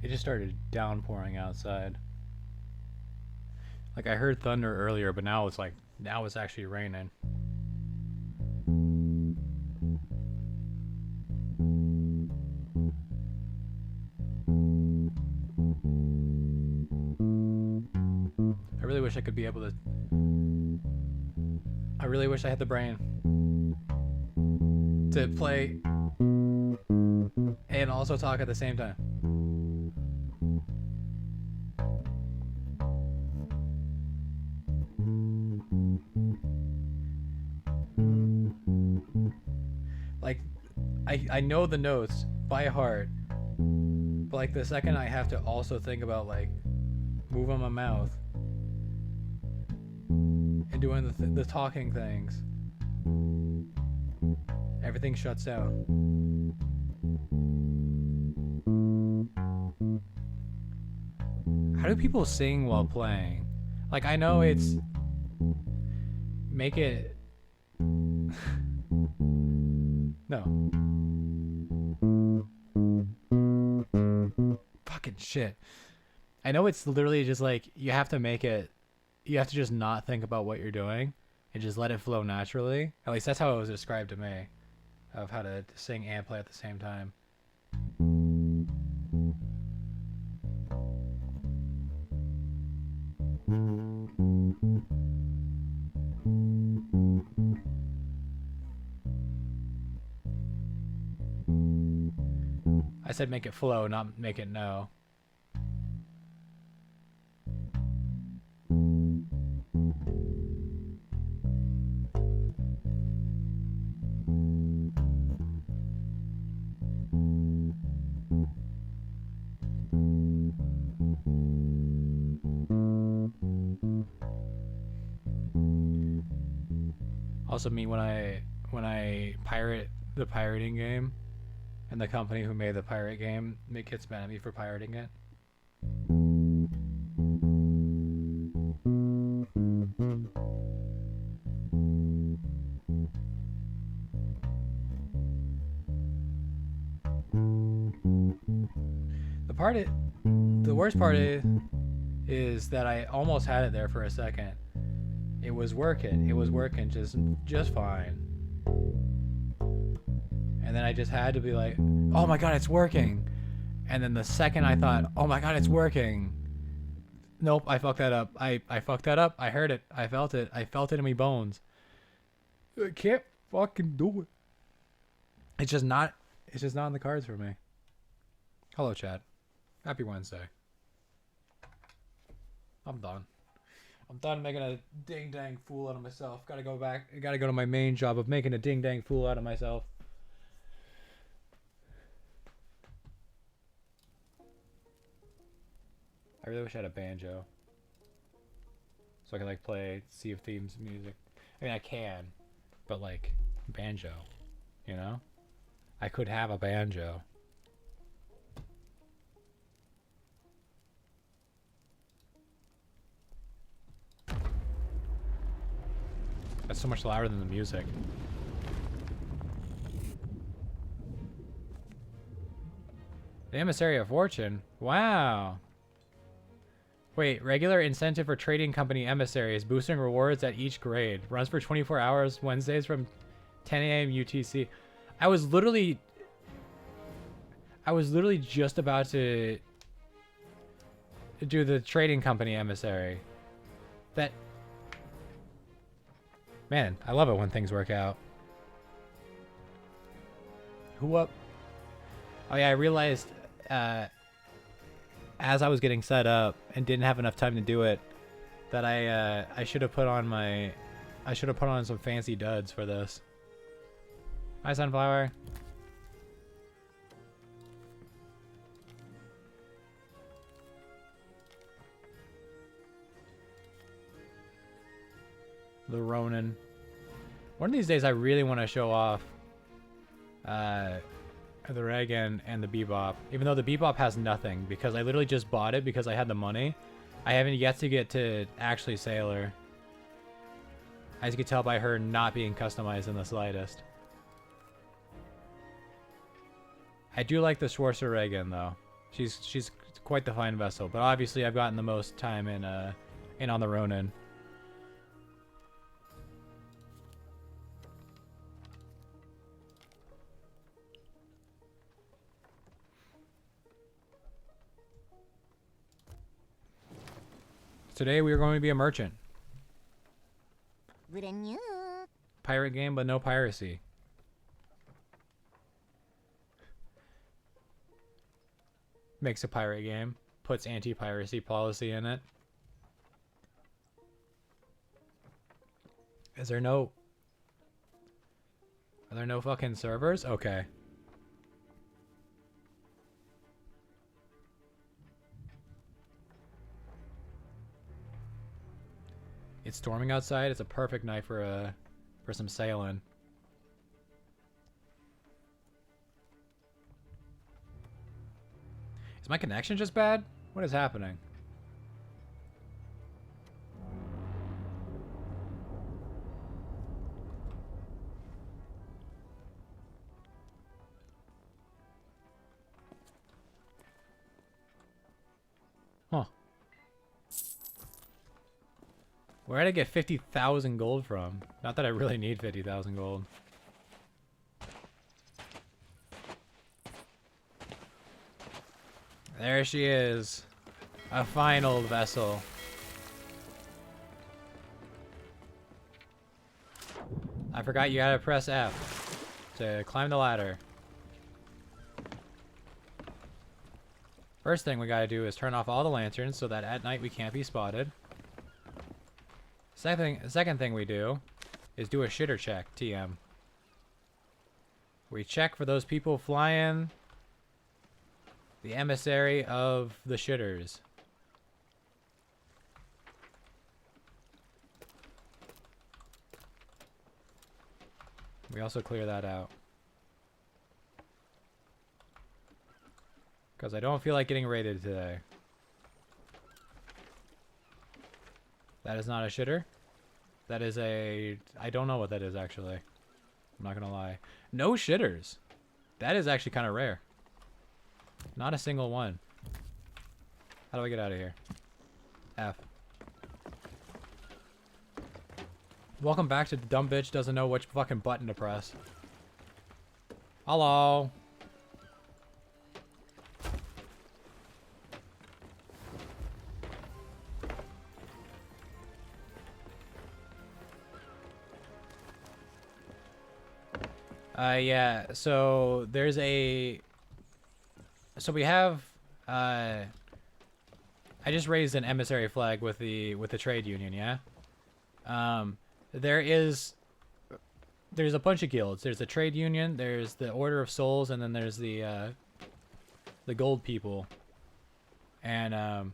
It just started downpouring outside. Like I heard thunder earlier, but now it's actually raining. I really wish I could be able to. I really wish I had the brain to play and also talk at the same time. Like, I know the notes by heart, but like the second I have to also think about like moving my mouth and doing the talking things, everything shuts down. How do people sing while playing? Like I know it's make it no. Fucking shit. I know it's literally just like you have to make it. You have to just not think about what you're doing and just let it flow naturally. At least that's how it was described to me, of how to sing and play at the same time. I said make it flow, not make it no. Also, me when I pirate the pirating game, and the company who made the pirate game gets mad at me for pirating it. The part it, the worst part is that I almost had it there for a second. It was working. It was working just fine. And then I just had to be like, "Oh my god, it's working." And then the second I thought, "Oh my god, it's working." Nope, I fucked that up. I fucked that up. I heard it. I felt it. I felt it in my bones. I can't fucking do it. It's just not in the cards for me. Hello, chat. Happy Wednesday. I'm done. I'm done making a ding dang fool out of myself. Gotta go back. Gotta go to my main job of making a ding dang fool out of myself. I really wish I had a banjo, so I could like play Sea of Thieves music. I mean, I can, but like banjo, you know? I could have a banjo. That's so much louder than the music. The Emissary of Fortune? Wow. Wait, regular incentive for trading company emissaries, boosting rewards at each grade. Runs for 24 hours, Wednesdays from 10 a.m. UTC. I was literally just about to do the trading company emissary. That, man, I love it when things work out. Who up? Oh yeah, I realized as I was getting set up and didn't have enough time to do it, that I should have put on some fancy duds for this. Hi, Sunflower. The Ronin. One of these days I really want to show off the Reagan and the Bebop. Even though the Bebop has nothing, because I literally just bought it because I had the money. I haven't yet to get to actually sail her. As you can tell by her not being customized in the slightest. I do like the Schwarzer Reagan though. She's quite the fine vessel, but obviously I've gotten the most time in on the Ronin. Today we are going to be a merchant. Pirate game, but no piracy. Makes a pirate game. Puts anti-piracy policy in it. Are there no fucking servers? Okay. It's storming outside. It's a perfect night for some sailing. Is my connection just bad? What is happening? Huh. Where did I get 50,000 gold from? Not that I really need 50,000 gold. There she is. A fine old vessel. I forgot you gotta press F to climb the ladder. First thing we gotta do is turn off all the lanterns so that at night we can't be spotted. Second thing we do is do a shitter check, TM. We check for those people flying the emissary of the shitters. We also clear that out. Because I don't feel like getting raided today. That is not a shitter. That is a... I don't know what that is, actually. I'm not gonna lie. No shitters. That is actually kind of rare. Not a single one. How do I get out of here? F. Welcome back to the dumb bitch doesn't know which fucking button to press. Hello. Yeah, so there's a... So we have... I just raised an emissary flag with the trade union, yeah? There's a bunch of guilds. There's the trade union, there's the Order of Souls, and then there's the gold people. And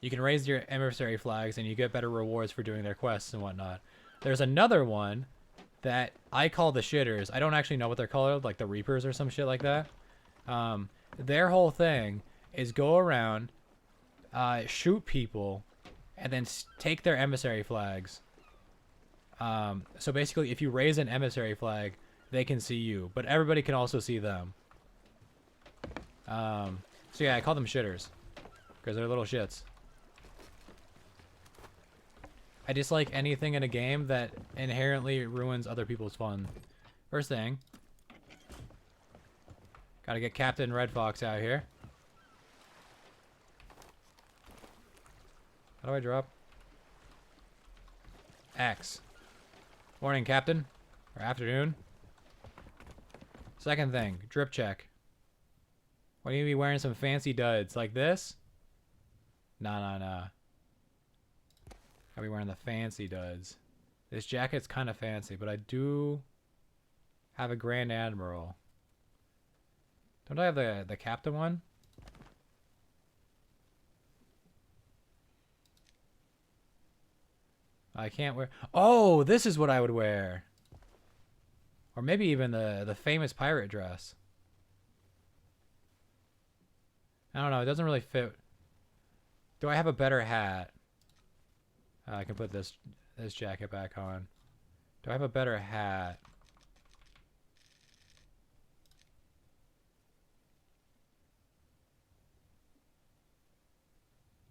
you can raise your emissary flags and you get better rewards for doing their quests and whatnot. There's another one that I call the shitters. I don't actually know what they're called, like the Reapers or some shit like that. Their whole thing is go around, shoot people, and then take their emissary flags. So basically, if you raise an emissary flag, they can see you, but everybody can also see them. So yeah, I call them shitters, because they're little shits. I dislike anything in a game that inherently ruins other people's fun. First thing, gotta get Captain Red Fox out here. How do I drop? X. Morning, Captain. Or afternoon. Second thing, drip check. Why do you be wearing some fancy duds like this? Nah. I'll be wearing the fancy duds. This jacket's kind of fancy, but I do have a Grand Admiral. Don't I have the captain one? I can't wear. Oh, this is what I would wear. Or maybe even the famous pirate dress. I don't know. It doesn't really fit. Do I have a better hat? I can put this jacket back on. Do I have a better hat?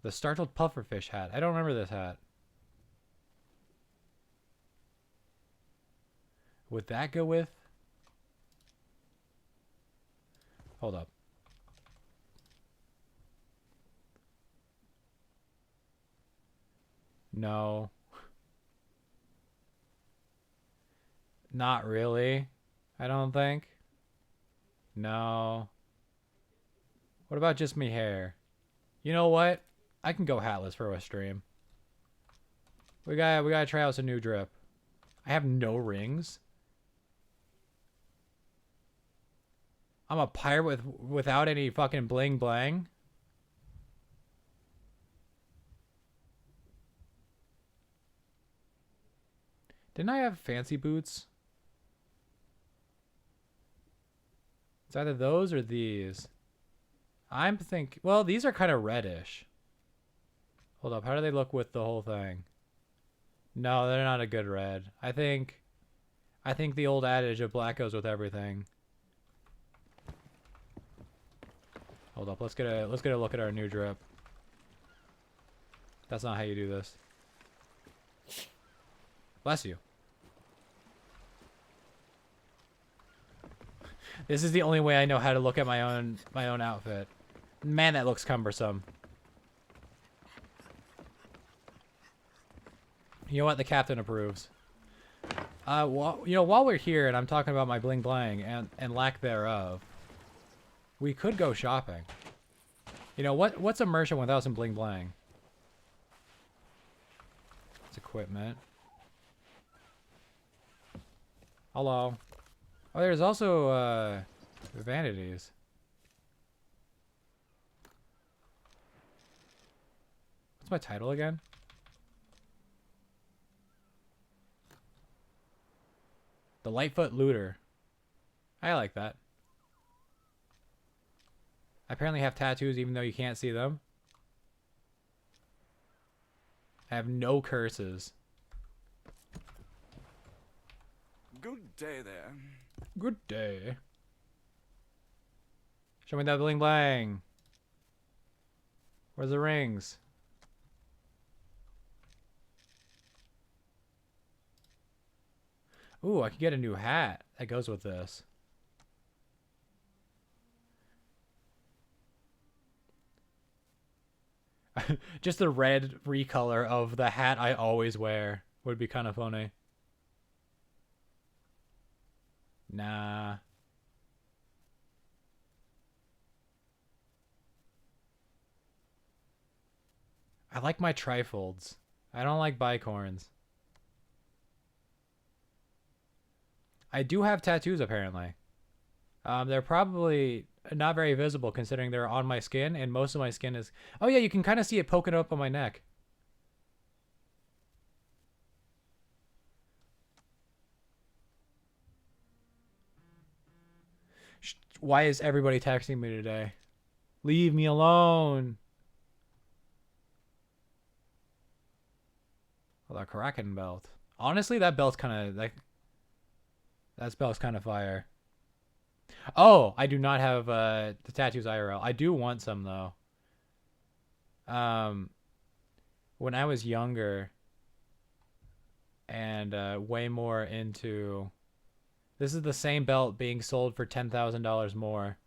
The startled pufferfish hat. I don't remember this hat. Would that go with? Hold up. No. Not really. I don't think. No. What about just me hair? You know what? I can go hatless for a stream. We gotta try out some new drip. I have no rings. I'm a pirate without any fucking bling blang. Didn't I have fancy boots? It's either those or these. I'm thinking, well, these are kind of reddish. Hold up, how do they look with the whole thing? No, they're not a good red. I think the old adage of black goes with everything. Hold up, let's get a look at our new drip. That's not how you do this. Bless you. This is the only way I know how to look at my own outfit. Man, that looks cumbersome. You know what? The captain approves. While we're here and I'm talking about my bling blang and lack thereof, we could go shopping. You know what's a merchant without some bling blang? It's equipment. Hello. Oh, there's also vanities. What's my title again? The Lightfoot Looter. I like that. I apparently have tattoos even though you can't see them. I have no curses. Good day there. Good day. Show me that bling blang. Where's the rings? Ooh, I could get a new hat that goes with this. Just the red recolor of the hat I always wear would be kind of funny. Nah. I like my trifolds. I don't like bicorns. I do have tattoos apparently. They're probably not very visible considering they're on my skin, and most of my skin is... Oh yeah, you can kind of see it poking up on my neck. Why is everybody texting me today? Leave me alone. Oh, the Kraken belt. Honestly, that belt's kind of... That belt's kind of fire. Oh, I do not have the tattoos IRL. I do want some though. When I was younger and way more into... This is the same belt being sold for $10,000 more.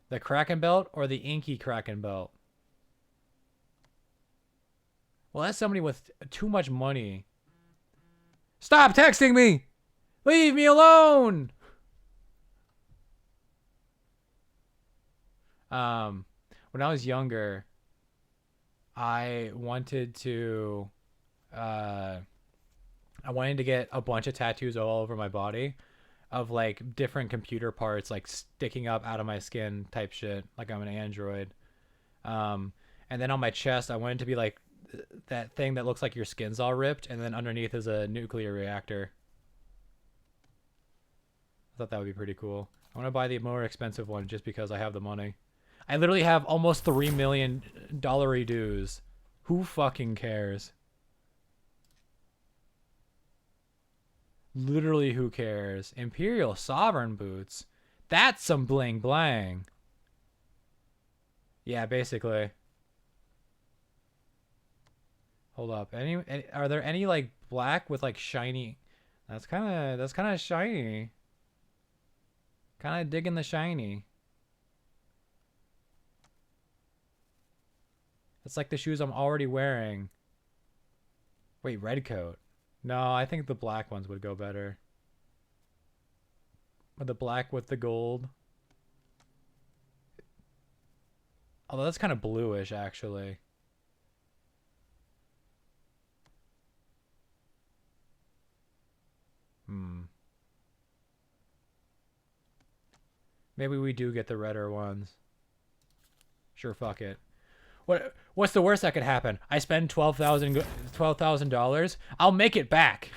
The Kraken belt or the Inky Kraken belt? Well, that's somebody with too much money. Stop texting me! Leave me alone! When I was younger, I wanted to get a bunch of tattoos all over my body of like different computer parts like sticking up out of my skin type shit, like I'm an android. And then on my chest I wanted to be like that thing that looks like your skin's all ripped, and then underneath is a nuclear reactor. I thought that would be pretty cool. I want to buy the more expensive one just because I have the money. I literally have almost $3 million dues. Who fucking cares? Literally, who cares? Imperial Sovereign boots. That's some bling blang. Yeah, basically. Hold up. Any are there any like black with like shiny? That's kind of shiny. Kind of digging the shiny. It's like the shoes I'm already wearing. Wait, red coat. No, I think the black ones would go better. Or the black with the gold. Although that's kind of bluish, actually. Maybe we do get the redder ones. Sure, fuck it. What's the worst that could happen? I spend $12,000. I'll make it back.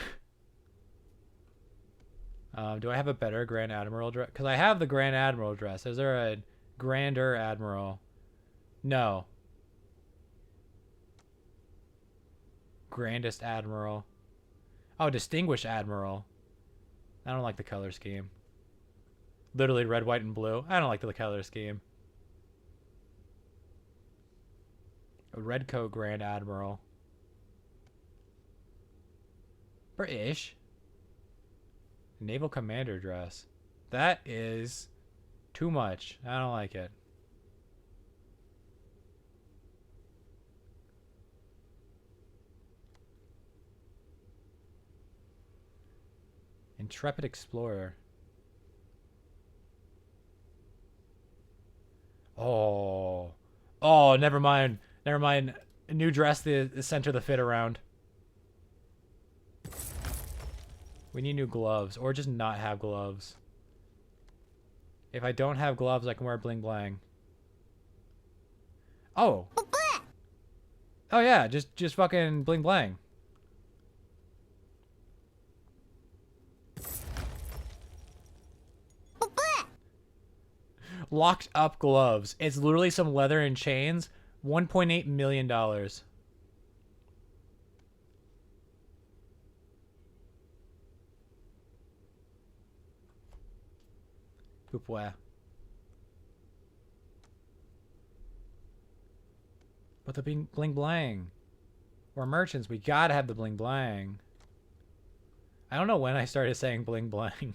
Do I have a better Grand Admiral dress? Because I have the Grand Admiral dress. Is there a Grander Admiral? No. Grandest Admiral. Oh, Distinguished Admiral. I don't like the color scheme. Literally red, white, and blue. I don't like the color scheme. A red coat Grand Admiral. British. Naval Commander dress. That is too much. I don't like it. Intrepid Explorer. Oh. Oh, never mind. Never mind. New dress the center the fit around. We need new gloves. Or just not have gloves. If I don't have gloves, I can wear bling blang. Oh. Oh yeah, just fucking bling blang. Locked up gloves. It's literally some leather and chains. $1.8 million. Pourquoi? But the bling blang. We're merchants. We gotta have the bling blang. I don't know when I started saying bling blang.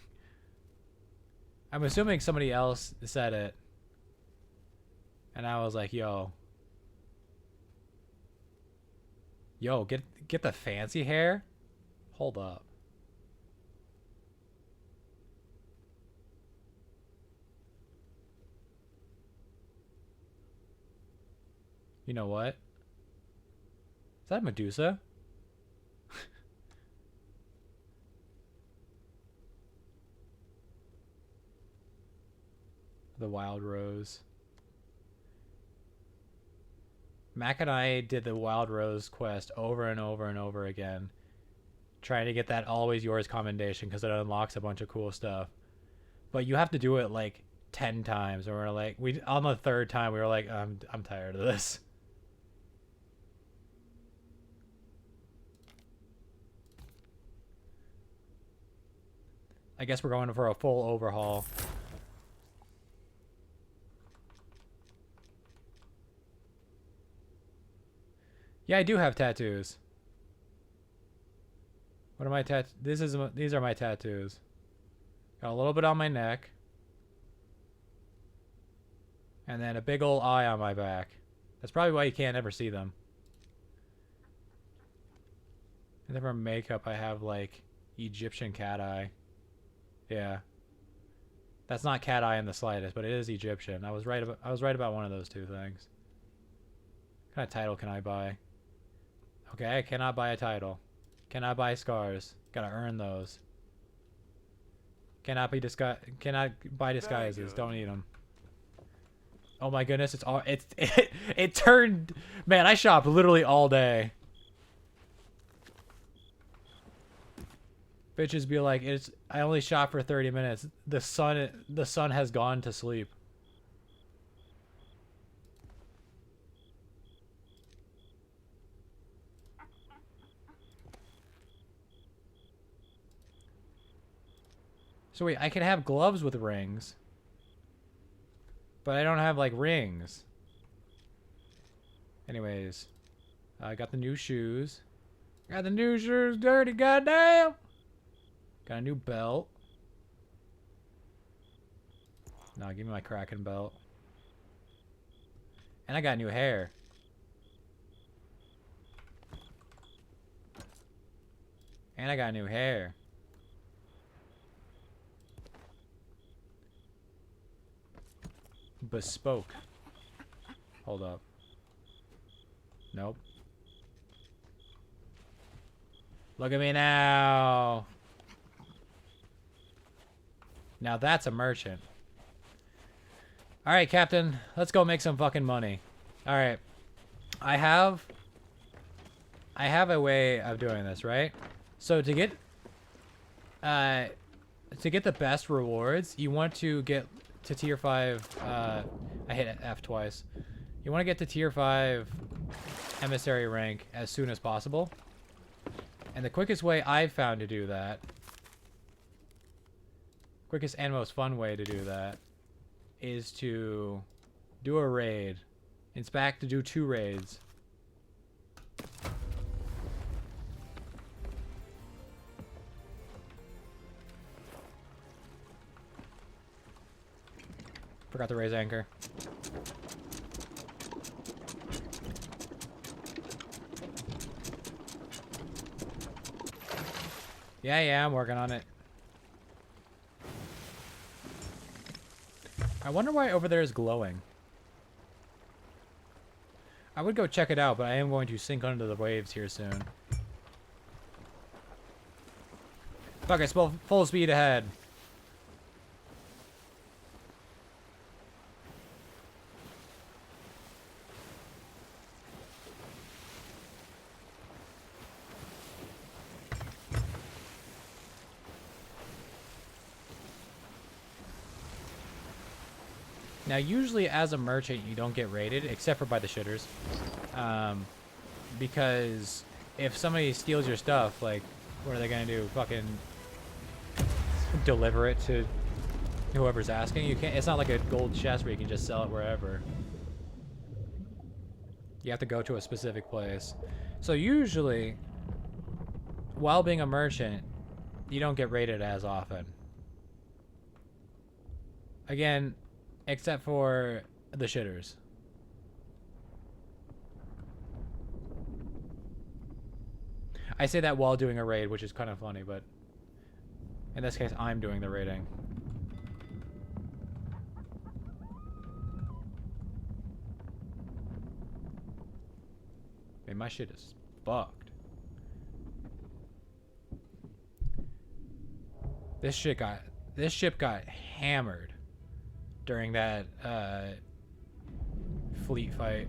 I'm assuming somebody else said it. And I was like, yo. Yo, get the fancy hair? Hold up. You know what? Is that Medusa? The Wild Rose. Mac and I did the Wild Rose quest over and over and over again. Trying to get that Always Yours commendation because it unlocks a bunch of cool stuff. But you have to do it like 10 times. And we're like, on the third time, we were like, I'm tired of this. I guess we're going for a full overhaul. Yeah, I do have tattoos. What are my these are my tattoos. Got a little bit on my neck. And then a big old eye on my back. That's probably why you can't ever see them. And then for makeup, I have like Egyptian cat eye. Yeah. That's not cat eye in the slightest, but it is Egyptian. I was right about one of those two things. What kind of title can I buy? Okay, I cannot buy a title. Cannot buy scars. Gotta earn those. Cannot buy disguises. Don't need them. Oh my goodness, it's all it turned. Man, I shopped literally all day. Bitches be like, I only shop for 30 minutes. The sun has gone to sleep. So wait, I can have gloves with rings. But I don't have like rings. Anyways, I got the new shoes. Got the new shoes, dirty goddamn. Got a new belt. No, give me my Kraken belt. And I got new hair. And I got new hair. Bespoke. Hold up. Nope. Look at me now. Now that's a merchant. Alright, Captain. Let's go make some fucking money. Alright. I have a way of doing this, right? So to get the best rewards, you want to get to tier 5. I hit F twice. You want to get to tier 5 emissary rank as soon as possible. And the quickest way I've found to do that, quickest and most fun way to do that, is to do a raid. In fact, to do 2 raids. Forgot to raise anchor. Yeah, I'm working on it. I wonder why over there is glowing. I would go check it out, but I am going to sink under the waves here soon. Fuck it, full speed ahead. Now, usually as a merchant, you don't get raided, except for by the shitters. Because if somebody steals your stuff, like, what are they gonna do? Fucking deliver it to whoever's asking? You can't. It's not like a gold chest where you can just sell it wherever. You have to go to a specific place. So usually, while being a merchant, you don't get raided as often. Again, except for the shitters. I say that while doing a raid, which is kind of funny, but in this case, I'm doing the raiding. Man, my shit is fucked. This ship got hammered during that fleet fight.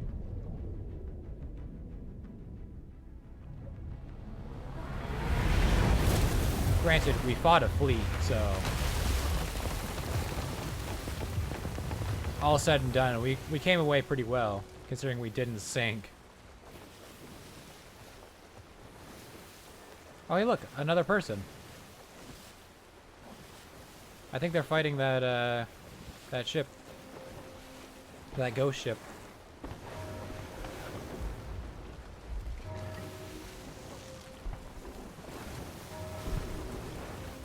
Granted, we fought a fleet, so all said and done, we came away pretty well, considering we didn't sink. Oh, hey, look, another person. I think they're fighting that that ship, that ghost ship.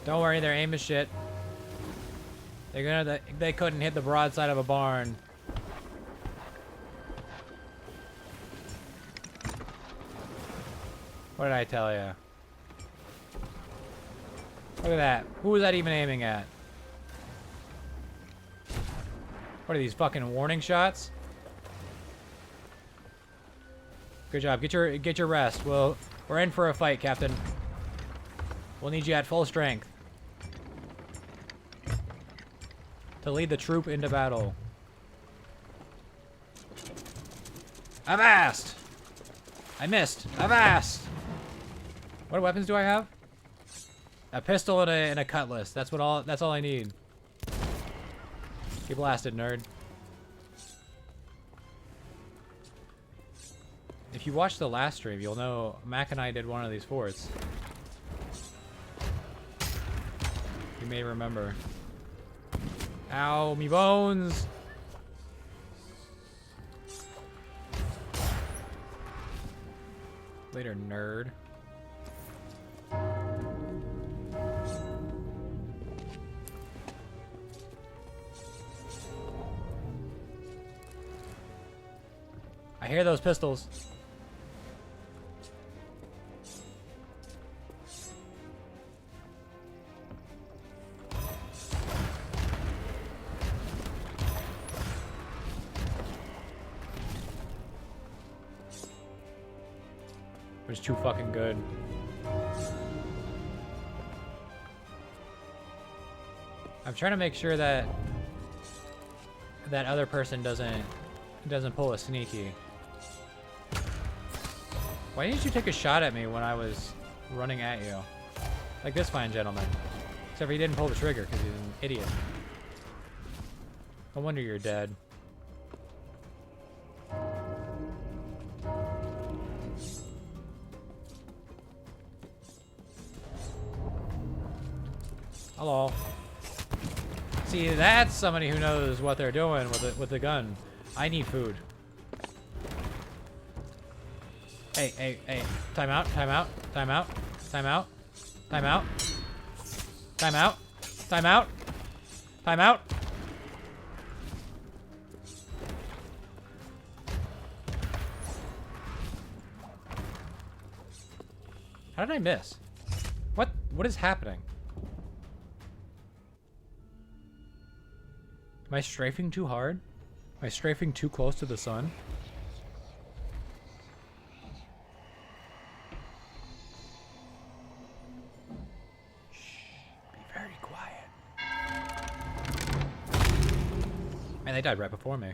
Don't worry, their aim is shit. They couldn't hit the broadside of a barn. What did I tell you? Look at that. Who was that even aiming at? What are these, fucking warning shots? Good job. Get your rest. We're in for a fight, Captain. We'll need you at full strength to lead the troop into battle. Avast! I missed. Avast! What weapons do I have? A pistol and a cutlass. That's all I need. Get blasted, nerd. If you watched the last stream, you'll know Mac and I did one of these forts. You may remember. Ow, me bones! Later, nerd. I hear those pistols. Which is too fucking good. I'm trying to make sure that that other person doesn't pull a sneaky. Why didn't you take a shot at me when I was running at you? Like this fine gentleman. Except for he didn't pull the trigger because he's an idiot. No wonder you're dead. Hello. See, that's somebody who knows what they're doing with the gun. I need food. Hey, hey, hey. Time out, time out, time out, time out, time out, time out, time out, time out. How did I miss? What is happening? Am I strafing too hard? Am I strafing too close to the sun? Man, they died right before me.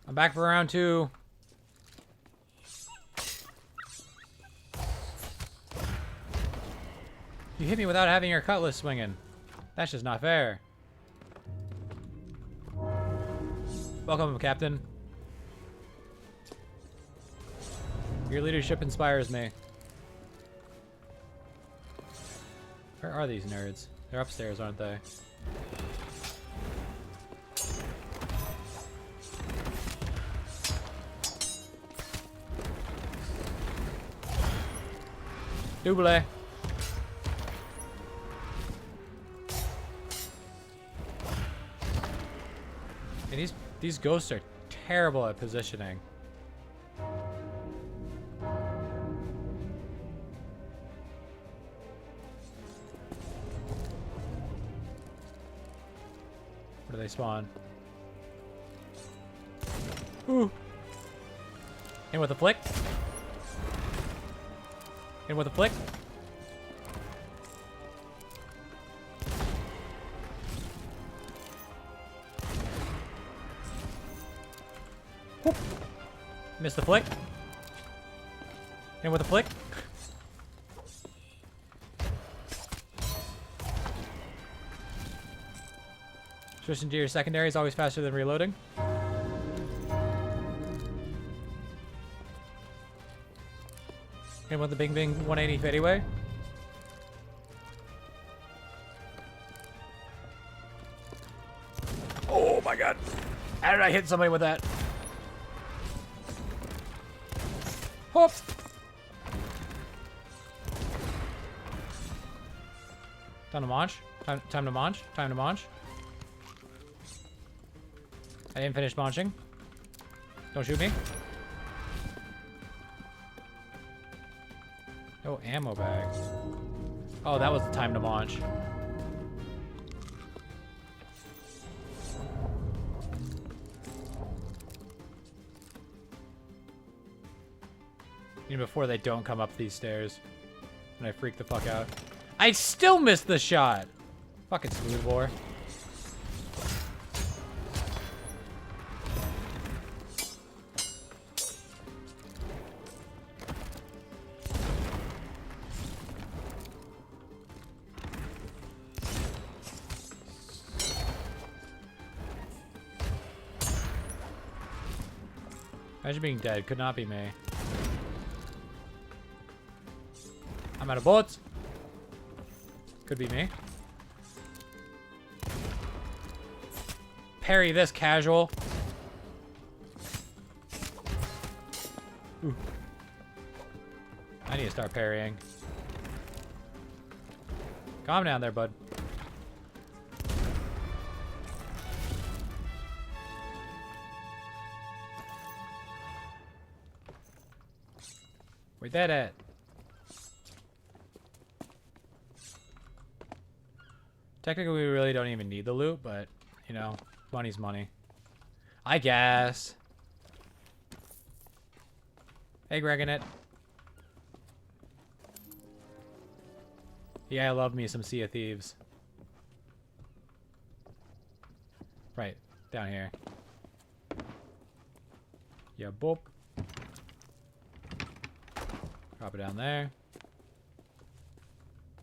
I'm back for round 2. You hit me without having your cutlass swinging. That's just not fair. Welcome, Captain. Your leadership inspires me. Where are these nerds? They're upstairs, aren't they? Double. Hey, these ghosts are terrible at positioning. Where do they spawn? Ooh. In with a flick. In with a flick. Whoop. Missed the flick. In with a flick. Switching to your secondary is always faster than reloading. In with the Bing Bing 180 fadeaway. Oh my god. How did I hit somebody with that? Hop. Time to launch. Time to launch. Time to launch. I didn't finish launching. Don't shoot me. No ammo bags. Oh, that was the time to launch. Even before they don't come up these stairs. And I freak the fuck out. I still missed the shot! Fucking smooth bore. Imagine being dead. Could not be me. I'm out of bullets. Could be me. Parry this, casual. Ooh. I need to start parrying. Calm down there, bud. Where that at? Technically, we really don't even need the loot, but, you know, money's money. I guess. Hey, Greganet. Yeah, I love me some Sea of Thieves. Right, down here. Yeah, boop. Drop it down there.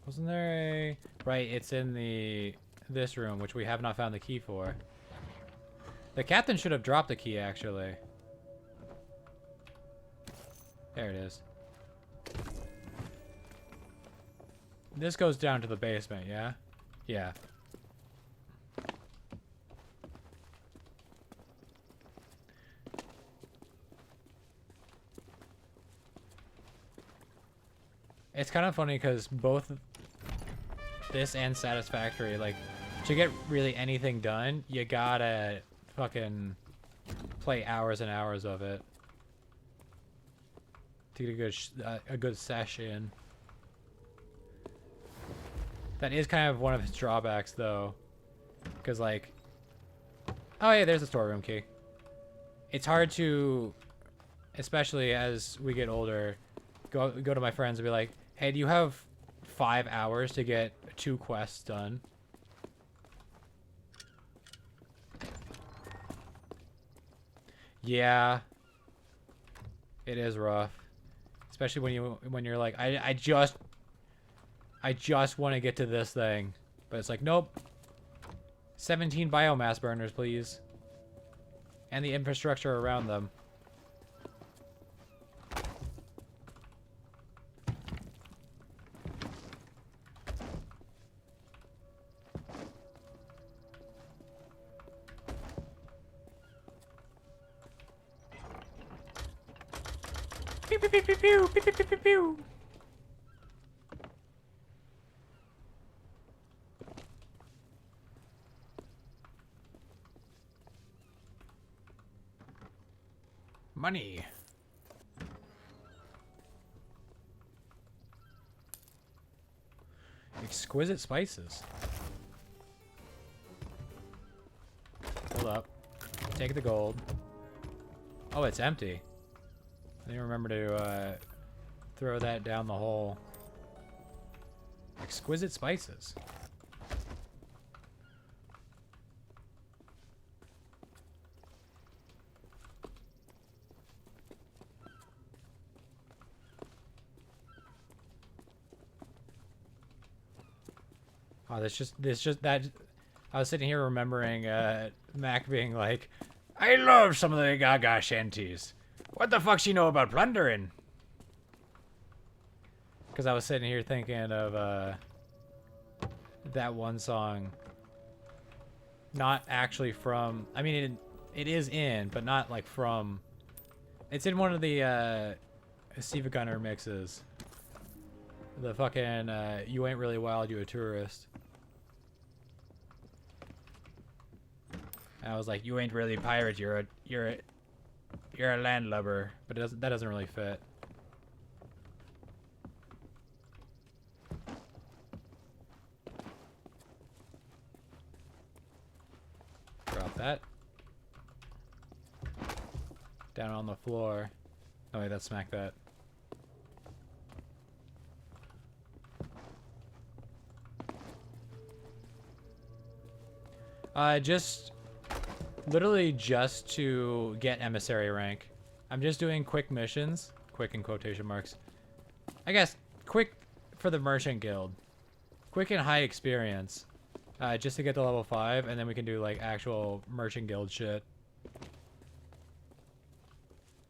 Wasn't there a... Right, it's in this room, which we have not found the key for. The captain should have dropped the key, actually. There it is. This goes down to the basement, yeah? Yeah. It's kind of funny because both this and Satisfactory, like, to get really anything done, you gotta fucking play hours and hours of it to get a good session. That is kind of one of its drawbacks, though, because, like, oh yeah, there's the storeroom key. It's hard to, especially as we get older, go to my friends and be like, hey, do you have 5 hours to get 2 quests done? Yeah, it is rough, especially when you're like, I just want to get to this thing, but it's like, nope. 17 biomass burners, please, and the infrastructure around them. Pew, pew, pew, pew, pew, pew, pew, pew, pew, pew. Money. Exquisite spices. Hold up. Take the gold. Oh, it's empty. I didn't remember to throw that down the hole. Exquisite spices. Oh, this just that. I was sitting here remembering Mac being like, "I love some of the Gaga shanties. What the fuck she know about plundering?" Because I was sitting here thinking of that one song. Not actually from. I mean, it is in, but not like from. It's in one of the Steve Gunner mixes. The fucking "You Ain't Really Wild, You a Tourist." I was like, "You ain't really a pirate. You're a landlubber," but that doesn't really fit. Drop that. Down on the floor. Oh wait, that's smack that. Just literally just to get emissary rank. I'm just doing quick missions, quick in quotation marks. I guess quick for the merchant guild, quick and high experience, just to get to level 5, and then we can do like actual merchant guild shit.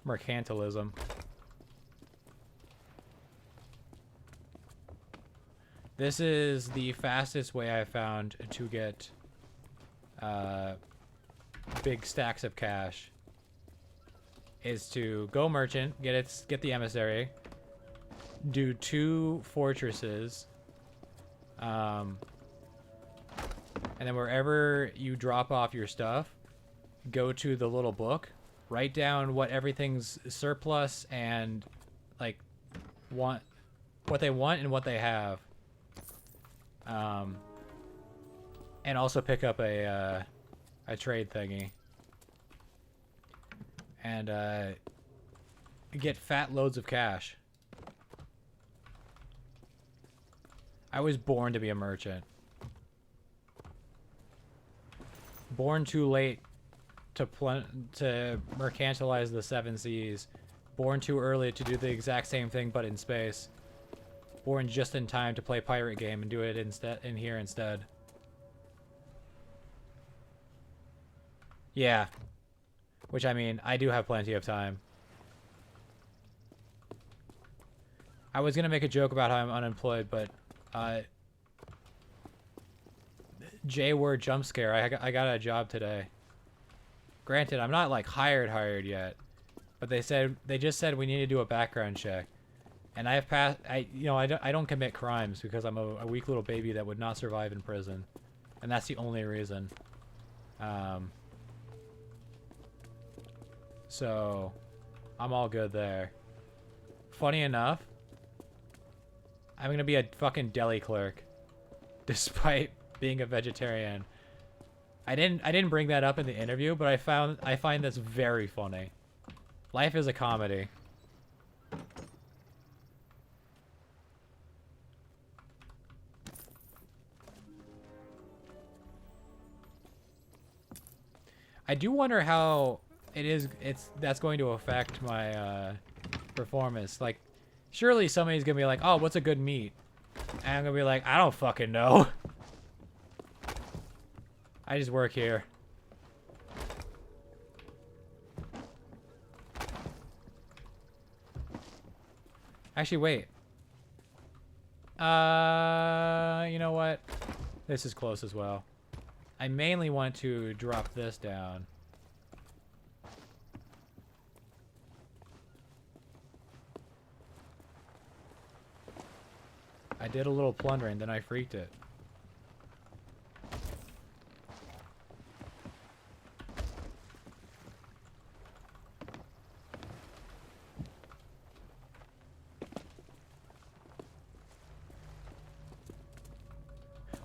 Mercantilism. This is the fastest way I found to get big stacks of cash. Is to go merchant, get the emissary, do 2 fortresses, and then wherever you drop off your stuff, go to the little book, write down what everything's surplus and like what they want and what they have, and also pick up a trade thingy. And get fat loads of cash. I was born to be a merchant. Born too late to mercantilize the 7 seas. Born too early to do the exact same thing but in space. Born just in time to play pirate game and do it in here instead. Yeah. Which, I mean, I do have plenty of time. I was gonna make a joke about how I'm unemployed, but, J-word jump scare. I got a job today. Granted, I'm not, like, hired yet. But they just said we need to do a background check. And I have passed, I don't commit crimes because I'm a weak little baby that would not survive in prison. And that's the only reason. So, I'm all good there. Funny enough, I'm gonna be a fucking deli clerk, despite being a vegetarian. I didn't bring that up in the interview, but I find this very funny. Life is a comedy. I do wonder how that's going to affect my performance. Like, surely somebody's gonna be like, oh, what's a good meat? And I'm gonna be like, I don't fucking know. I just work here. Actually, wait. You know what? This is close as well. I mainly want to drop this down. I did a little plundering, then I freaked it.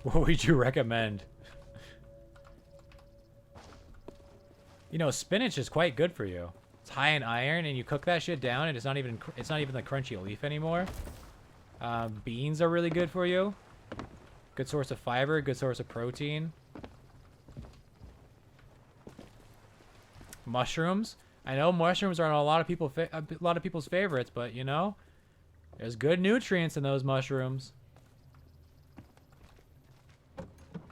What would you recommend? You know, spinach is quite good for you. It's high in iron, and you cook that shit down, and it's not even the crunchy leaf anymore. Beans are really good for you. Good source of fiber, good source of protein. Mushrooms. I know mushrooms are a lot of people's favorites, but you know, there's good nutrients in those mushrooms.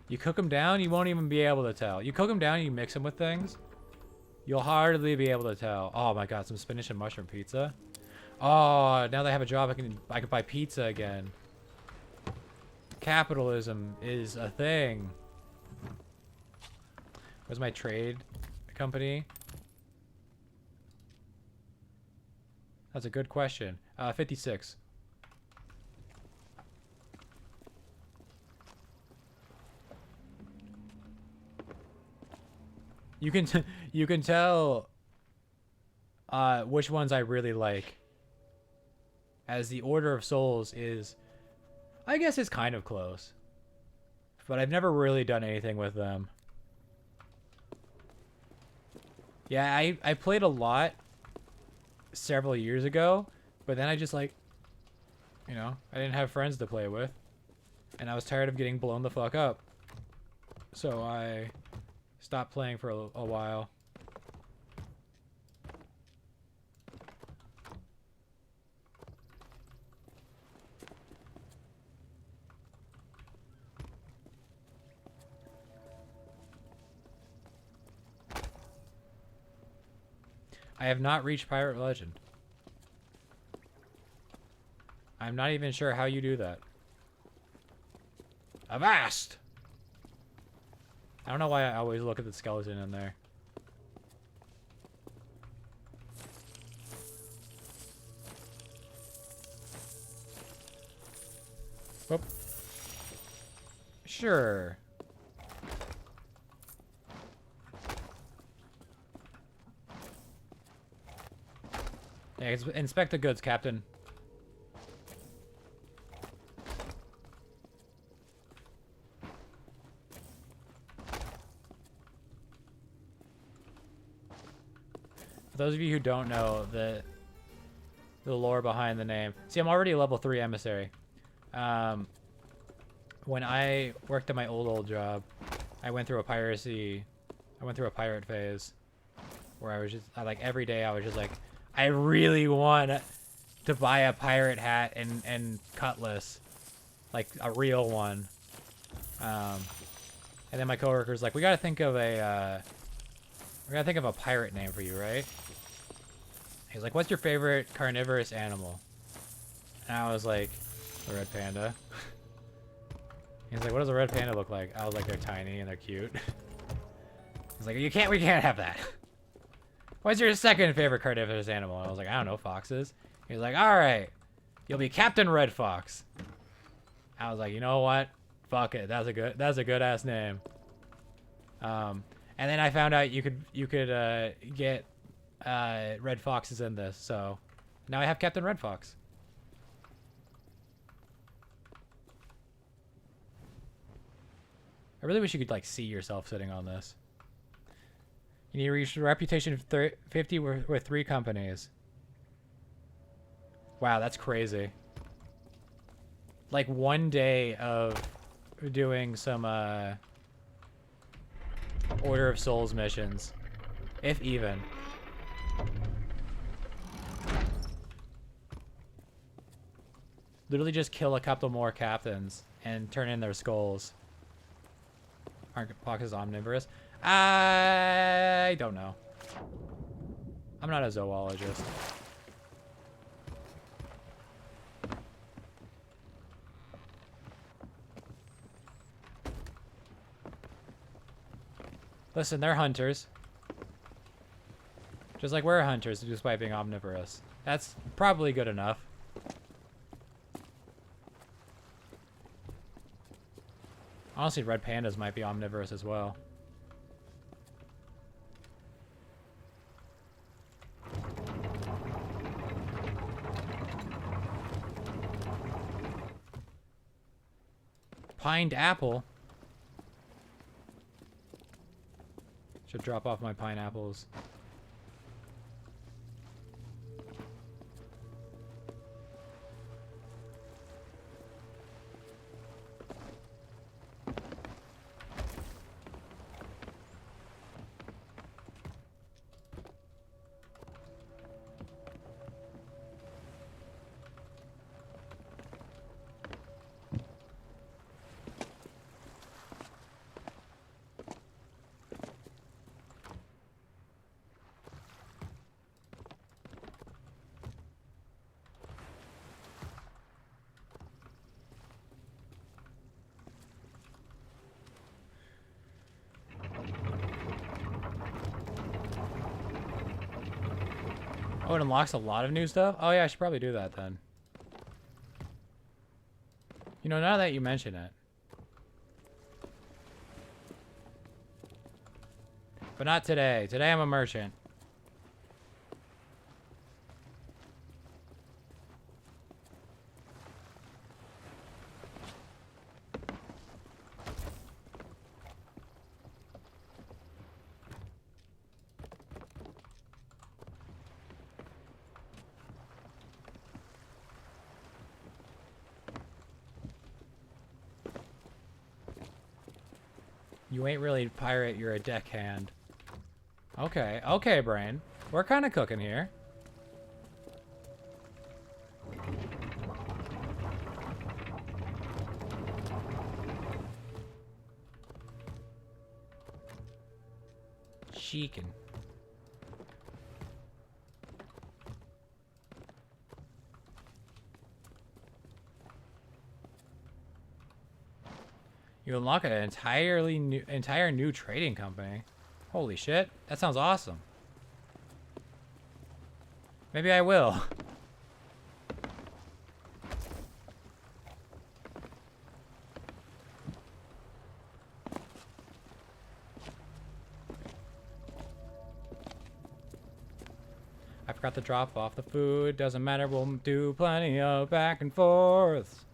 You cook them down, you won't even be able to tell. You cook them down, you mix them with things, you'll hardly be able to tell. Oh my god, some spinach and mushroom pizza. Oh, now they have a job, I can buy pizza again. Capitalism is a thing. Where's my trade company? That's a good question. 56. You can tell which ones I really like, as the Order of Souls is, I guess it's kind of close, but I've never really done anything with them. Yeah, I played a lot several years ago, but then I just, like, you know, I didn't have friends to play with, and I was tired of getting blown the fuck up, so I Stop playing for a while. I have not reached Pirate Legend. I'm not even sure how you do that. Avast! I don't know why I always look at the skeleton in there. Whoop. Sure. Yeah, inspect the goods, Captain. For those of you who don't know the lore behind the name, see, I'm already a level 3 emissary. When I worked at my old job, I went through a pirate phase where I was just like every day I was just like, I really want to buy a pirate hat and cutlass, like a real one. And then my coworker's like, we gotta think of a pirate name for you, right? He's like, what's your favorite carnivorous animal? And I was like, the red panda. He's like, what does a red panda look like? I was like, they're tiny and they're cute. He's like, we can't have that. What's your second favorite carnivorous animal? And I was like, I don't know, foxes. He's like, all right, you'll be Captain Red Fox. I was like, you know what? Fuck it. That's a good ass name. And then I found out you could get red foxes in this, so now I have Captain Red Fox. I really wish you could like see yourself sitting on this. You need to reach a reputation of 50 with 3 companies. Wow, that's crazy. Like 1 day of doing some Order of Souls missions, if even. Literally just kill a couple more captains and turn in their skulls. Aren't foxes omnivorous? I don't know. I'm not a zoologist. Listen, they're hunters. Just like we're hunters, despite being omnivorous. That's probably good enough. Honestly, red pandas might be omnivorous as well. Pined apple? Should drop off my pineapples. Oh, it unlocks a lot of new stuff? Oh yeah, I should probably do that then. You know, now that you mention it. But not today. Today I'm a merchant. You ain't really a pirate, you're a deckhand. Okay, okay, brain. We're kind of cooking here. Cheekin'. You unlock an entire new trading company. Holy shit, that sounds awesome. Maybe I will. I forgot to drop off the food. Doesn't matter, we'll do plenty of back and forths.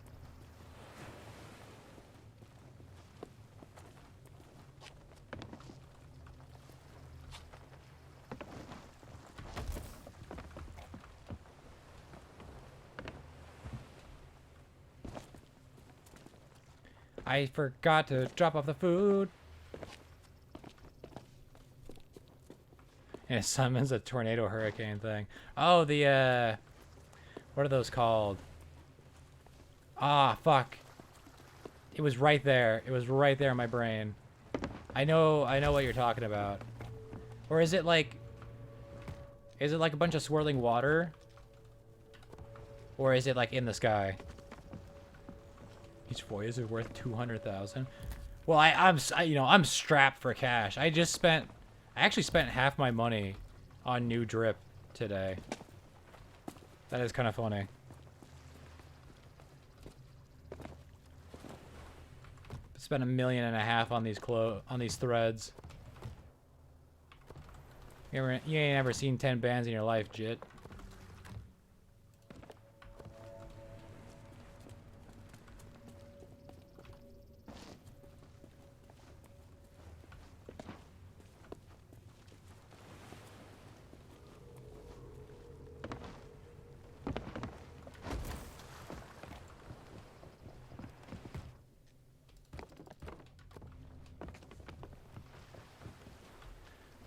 I forgot to drop off the food. And it summons a tornado hurricane thing. Oh, the, what are those called? Ah, fuck. It was right there. It was right there in my brain. I know what you're talking about. Or is it like a bunch of swirling water? Or is it like in the sky? Each voyage is worth 200,000. Well, I'm strapped for cash. I actually spent half my money on new drip today. That is kind of funny. Spent $1.5 million on these threads. You ain't ever seen 10 bands in your life, Jit.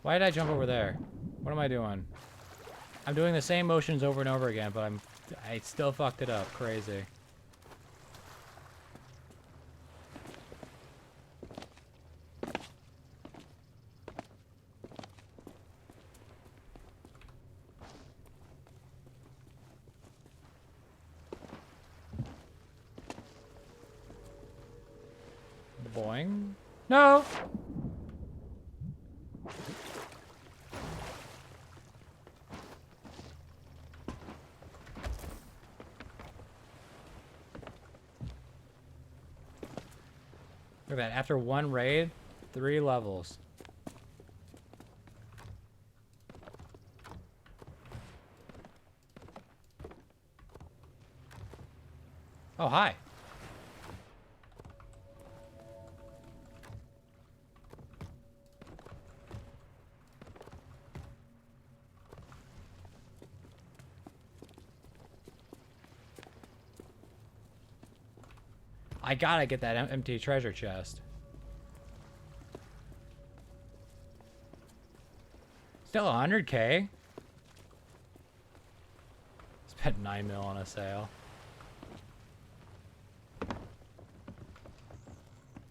Why did I jump over there? What am I doing? I'm doing the same motions over and over again, but I still fucked it up. Crazy. Boing. No! Look at that. After one raid, 3 levels. Oh, hi. I gotta get that empty treasure chest. Still 100K? Spent 9 mil on a sale.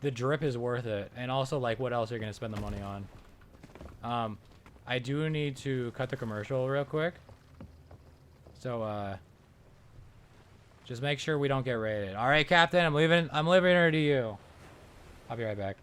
The drip is worth it. And also, like, what else are you gonna spend the money on? I do need to cut the commercial real quick. So, just make sure we don't get raided. All right, Captain, I'm leaving her to you. I'll be right back.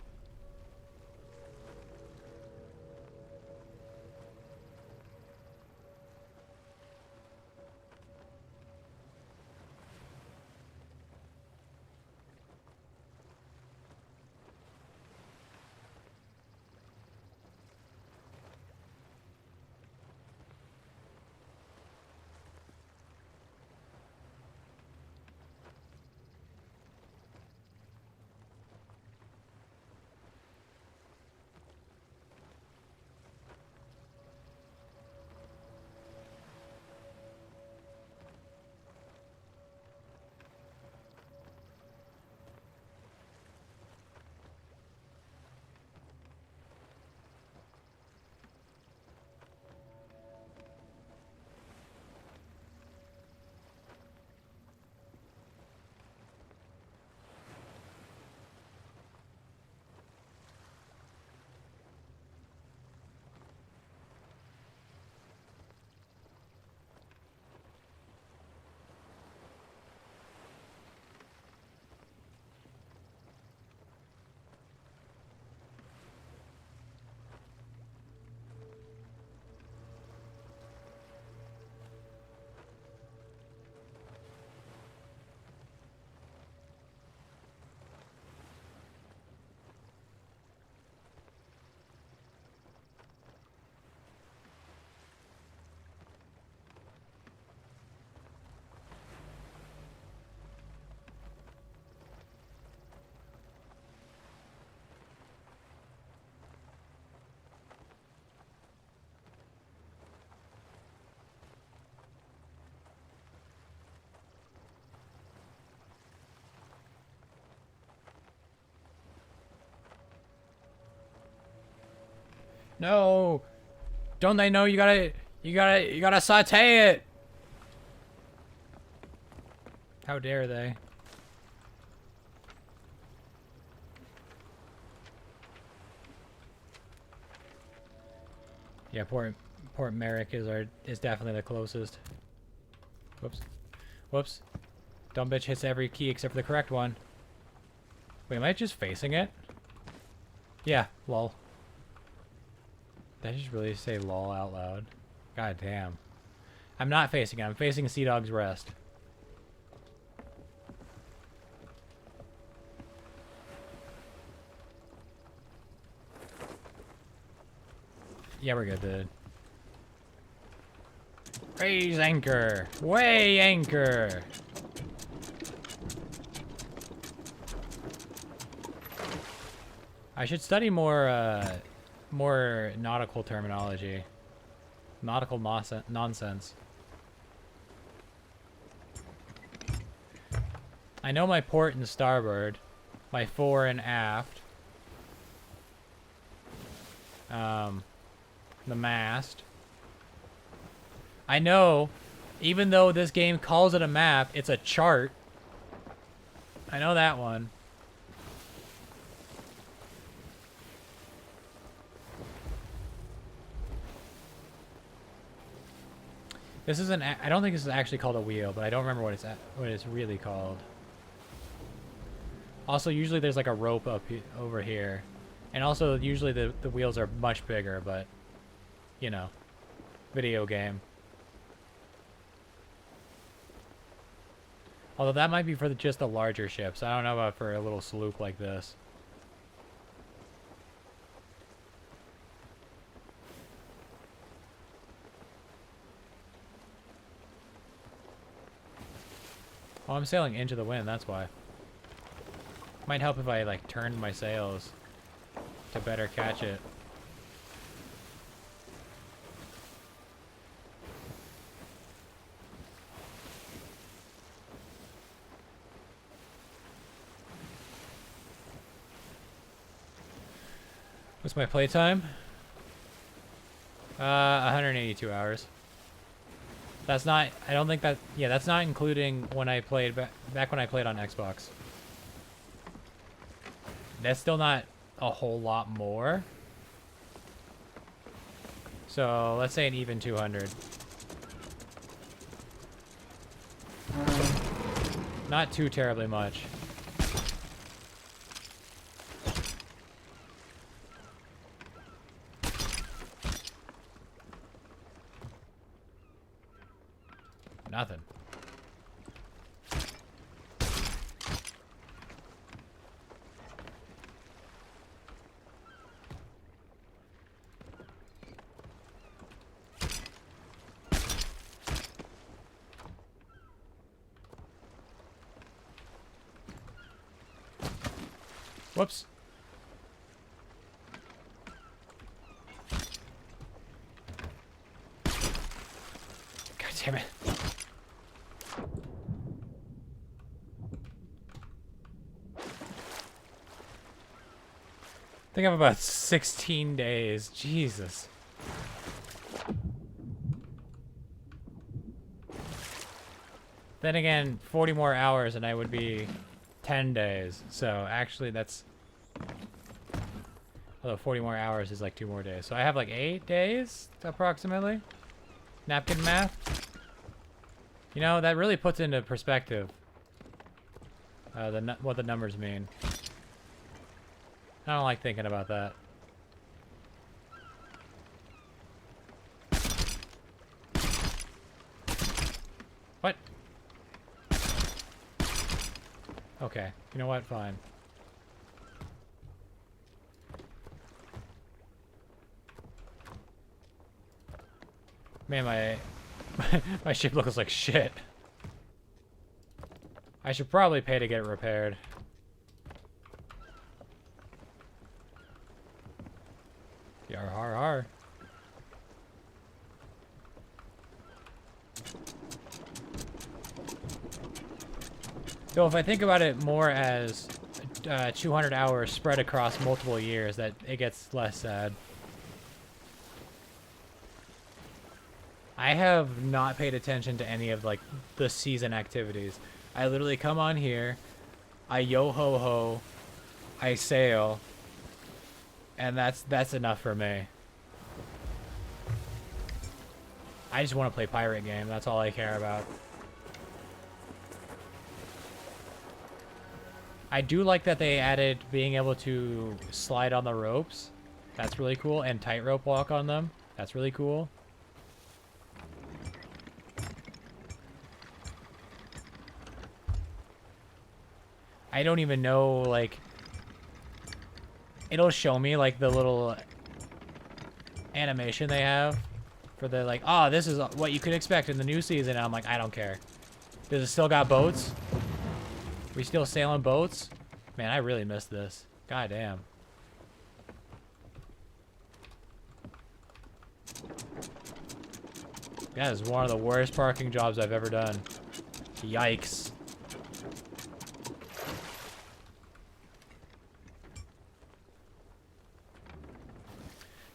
No! Don't they know you gotta saute it? How dare they? Yeah, Port Merrick is definitely the closest. Whoops. Whoops. Dumb bitch hits every key except for the correct one. Wait, am I just facing it? Yeah, lol. Did I just really say lol out loud? God damn. I'm not facing it. I'm facing Sea Dog's Rest. Yeah, we're good, dude. Raise anchor! Weigh anchor! I should study more nautical terminology. Nautical nonsense. I know my port and starboard, my fore and aft, the mast. I know, even though this game calls it a map, it's a chart. I know that one. This isn't. I don't think this is actually called a wheel, but I don't remember what it's really called. Also, usually there's like a rope over here, and also usually the wheels are much bigger. But you know, video game. Although that might be for just the larger ships. I don't know about for a little sloop like this. Oh, I'm sailing into the wind, that's why. Might help if I, like, turned my sails to better catch it. What's my playtime? 182 hours. That's not, I don't think that, yeah, that's not including when I played, back when I played on Xbox. That's still not a whole lot more. So, let's say an even 200. Not too terribly much. Nothing. Whoops. God damn it. I think I have about 16 days. Jesus. Then again, 40 more hours and I would be 10 days. So actually that's... Although 40 more hours is like 2 more days. So I have like 8 days, approximately. Napkin math. You know, that really puts into perspective what the numbers mean. I don't like thinking about that. What? Okay, you know what? Fine. Man, my ship looks like shit. I should probably pay to get it repaired. Yar har har. So if I think about it more as 200 hours spread across multiple years, that it gets less sad. I have not paid attention to any of like the season activities. I literally come on here, I yo ho ho, I sail, and that's enough for me. I just want to play pirate game. That's all I care about. I do like that they added being able to slide on the ropes. That's really cool. And tightrope walk on them. That's really cool. I don't even know, like... It'll show me, like, the little animation they have for the, like, oh, this is what you could expect in the new season. And I'm like, I don't care. Does it still got boats? We still sailing boats? Man, I really missed this. God damn. That is one of the worst parking jobs I've ever done. Yikes.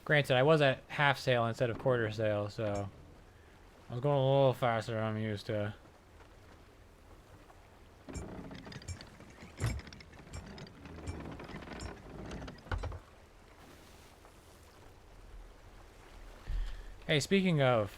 Granted, I was at half sail instead of quarter sail, so I was going a little faster than I'm used to. Hey, speaking of...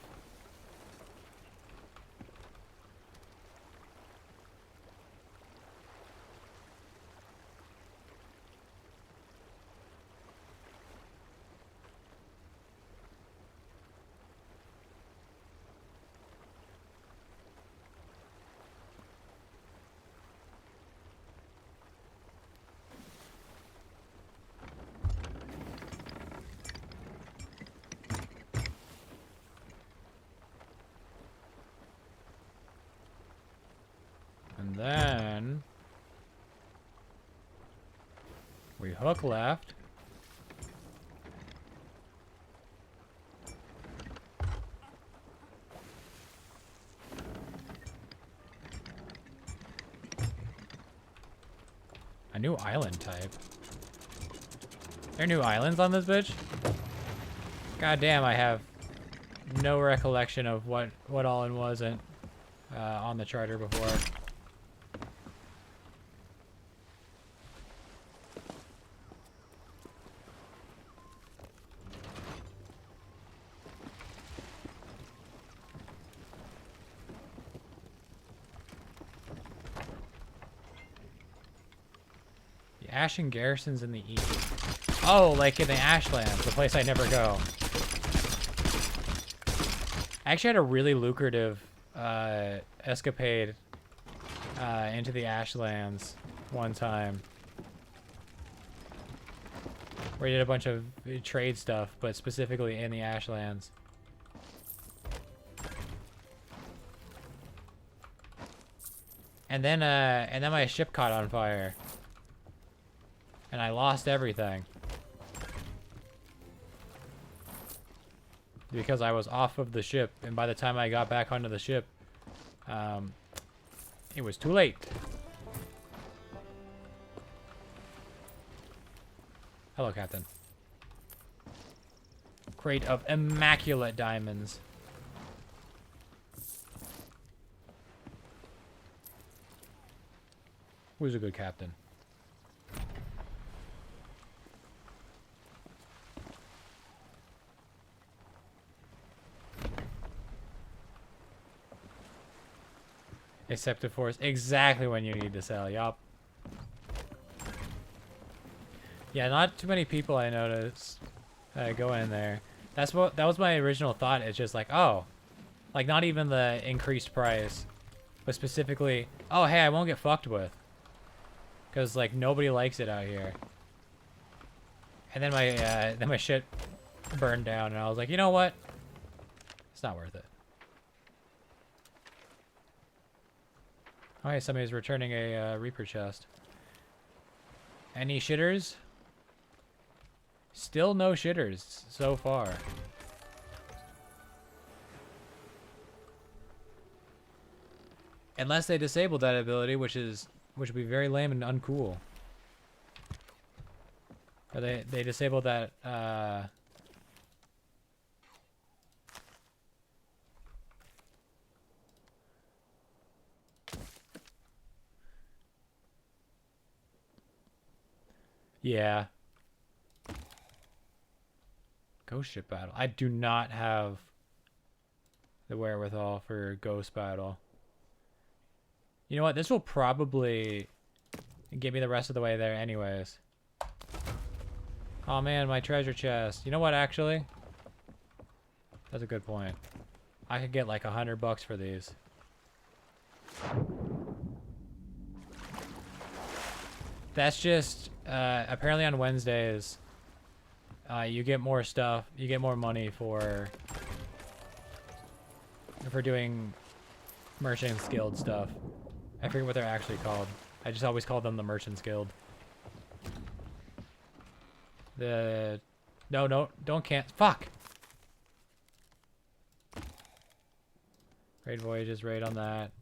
And then... we hook left. A new island type. There are new islands on this bitch? God damn, I have no recollection of what all it wasn't on the charter before. Ashen Garrison's in the east. Oh, like in the Ashlands, the place I never go. I actually had a really lucrative escapade into the Ashlands one time. Where I did a bunch of trade stuff, but specifically in the Ashlands. And then my ship caught on fire. And I lost everything. Because I was off of the ship, and by the time I got back onto the ship, it was too late. Hello, Captain. Crate of immaculate diamonds. Who's a good captain? Accepted force exactly when you need to sell. Yup. Yeah, not too many people I noticed go in there. That was my original thought. It's just like, oh, like not even the increased price, but specifically, oh hey, I won't get fucked with, because like nobody likes it out here. And then my shit burned down, and I was like, you know what? It's not worth it. Oh, hey, somebody's returning a Reaper chest. Any shitters? Still no shitters so far. Unless they disable that ability, which would be very lame and uncool. Or they disabled that Yeah. Ghost ship battle. I do not have the wherewithal for ghost battle. You know what? This will probably get me the rest of the way there anyways. Oh man, my treasure chest. You know what, actually? That's a good point. I could get like $100 for these. That's just, apparently on Wednesdays, you get more stuff, you get more money for doing Merchants Guild stuff. I forget what they're actually called. I just always call them the Merchants Guild. No, don't fuck! Raid Voyages, raid on that.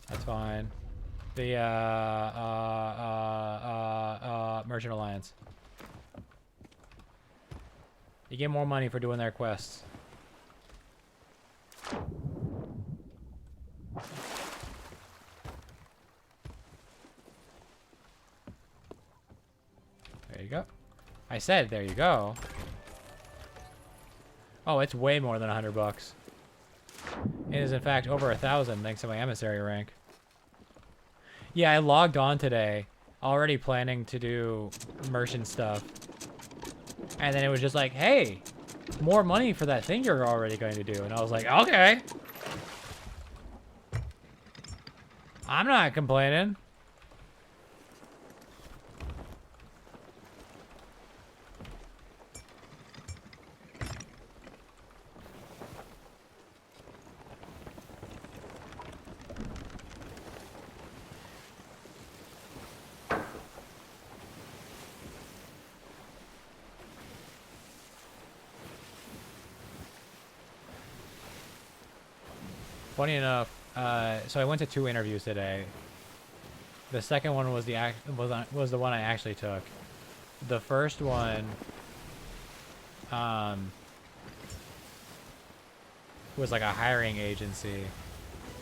That's fine. The, Merchant Alliance. You get more money for doing their quests. There you go. I said, there you go. Oh, it's way more than $100. It is, in fact, over 1,000 thanks to my emissary rank. Yeah, I logged on today, already planning to do merchant stuff. And then it was just like, hey, more money for that thing you're already going to do. And I was like, okay. I'm not complaining. Funny enough, so I went to 2 interviews today. The second one was was the one I actually took. The first one was like a hiring agency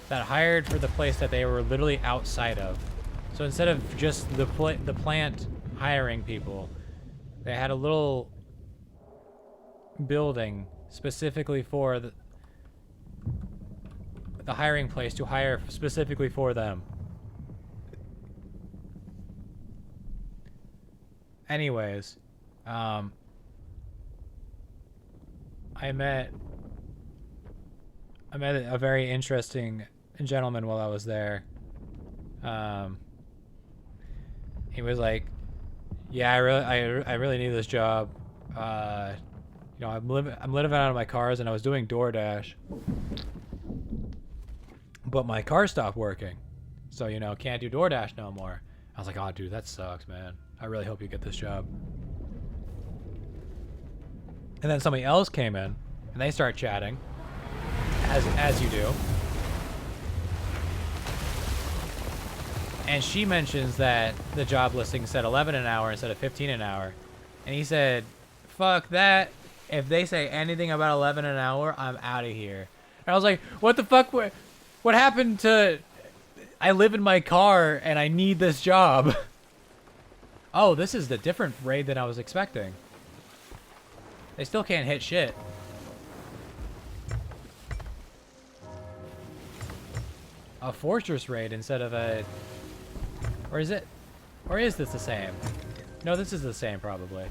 that hired for the place that they were literally outside of. So instead of just the plant hiring people, they had a little building specifically for the hiring place to hire specifically for them. Anyways, I met a very interesting gentleman while I was there. He was like, "Yeah, I really need this job. You know, I'm living out of my cars, and I was doing DoorDash, but my car stopped working, so you know, can't do DoorDash no more." I was like, "Oh, dude, that sucks, man. I really hope you get this job." And then somebody else came in, and they start chatting, as you do. And she mentions that the job listing said 11 an hour instead of 15 an hour. And he said, "Fuck that. If they say anything about 11 an hour, I'm out of here." And I was like, "What the fuck? What happened to... I live in my car and I need this job." Oh, this is the different raid than I was expecting. They still can't hit shit. A fortress raid instead of a... Or is it... Or is this the same? No, this is the same, probably.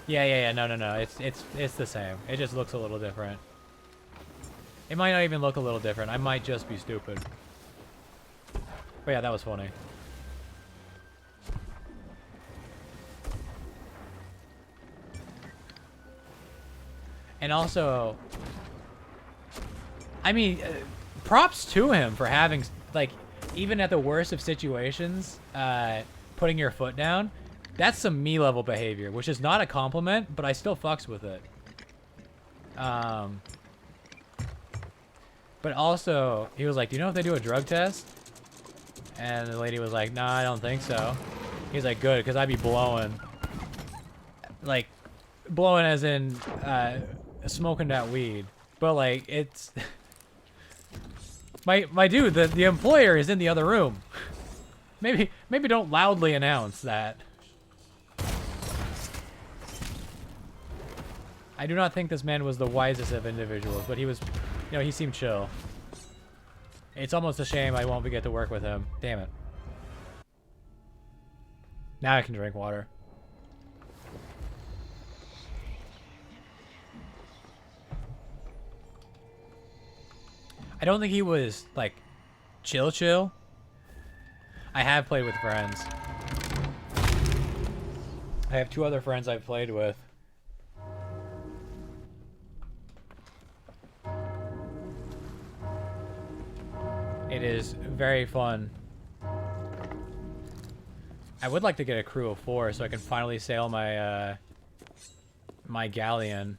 Yeah, no. It's the same. It just looks a little different. It might not even look a little different. I might just be stupid. But yeah, that was funny. And also, I mean, props to him for having, like, even at the worst of situations, putting your foot down. That's some me-level behavior, which is not a compliment, but I still fucks with it. But also, he was like, "Do you know if they do a drug test?" And the lady was like, "Nah, I don't think so." He's like, "Good, because I'd be blowing." Like, blowing as in, smoking that weed. But, like, it's... my dude, the employer is in the other room. maybe don't loudly announce that. I do not think this man was the wisest of individuals, but he was, you know, he seemed chill. It's almost a shame I won't get to work with him. Damn it. Now I can drink water. I don't think he was, like, chill. I have played with friends. I have 2 other friends I've played with. It is very fun. I would like to get a crew of 4 so I can finally sail my my galleon.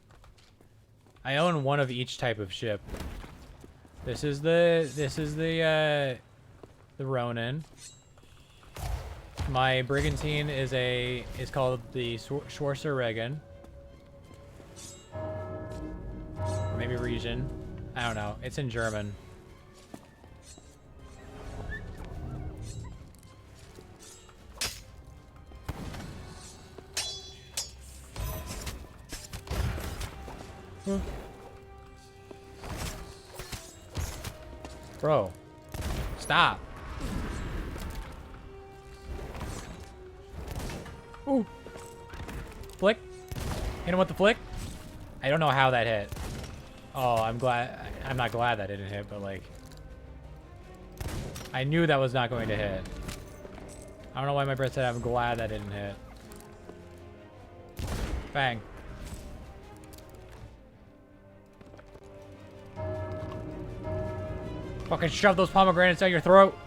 I own 1 of each type of ship. This is the Ronin. My brigantine is called the Schwarzer Regen. Or maybe Region. I don't know. It's in German. Bro, stop. Ooh. Flick. Hit him with the flick. I don't know how that hit. Oh, I'm not glad that didn't hit, but like, I knew that was not going to hit. I don't know why my brain said I'm glad that didn't hit. Bang. Fucking shove those pomegranates down your throat.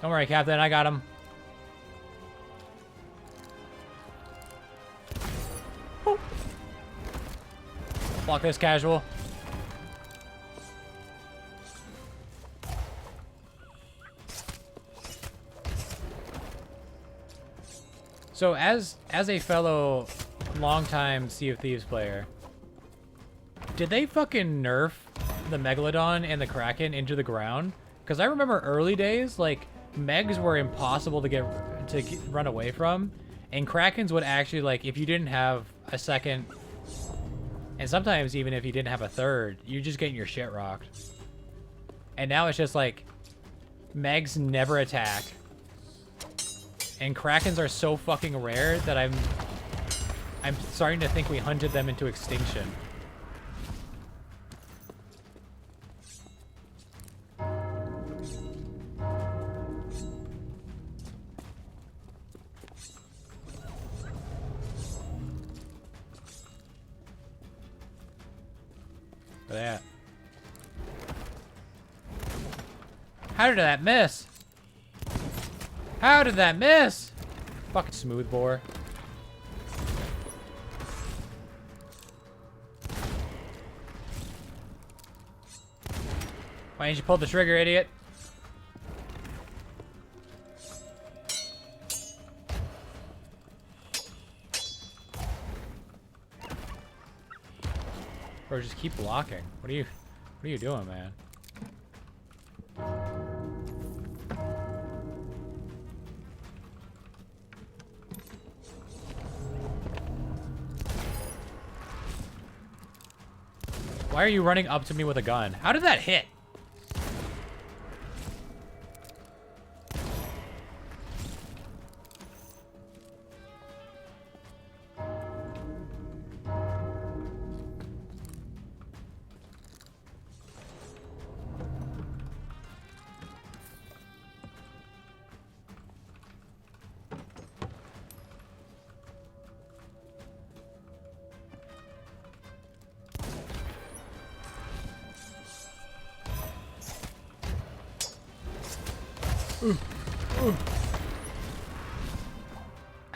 Don't worry, Captain. I got him. Woo. Block this, casual. So, as a fellow longtime Sea of Thieves player, did they fucking nerf the Megalodon and the Kraken into the ground? Because I remember early days, like, Megs were impossible to run away from, and Krakens would actually, like, if you didn't have a second, and sometimes even if you didn't have a third, you're just getting your shit rocked. And now it's just like, Megs never attack, and Krakens are so fucking rare that I'm starting to think we hunted them into extinction. That. How did that miss? How did that miss? Fucking smooth bore. Why didn't you pull the trigger, idiot? Bro, just keep blocking. What are you doing, man? Why are you running up to me with a gun? How did that hit?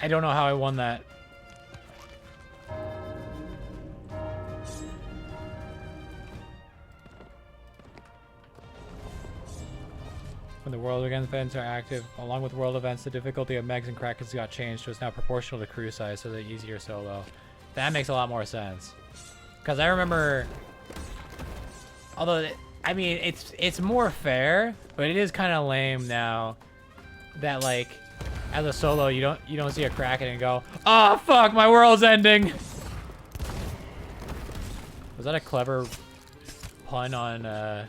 I don't know how I won that. When the world events are active, along with world events, the difficulty of Megs and Krakens got changed, so it's now proportional to crew size, so they're easier solo. That makes a lot more sense. Because I remember, although I mean, it's more fair, but it is kind of lame now that like as a solo you don't see a Kraken and go, "Oh fuck, my world's ending." Was that a clever pun on the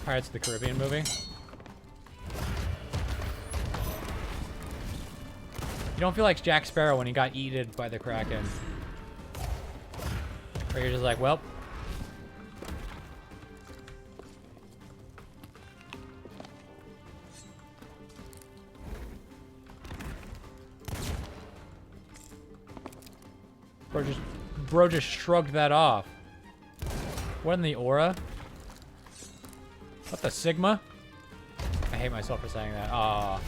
Pirates of the Caribbean movie? You don't feel like Jack Sparrow when he got eaten by the Kraken. Where you're just like, well. Bro just shrugged that off. What in the aura? What the Sigma? I hate myself for saying that. Aw.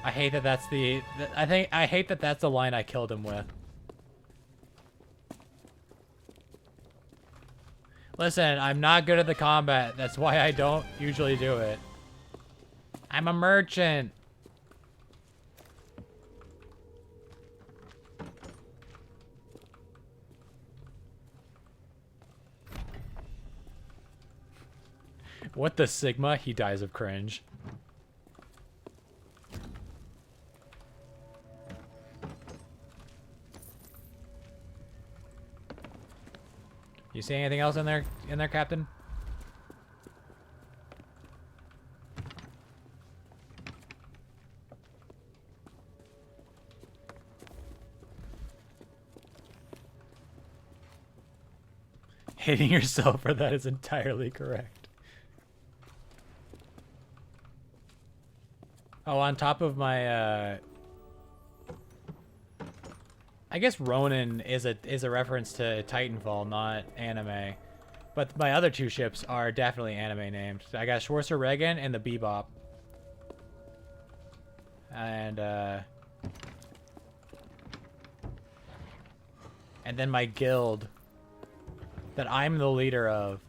I hate that that's the... I hate that that's the line I killed him with. Listen, I'm not good at the combat. That's why I don't usually do it. I'm a merchant. What the Sigma? He dies of cringe. You see anything else in there, Captain? Hating yourself for that is entirely correct. Oh, on top of my, I guess Ronin is a reference to Titanfall, not anime. But my other two ships are definitely anime named. I got Schwarzer Regan and the Bebop. And then my guild that I'm the leader of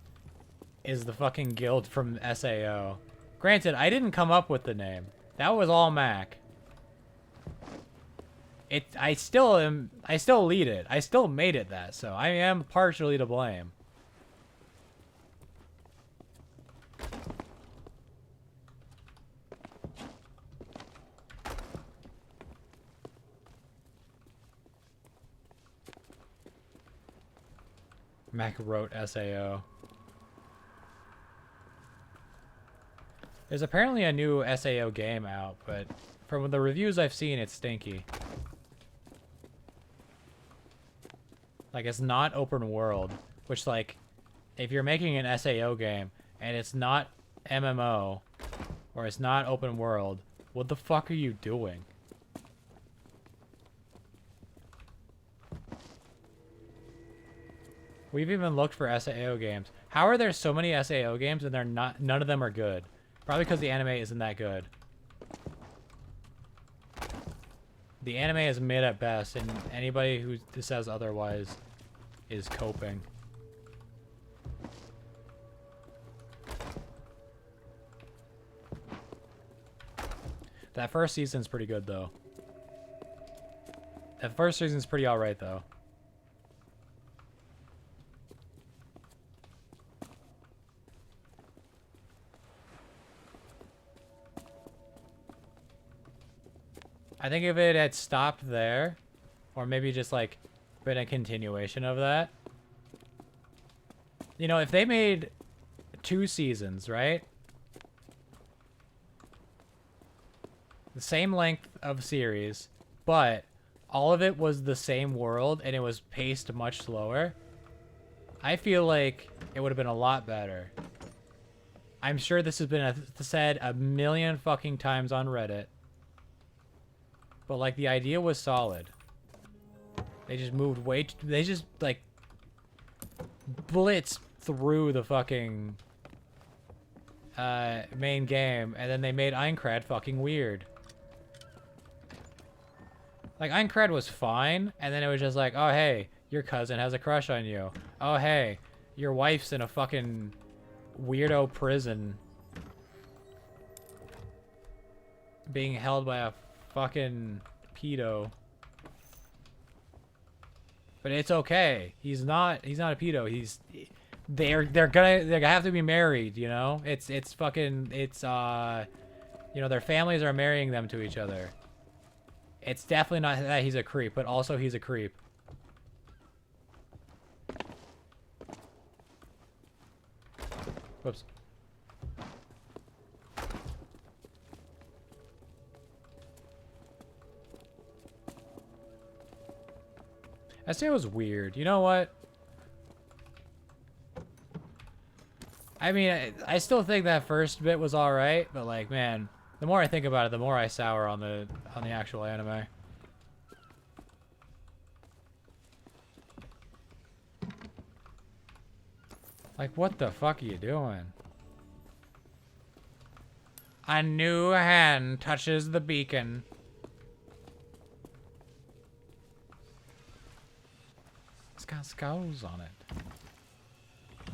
is the fucking guild from SAO. Granted, I didn't come up with the name. That was all Mac. I still lead it. I still made it that, so I am partially to blame. Mac wrote SAO. There's apparently a new SAO game out, but from the reviews I've seen, it's stinky. Like, it's not open world, which, like, if you're making an SAO game and it's not MMO or it's not open world, what the fuck are you doing? We've even looked for SAO games. How are there so many SAO games and none of them are good? Probably because the anime isn't that good. The anime is mid at best, and anybody who says otherwise is coping. That first season's pretty good, though. That first season's pretty alright, though. I think if it had stopped there, or maybe just like been a continuation of that. You know, if they made 2 seasons, right? The same length of series, but all of it was the same world and it was paced much slower, I feel like it would have been a lot better. I'm sure this has been said a million fucking times on Reddit. But, like, the idea was solid. They just moved they just, like, blitzed through the fucking main game, and then they made Aincrad fucking weird. Like, Aincrad was fine, and then it was just like, oh, hey, your cousin has a crush on you. Oh, hey, your wife's in a fucking weirdo prison being held by a fucking pedo. But it's okay. He's not a pedo. They're gonna have to be married, you know? It's fucking you know, their families are marrying them to each other. It's definitely not that he's a creep, but also he's a creep. Whoops. That scene was weird. You know what? I mean, I still think that first bit was alright, but like, man, the more I think about it, the more I sour on the actual anime. Like, what the fuck are you doing? A new hand touches the beacon. It's got skulls on it.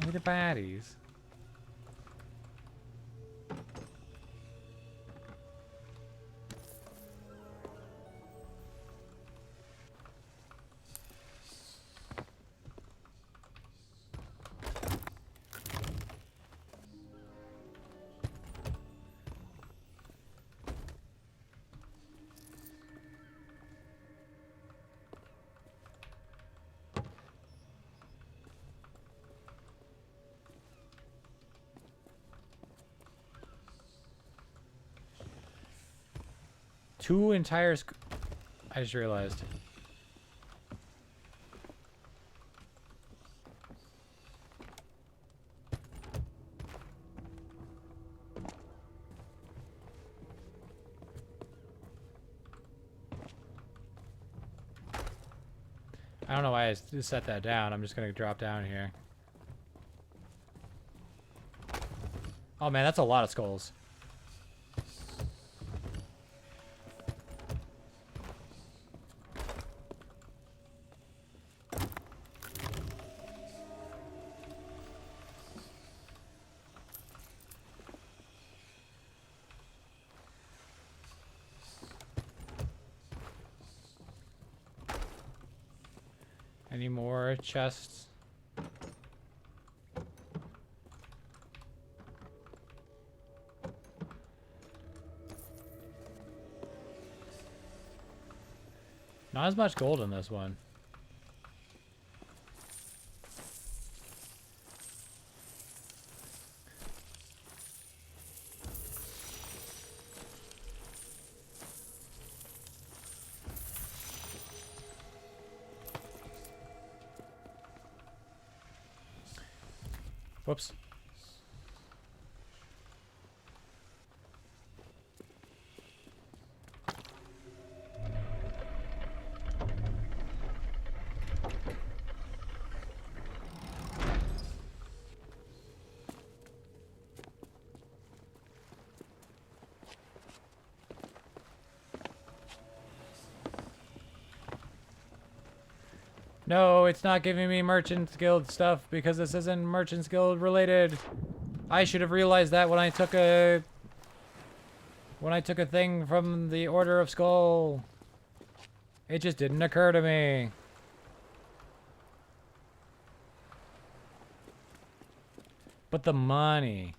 Look at the baddies. Two entire I just realized. I don't know why I just set that down. I'm just gonna drop down here. Oh man, that's a lot of skulls. Any more chests? Not as much gold in this one. Whoops. No, it's not giving me Merchant's Guild stuff because this isn't Merchant's Guild related. I should have realized that when I took a thing from the Order of Skull. It just didn't occur to me. But the money.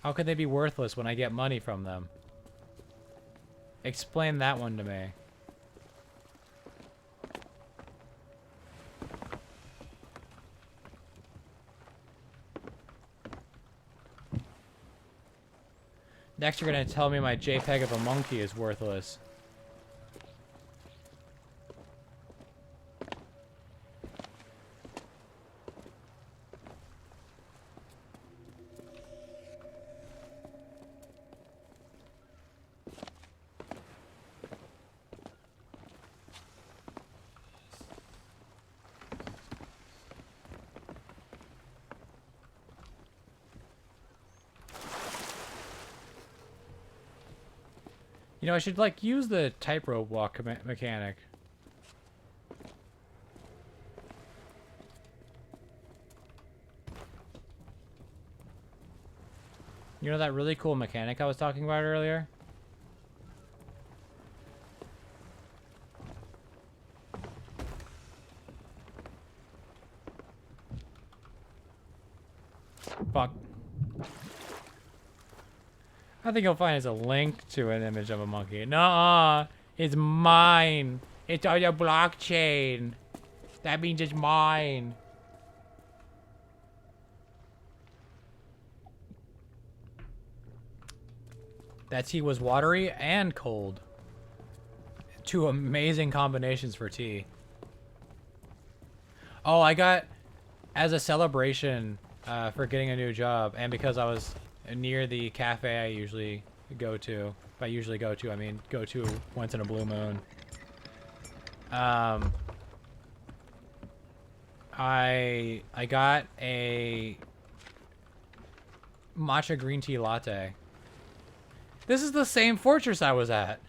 How could they be worthless when I get money from them? Explain that one to me. Next you're gonna tell me my JPEG of a monkey is worthless. You know, I should, like, use the tightrope walk mechanic. You know that really cool mechanic I was talking about earlier? I think you'll find it's a link to an image of a monkey. Nuh-uh. It's mine. It's on your blockchain. That means it's mine. That tea was watery and cold. Two amazing combinations for tea. Oh, I got, as a celebration for getting a new job, and because I was near the cafe I usually go to. By usually go to, I mean go to once in a blue moon. I got a matcha green tea latte. This is the same fortress I was at.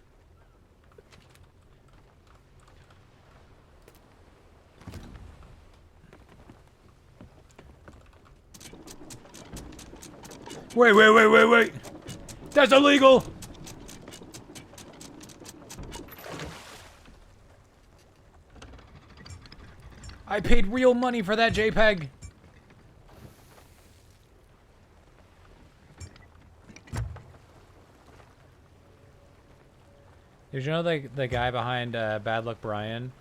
Wait. That's illegal. I paid real money for that JPEG. Did you know the guy behind Bad Luck Brian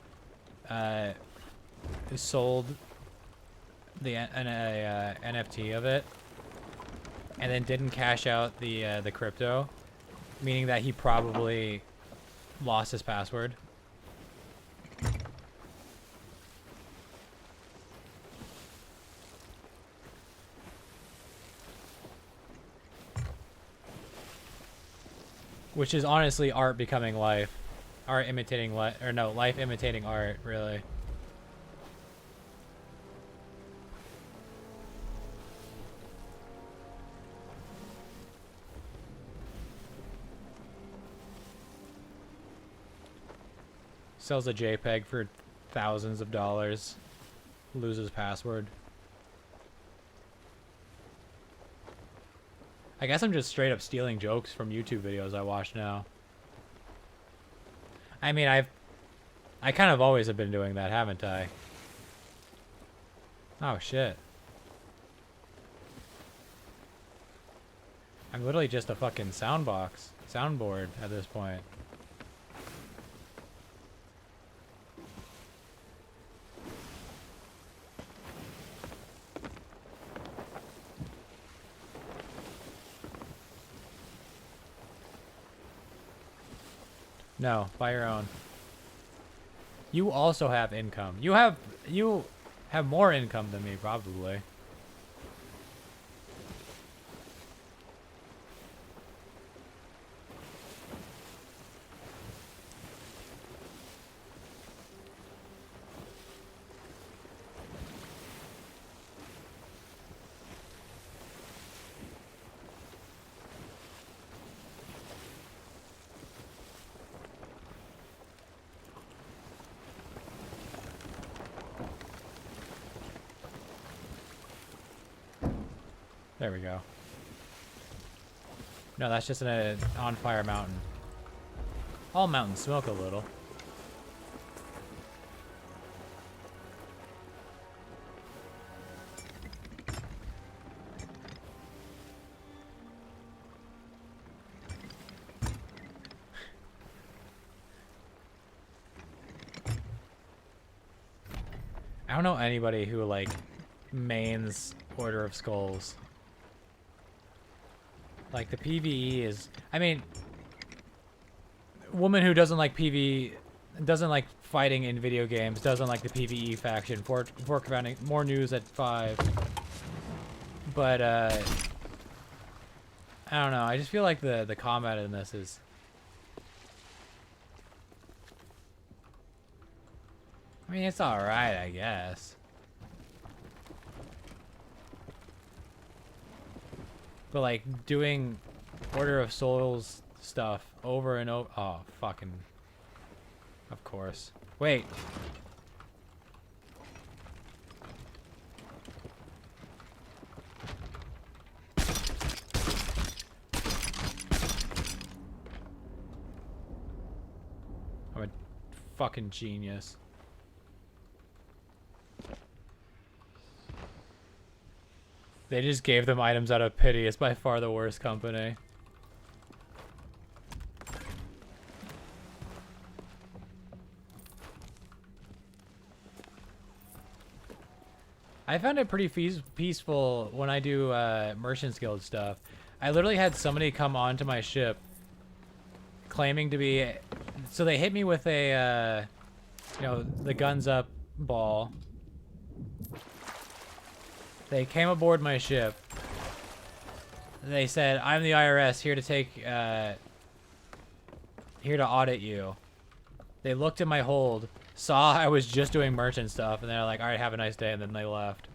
sold the NFT of it and then didn't cash out the crypto, meaning that he probably lost his password? Which is honestly art becoming life. Art imitating life, or no, life imitating art, really. Sells a JPEG for thousands of dollars. Loses password. I guess I'm just straight up stealing jokes from YouTube videos I watch now. I mean, I kind of always have been doing that, haven't I? Oh, shit. I'm literally just a fucking soundboard at this point. No, buy your own. You also have income. You have more income than me, probably. There we go. No, that's just an on-fire mountain. All mountains smoke a little. I don't know anybody who, like, mains Order of Skulls. Like, the PvE is... I mean... Woman who doesn't like PvE... Doesn't like fighting in video games, doesn't like the PvE faction. Fork founding... More news at 5. But, I don't know. I just feel like the combat in this is... I mean, it's alright, I guess. But, like, doing Order of Souls stuff over and over... Oh, fucking... Of course. Wait. I'm a fucking genius. They just gave them items out of pity. It's by far the worst company. I found it pretty peaceful when I do Merchants Guild stuff. I literally had somebody come onto my ship claiming to be... So they hit me with a, you know, the guns up ball. They came aboard my ship. They said, I'm the IRS, here to take, here to audit you. They looked at my hold, saw I was just doing merchant stuff, and they're like, alright, have a nice day, and then they left.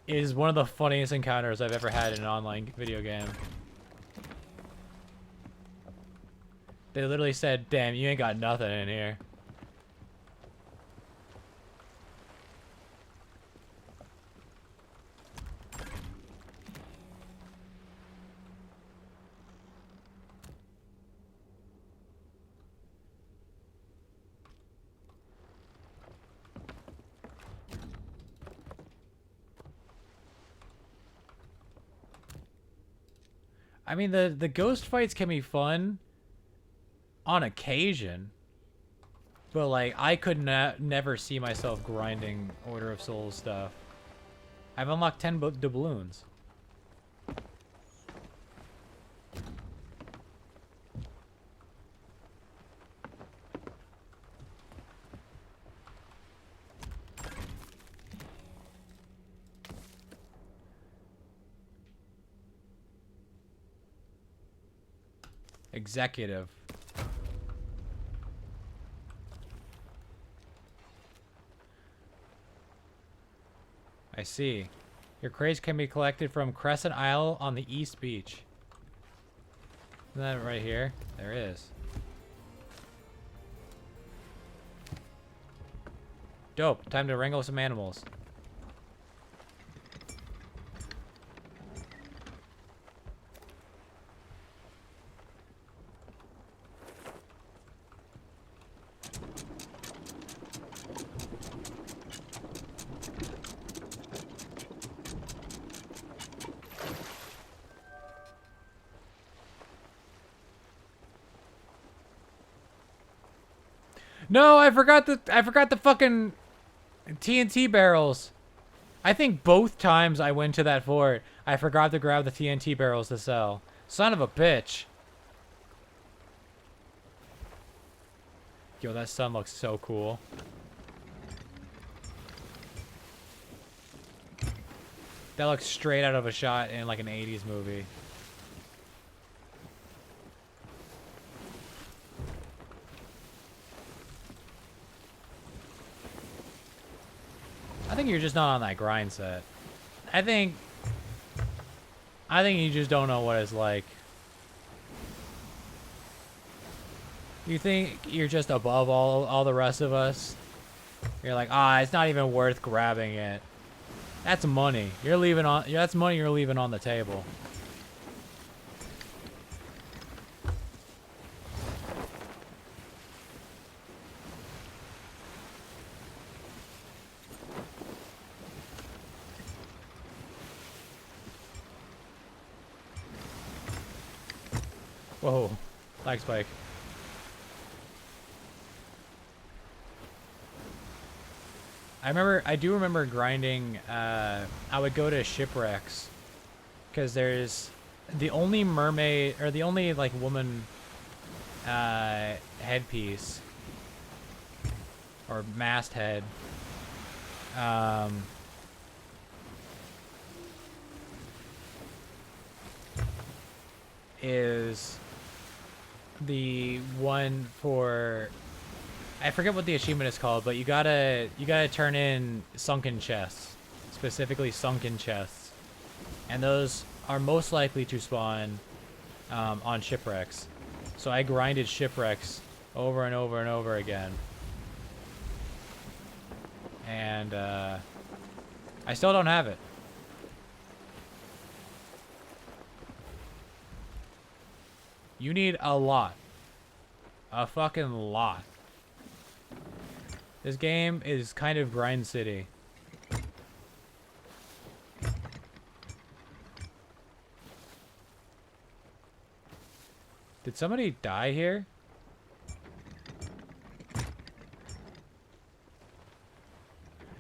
It is one of the funniest encounters I've ever had in an online video game. They literally said, damn, you ain't got nothing in here. I mean, the ghost fights can be fun on occasion, but like I could never see myself grinding Order of Souls stuff. I've unlocked 10 doubloons. Executive. I see. Your crates can be collected from Crescent Isle on the East Beach. Isn't that right here? There is. Dope. Time to wrangle some animals. No, I forgot the fucking TNT barrels. I think both times I went to that fort, I forgot to grab the TNT barrels to sell. Son of a bitch. Yo, that sun looks so cool. That looks straight out of a shot in like an 80s movie. I think you're just not on that grind set. I think you just don't know what it's like. You think you're just above all the rest of us? You're like, it's not even worth grabbing it. That's money. That's money you're leaving on the table. Whoa, lag spike. I do remember grinding, I would go to shipwrecks, because there's the only mermaid, or the only, like, woman, headpiece, or masthead, is the one for, I forget what the achievement is called, but you gotta turn in sunken chests, specifically sunken chests, and those are most likely to spawn on shipwrecks. So I grinded shipwrecks over and over and over again, and I still don't have it. You need a lot. A fucking lot. This game is kind of grind city. Did somebody die here?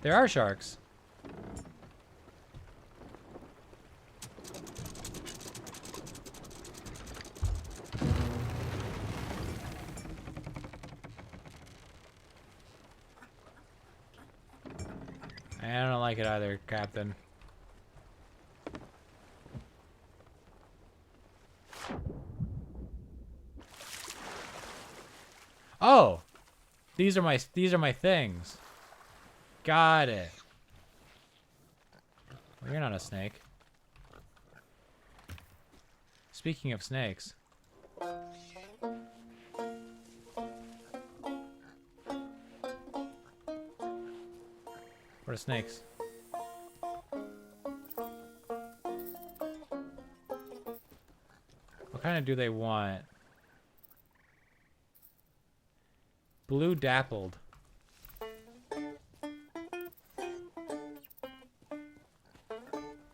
There are sharks. like it either, Captain. Oh! These are my things. Got it. Well, you're not a snake. Speaking of snakes. What are snakes? What kind of do they want? Blue dappled.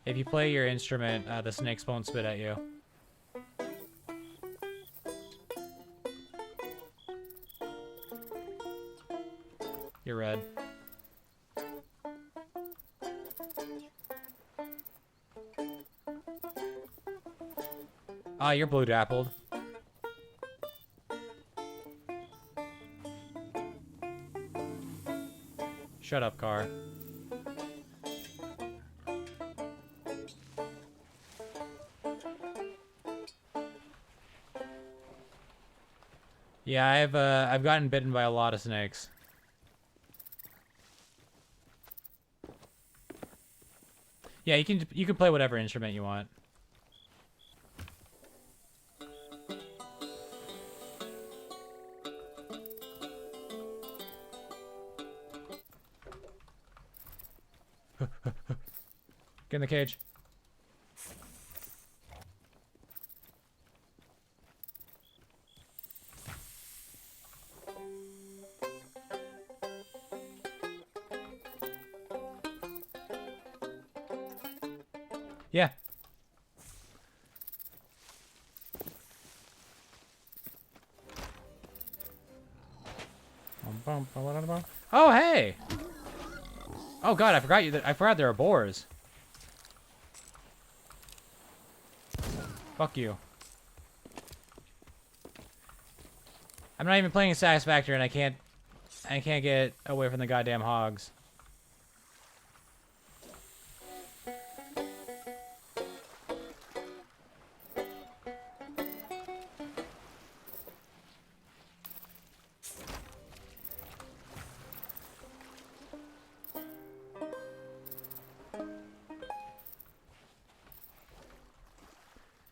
If you play your instrument, the snakes won't spit at you. You're red. Ah, you're blue dappled. Shut up, car. Yeah, I've gotten bitten by a lot of snakes. Yeah, you can play whatever instrument you want. Get in the cage. Yeah. Oh, hey! Oh god, I forgot there are boars. Fuck you. I'm not even playing Satisfactory and I can't get away from the goddamn hogs.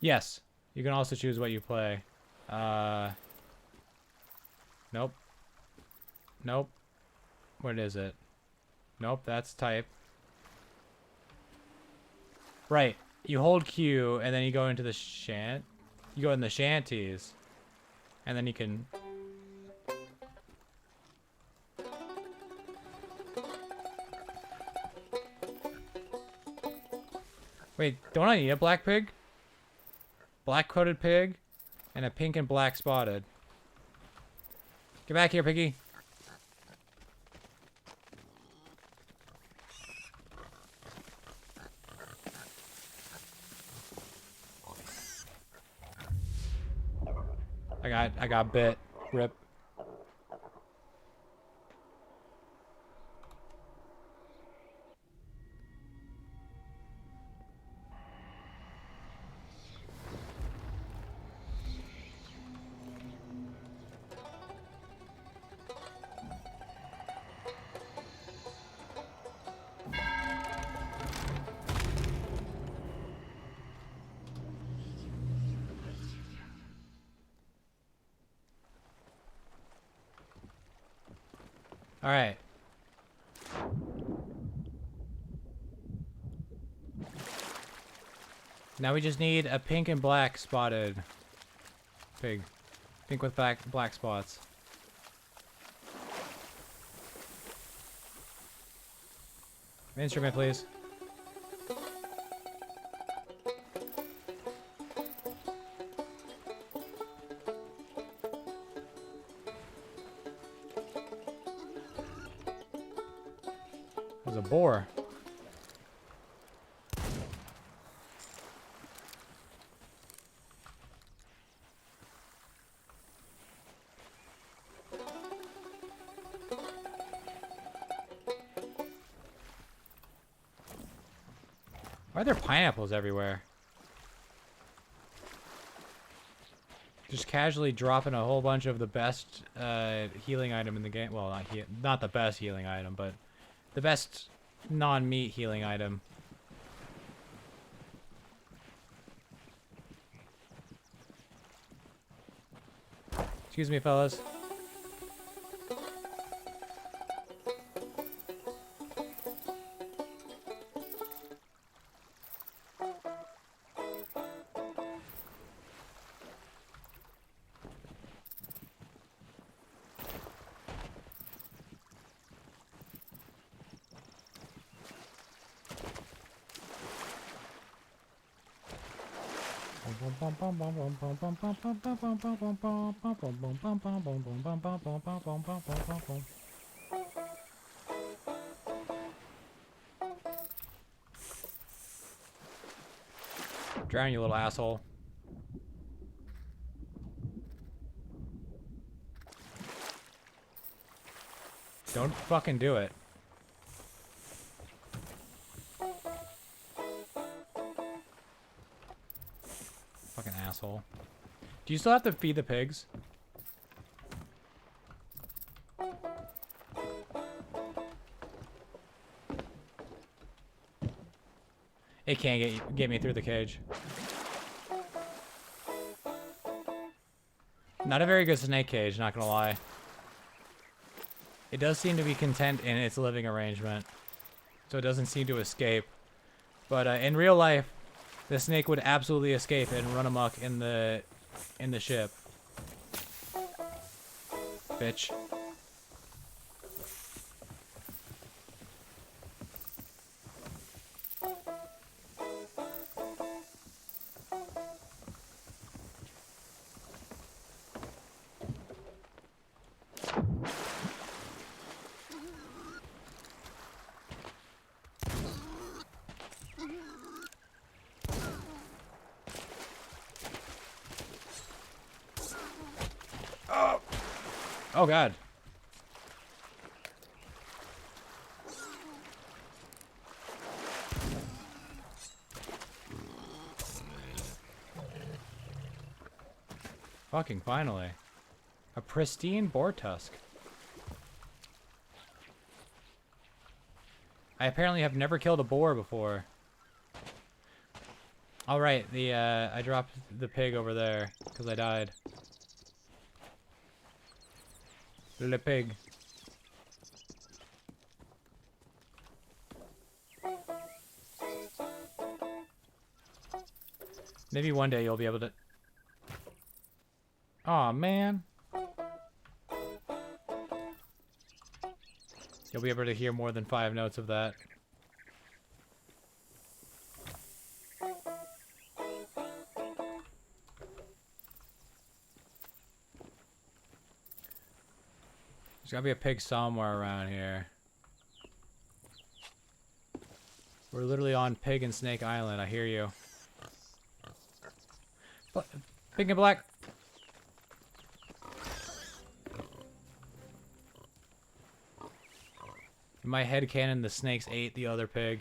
Yes, you can also choose what you play. Nope. Nope. What is it? Nope, that's type. Right. You hold Q and then you go into the you go in the shanties. And then you can Wait, don't I need a black pig? Black coated pig and a pink and black spotted. Get back here, piggy. I got bit. Rip. All right. Now we just need a pink and black spotted pig. Pink with black spots. Instrument, please. There's a boar. Why are there pineapples everywhere? Just casually dropping a whole bunch of the best healing item in the game. Well, not the best healing item, but the best non-meat healing item. Excuse me, fellas. Drown, you little asshole. Don't fucking do it. Fucking asshole. Do you still have to feed the pigs? It can't get me through the cage. Not a very good snake cage, not gonna lie. It does seem to be content in its living arrangement, so it doesn't seem to escape. But in real life, the snake would absolutely escape and run amok in the ship. Bitch. Oh god. Fucking finally. A pristine boar tusk. I apparently have never killed a boar before. Alright, I dropped the pig over there because I died. Le pig. Maybe one day you'll be able to... Aw, man. You'll be able to hear more than 5 notes of that. There's gotta be a pig somewhere around here. We're literally on Pig and Snake Island. I hear you. Pig and black. In my headcanon, the snakes ate the other pig.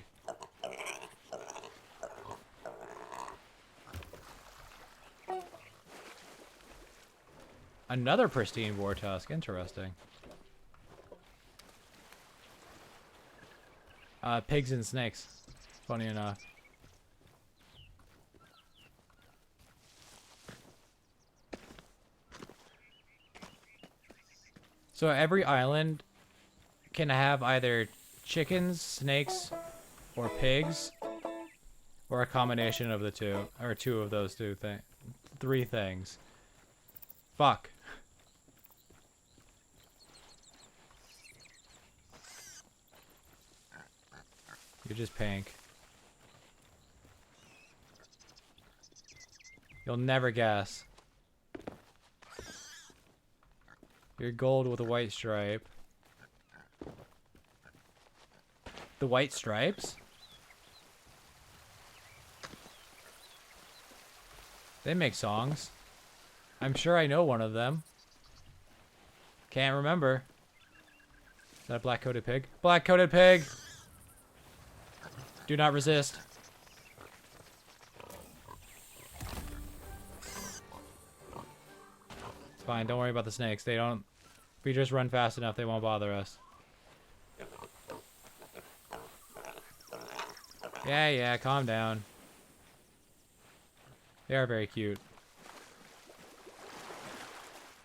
Another pristine war tusk. Interesting. Pigs and snakes. Funny enough. So every island can have either chickens, snakes, or pigs, or a combination of the two, or two of those three things. Fuck. You're just pink. You'll never guess. You're gold with a white stripe. The white stripes? They make songs. I'm sure I know one of them. Can't remember. Is that a black-coated pig? Black-coated pig! Do not resist. fine. Don't worry about the snakes. They don't... If we just run fast enough, they won't bother us. Yeah, calm down. They are very cute.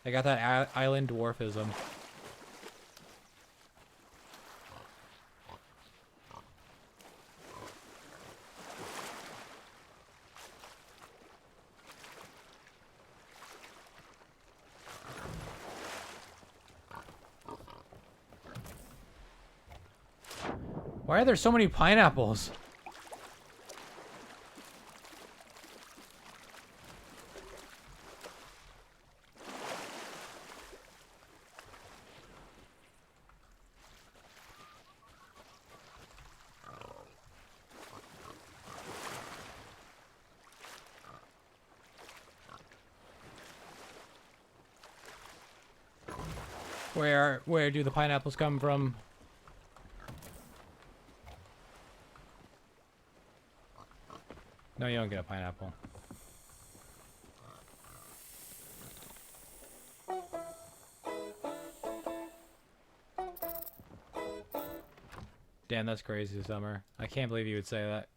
They got that island dwarfism. Why are there so many pineapples? Where do the pineapples come from? No, you don't get a pineapple. Damn, that's crazy, Summer. I can't believe you would say that.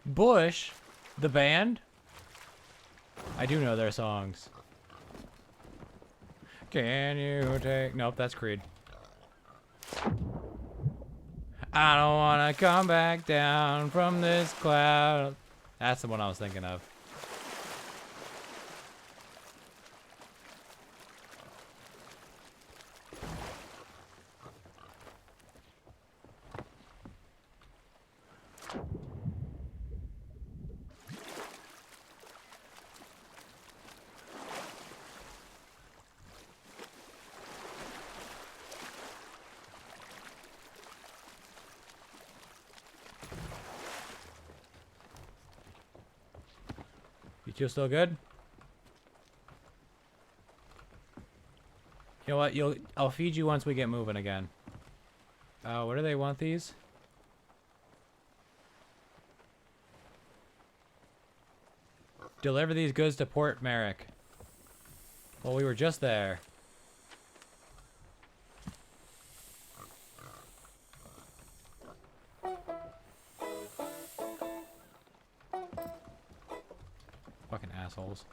Bush, the band? I do know their songs. Can you take... Nope, that's Creed. I don't want to come back down from this cloud. That's the one I was thinking of. You two still good? You know what? I'll feed you once we get moving again. What do they want these? Deliver these goods to Port Merrick. Well, we were just there. Fucking assholes.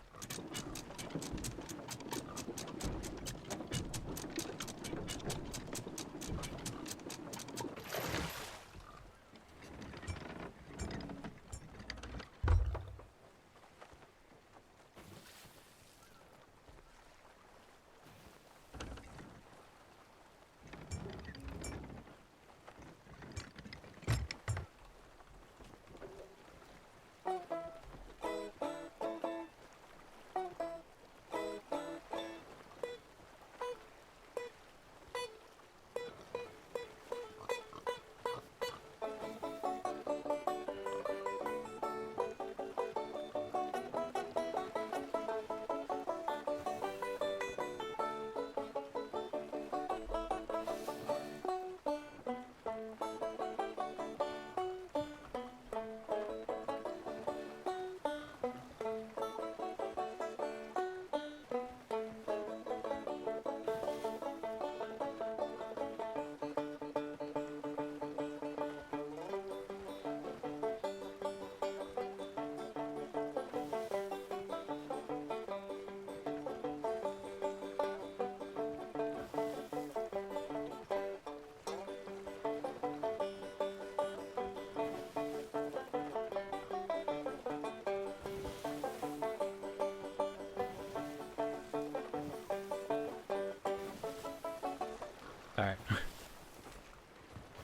Alright. Should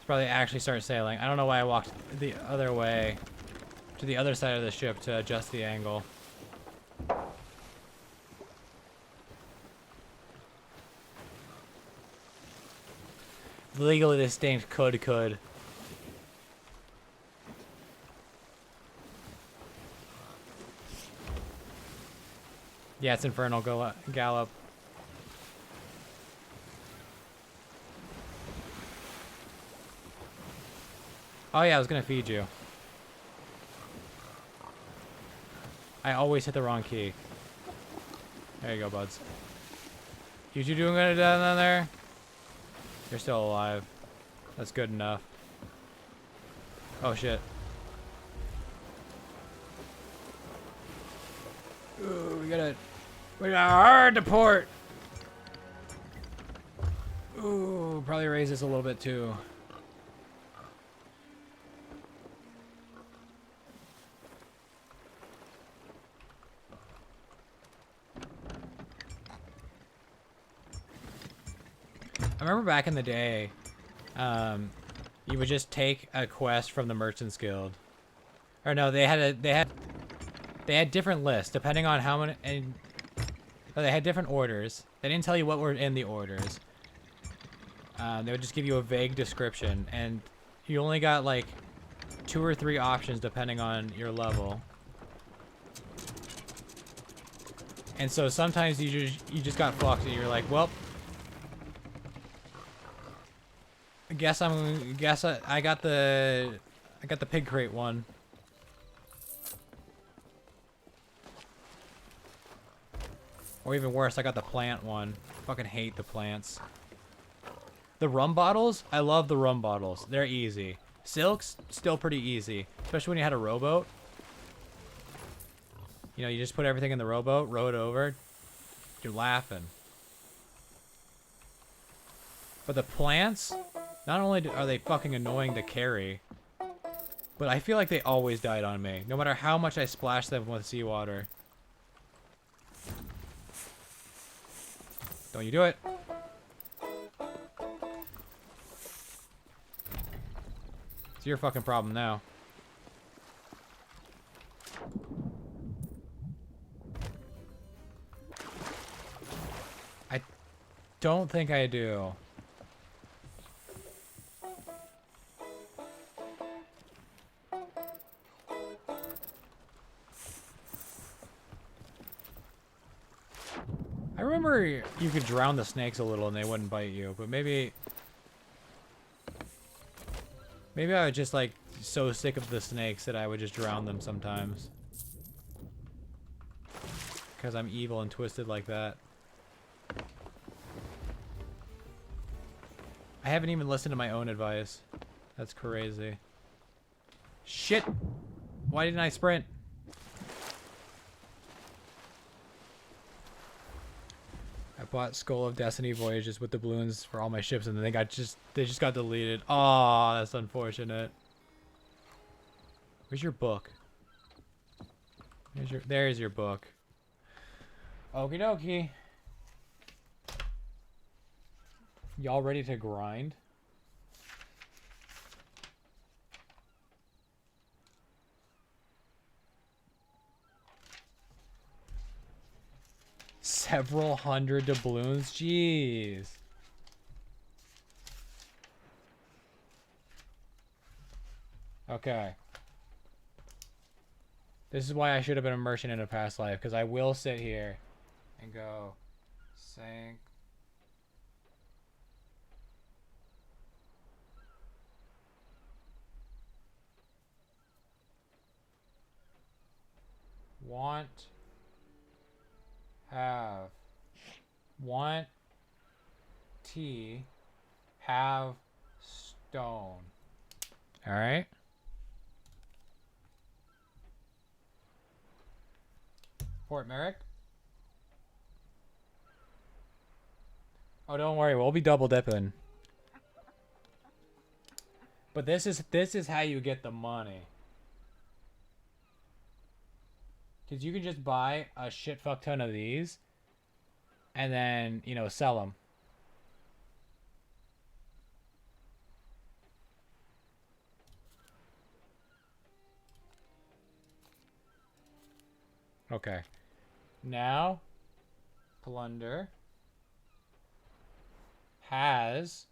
probably actually start sailing. I don't know why I walked the other way to the other side of the ship to adjust the angle. Legally distinct could. Yeah, it's Infernal Gallop. Oh yeah, I was gonna feed you. I always hit the wrong key. There you go, buds. You two doing good down there? You're still alive. That's good enough. Oh shit. Ooh, we got hard to port. Ooh, probably raise this a little bit too. I remember back in the day, you would just take a quest from the Merchants Guild. Or no, they had different lists depending on how many, and they had different orders. They didn't tell you what were in the orders. They would just give you a vague description, and you only got like 2 or 3 options depending on your level. And so sometimes you just got fucked, and you're like, well, I got the pig crate one. Or even worse, I got the plant one. Fucking hate the plants. The rum bottles, I love the rum bottles. They're easy. Silks, still pretty easy. Especially when you had a rowboat. You know, you just put everything in the rowboat, row it over. You're laughing. But the plants, not only are they fucking annoying to carry, but I feel like they always died on me. No matter how much I splashed them with seawater. Don't you do it. It's your fucking problem now. I don't think I do. I remember you could drown the snakes a little and they wouldn't bite you, but maybe I was just like so sick of the snakes that I would just drown them sometimes. Because I'm evil and twisted like that. I haven't even listened to my own advice. That's crazy. Shit! Why didn't I sprint? I bought Skull of Destiny Voyages with the balloons for all my ships, and then they just got deleted. Oh, that's unfortunate. Where's your book? There's your book. Okie dokie. Y'all ready to grind? Several hundred doubloons? Jeez. Okay. This is why I should have been a merchant in a past life, because I will sit here and go, sink. Want. Have. Want. Tea. Have. Stone. Alright. Fort Merrick. Oh, don't worry, we'll be double dipping. But this is how you get the money. Because you can just buy a shit fuck ton of these and then, you know, sell them. Okay. Now, plunder has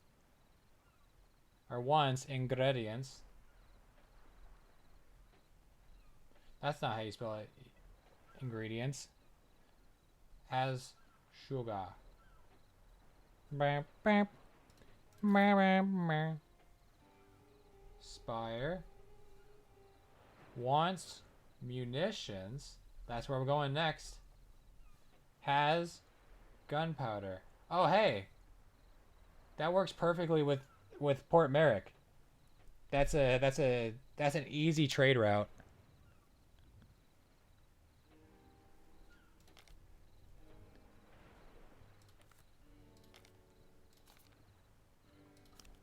or wants ingredients. That's not how you spell it. Ingredients. has sugar. Bam, bam. Bam, bam, bam. Spire wants munitions. That's where we're going next. Has gunpowder. Oh, hey. That works perfectly with Port Merrick. That's an easy trade route.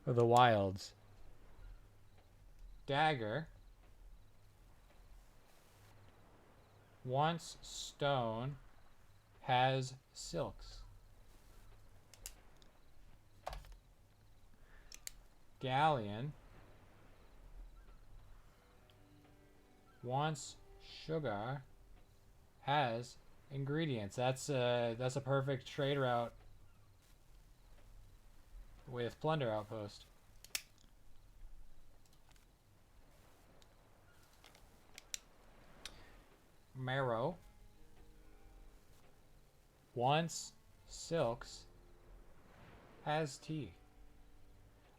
The wilds. Dagger wants stone, has silks. Galleon wants sugar, has ingredients. That's a perfect trade route with Plunder Outpost. Marrow wants silks, has tea.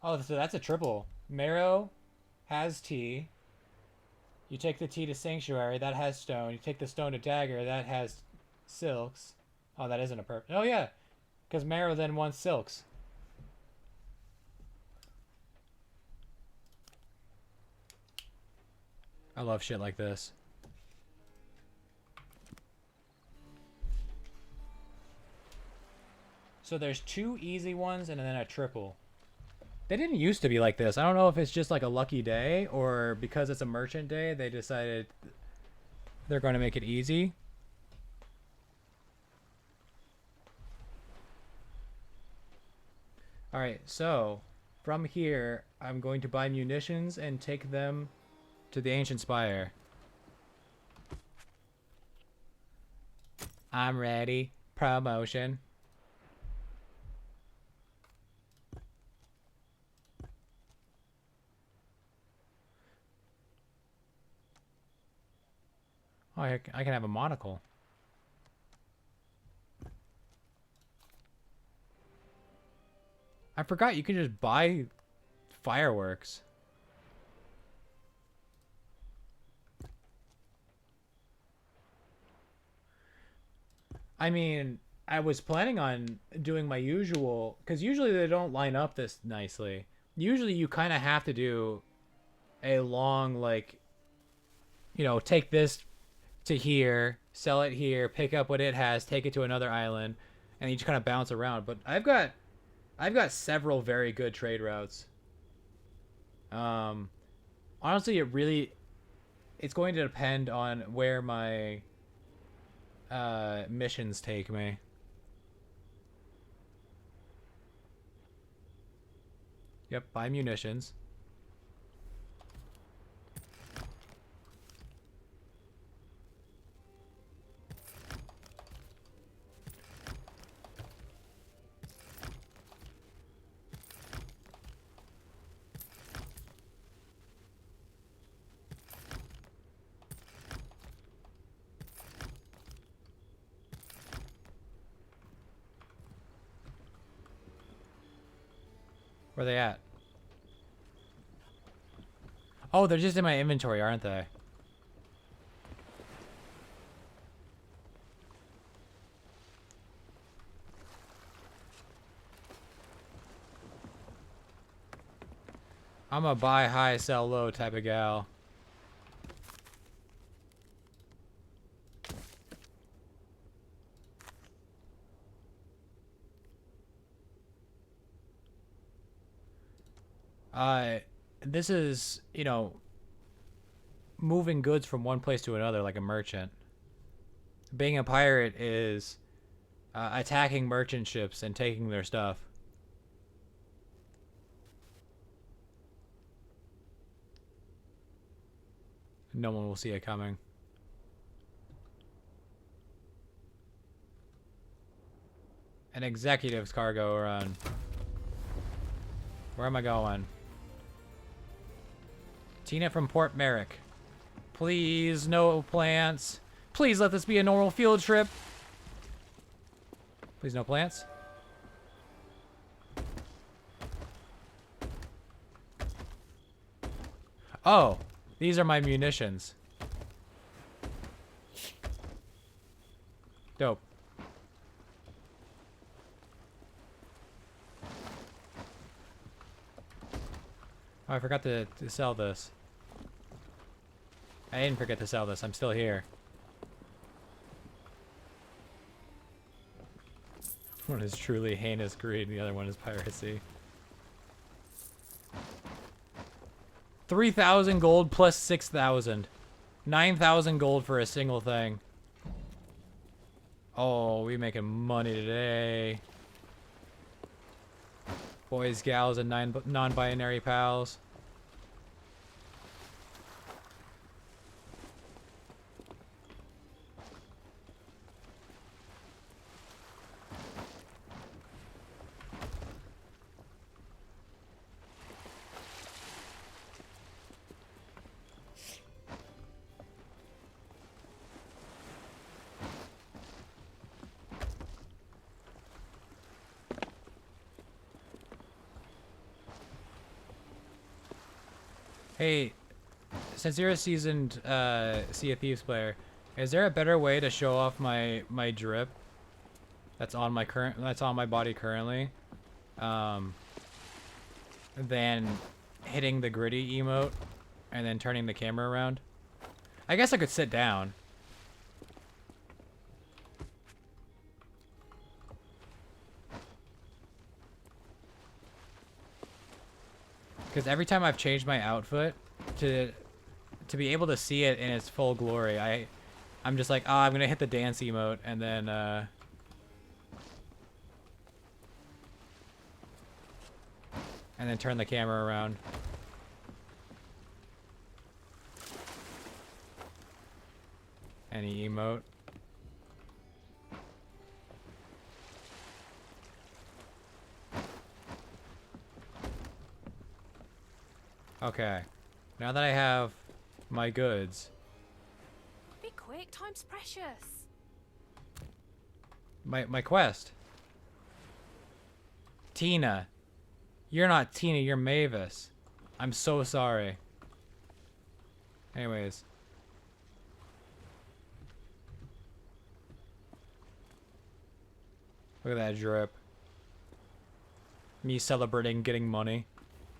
Oh, so that's a triple. Marrow has tea. You take the tea to Sanctuary, that has stone. You take the stone to Dagger, that has silks. Oh, that isn't a perfect. Oh, yeah. Because Marrow then wants silks. I love shit like this. So there's two easy ones and then a triple. They didn't used to be like this. I don't know if it's just like a lucky day or because it's a merchant day, they decided they're going to make it easy. All right, so from here, I'm going to buy munitions and take them to the Ancient Spire. I'm ready. Promotion. Oh, I can have a monocle. I forgot you can just buy fireworks. I mean, I was planning on doing my usual, because usually they don't line up this nicely. Usually you kind of have to do a long, like, you know, take this to here, sell it here, pick up what it has, take it to another island, and you just kind of bounce around. But I've got several very good trade routes. Honestly, it's going to depend on where my missions take me. Yep, buy munitions. Where are they at? Oh, they're just in my inventory, aren't they? I'm a buy high, sell low type of gal. This is, you know, moving goods from one place to another like a merchant. Being a pirate is attacking merchant ships and taking their stuff. No one will see it coming. An executive's cargo run. Where am I going? Tina from Port Merrick. Please, no plants. Please let this be a normal field trip. Please no plants. Oh, these are my munitions. Dope. Oh, I forgot to sell this. I didn't forget to sell this. I'm still here. One is truly heinous greed, and the other one is piracy. 3,000 gold plus 6,000. 9,000 gold for a single thing. Oh, we making money today. Boys, gals, and non-binary pals. Hey, since you're a seasoned Sea of Thieves player, is there a better way to show off my drip that's on my body currently, than hitting the gritty emote and then turning the camera around? I guess I could sit down. Because every time I've changed my outfit to be able to see it in its full glory, I'm just like, I'm gonna hit the dance emote and then turn the camera around. Any emote. Okay, now that I have my goods. Be quick, time's precious. My quest. Tina. You're not Tina, you're Mavis. I'm so sorry. Anyways. Look at that drip. Me celebrating getting money.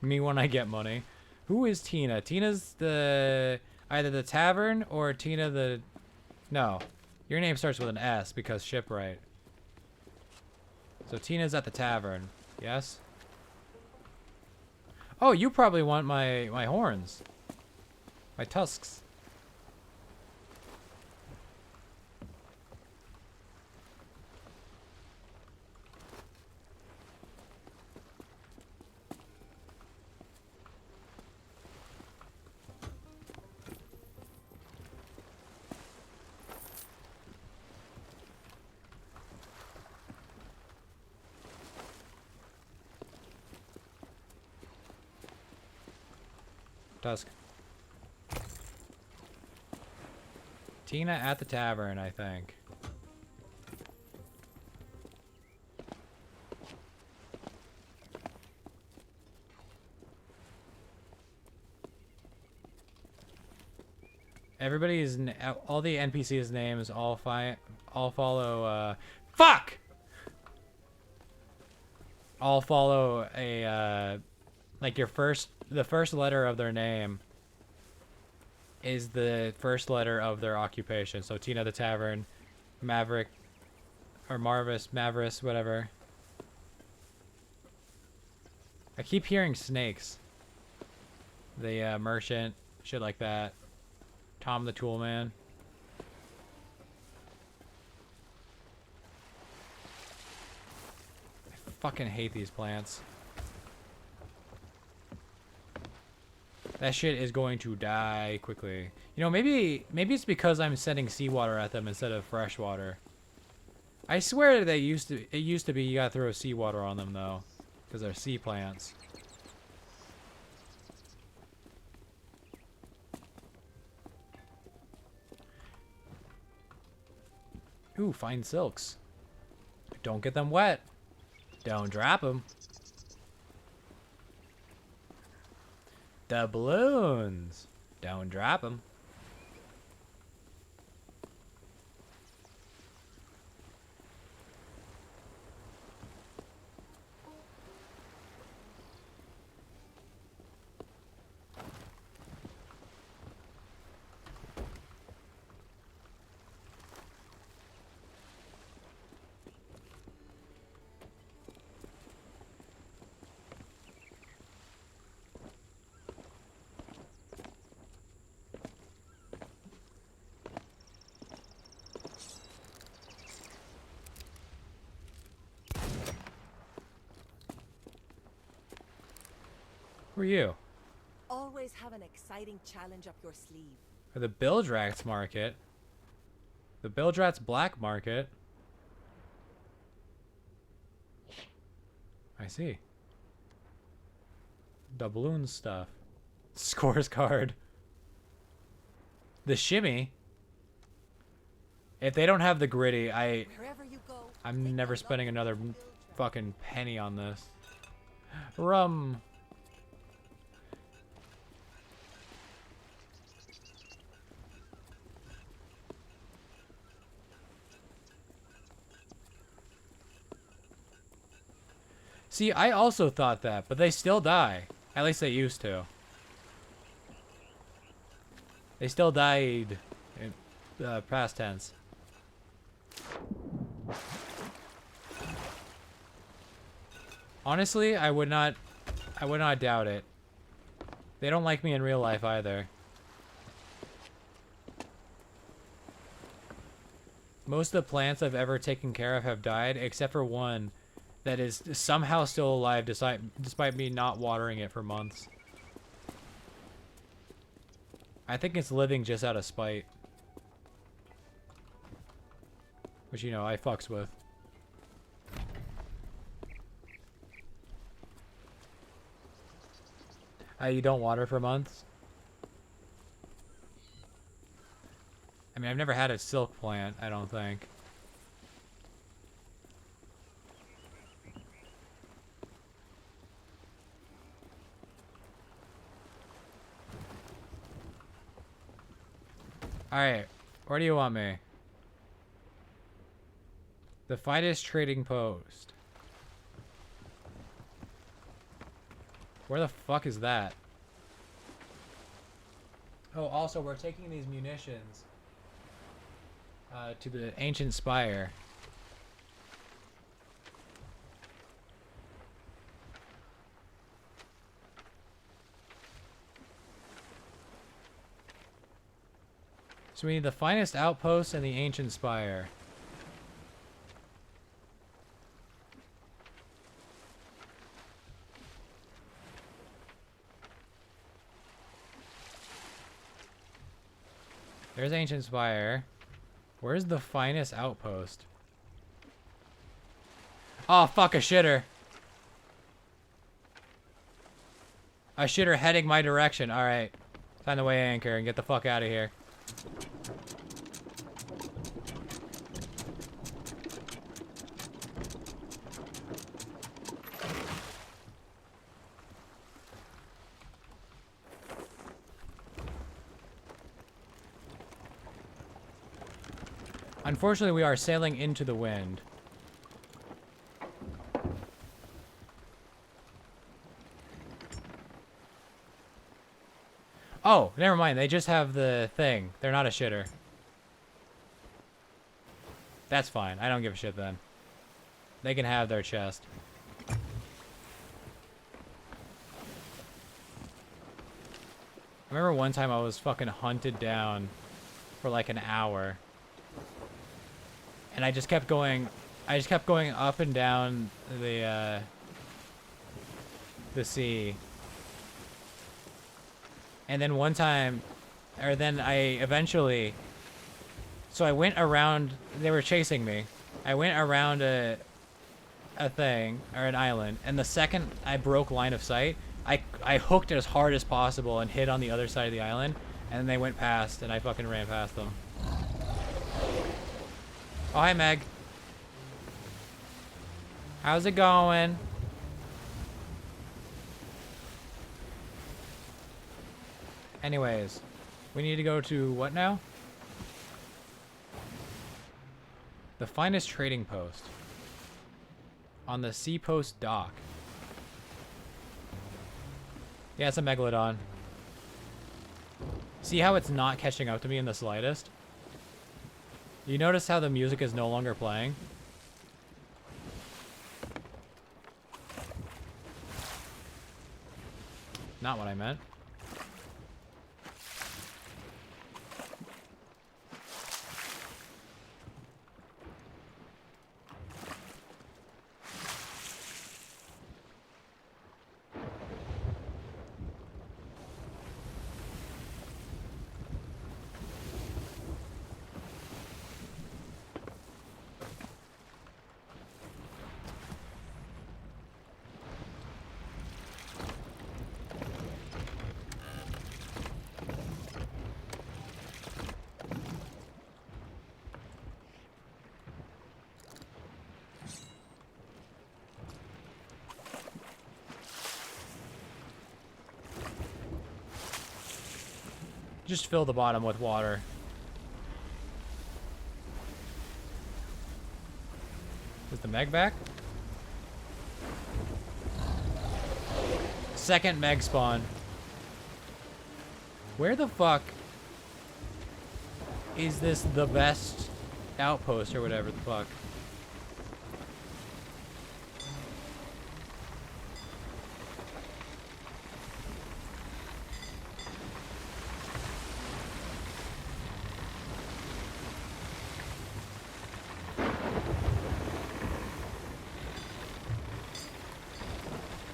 Me when I get money. Who is Tina? Tina's either the tavern or Tina the... No. Your name starts with an S because shipwright. So Tina's at the tavern. Yes? Oh, you probably want my horns. My tusks. Tusk. Tina at the tavern, I think. Everybody's all the NPCs' names all follow fuck. All follow a like the first letter of their name is the first letter of their occupation. So Tina the tavern, Maverick, or Marvis, Mavris, whatever. I keep hearing snakes. The merchant, shit like that. Tom the Toolman. I fucking hate these plants. That shit is going to die quickly. You know, maybe it's because I'm sending seawater at them instead of fresh water. I swear that it used to be you gotta throw seawater on them though, because they're sea plants. Ooh, fine silks. Don't get them wet. Don't drop them. The balloons. Don't drop them. Who are you? Always have an exciting challenge up your sleeve. Or the Bildrats market. The Bildrats black market. I see. Doubloon stuff. Scores card. The shimmy. If they don't have the gritty, Wherever you go, I'm never spending another fucking penny on this. Rum. See, I also thought that, but they still die. At least they used to. They still died in past tense. Honestly, I would not doubt it. They don't like me in real life either. Most of the plants I've ever taken care of have died, except for one that is somehow still alive despite me not watering it for months. I think it's living just out of spite. Which, you know, I fucks with. You don't water for months? I mean, I've never had a silk plant, I don't think. Alright, where do you want me? The Fidus Trading Post. Where the fuck is that? Oh, also, we're taking these munitions to the Ancient Spire. So we need the finest outpost and the Ancient Spire. There's Ancient Spire. Where's the finest outpost? Oh, fuck, a shitter. A shitter heading my direction. Alright. Time to weigh anchor and get the fuck out of here. Unfortunately, we are sailing into the wind. Oh, never mind. They just have the thing. They're not a shitter. That's fine. I don't give a shit then. They can have their chest. I remember one time I was fucking hunted down for like an hour. And I just kept going up and down the sea. And then one time, or then I eventually, so I went around, they were chasing me. I went around a thing, or an island, and the second I broke line of sight, I hooked as hard as possible and hit on the other side of the island, and then they went past, and I fucking ran past them. Oh, hi, Meg. How's it going? Anyways, we need to go to what now? The finest trading post. On the Seapost dock. Yeah, it's a Megalodon. See how it's not catching up to me in the slightest? You notice how the music is no longer playing? Not what I meant. Just fill the bottom with water. Is the Meg back? Second Meg spawn. Where the fuck is this the best outpost or whatever the fuck?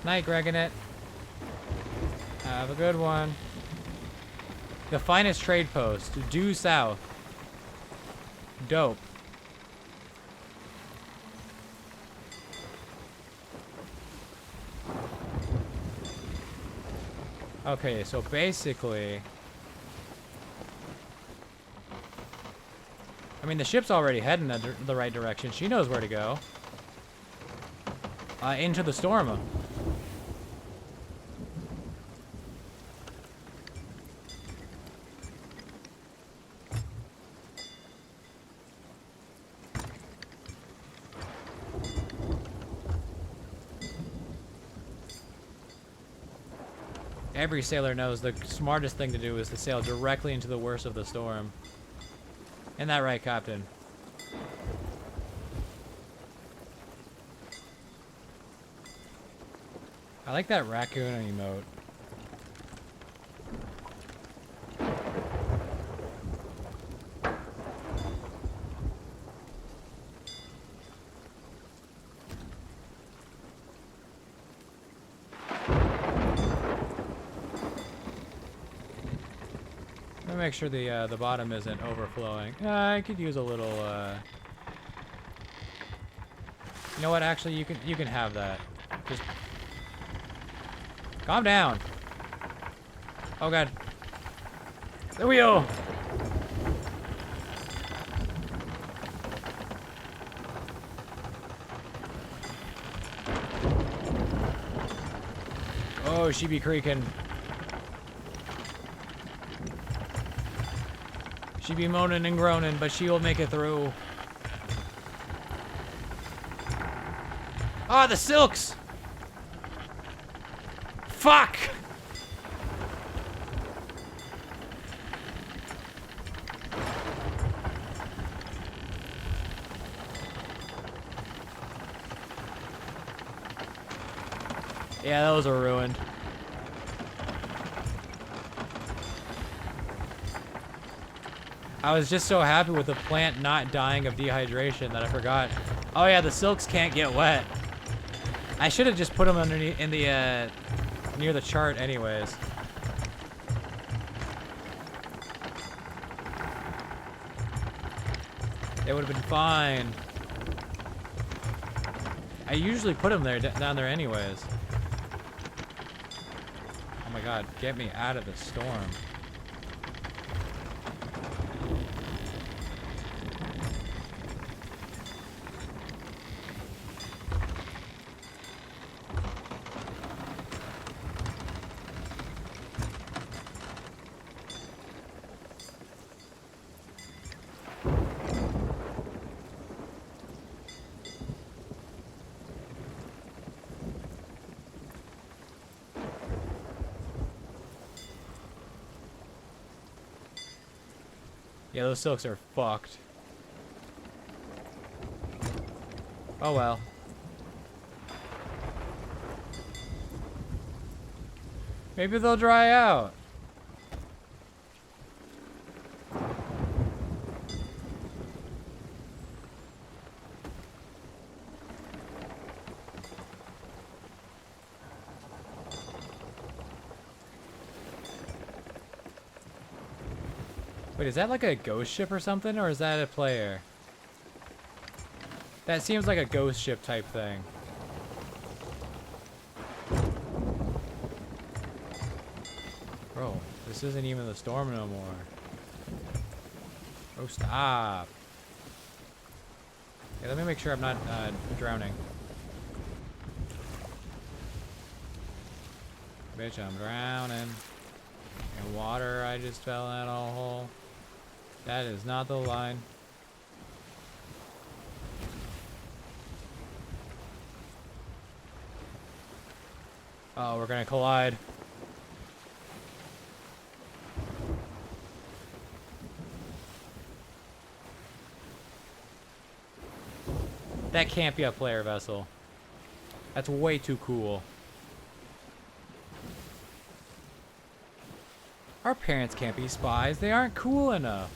Night, Greganet. Have a good one. The finest trade post, due south. Dope. Okay, so basically... I mean, the ship's already heading the right direction. She knows where to go. Into the storm. Every sailor knows the smartest thing to do is to sail directly into the worst of the storm. Isn't that right, Captain? I like that raccoon emote. Make sure the bottom isn't overflowing. I could use a little. You know what? Actually, you can have that. Just calm down. Oh god. There we go. Oh, she be creaking. She be moaning and groaning, but she will make it through. Ah, the silks! Fuck! Yeah, those are ruined. I was just so happy with the plant not dying of dehydration that I forgot. Oh yeah, the silks can't get wet. I should have just put them underneath in the near the chart anyways. They would have been fine. I usually put them there down there anyways. Oh my god, get me out of the storm. Yeah, those silks are fucked. Oh well. Maybe they'll dry out. Wait, is that like a ghost ship or something, or is that a player? That seems like a ghost ship type thing. Bro, this isn't even the storm no more. Oh, stop. Okay, let me make sure I'm not drowning. Bitch, I'm drowning. In water, I just fell in a hole. That is not the line. Oh, we're gonna collide. That can't be a player vessel. That's way too cool. Our parents can't be spies. They aren't cool enough.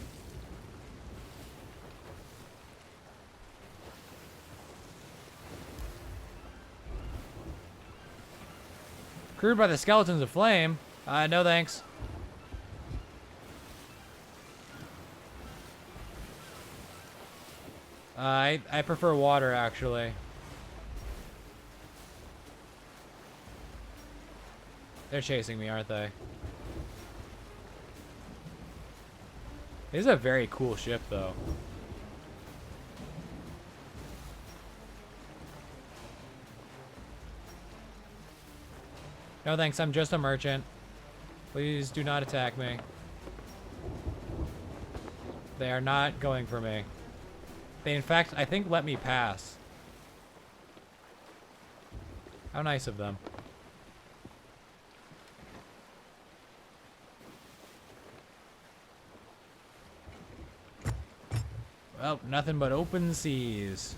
Crewed by the skeletons of flame? No thanks. I prefer water, actually. They're chasing me, aren't they? This is a very cool ship, though. No thanks, I'm just a merchant. Please do not attack me. They are not going for me. They, in fact, I think let me pass. How nice of them. Well, nothing but open seas.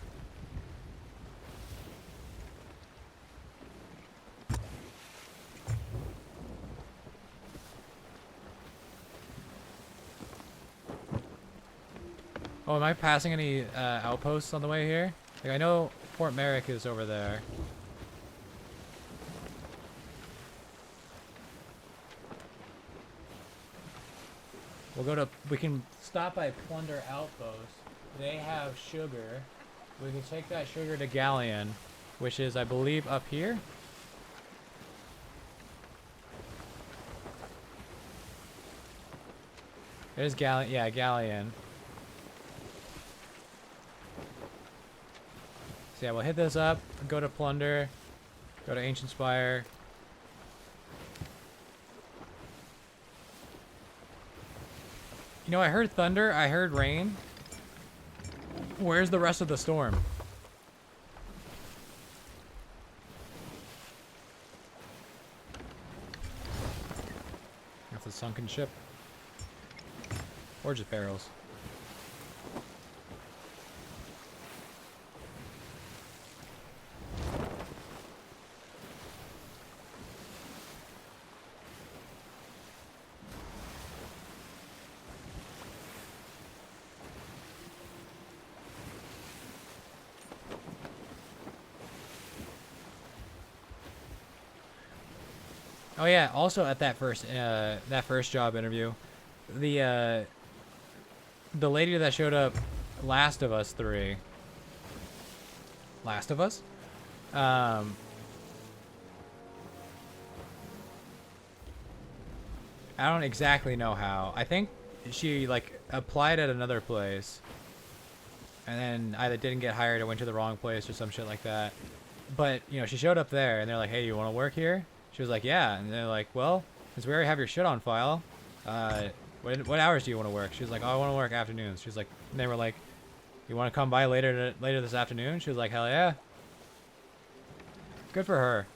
Oh, am I passing any outposts on the way here? Like, I know Fort Merrick is over there. We can stop by Plunder Outpost. They have sugar. We can take that sugar to Galleon, which is, I believe, up here. There's Galleon. Yeah, Galleon. So yeah, we'll hit this up, go to Plunder, go to Ancient Spire. You know, I heard thunder, I heard rain. Where's the rest of the storm? That's a sunken ship. Or just barrels. Oh yeah, also at that first job interview, the lady that showed up Last of Us 3. Last of Us? I don't exactly know how. I think she like applied at another place and then either didn't get hired or went to the wrong place or some shit like that. But, you know, she showed up there and they're like, "Hey, you want to work here?" She was like, "Yeah." And they're like, "Well, since we already have your shit on file, what hours do you want to work?" She was like, "Oh, I want to work afternoons." She was like, and they were like, "You want to come by later this afternoon?" She was like, "Hell yeah." Good for her.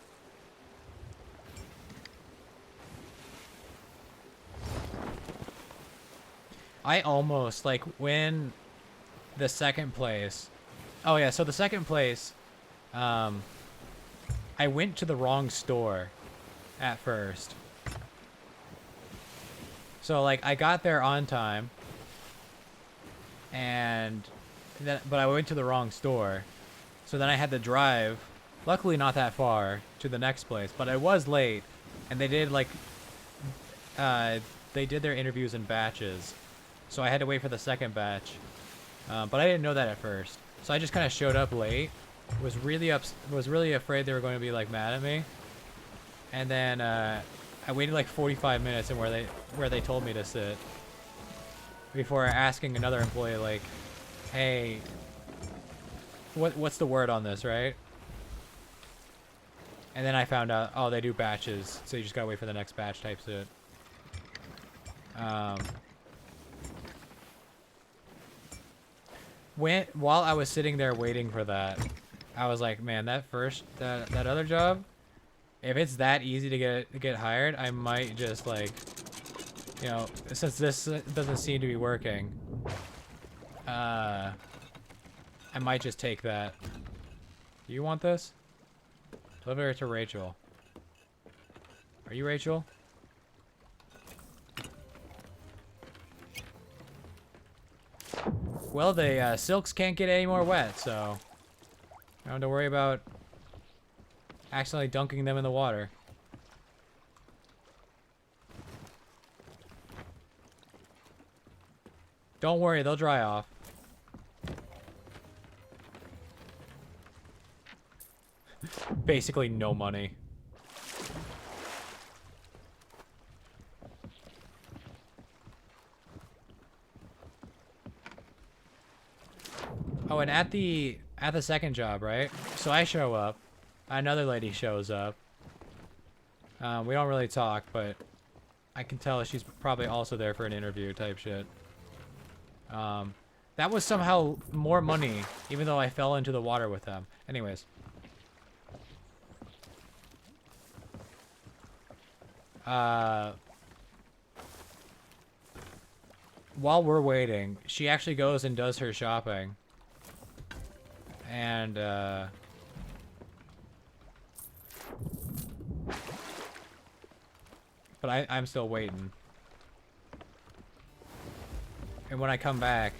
I almost, like, when the second place... Oh, yeah, so the second place, I went to the wrong store at first. So, like, I got there on time, and then, but I went to the wrong store. So then I had to drive, luckily not that far, to the next place. But I was late, and they did, like, they did their interviews in batches. So I had to wait for the second batch. But I didn't know that at first. So I just kind of showed up late. Was really afraid they were going to be, like, mad at me. And then I waited like 45 minutes in where they told me to sit before asking another employee, like, hey, what's the word on this, right? And then I found out, oh, they do batches, so you just gotta wait for the next batch type shit. While I was sitting there waiting for that, I was like, man, that other job, if it's that easy to get hired, I might just, like, you know, since this doesn't seem to be working, I might just take that. Do you want this? Deliver it to Rachel. Are you Rachel? Well, the silks can't get any more wet, so I don't have to worry about accidentally dunking them in the water. Don't worry, they'll dry off. Basically no money. Oh, and at the second job, right? So I show up. Another lady shows up. We don't really talk, but I can tell she's probably also there for an interview type shit. That was somehow more money, even though I fell into the water with them. Anyways. While we're waiting, she actually goes and does her shopping. And, but I'm still waiting. And when I come back,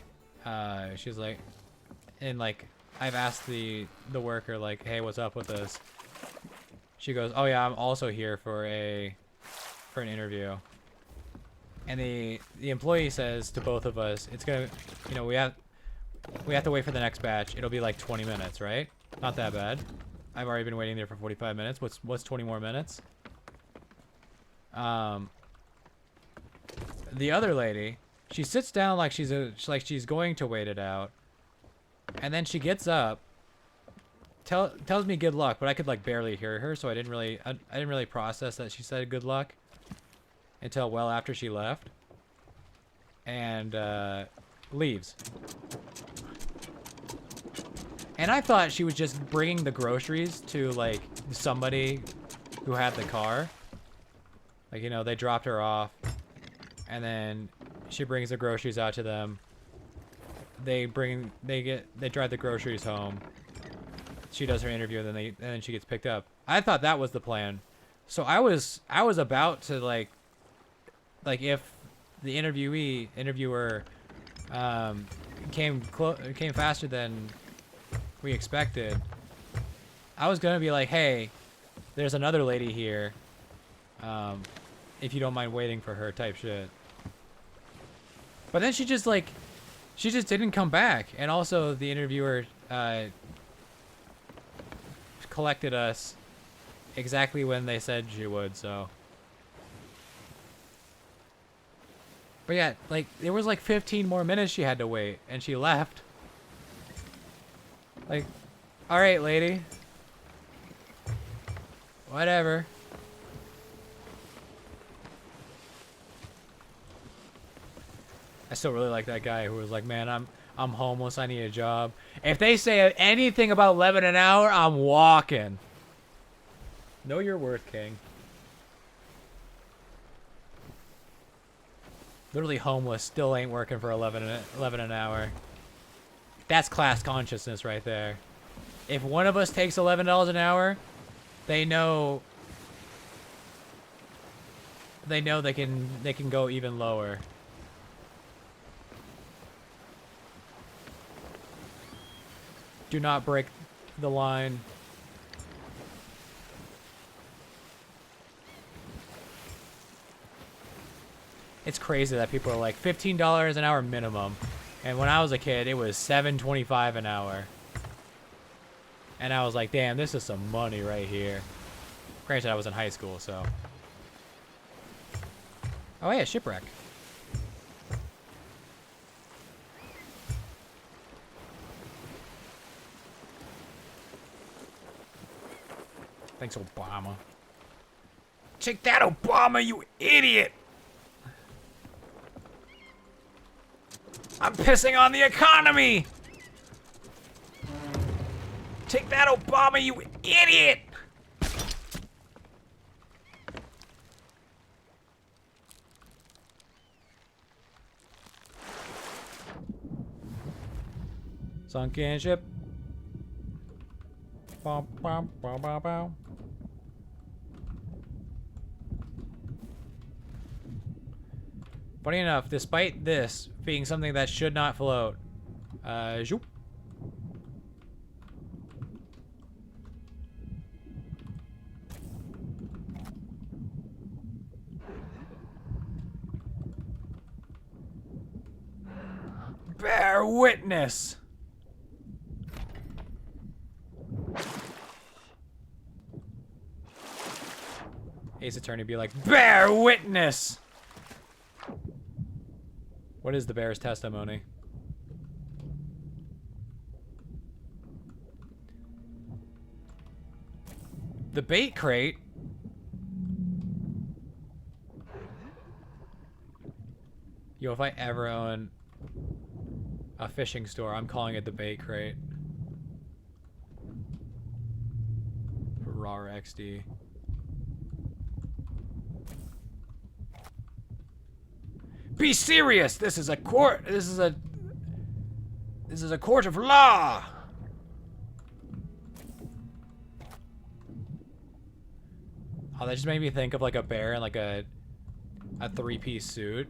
she's like, and like, I've asked the worker, like, hey, what's up with this? She goes, oh yeah, I'm also here for an interview. And the employee says to both of us, it's gonna, you know, we have to wait for the next batch. It'll be like 20 minutes, right? Not that bad. I've already been waiting there for 45 minutes. What's 20 more minutes? The other lady, she sits down like she's going to wait it out, and then she gets up, tells me good luck, but I could like barely hear her, so I didn't really process that she said good luck until well after she left, and leaves. And I thought she was just bringing the groceries to like somebody who had the car. Like, you know, they dropped her off, and then she brings the groceries out to them. They drive the groceries home. She does her interview, and then she gets picked up. I thought that was the plan. So I was about to like if the interviewer came faster than we expected, I was gonna be like, hey, there's another lady here, if you don't mind waiting for her type shit. But then she just didn't come back. And also the interviewer collected us exactly when they said she would, so. But yeah, like, there was like 15 more minutes she had to wait, and she left. Like, alright, lady. Whatever. I still really like that guy who was like, man, I'm homeless, I need a job. If they say anything about 11 an hour, I'm walking. Know your worth, King. Literally homeless, still ain't working for 11 an hour. That's class consciousness right there. If one of us takes $11 an hour, they know they can go even lower. Do not break the line. It's crazy that people are like $15 an hour minimum. And when I was a kid, it was $7.25 an hour. And I was like, damn, this is some money right here. Granted, I was in high school, so. Oh, yeah, shipwreck. Thanks, Obama. Take that, Obama, you idiot! I'm pissing on the economy! Take that, Obama, you idiot! Sunken ship. Bum, bum, bum, bum, bum. Funny enough, despite this being something that should not float, zoop. Bear witness. Ace Attorney be like, bear witness. What is the bear's testimony? The bait crate. Yo, if I ever own a fishing store, I'm calling it the bait crate. Raw XD. Be serious! This is a court. This is a court of law. Oh, that just made me think of like a bear in like a three-piece suit.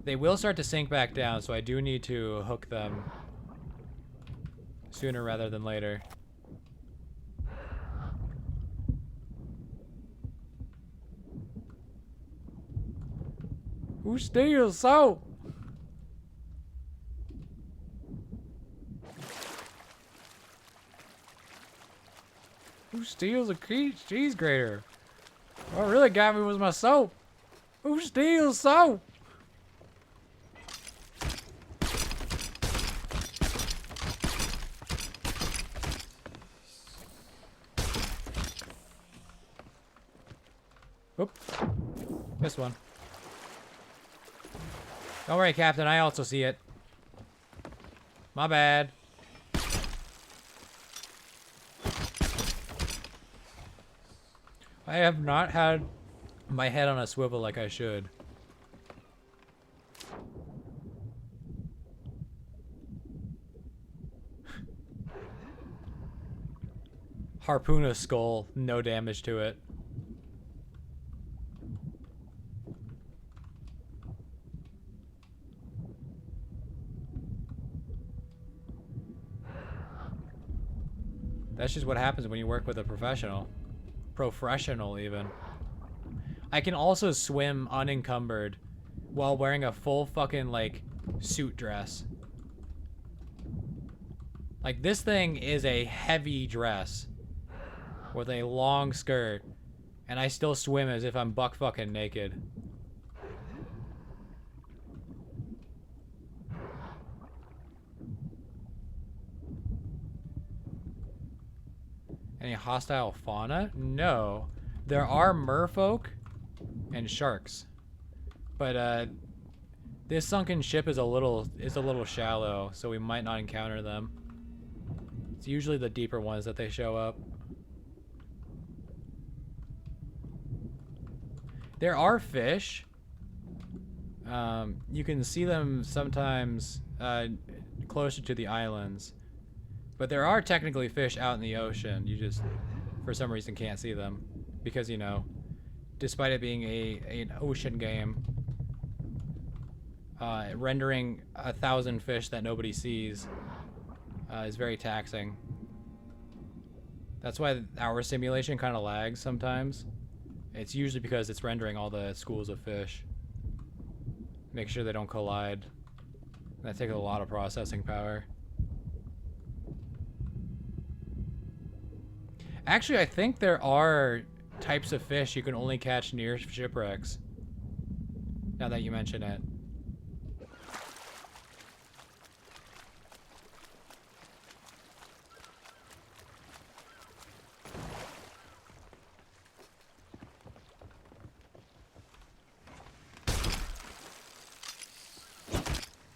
They will start to sink back down, so I do need to hook them sooner rather than later. Who steals soap? Who steals a cheese grater? What really got me was my soap. Who steals soap? Oop. Missed one. Don't worry, Captain. I also see it. My bad. I have not had my head on a swivel like I should. Harpoon a skull, no damage to it. That's just what happens when you work with a professional. Professional, even. I can also swim unencumbered while wearing a full fucking, like, suit dress. Like, this thing is a heavy dress with a long skirt, and I still swim as if I'm buck fucking naked. Any hostile fauna? No. There are merfolk and sharks. But this sunken ship is a little shallow, so we might not encounter them. It's usually the deeper ones that they show up. There are fish. You can see them sometimes closer to the islands. But there are technically fish out in the ocean. You just, for some reason, can't see them. Because, you know, despite it being an ocean game, rendering 1,000 fish that nobody sees is very taxing. That's why our simulation kind of lags sometimes. It's usually because it's rendering all the schools of fish. Make sure they don't collide. That takes a lot of processing power. Actually, I think there are types of fish you can only catch near shipwrecks. Now that you mention it.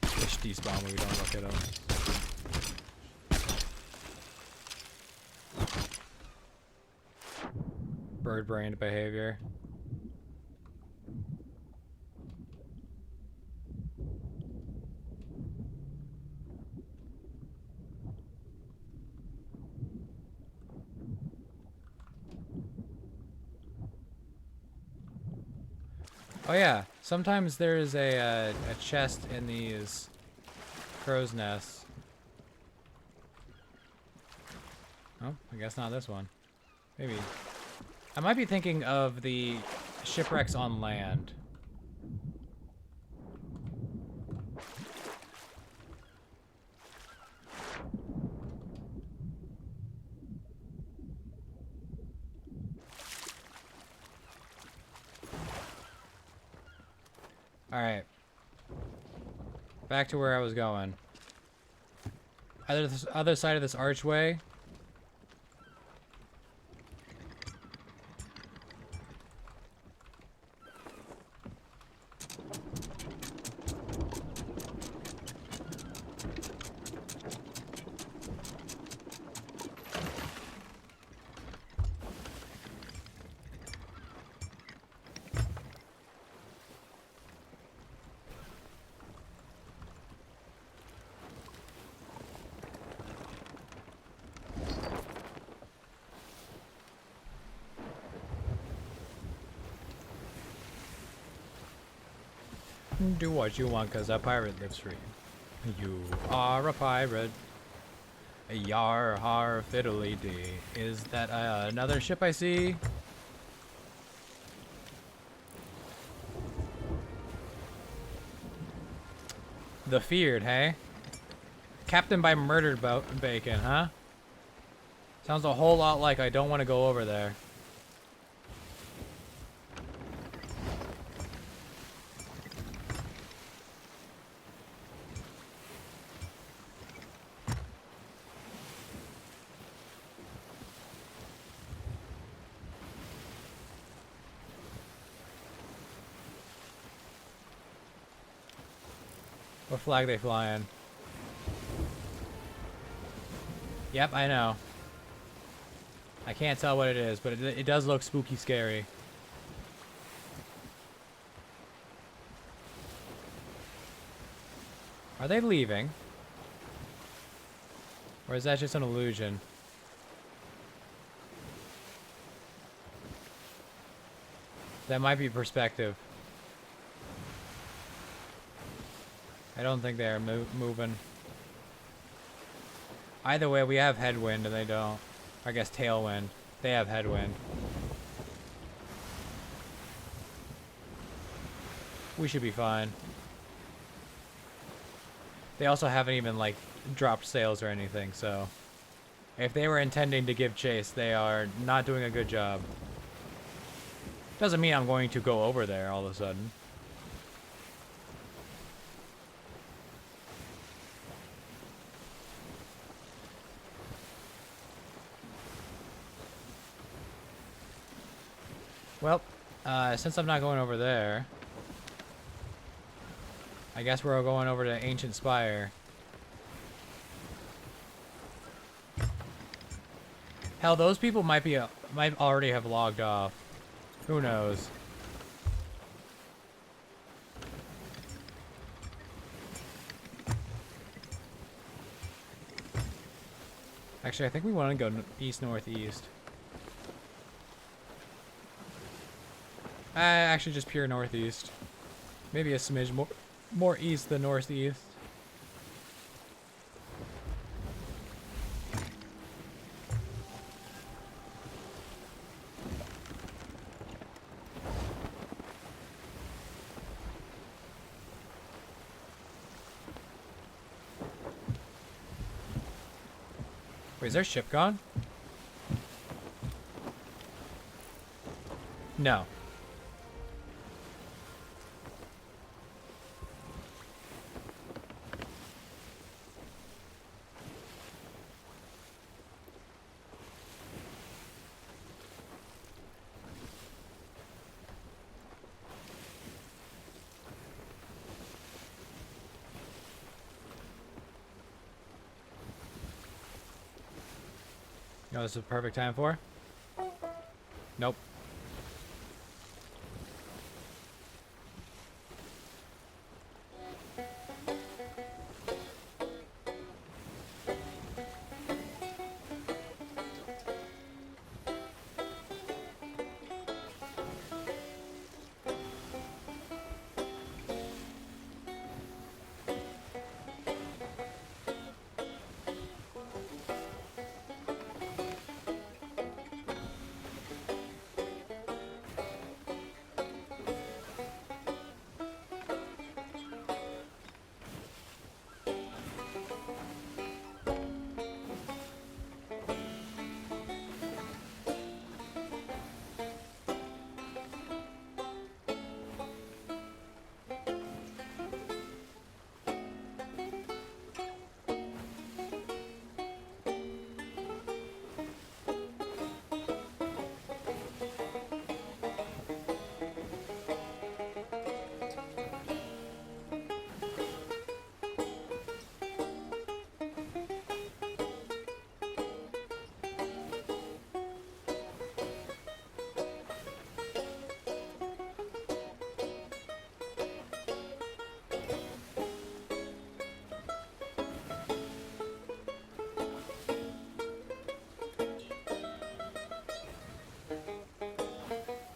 Fish despawn when we don't look at them. Bird-brained behavior. Oh yeah, sometimes there's a chest in these crow's nests. Oh, I guess not this one. Maybe. I might be thinking of the shipwrecks on land. Alright. Back to where I was going. Either this other side of this archway. Do what you want, cause a pirate lives free. You are a pirate. Yar har fiddly dee. Is that another ship I see? The Feared, hey? Captained by murdered bacon, huh? Sounds a whole lot like I don't want to go over there. What flag they flying? Yep, I know. I can't tell what it is, but it does look spooky scary. Are they leaving? Or is that just an illusion? That might be perspective. I don't think they're moving. Either way, we have headwind and they don't. I guess tailwind. They have headwind. We should be fine. They also haven't even, like, dropped sails or anything, so... If they were intending to give chase, they are not doing a good job. Doesn't mean I'm going to go over there all of a sudden. Well, since I'm not going over there, I guess we're going over to Ancient Spire. Hell, those people might already have logged off. Who knows? Actually, I think we want to go east northeast. Actually, just pure northeast. Maybe a smidge more east than northeast. Wait, is their ship gone? No. No, this is the perfect time for? Nope.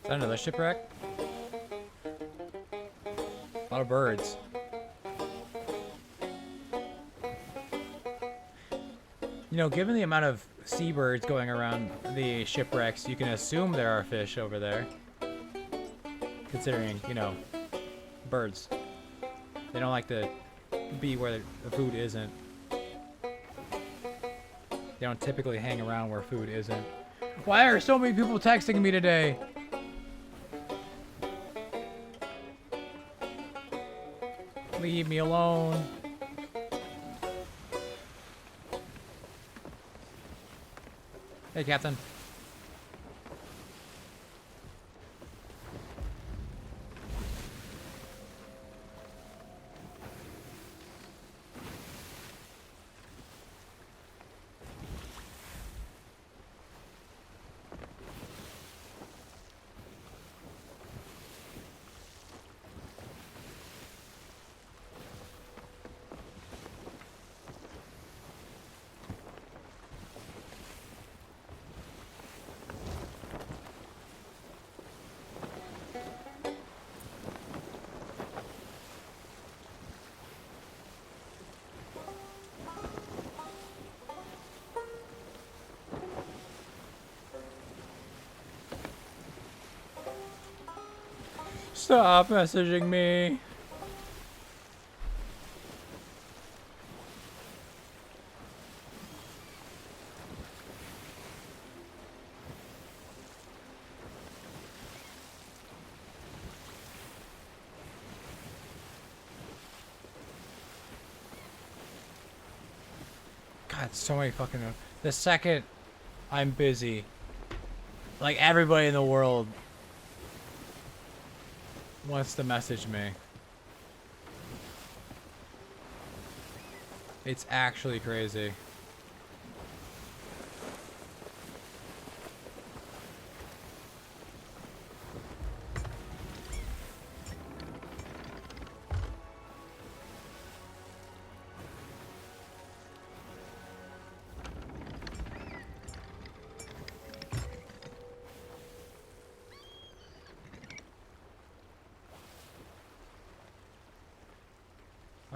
Is that another shipwreck? A lot of birds. You know, given the amount of seabirds going around the shipwrecks, you can assume there are fish over there. Considering, you know, birds. They don't like to be where the food isn't. They don't typically hang around where food isn't. Why are so many people texting me today? Leave me alone. Hey, Captain. Stop messaging me. God, so many fucking... The second I'm busy, like everybody in the world wants to message me. It's actually crazy.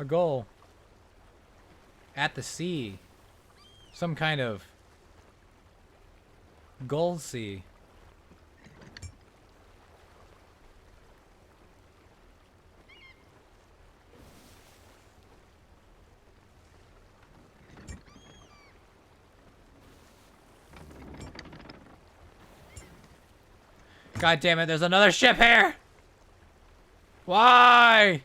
A goal. At the sea. Some kind of gold sea. God damn it, there's another ship here! Why?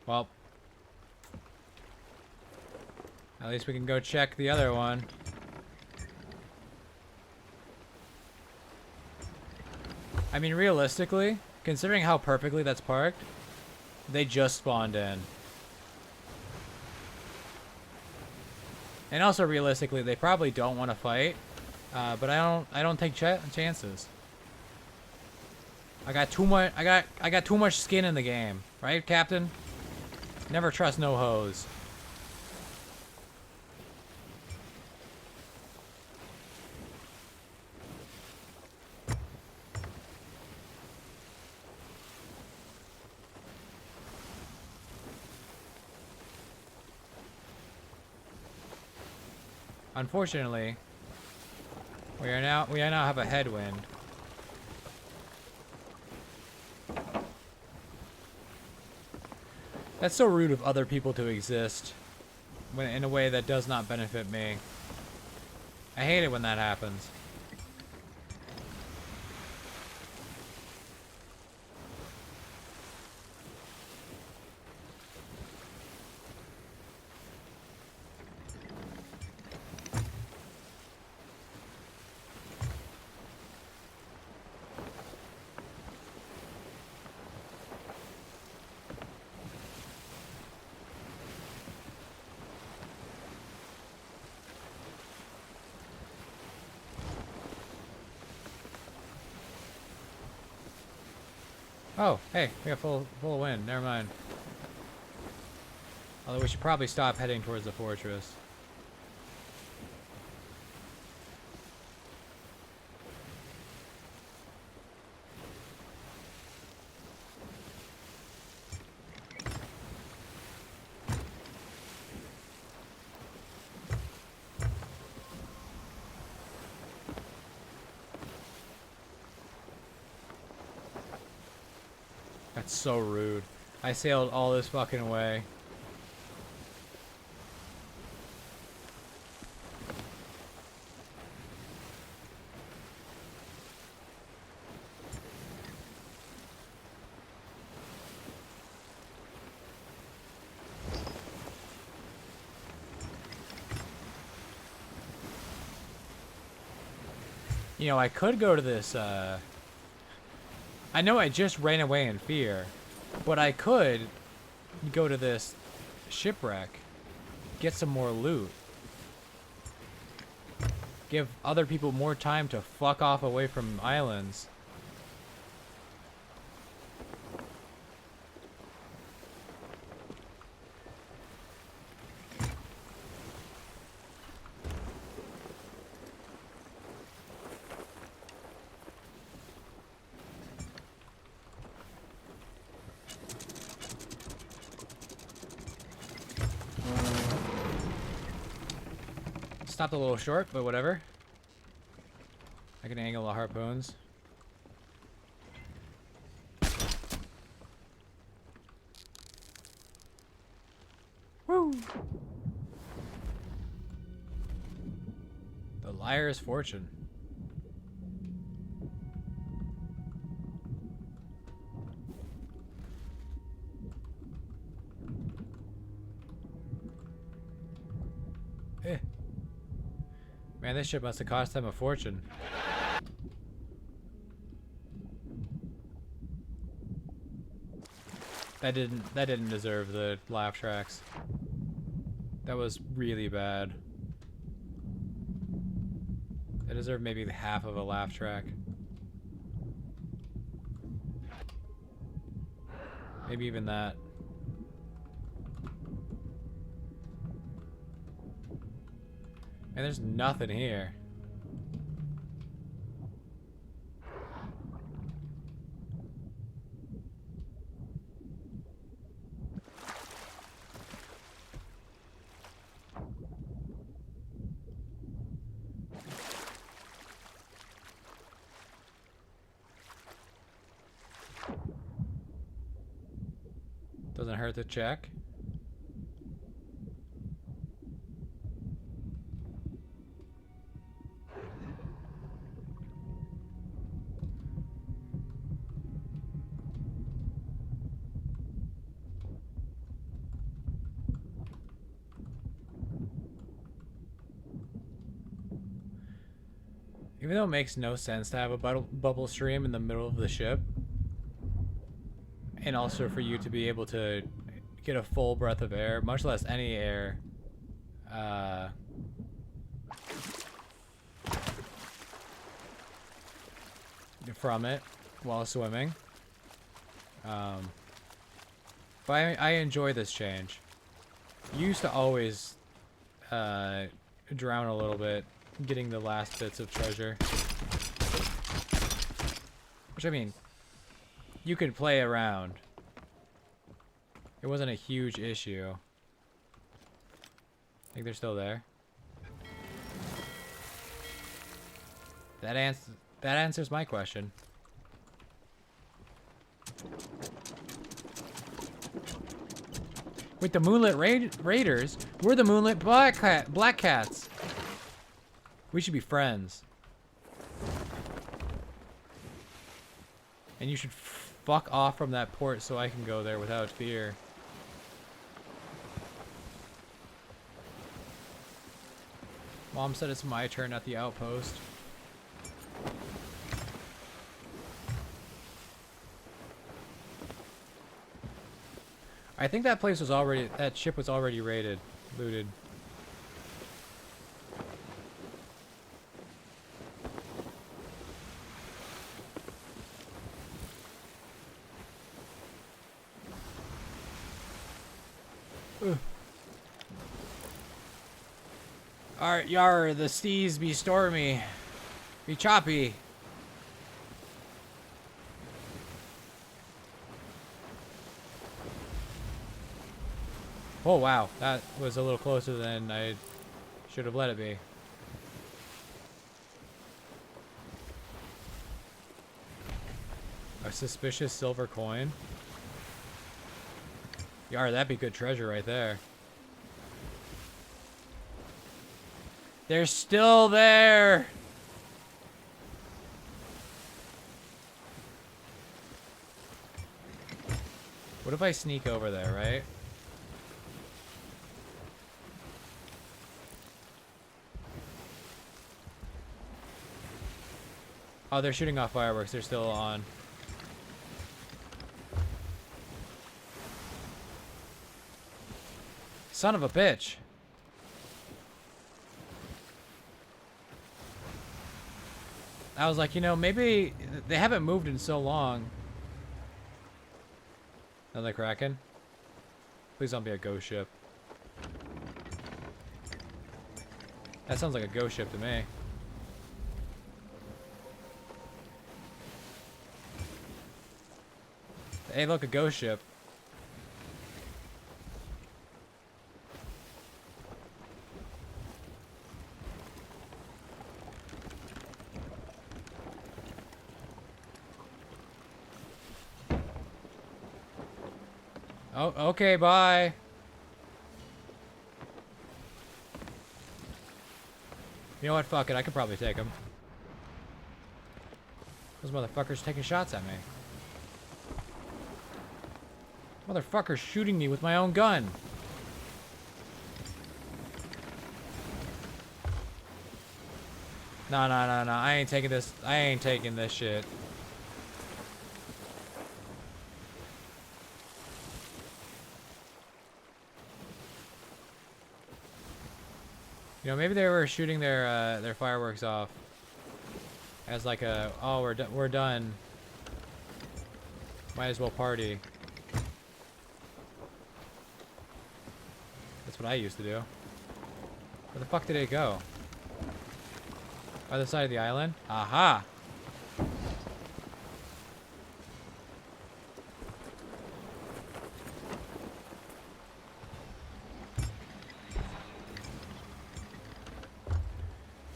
Well, at least we can go check the other one. I mean, realistically, considering how perfectly that's parked, they just spawned in. And also, realistically, they probably don't want to fight, but I don't take chances. I got too much. I got too much skin in the game, right, Captain? Never trust no hoes. Unfortunately, we now have a headwind. That's so rude of other people to exist in a way that does not benefit me. I hate it when that happens. Oh, hey, we got full wind. Never mind. Although we should probably stop heading towards the fortress. That's so rude. I sailed all this fucking way. You know, I could go to this, I know I just ran away in fear, but I could go to this shipwreck, get some more loot, give other people more time to fuck off away from islands. Stopped a little short, but whatever. I can angle the harpoons. Woo! The Liar's Fortune. Eh. Man, this ship must have cost them a fortune. That didn't deserve the laugh tracks. That was really bad. That deserved maybe half of a laugh track. Maybe even that. And there's nothing here. Doesn't hurt to check. Even though it makes no sense to have a bubble stream in the middle of the ship, and also for you to be able to get a full breath of air, much less any air, from it while swimming. But I enjoy this change. You used to always drown a little bit getting the last bits of treasure. Which, I mean, you could play around. It wasn't a huge issue. I think they're still there. That answers my question. With the Moonlit Raiders, we're the Moonlit Black Cats. We should be friends. And you should fuck off from that port so I can go there without fear. Mom said it's my turn at the outpost. I think that place was already, that ship was already raided, looted. Yar, the seas be stormy, be choppy. Oh wow, that was a little closer than I should have let it be. A suspicious silver coin. Yar, that'd be good treasure right there. They're still there. What if I sneak over there, right? Oh, they're shooting off fireworks. They're still on. Son of a bitch. I was like, you know, maybe they haven't moved in so long. Another Kraken? Please don't be a ghost ship. That sounds like a ghost ship to me. Hey, look, a ghost ship. Oh, okay, bye. You know what? Fuck it. I could probably take him. Those motherfuckers taking shots at me. Motherfucker's shooting me with my own gun. No, no, no, no. I ain't taking this. I ain't taking this shit. You know, maybe they were shooting their fireworks off as like a, oh, we're done. Might as well party. That's what I used to do. Where the fuck did it go? Other side of the island? Aha!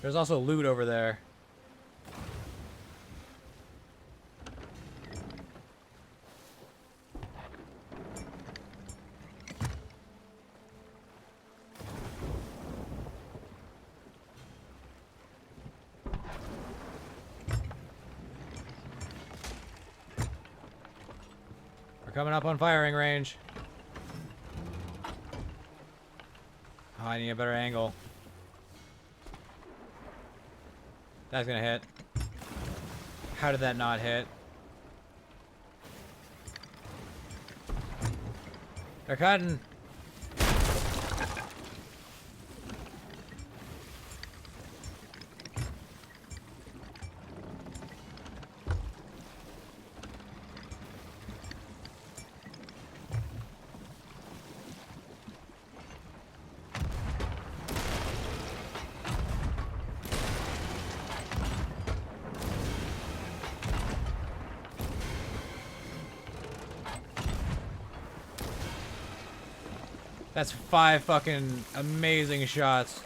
There's also loot over there. coming up on firing range. Oh, I need a better angle. That's gonna hit. How did that not hit? They're cutting. That's 5 fucking amazing shots.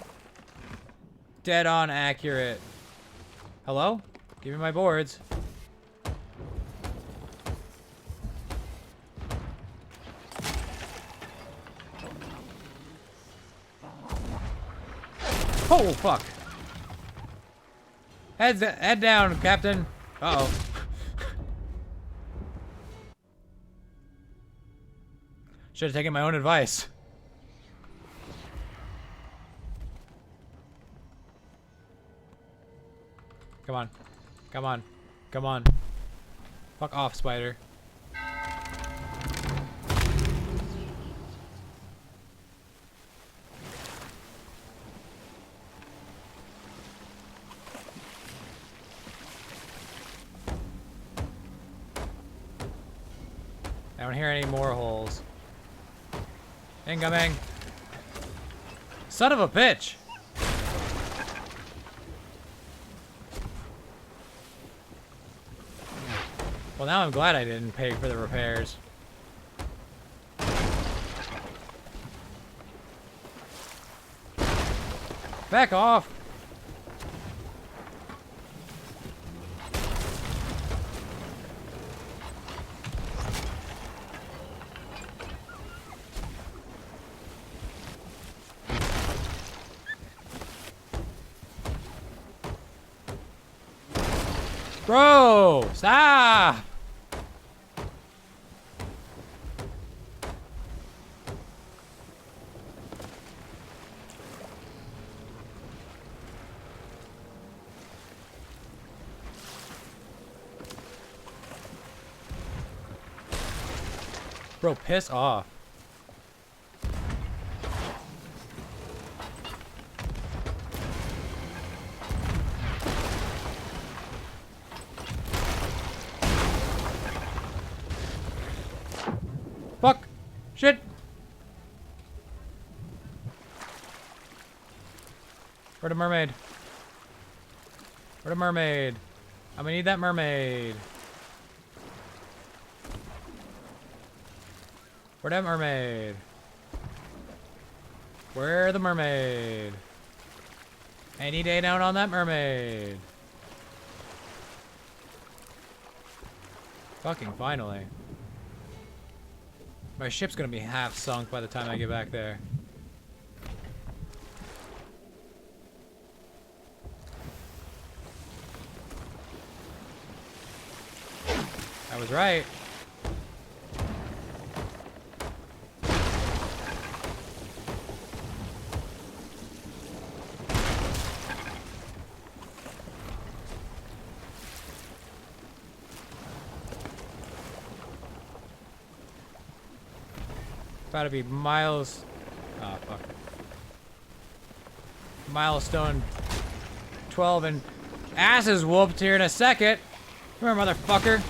Dead on accurate. Hello? Give me my boards. Oh, fuck. Head down, Captain. Uh-oh. Should have taken my own advice. Come on. Come on. Come on. Fuck off, spider. I don't hear any more holes. Incoming. Son of a bitch. Well, now I'm glad I didn't pay for the repairs. Back off! Bro! Stop! Bro, piss off. Fuck! Shit! Where'd the mermaid? Where'd the mermaid? I'm gonna need that mermaid. Where'd that mermaid? Where the mermaid? Any day down on that mermaid. Fucking finally. My ship's gonna be half sunk by the time I get back there. I was right. About to be miles. Oh, fuck. Milestone 12 and asses whooped here in a second. Come here, motherfucker.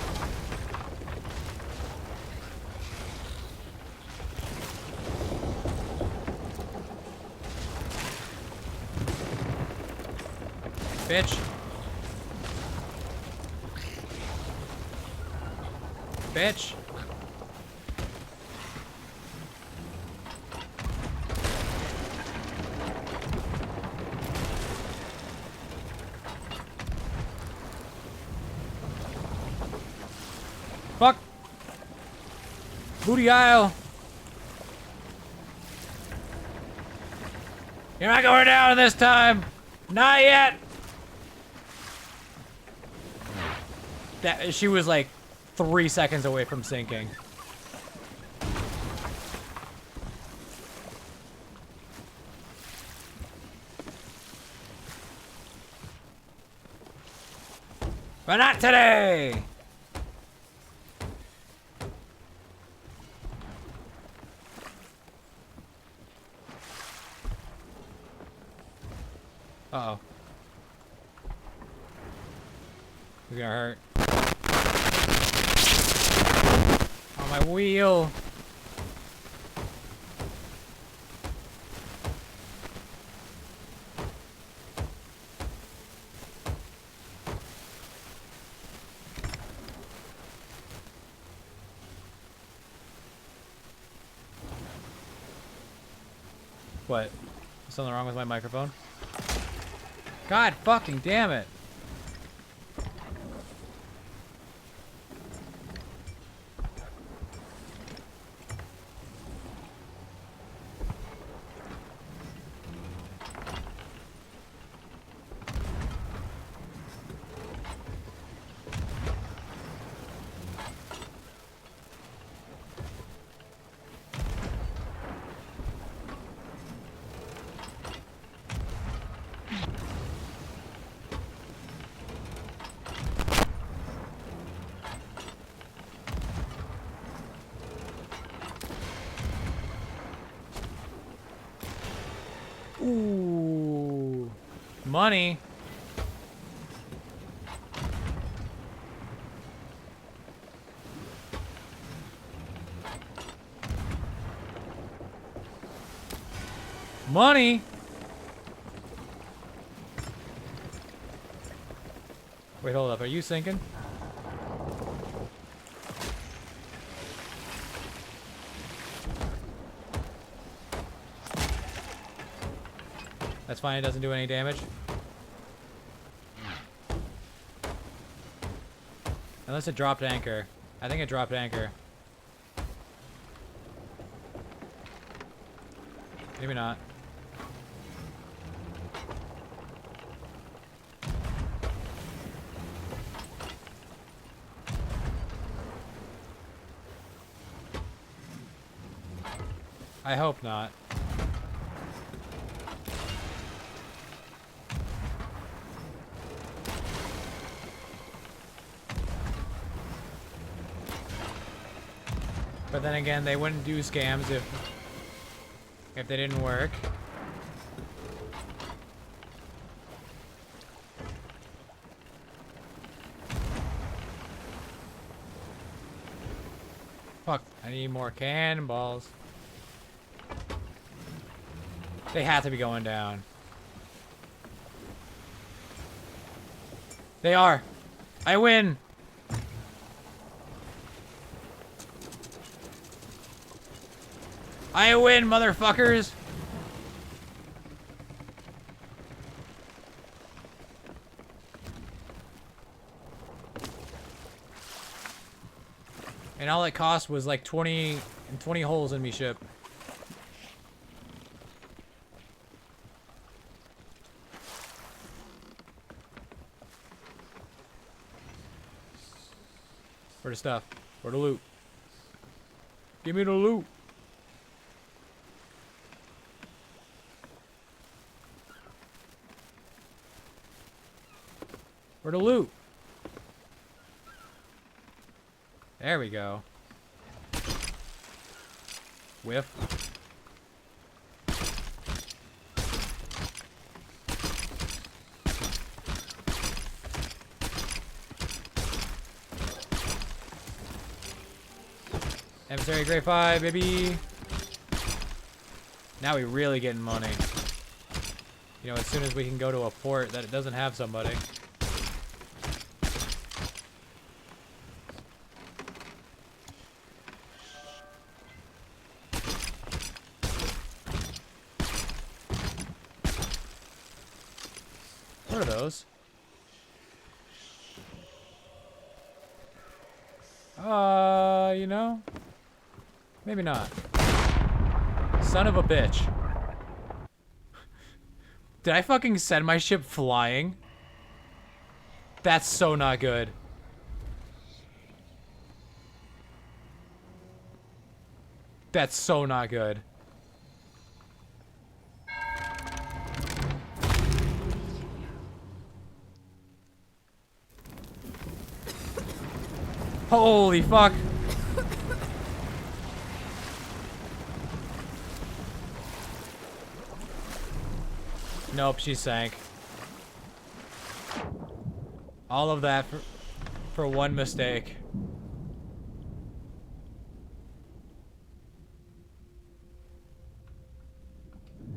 Bitch. Bitch. Fuck. Booty aisle. You're not going down this time. Not yet. That she was like 3 seconds away from sinking. But not today! Uh-oh. It's gonna hurt. On my wheel! What? Is something wrong with my microphone? God fucking damn it. Ooh, money. Money. Wait, hold up. Are you sinking? That's fine, it doesn't do any damage. Unless it dropped anchor. I think it dropped anchor. Maybe not. I hope not. But then again, they wouldn't do scams if they didn't work. Fuck, I need more cannonballs. They have to be going down. They are. I win. I win, motherfuckers! And all it cost was like 20 holes in me ship. Where the stuff? Where the loot? Give me the loot! Where the loot? There we go. Whiff. Emissary grade 5, baby. Now we really getting money. You know, as soon as we can go to a port that it doesn't have somebody. What are those? You know? Maybe not. Son of a bitch. Did I fucking send my ship flying? That's so not good. That's so not good. Holy fuck. Nope, she sank. All of that for one mistake.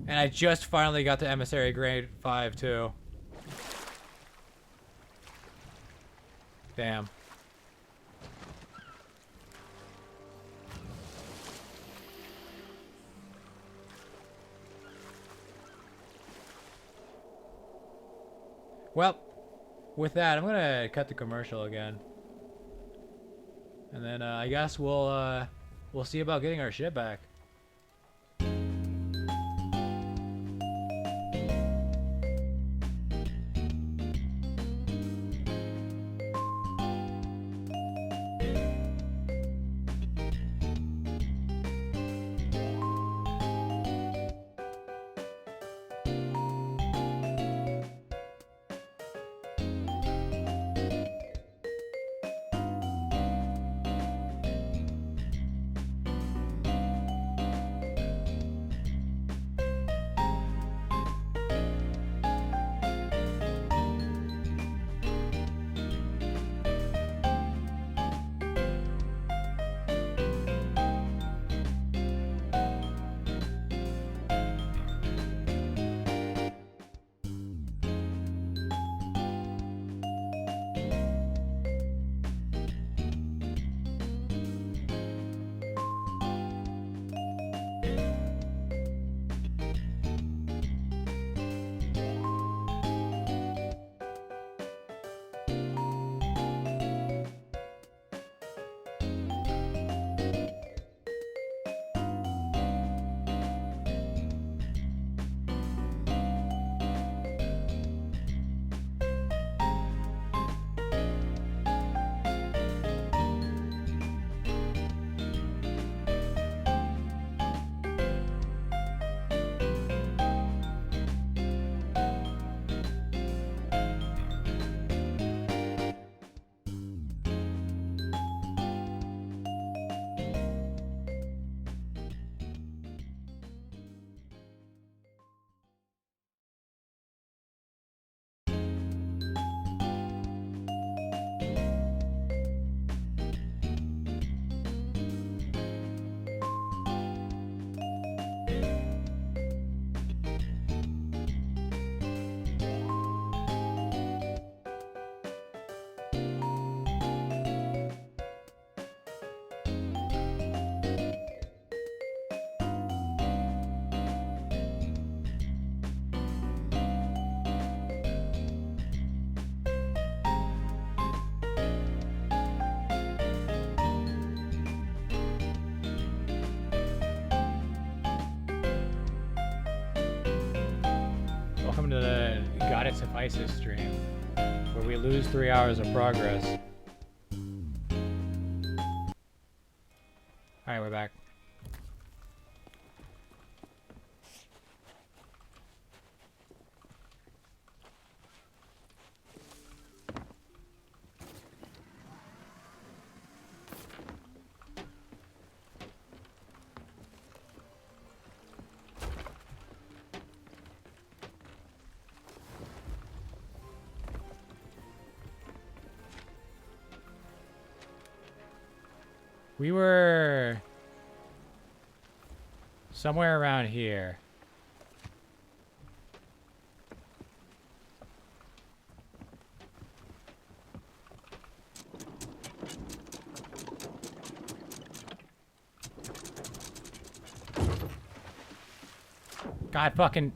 And I just finally got to Emissary grade 5 too. Damn. Well, with that, I'm gonna cut the commercial again, and then I guess we'll see about getting our shit back. Welcome to the Goddess of Isis stream, where we lose 3 hours of progress. Alright, we're back. We were somewhere around here. God fucking.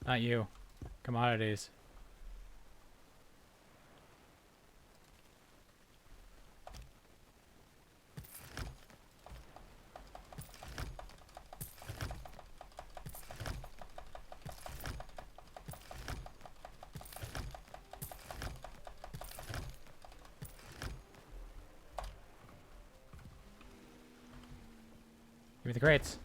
Not you. Commodities. Give me the crates.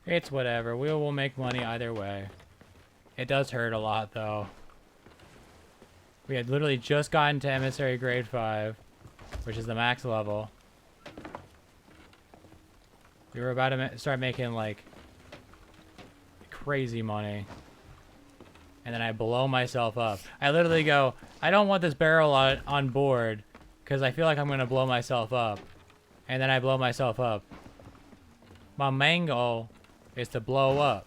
It's whatever. We will make money either way. It does hurt a lot, though. We had literally just gotten to Emissary Grade 5, which is the max level. We were about to start making, like, crazy money. And then I blow myself up. I literally go, I don't want this barrel on board, because I feel like I'm going to blow myself up. And then I blow myself up. My main goal is to blow up.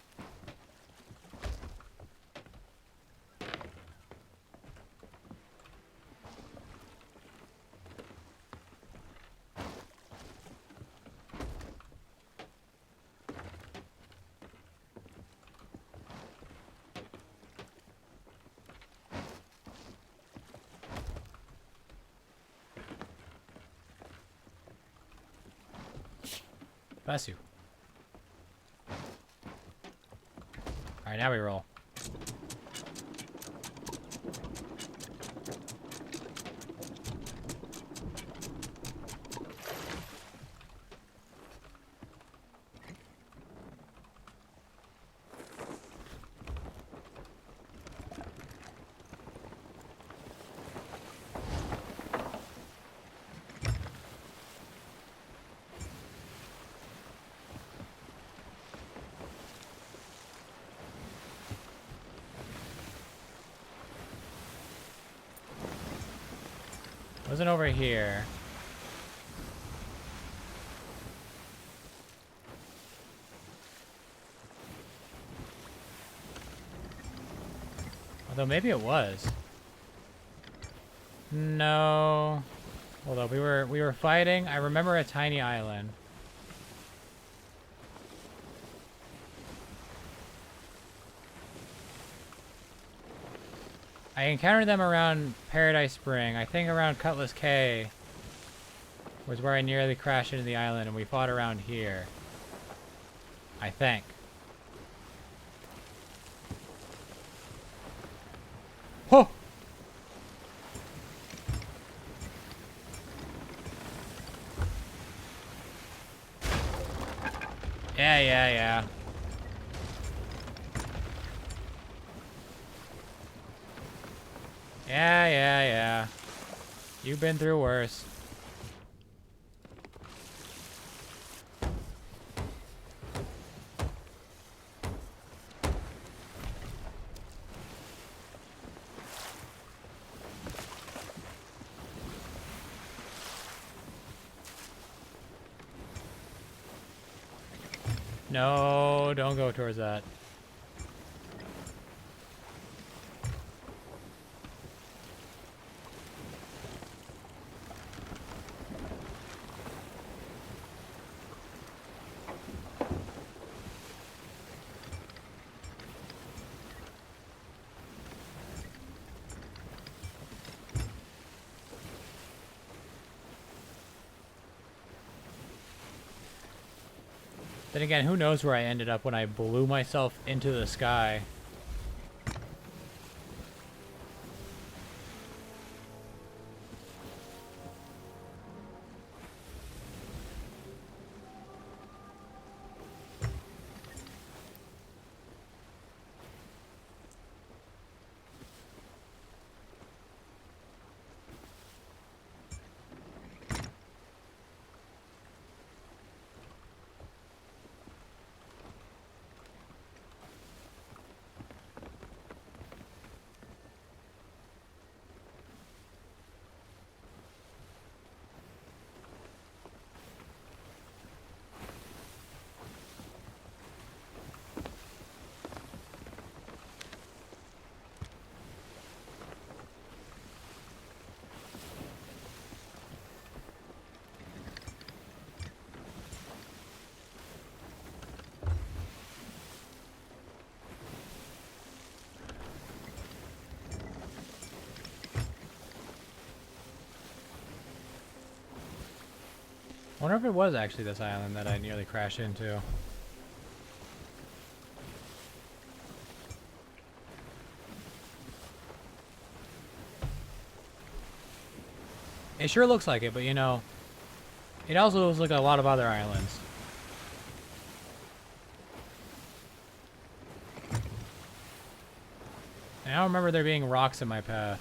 Bless you. Alright, now we roll. Wasn't over here. Although maybe it was. No. Although we were fighting. I remember a tiny island. I encountered them around Paradise Spring. I think around Cutlass Cay was where I nearly crashed into the island, and we fought around here. I think. Whoa! Yeah. Yeah. You've been through worse. No, don't go towards that. Then again, who knows where I ended up when I blew myself into the sky. I wonder if it was actually this island that I nearly crashed into. It sure looks like it, but you know, it also looks like a lot of other islands. And I don't remember there being rocks in my path.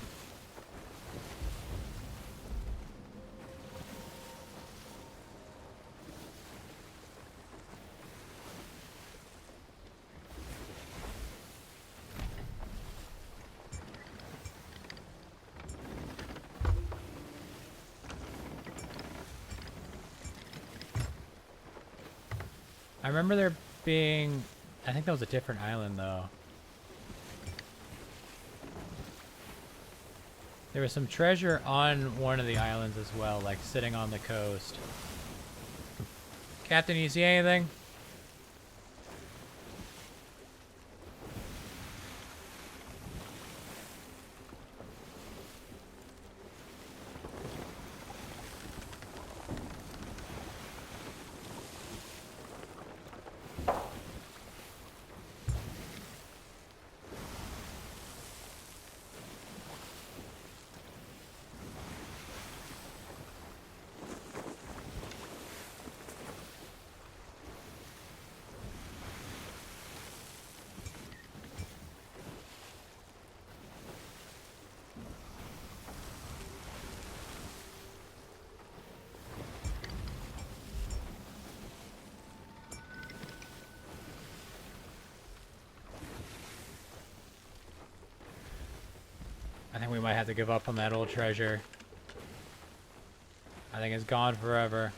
I remember there being... I think that was a different island, though. There was some treasure on one of the islands as well, like sitting on the coast. Captain, you see anything? I think we might have to give up on that old treasure. I think it's gone forever.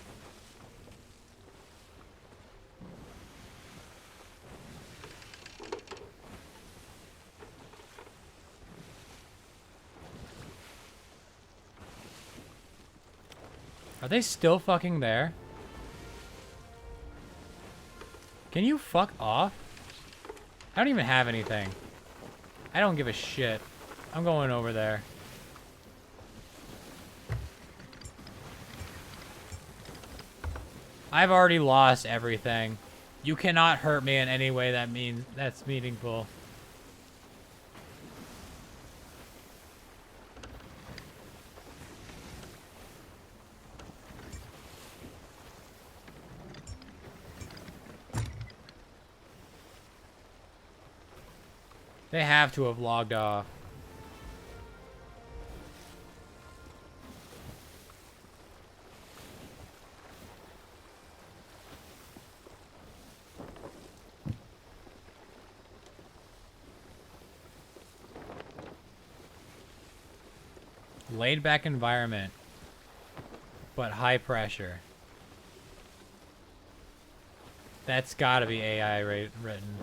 Are they still fucking there? Can you fuck off? I don't even have anything. I don't give a shit. I'm going over there. I've already lost everything. You cannot hurt me in any way that's meaningful. They have to have logged off. Laid back environment, but high pressure. That's gotta be AI written.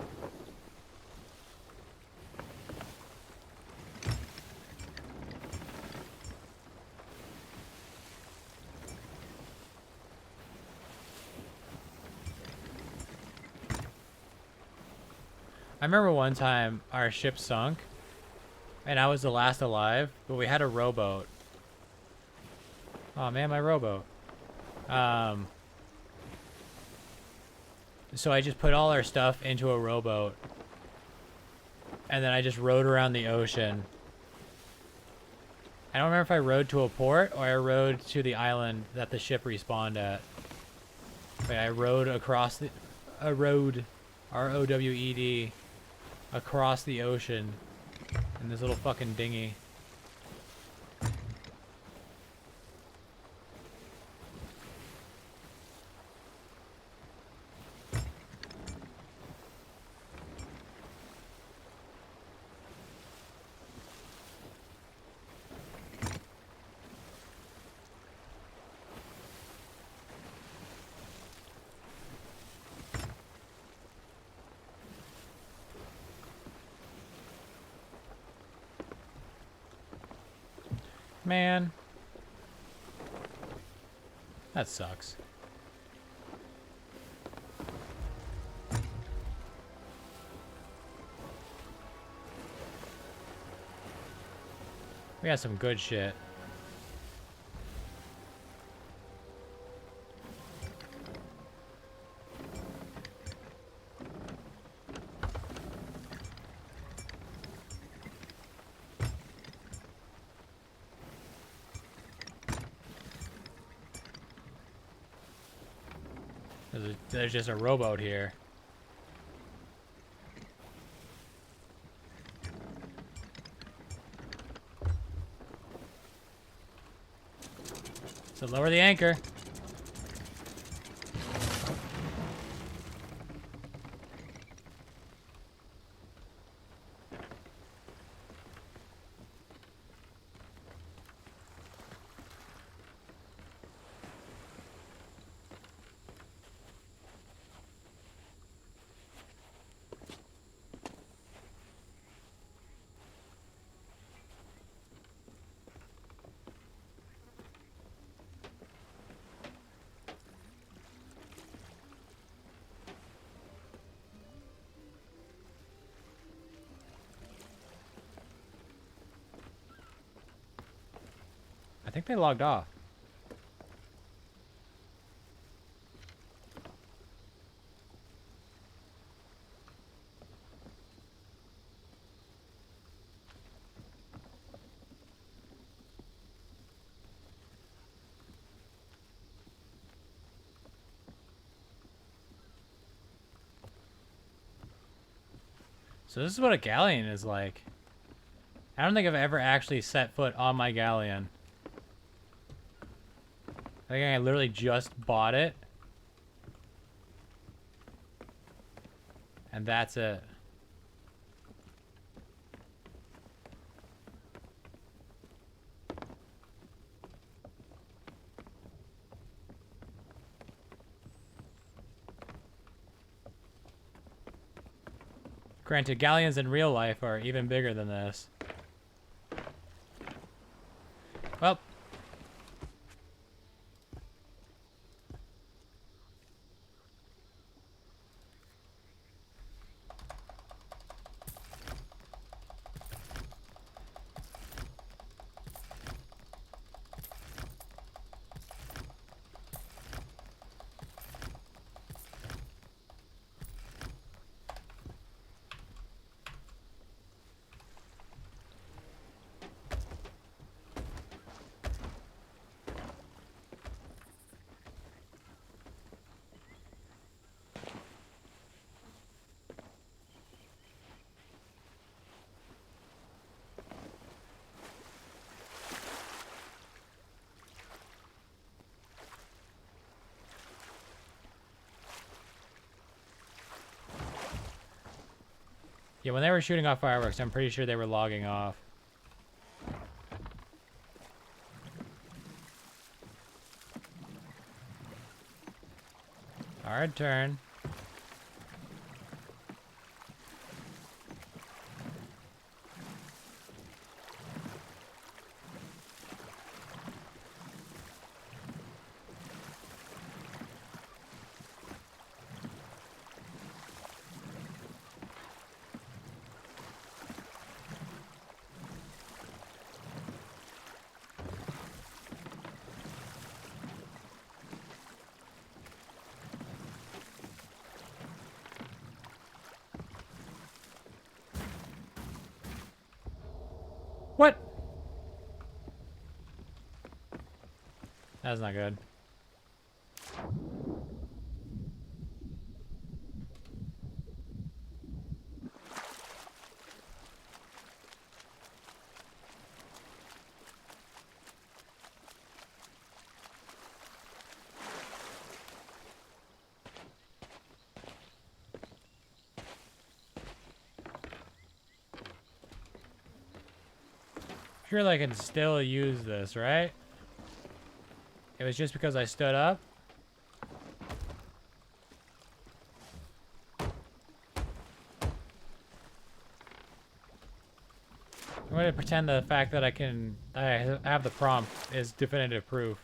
I remember one time our ship sunk and I was the last alive, but we had a rowboat. Oh man, my rowboat. So I just put all our stuff into a rowboat and then I just rowed around the ocean. I don't remember if I rowed to a port or I rowed to the island that the ship respawned at. But I rowed across the... R-O-W-E-D, across the ocean in this little fucking dinghy. Man. That sucks. We got some good shit. There's just a rowboat here. So lower the anchor. I think they logged off. So this is what a galleon is like. I don't think I've ever actually set foot on my galleon. I think I literally just bought it. And that's it. Granted, galleons in real life are even bigger than this. Well. Yeah, when they were shooting off fireworks, I'm pretty sure they were logging off. Hard turn. What? That's not good. Surely I can still use this, right? It was just because I stood up? I'm going to pretend the fact that I have the prompt is definitive proof.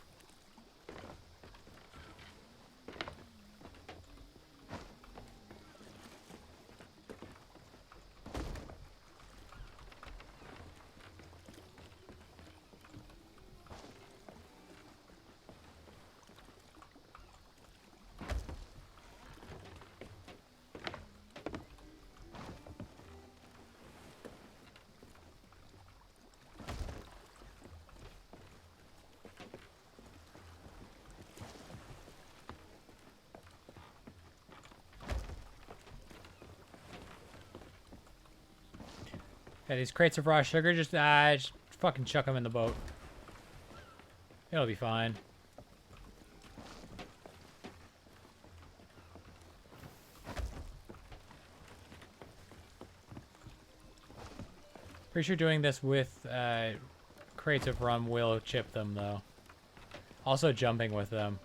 Yeah, these crates of raw sugar, just fucking chuck them in the boat. It'll be fine. Pretty sure doing this with crates of rum will chip them, though. Also jumping with them.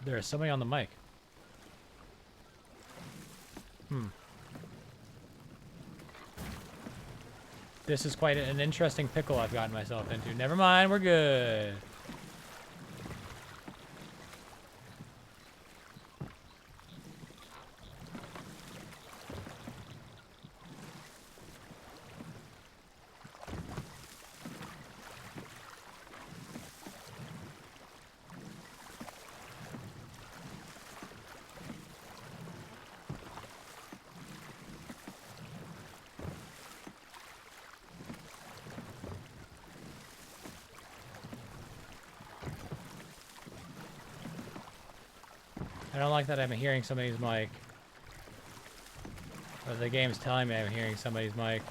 There is somebody on the mic. This is quite an interesting pickle I've gotten myself into. Never mind, we're good. I don't like that I'm hearing somebody's mic. Or the game's telling me I'm hearing somebody's mic.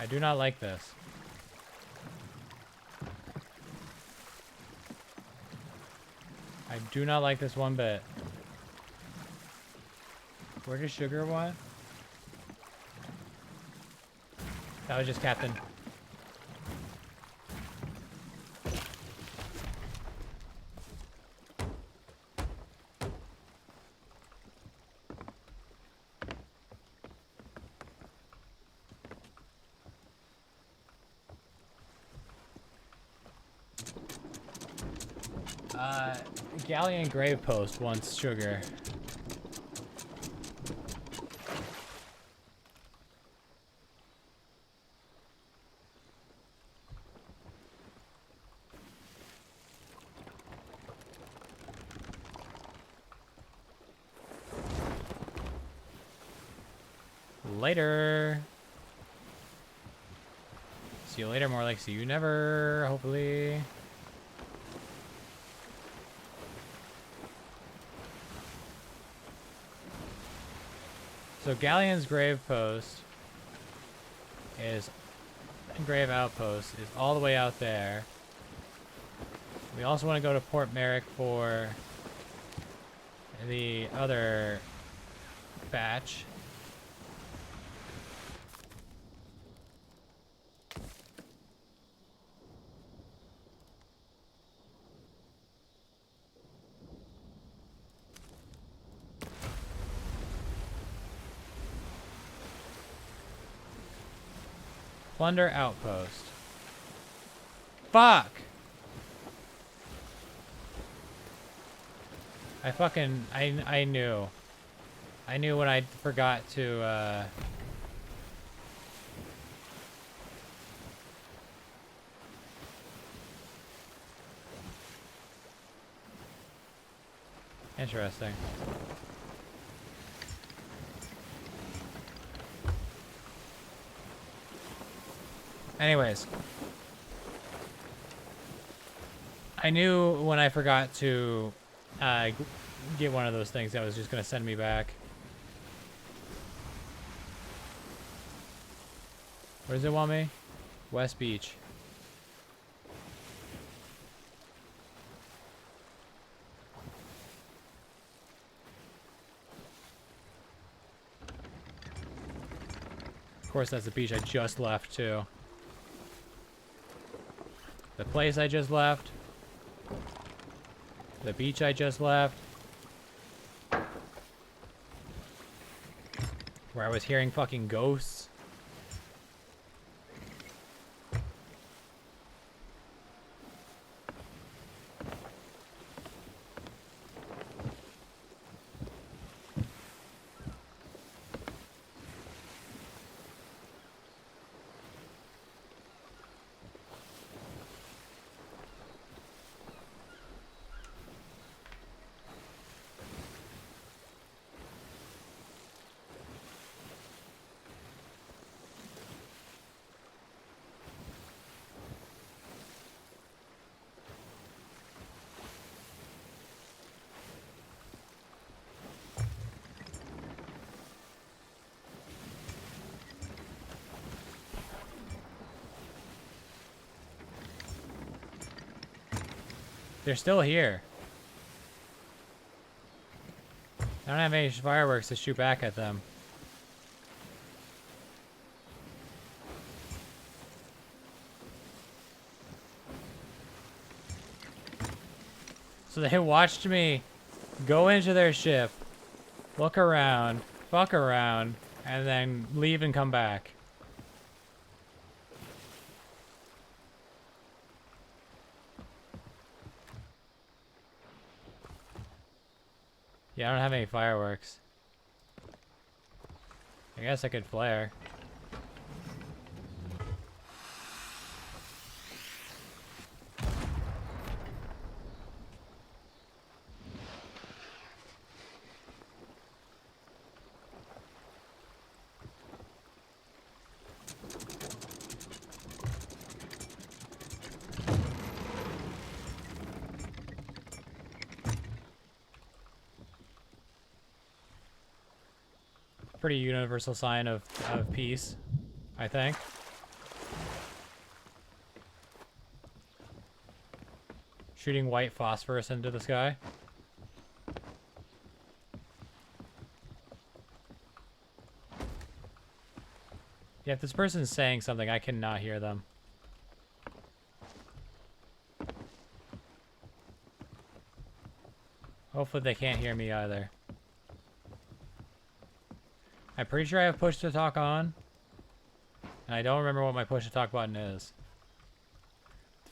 I do not like this. I do not like this one bit. Where does Sugar want? That was just Captain. Galleon Gravepost wants Sugar. Later. See you later, more like see you never, hopefully. So Galleon's Grave Post is, Grave Outpost is all the way out there. We also want to go to Port Merrick for the other batch. Plunder Outpost. Fuck! I knew. I knew when I forgot to, Interesting. Anyways. I knew when I forgot to get one of those things that was just going to send me back. Where does it want me? West Beach. Of course, that's the beach I just left, too. The place I just left. The beach I just left. Where I was hearing fucking ghosts. They're still here. I don't have any fireworks to shoot back at them. So they watched me go into their ship, look around, fuck around, and then leave and come back. Yeah, I don't have any fireworks. I guess I could flare. Pretty universal sign of peace, I think. Shooting white phosphorus into the sky. Yeah, if this person's saying something, I cannot hear them. Hopefully they can't hear me either. I'm pretty sure I have push to talk on. And I don't remember what my push to talk button is.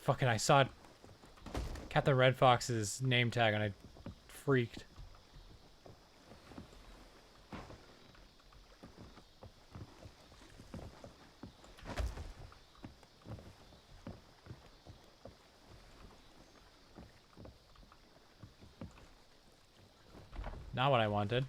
Fucking, I saw Captain Red Fox's name tag and I freaked. Not what I wanted.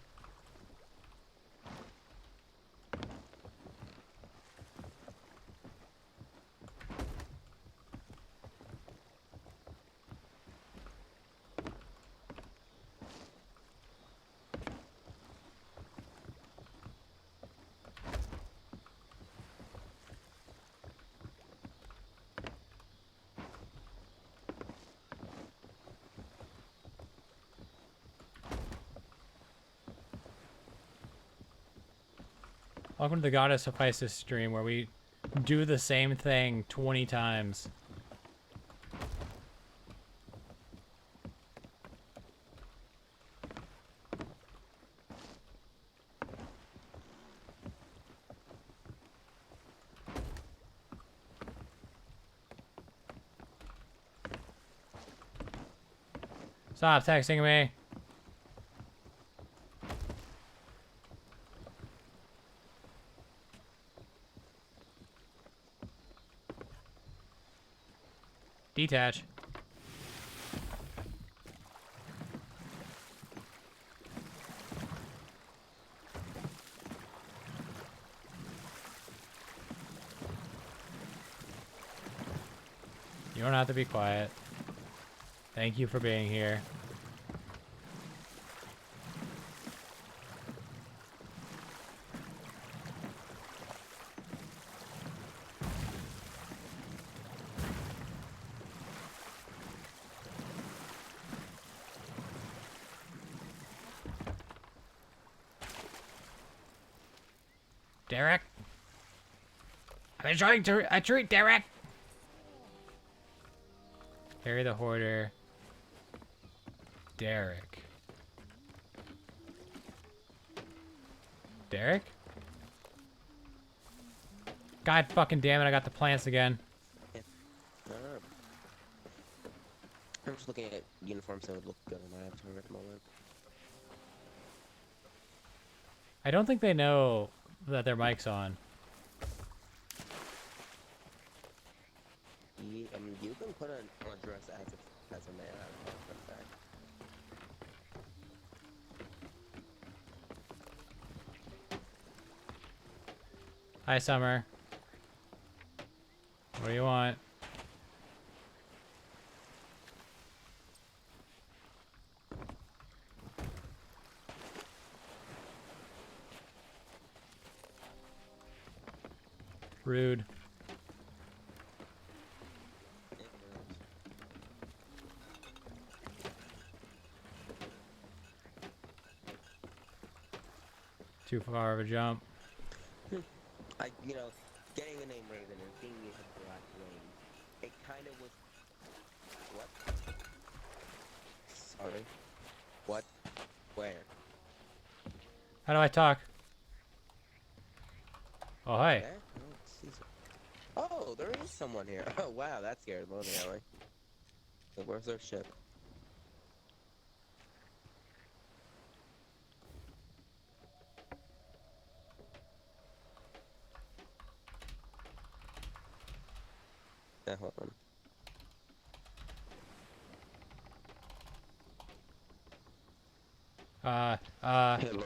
Welcome to the Goddess Hephaestus stream where we do the same thing 20 times. Stop texting me. Detach. You don't have to be quiet. Thank you for being here. Derek? I've been trying to treat Derek! Harry the Hoarder. Derek. Derek? God fucking damn it, I got the plants again. I'm just looking at uniforms that would look good on my avatar at the moment. I don't think they know that their mic's on. I mean, you can put on a dress as a man. I don't know for a fact. Hi, Summer. What do you want? Rude. Too far of a jump. You know, getting the name Raven and seeing you have black wings, it kind of was. What? Sorry. What? Where? How do I talk? Oh, hi. There? I don't see oh, there is someone here. Oh, wow, that scared Lonely Alley. So where's our ship? Yeah, hold on. Hello?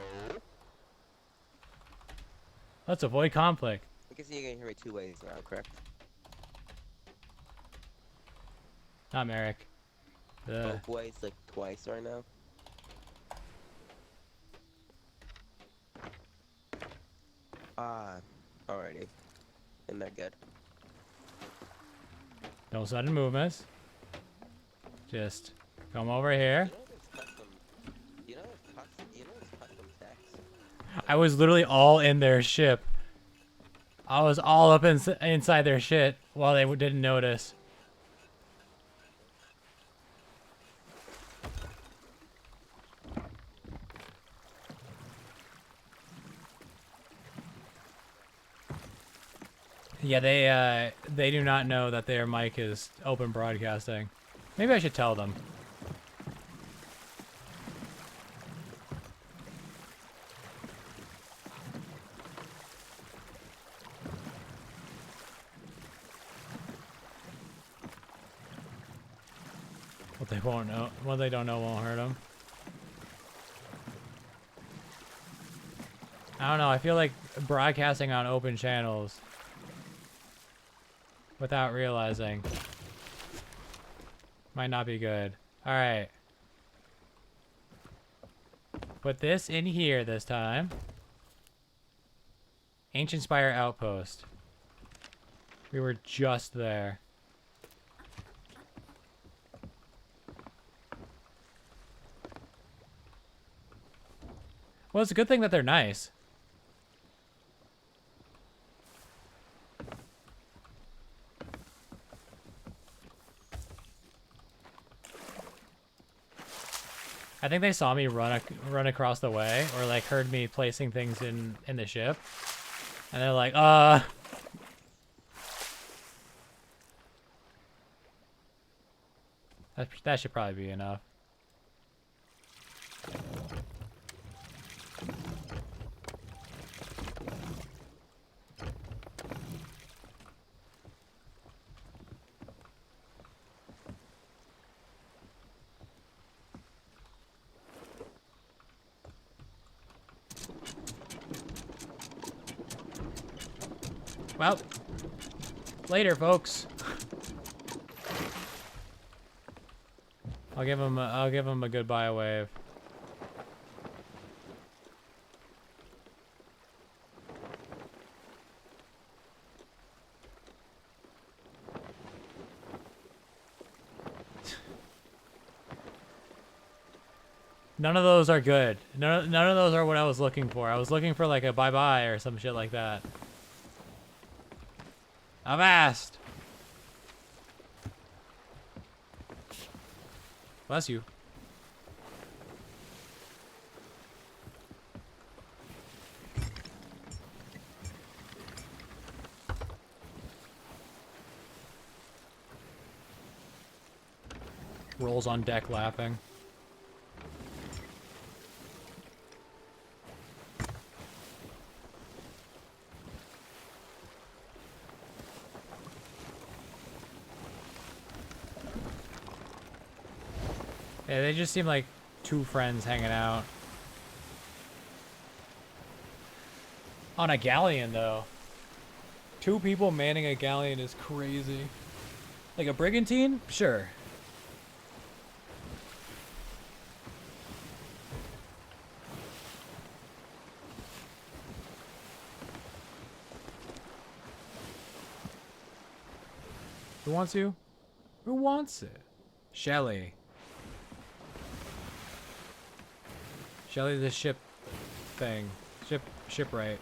Let's avoid conflict. I guess you can hear me two ways now, correct? Not Merrick. Both ways, like twice right now? Alrighty. Isn't that good? No sudden movements. Just come over here. You know it's custom text? I was literally all in their ship. I was all up inside their shit while they didn't notice. Yeah, they do not know that their mic is open broadcasting. Maybe I should tell them. What they won't know, what they don't know won't hurt them. I don't know, I feel like broadcasting on open channels without realizing might not be good. Alright. Put this in here this time. Ancient Spire Outpost. We were just there. Well, it's a good thing that they're nice. I think they saw me run across the way, or like heard me placing things in the ship, and they're like, that should probably be enough. Well, later, folks. I'll give him a goodbye wave. None of those are good. None of those are what I was looking for. I was looking for like a bye-bye or some shit like that. Avast! Bless you. Rolls on deck laughing. Yeah, they just seem like two friends hanging out. On a galleon, though. Two people manning a galleon is crazy. Like a brigantine? Sure. Who wants you? Who wants it? Shelly. Shelly the ship thing. Shipwright.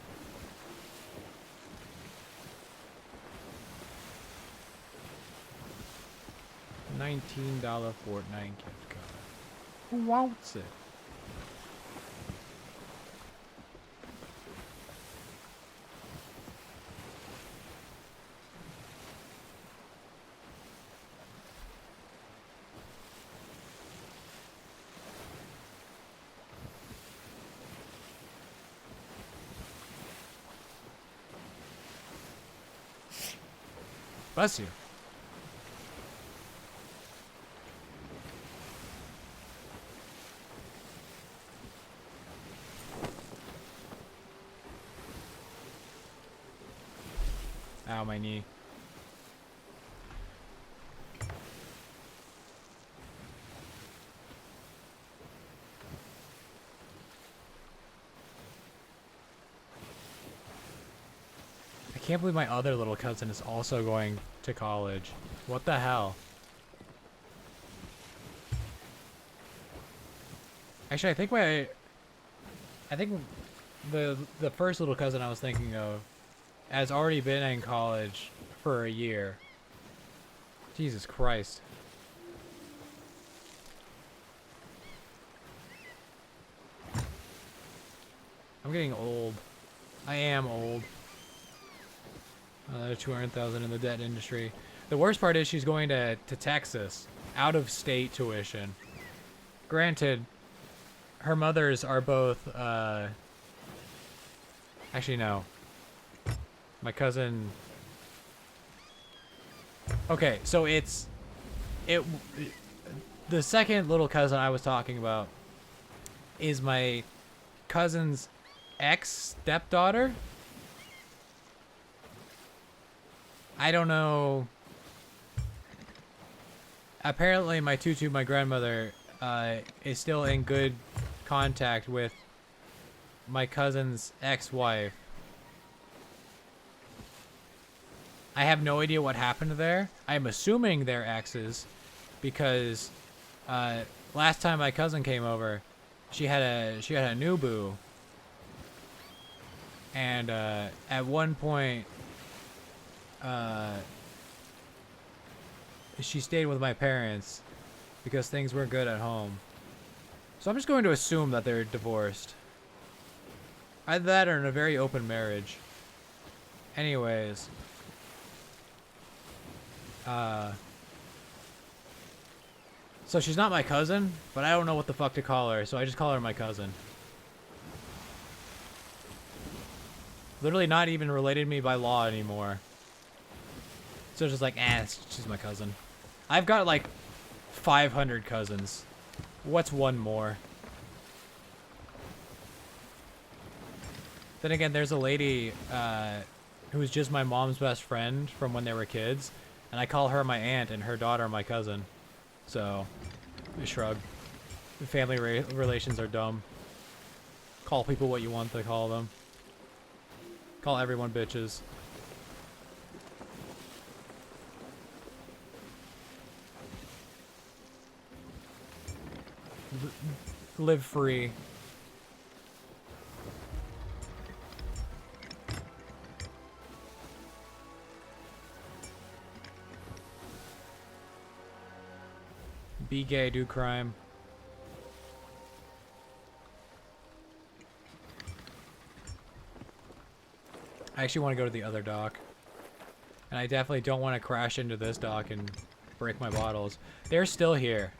$19 Fortnite gift card. Who wants it? Bless you. Ow, my knee. I can't believe my other little cousin is also going to college. What the hell? Actually, I think the first little cousin I was thinking of has already been in college for a year. Jesus Christ. I'm getting old. I am old. Another 200,000 in the debt industry. The worst part is she's going to Texas, out of state tuition. Granted, her mothers are both, actually no. My cousin. Okay, so the second little cousin I was talking about is my cousin's ex-stepdaughter. I don't know. Apparently my tutu, my grandmother, is still in good contact with my cousin's ex-wife. I have no idea what happened there. I'm assuming they're exes because last time my cousin came over, she had a new boo, and at one point she stayed with my parents because things weren't good at home. So I'm just going to assume that they're divorced. Either that or in a very open marriage. Anyways. So she's not my cousin, but I don't know what the fuck to call her, so I just call her my cousin. Literally not even related to me by law anymore. So it's just like, she's my cousin. I've got like 500 cousins. What's one more? Then again, there's a lady who's just my mom's best friend from when they were kids. And I call her my aunt and her daughter my cousin. So, I shrug. Family relations are dumb. Call people what you want to call them. Call everyone bitches. Live free. Be gay, do crime. I actually want to go to the other dock. And I definitely don't want to crash into this dock and break my bottles. They're still here.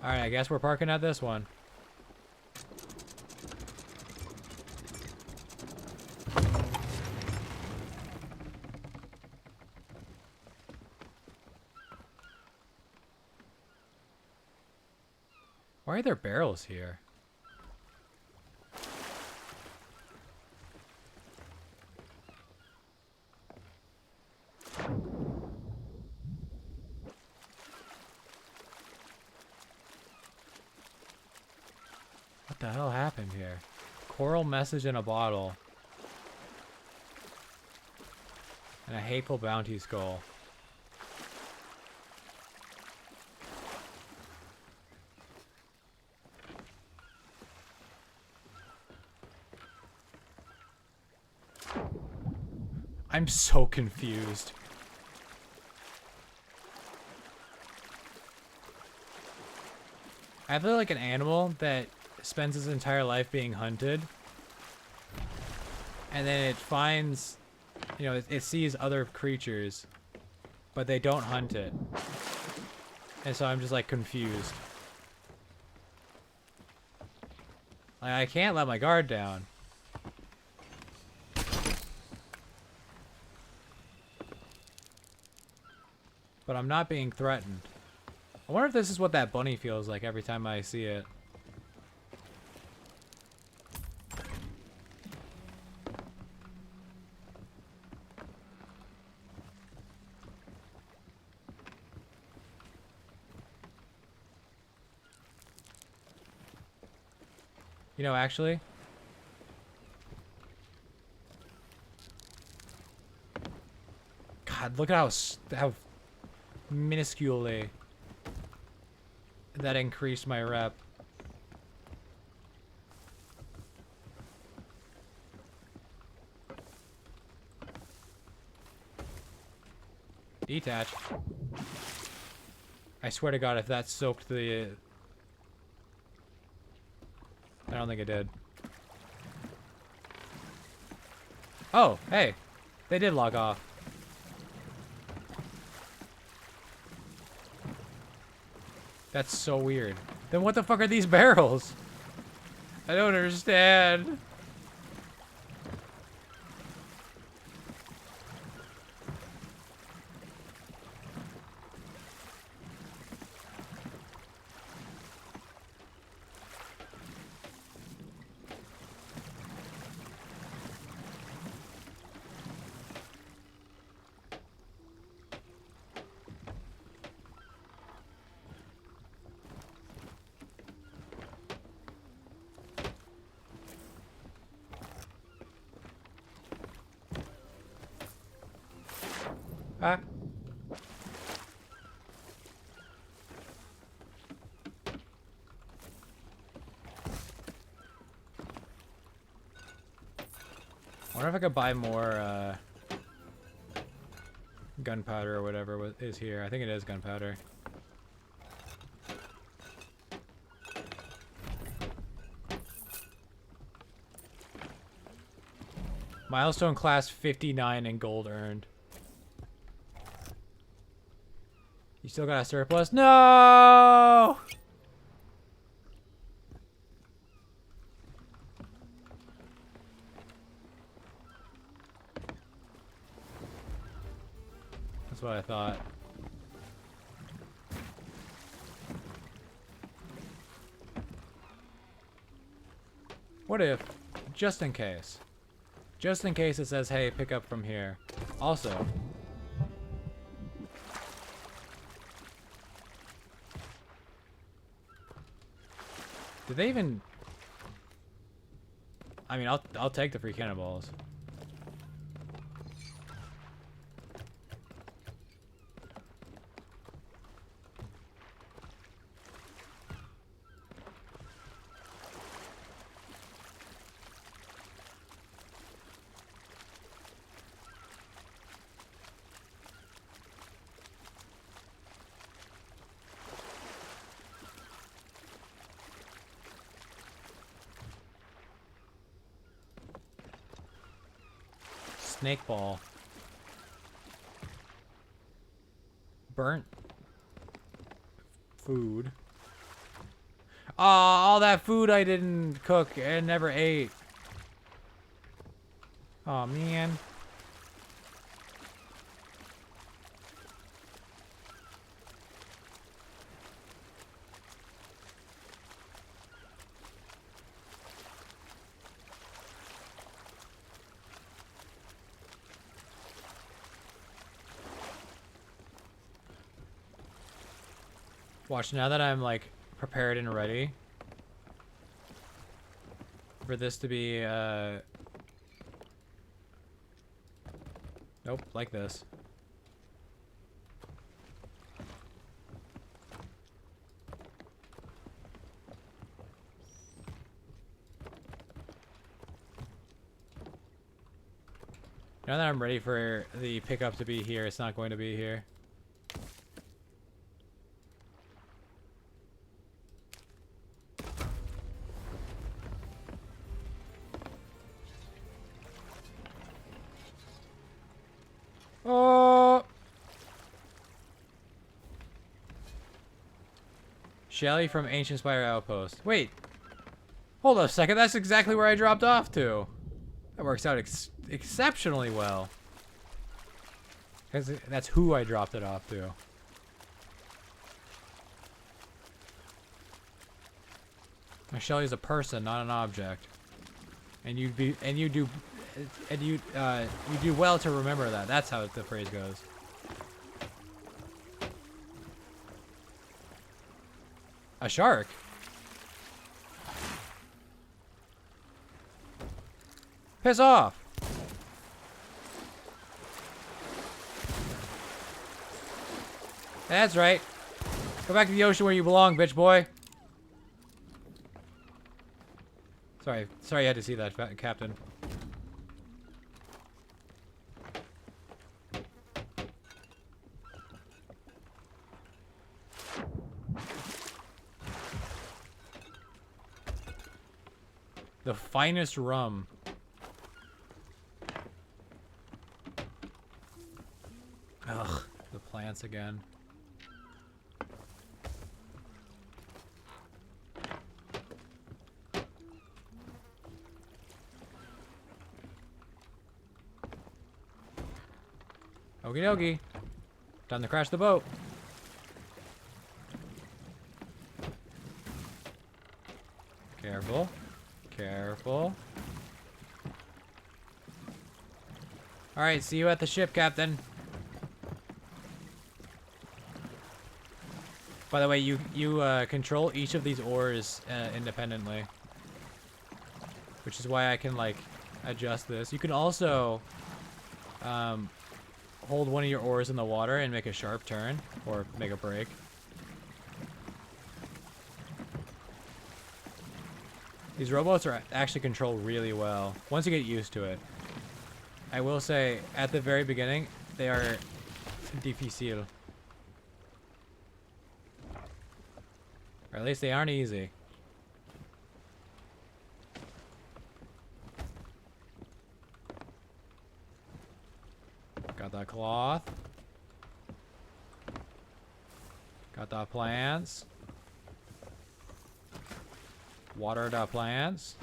Alright, I guess we're parking at this one. Why are there barrels here? What the hell happened here? Coral message in a bottle. And a hateful bounty skull. I'm so confused. I feel like an animal that spends its entire life being hunted, and then it finds, you know, it sees other creatures, but they don't hunt it. And so I'm just like confused. Like, I can't let my guard down. But I'm not being threatened. I wonder if this is what that bunny feels like every time I see it. You know, actually, God, look at how minusculely that increased my rep. Detach. I swear to God, if that soaked the... I don't think it did. Oh, hey. They did log off. That's so weird. Then what the fuck are these barrels? I don't understand. Ah. I wonder if I could buy more gunpowder or whatever is here. I think it is gunpowder. Milestone class 59 and gold earned. You still got a surplus? No! That's what I thought. What if, just in case it says, hey, pick up from here. Also, did they even... I mean, I'll take the free cannonballs. Snake ball. Burnt food. Aw, all that food I didn't cook and never ate. Aw, man. Watch, now that I'm like prepared and ready for this to be nope, like this. Now that I'm ready for the pickup to be here, it's not going to be here. Oh! Shelly from Ancient Spire Outpost. Wait. Hold up a second. That's exactly where I dropped off to. That works out exceptionally well. 'Cause that's who I dropped it off to. Shelly's a person, not an object. And you do well to remember that. That's how the phrase goes. A shark? Piss off! That's right. Go back to the ocean where you belong, bitch boy. Sorry you had to see that, Captain. The finest rum. Ugh, the plants again. Okie dokie. Time to crash the boat. Careful. Careful. Alright, see you at the ship, Captain. By the way, you control each of these ores independently. Which is why I can, like, adjust this. You can also hold one of your oars in the water and make a sharp turn. Or make a break. These rowboats are actually controlled really well, once you get used to it. I will say, at the very beginning, they are difficile. Or at least they aren't easy. Got that cloth. Got the plants. Water the plants.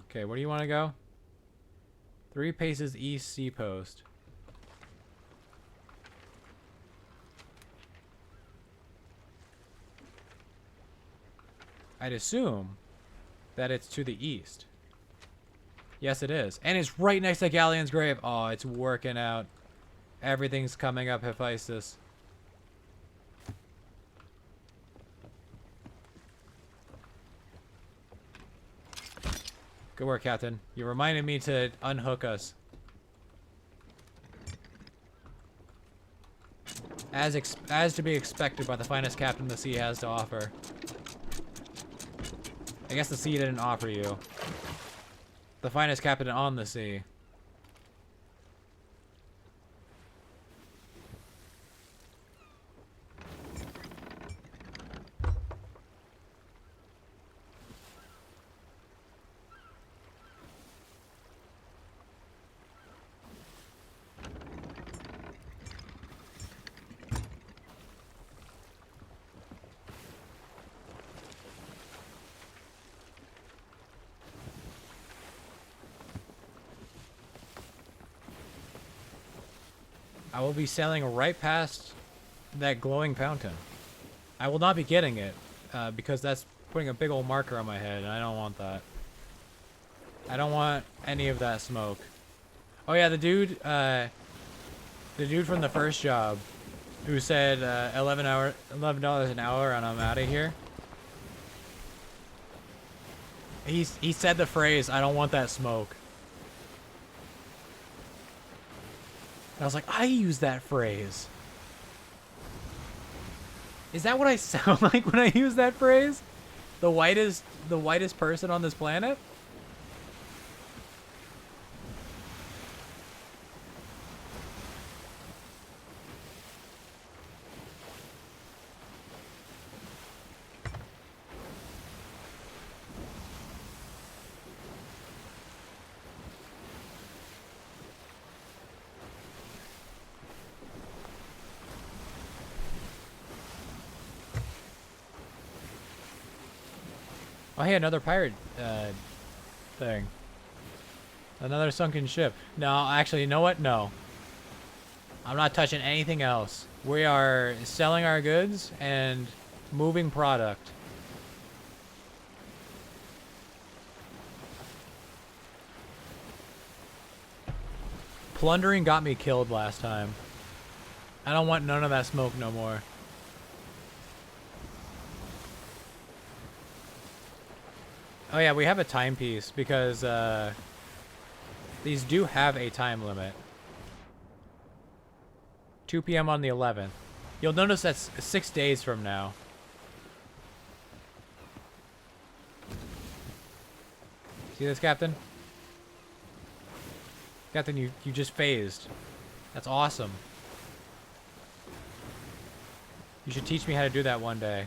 Okay, where do you want to go? 3 paces east sea post. I'd assume that it's to the east. Yes, it is. And it's right next to Galleon's grave. Oh, it's working out. Everything's coming up Hephaestus. Good work, Captain. You reminded me to unhook us. As to be expected by the finest captain the sea has to offer. I guess the sea didn't offer you. The finest captain on the sea. I will be sailing right past that glowing fountain. I will not be getting it, because that's putting a big old marker on my head, and I don't want that. I don't want any of that smoke. Oh yeah, the dude from the first job, who said $11 an hour, and I'm out of here. He said the phrase, "I don't want that smoke." And I was like, I use that phrase. Is that what I sound like when I use that phrase? The whitest person on this planet? Oh, hey, another pirate thing. Another sunken ship. No, actually, you know what? No. I'm not touching anything else. We are selling our goods and moving product. Plundering got me killed last time. I don't want none of that smoke no more. Oh yeah, we have a timepiece because these do have a time limit. 2 p.m. on the 11th. You'll notice that's 6 days from now. See this, Captain? Captain, you just phased. That's awesome. You should teach me how to do that one day.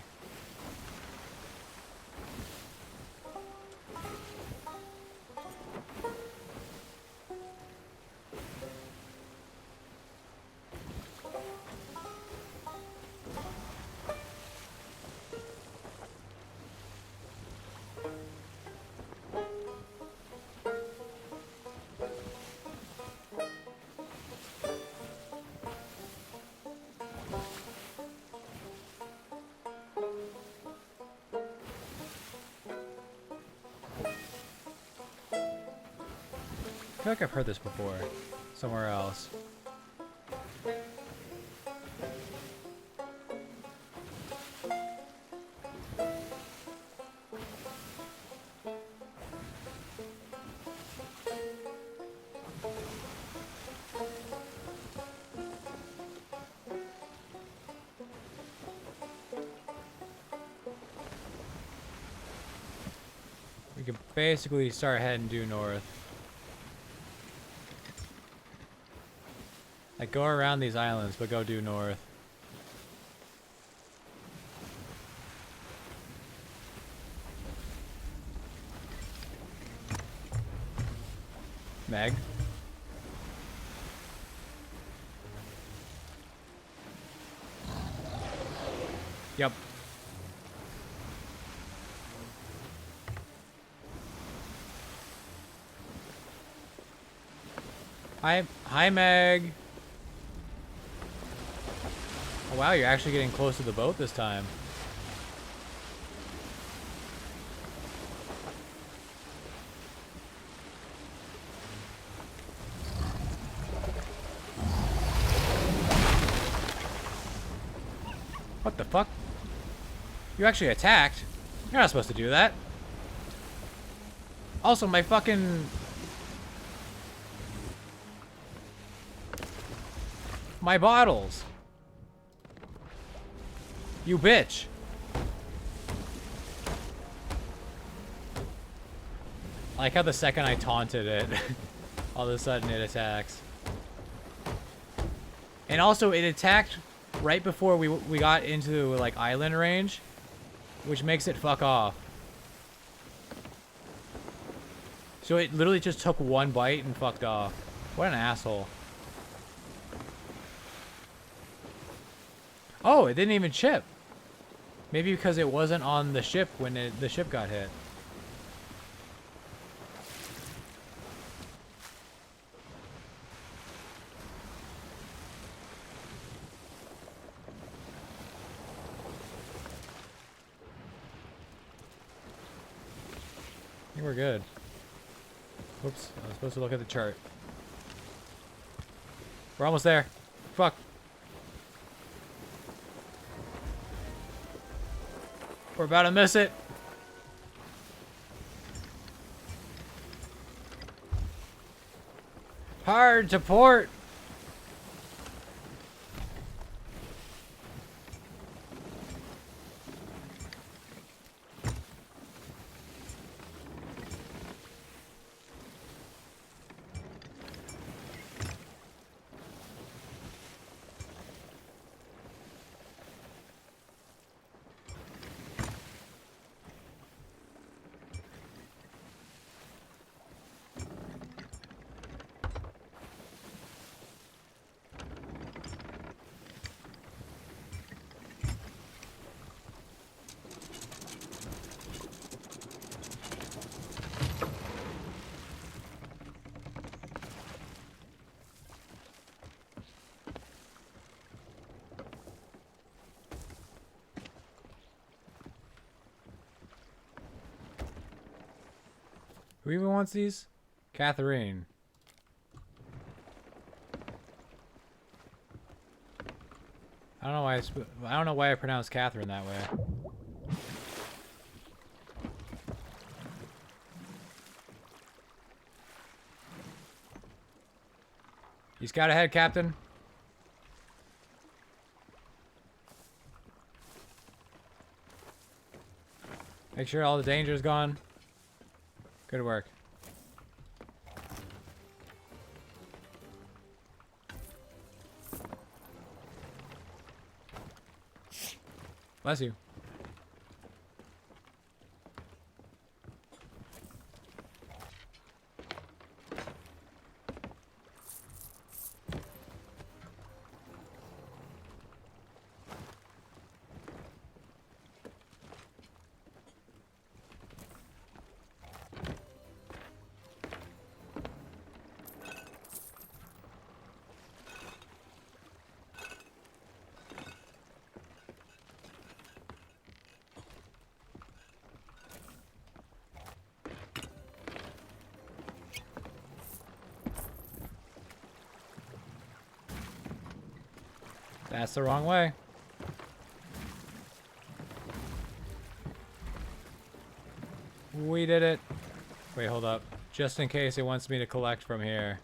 I feel like I've heard this before, somewhere else. We could basically start heading due north. Like, go around these islands, but go due north. Meg? Yep. Hi, Meg. Oh, wow, you're actually getting close to the boat this time. What the fuck? You actually attacked? You're not supposed to do that. Also, my fucking... my bottles. You bitch. I like how the second I taunted it, all of a sudden it attacks. And also it attacked right before we got into like island range, which makes it fuck off. So it literally just took one bite and fucked off. What an asshole. Oh, it didn't even chip. Maybe because it wasn't on the ship when the ship got hit. I think we're good. Oops, I was supposed to look at the chart. We're almost there. Fuck. We're about to miss it. Hard to port. Who even wants these? Catherine. I don't know why I don't know why I pronounced Catherine that way. You scout ahead, Captain. Make sure all the danger is gone. Good work. Bless you. That's the wrong way. We did it. Wait, hold up. Just in case it wants me to collect from here.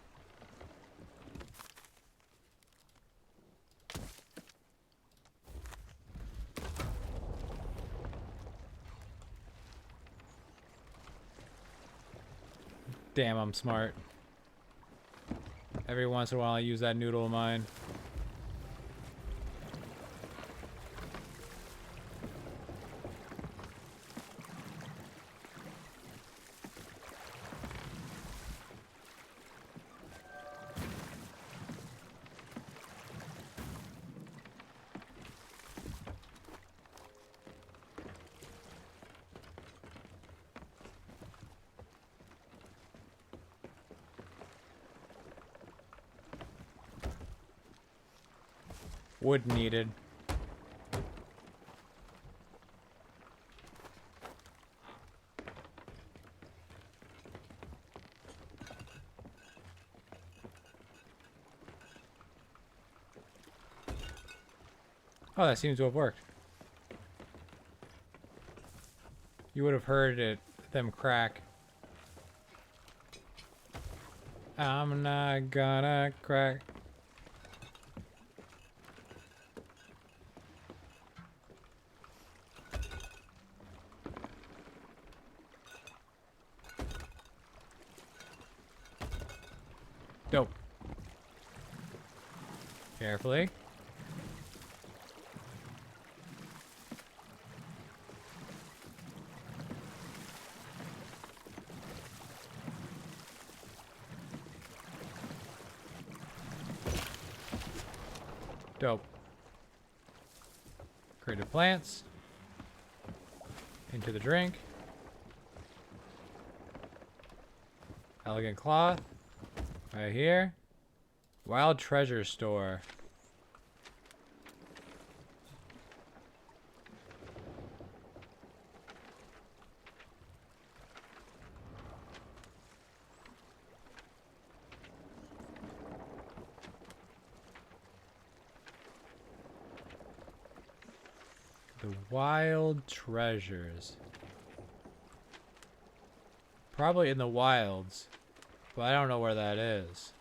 Damn, I'm smart. Every once in a while I use that noodle of mine. Wood needed. Oh, that seems to have worked. You would have heard it, them crack. I'm not gonna crack. Dope. Carefully. Dope. Creative plants. Into the drink. Elegant cloth. Right here. Wild treasure store. The wild treasures. Probably in the wilds. But I don't know where that is.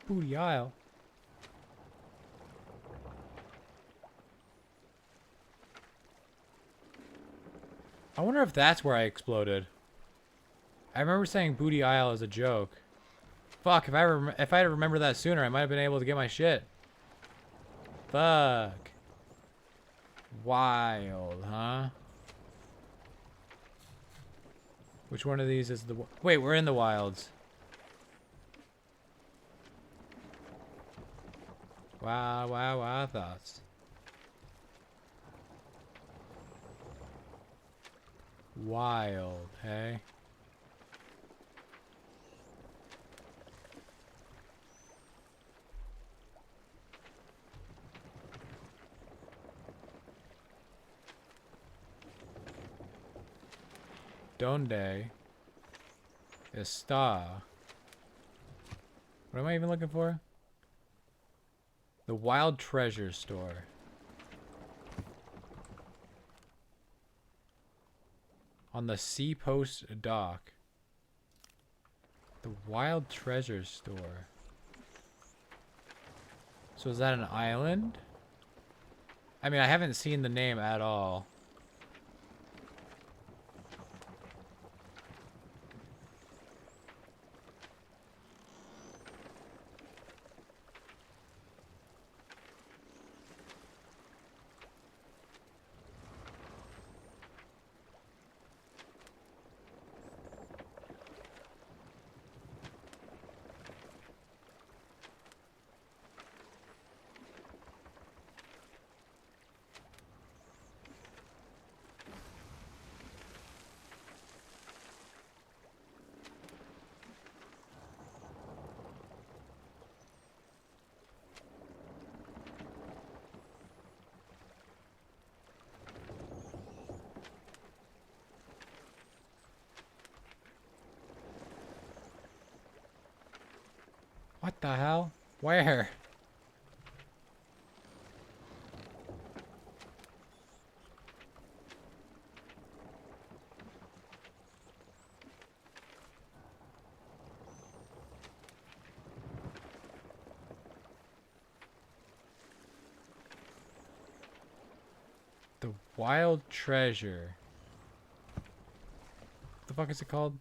Booty Isle. I wonder if that's where I exploded. I remember saying Booty Isle as a joke. Fuck, if I remember that sooner, I might have been able to get my shit. Fuck. Wild, huh? Which one of these is the... Wait, we're in the wilds. Wow, thoughts. Wild, hey? Donde está? What am I even looking for? The Wild Treasure Store. On the Seapost Dock. The Wild Treasure Store. So is that an island? I mean, I haven't seen the name at all. What the hell? Where? The Wild Treasure. What the fuck is it called?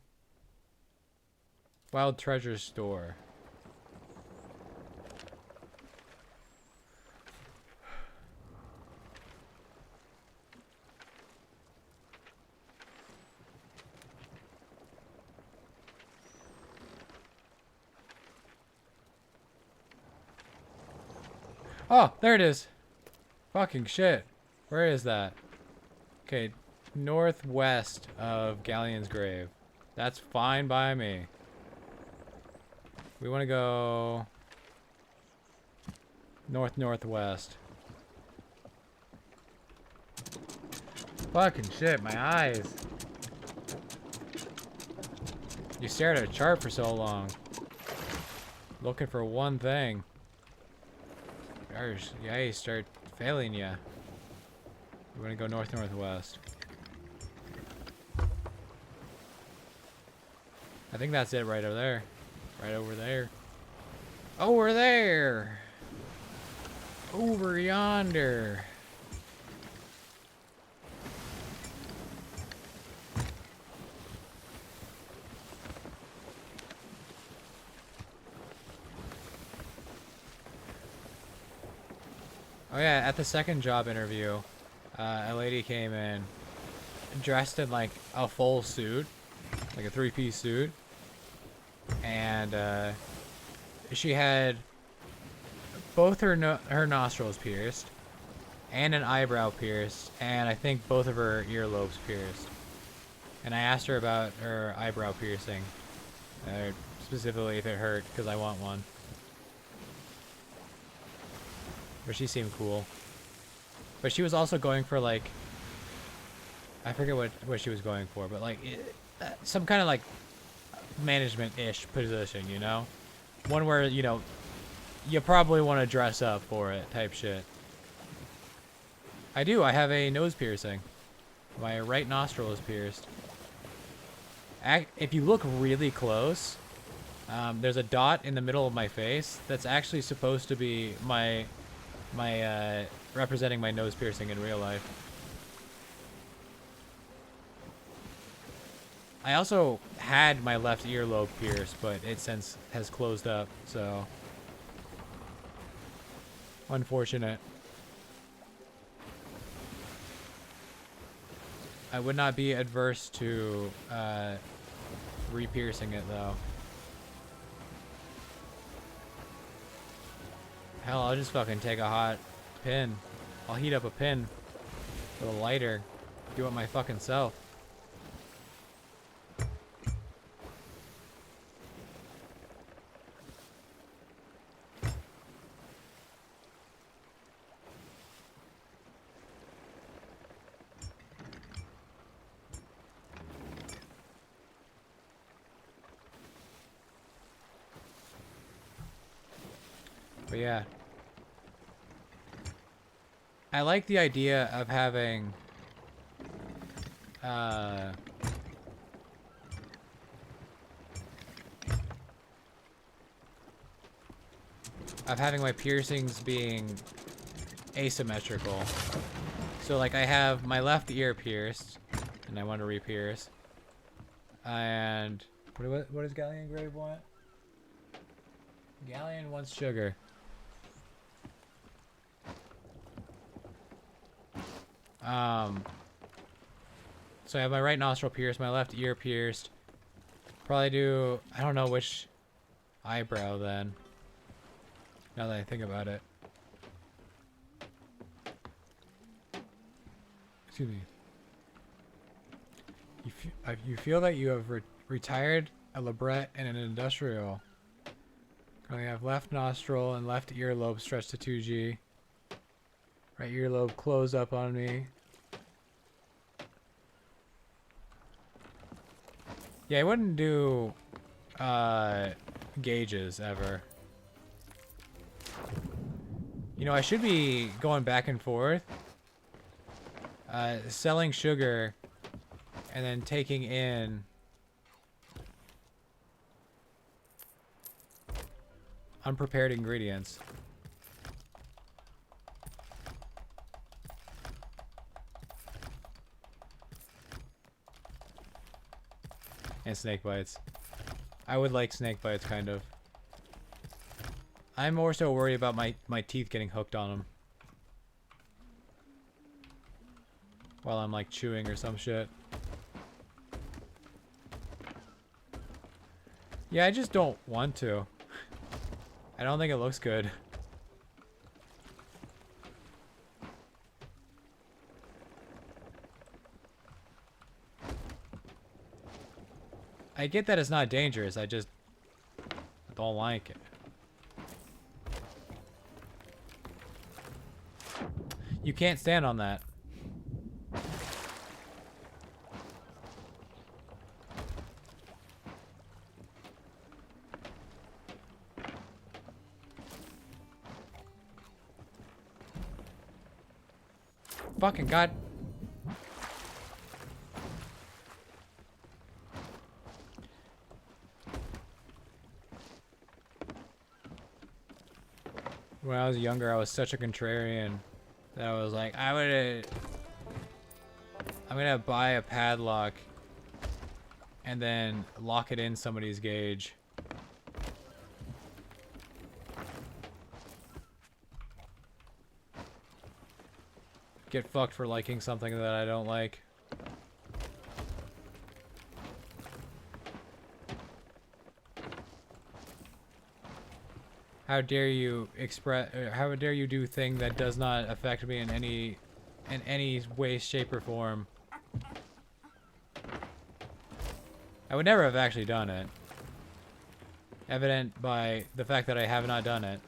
Wild Treasure Store. Oh, there it is. Fucking shit. Where is that? Okay, northwest of Galleon's Grave. That's fine by me. We want to go northwest. Fucking shit, my eyes. You stared at a chart for so long. Looking for one thing. Yeah, you start failing ya. We're gonna go northwest. I think that's it right over there. Right over there. Over there! Over yonder. Oh yeah, at the second job interview, a lady came in dressed in like a full suit, like a three-piece suit, and she had both her nostrils pierced and an eyebrow pierced, and I think both of her earlobes pierced. And I asked her about her eyebrow piercing, specifically if it hurt, because I want one. But she seemed cool. But she was also going for like, I forget what she was going for, but like some kind of like management-ish position, you know? One where, you know, you probably want to dress up for it type shit. I do. I have a nose piercing. My right nostril is pierced. If you look really close, there's a dot in the middle of my face that's actually supposed to be my representing my nose piercing in real life. I also had my left earlobe pierced, but it since has closed up, so unfortunate. I would not be adverse to re-piercing it though. Hell, I'll just fucking take a hot pin. I'll heat up a pin with a lighter. Do it my fucking self. But yeah. I like the idea of having my piercings being asymmetrical. So like I have my left ear pierced and I want to re-pierce. And what does Galleon Grave want? Galleon wants sugar. So I have my right nostril pierced, my left ear pierced. Probably do, I don't know which eyebrow then. Now that I think about it. Excuse me. You feel that you have retired a labret and an industrial. Currently have left nostril and left earlobe stretched to 2G. Right earlobe close up on me. Yeah, I wouldn't do gauges ever. You know, I should be going back and forth. Selling sugar and then taking in unprepared ingredients. And snake bites. I would like snake bites, kind of. I'm more so worried about my teeth getting hooked on them. While I'm like chewing or some shit. Yeah, I just don't want to. I don't think it looks good. I get that it's not dangerous, I just don't like it. You can't stand on that. Fucking god. When I was younger, I was such a contrarian that I was like, I'm gonna buy a padlock and then lock it in somebody's gauge. Get fucked for liking something that I don't like. How dare you how dare you do thing that does not affect me in any way, shape, or form. I would never have actually done it. Evident by the fact that I have not done it.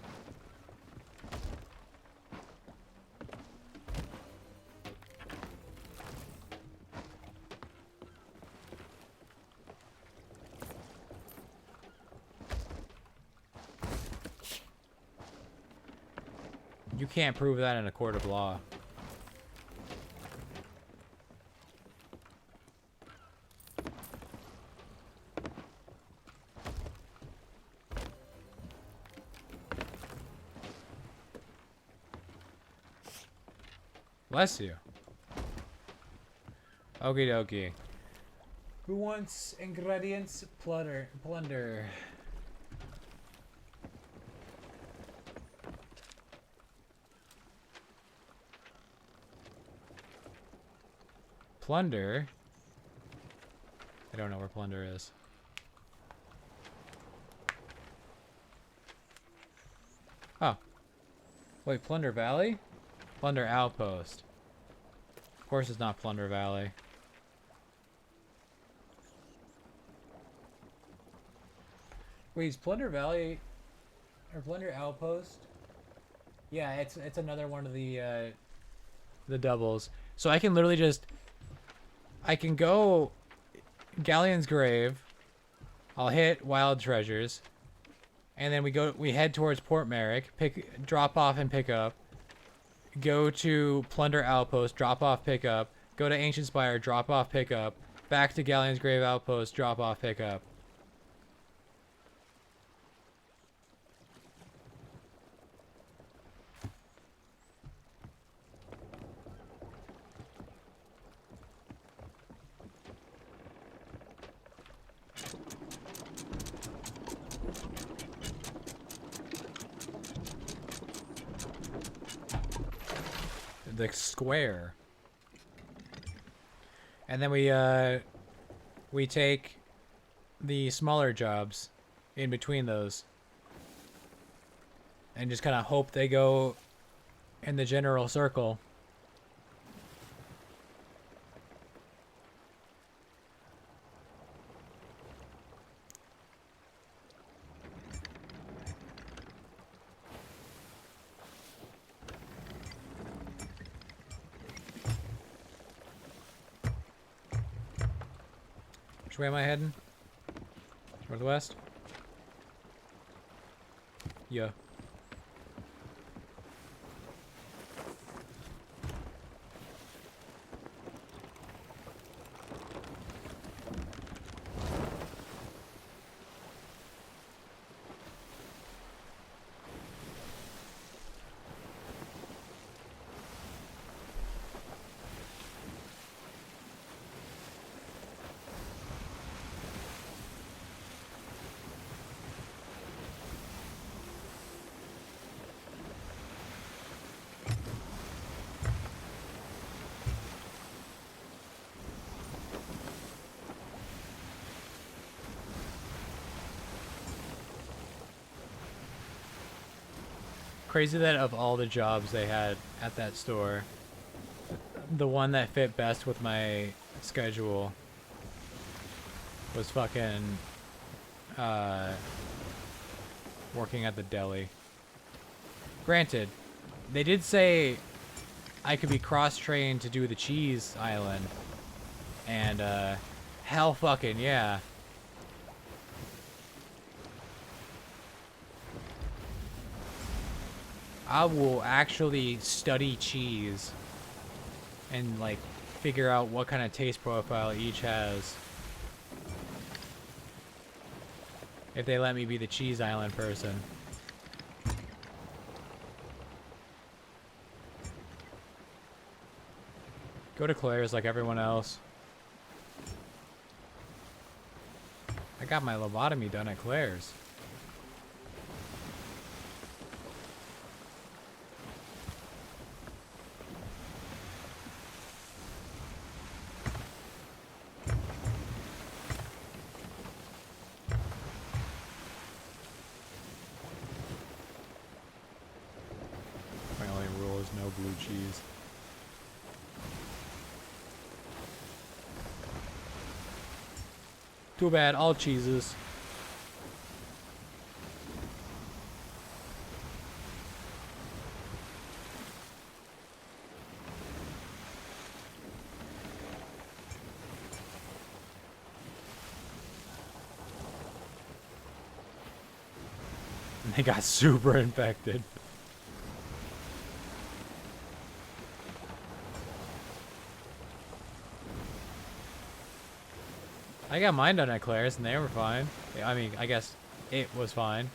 You can't prove that in a court of law. Bless you. Okie dokie. Who wants ingredients? Plunder. Plunder? I don't know where plunder is. Oh. Wait, Plunder Valley? Plunder Outpost. Of course it's not Plunder Valley. Wait, is Plunder Valley or Plunder Outpost? Yeah, it's another one of the doubles. So I can literally just I can go Galleon's Grave. I'll hit Wild Treasures. and then we head towards Port Merrick, drop off and pick up, go to Plunder Outpost, drop off, pick up, go to Ancient Spire, drop off, pick up, back to Galleon's Grave Outpost, drop off, pick up. The square. And then we take the smaller jobs in between those and just kind of hope they go in the general circle. Which way am I heading? Northwest? Yeah. Crazy that of all the jobs they had at that store, the one that fit best with my schedule was fucking working at the deli. Granted, they did say I could be cross-trained to do the cheese island, and hell fucking yeah. I will actually study cheese and like figure out what kind of taste profile each has. If they let me be the cheese island person. Go to Claire's like everyone else. I got my lobotomy done at Claire's. No blue cheese. Too bad, all cheeses. And they got super infected. I got mine done at Claire's and they were fine. I mean, I guess it was fine.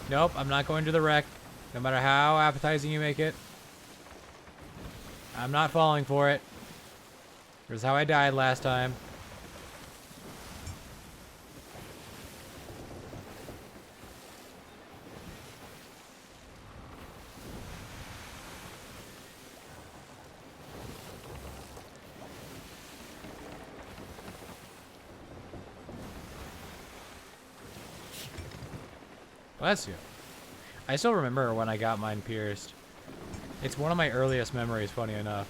Nope, I'm not going to the wreck. No matter how appetizing you make it. I'm not falling for it. Here's how I died last time. Bless you. I still remember when I got mine pierced. It's one of my earliest memories, funny enough.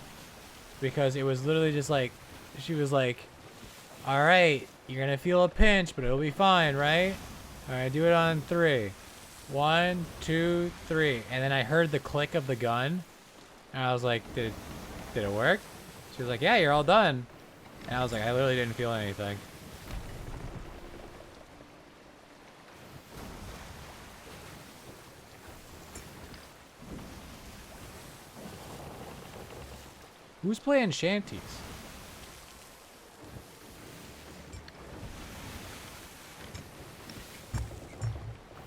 Because it was literally just like, she was like, alright, you're gonna feel a pinch, but it'll be fine, right? Alright, do it on 3. 1, 2, 3. And then I heard the click of the gun. And I was like, did it work? She was like, yeah, you're all done. And I was like, I literally didn't feel anything. Who's playing shanties?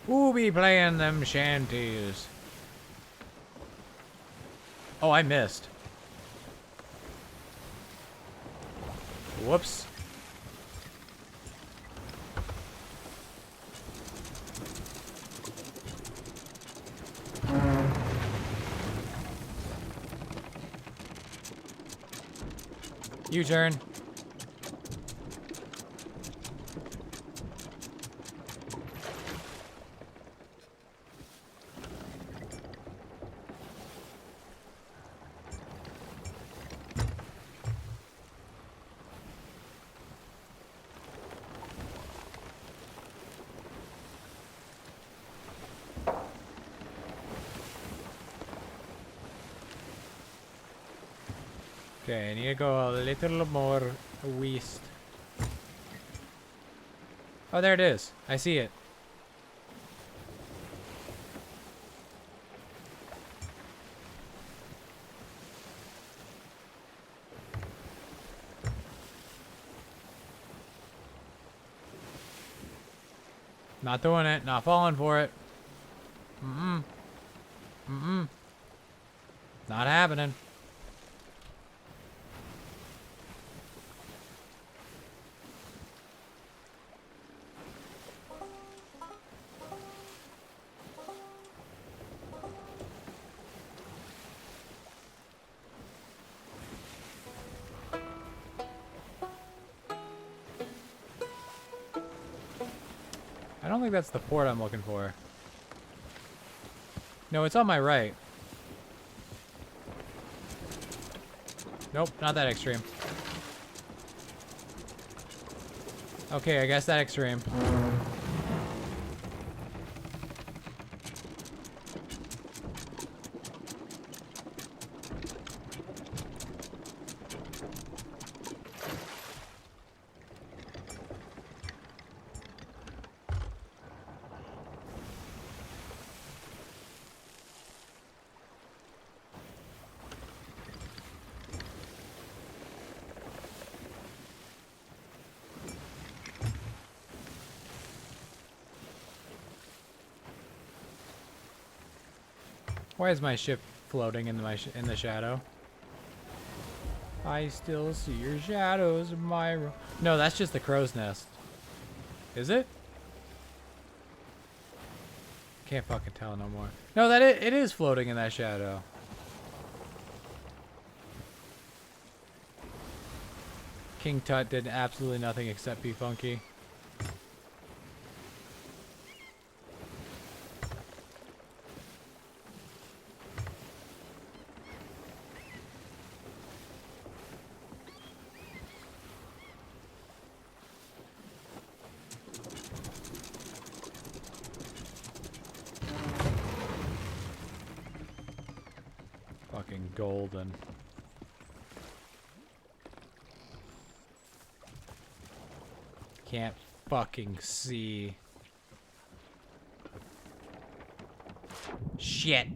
Who be playing them shanties? Oh, I missed. Whoops. U-turn. Okay, I need to go a little more west. Oh, there it is. I see it. Not doing it. Not falling for it. Mm-mm. Mm-mm. Not happening. I don't think that's the port I'm looking for. No, it's on my right. Nope, not that extreme. Okay, I guess that extreme. Why is my ship floating in in the shadow? I still see your shadows in my No, that's just the crow's nest. Is it? Can't fucking tell no more. No, it is floating in that shadow. King Tut did absolutely nothing except be funky. Fucking golden. Can't fucking see. Shit.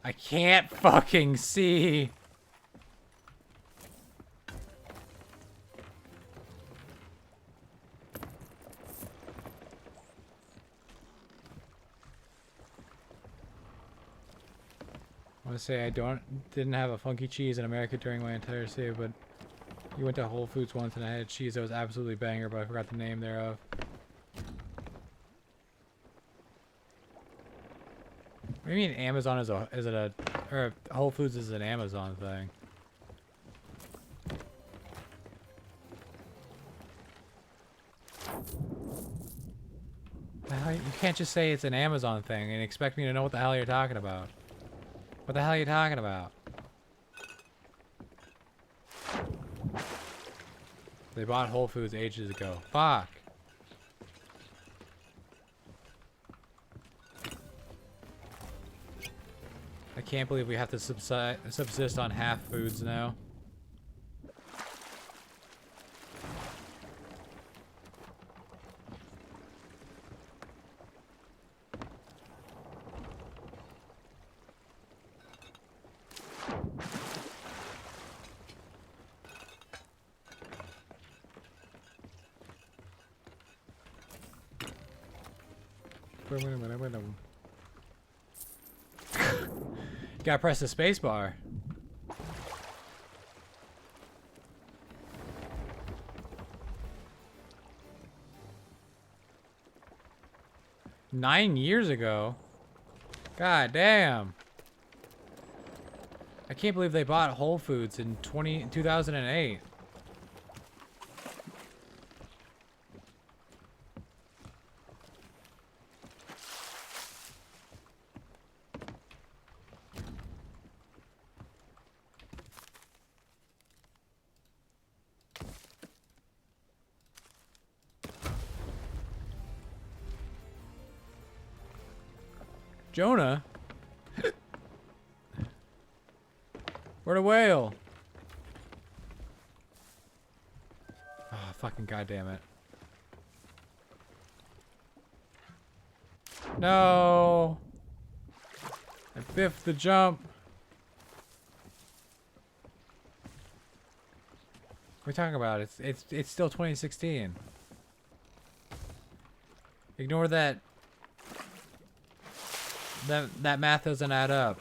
I can't fucking see. I want to say I didn't have a funky cheese in America during my entire stay, but you went to Whole Foods once and I had cheese that was absolutely banger, but I forgot the name thereof. What do you mean Amazon or Whole Foods is an Amazon thing? The hell, you can't just say it's an Amazon thing and expect me to know what the hell you're talking about. What the hell are you talking about? They bought Whole Foods ages ago. Fuck. I can't believe we have to subsist on half foods now. Gotta press the space bar. Nine years ago? God damn. I can't believe they bought Whole Foods in 2008. Jonah? Where'd a whale? Oh, fucking goddamn it. No! I biffed the jump. What are we talking about? It's still 2016. Ignore that. That math doesn't add up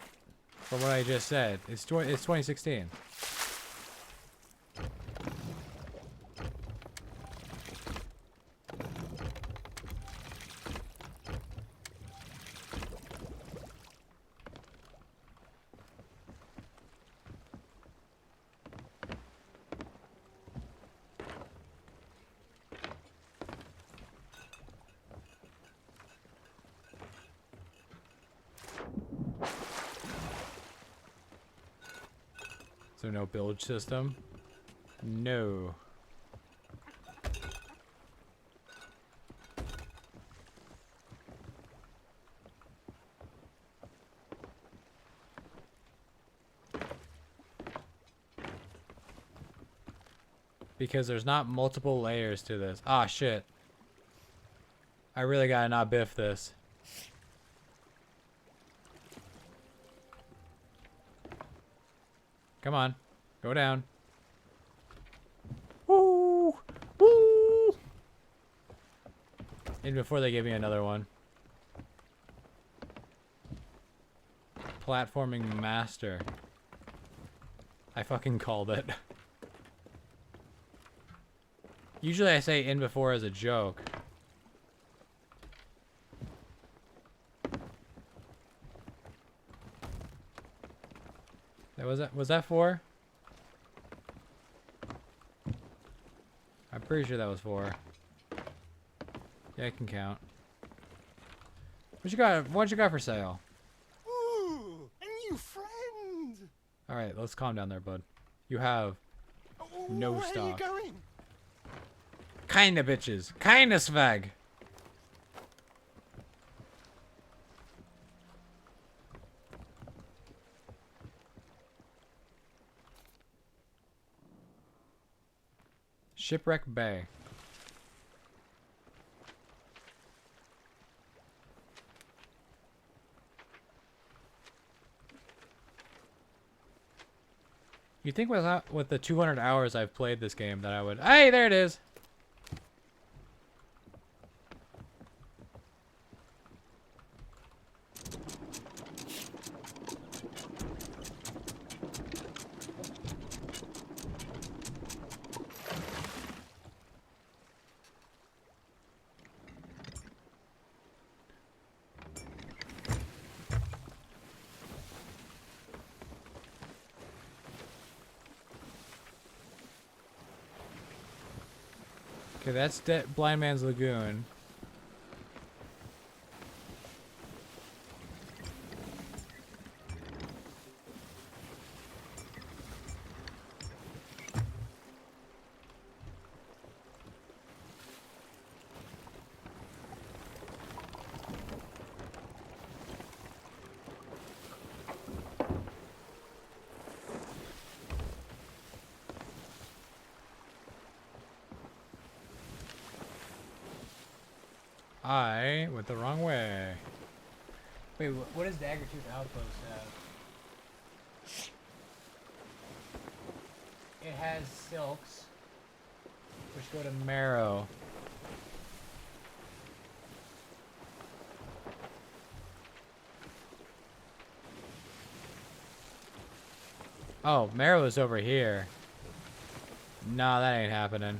from what I just said. It's 2016. So no bilge system? No. Because there's not multiple layers to this. Ah, shit. I really gotta not biff this. Come on. Go down. Woo! Woo! And before they give me another one. Platforming master. I fucking called it. Usually I say in before as a joke. Was that 4? I'm pretty sure that was 4. Yeah, I can count. What you got for sale? Ooh, a new friend. All right, let's calm down there, bud. You have no Where stock. are you going? Kinda bitches. Kinda swag. Shipwreck Bay. You'd think with the 200 hours I've played this game that I would... Hey, there it is! Okay, that's Blind Man's Lagoon. I went the wrong way. Wait, what does Daggertooth Outpost have? It has silks, which go to Marrow. Oh, Marrow's over here. Nah, that ain't happening.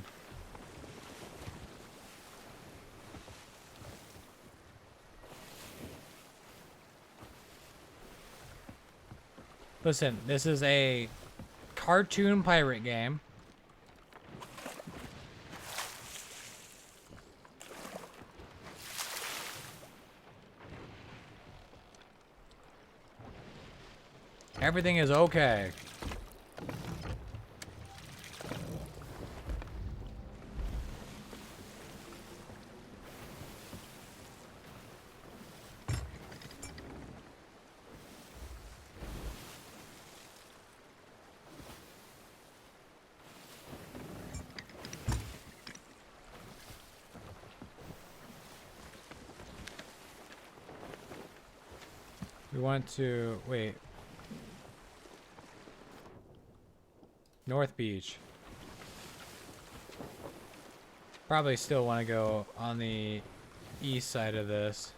Listen, this is a cartoon pirate game. Everything is okay. We want to wait. North Beach. Probably still want to go on the east side of this.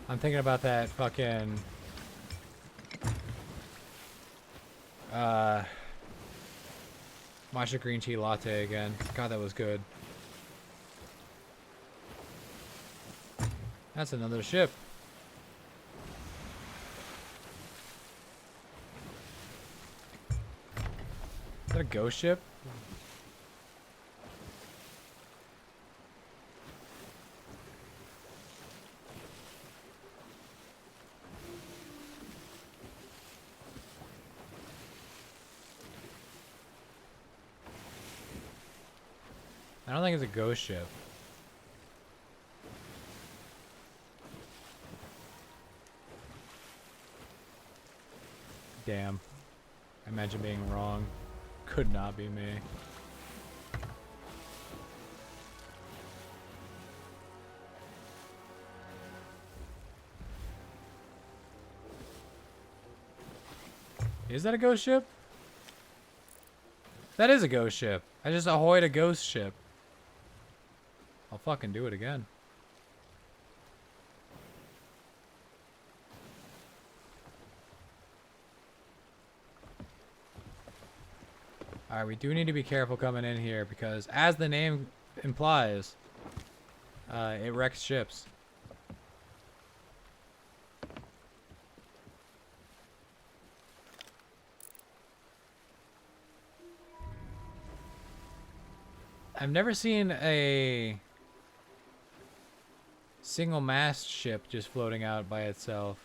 I'm thinking about that fucking matcha green tea latte again. God, that was good. That's another ship. Is that a ghost ship? I don't think it's a ghost ship. Damn. I imagine being wrong. Could not be me. Is that a ghost ship? That is a ghost ship. I just ahoyed a ghost ship. I'll fucking do it again. Alright, we do need to be careful coming in here because, as the name implies, it wrecks ships. I've never seen a single mast ship just floating out by itself.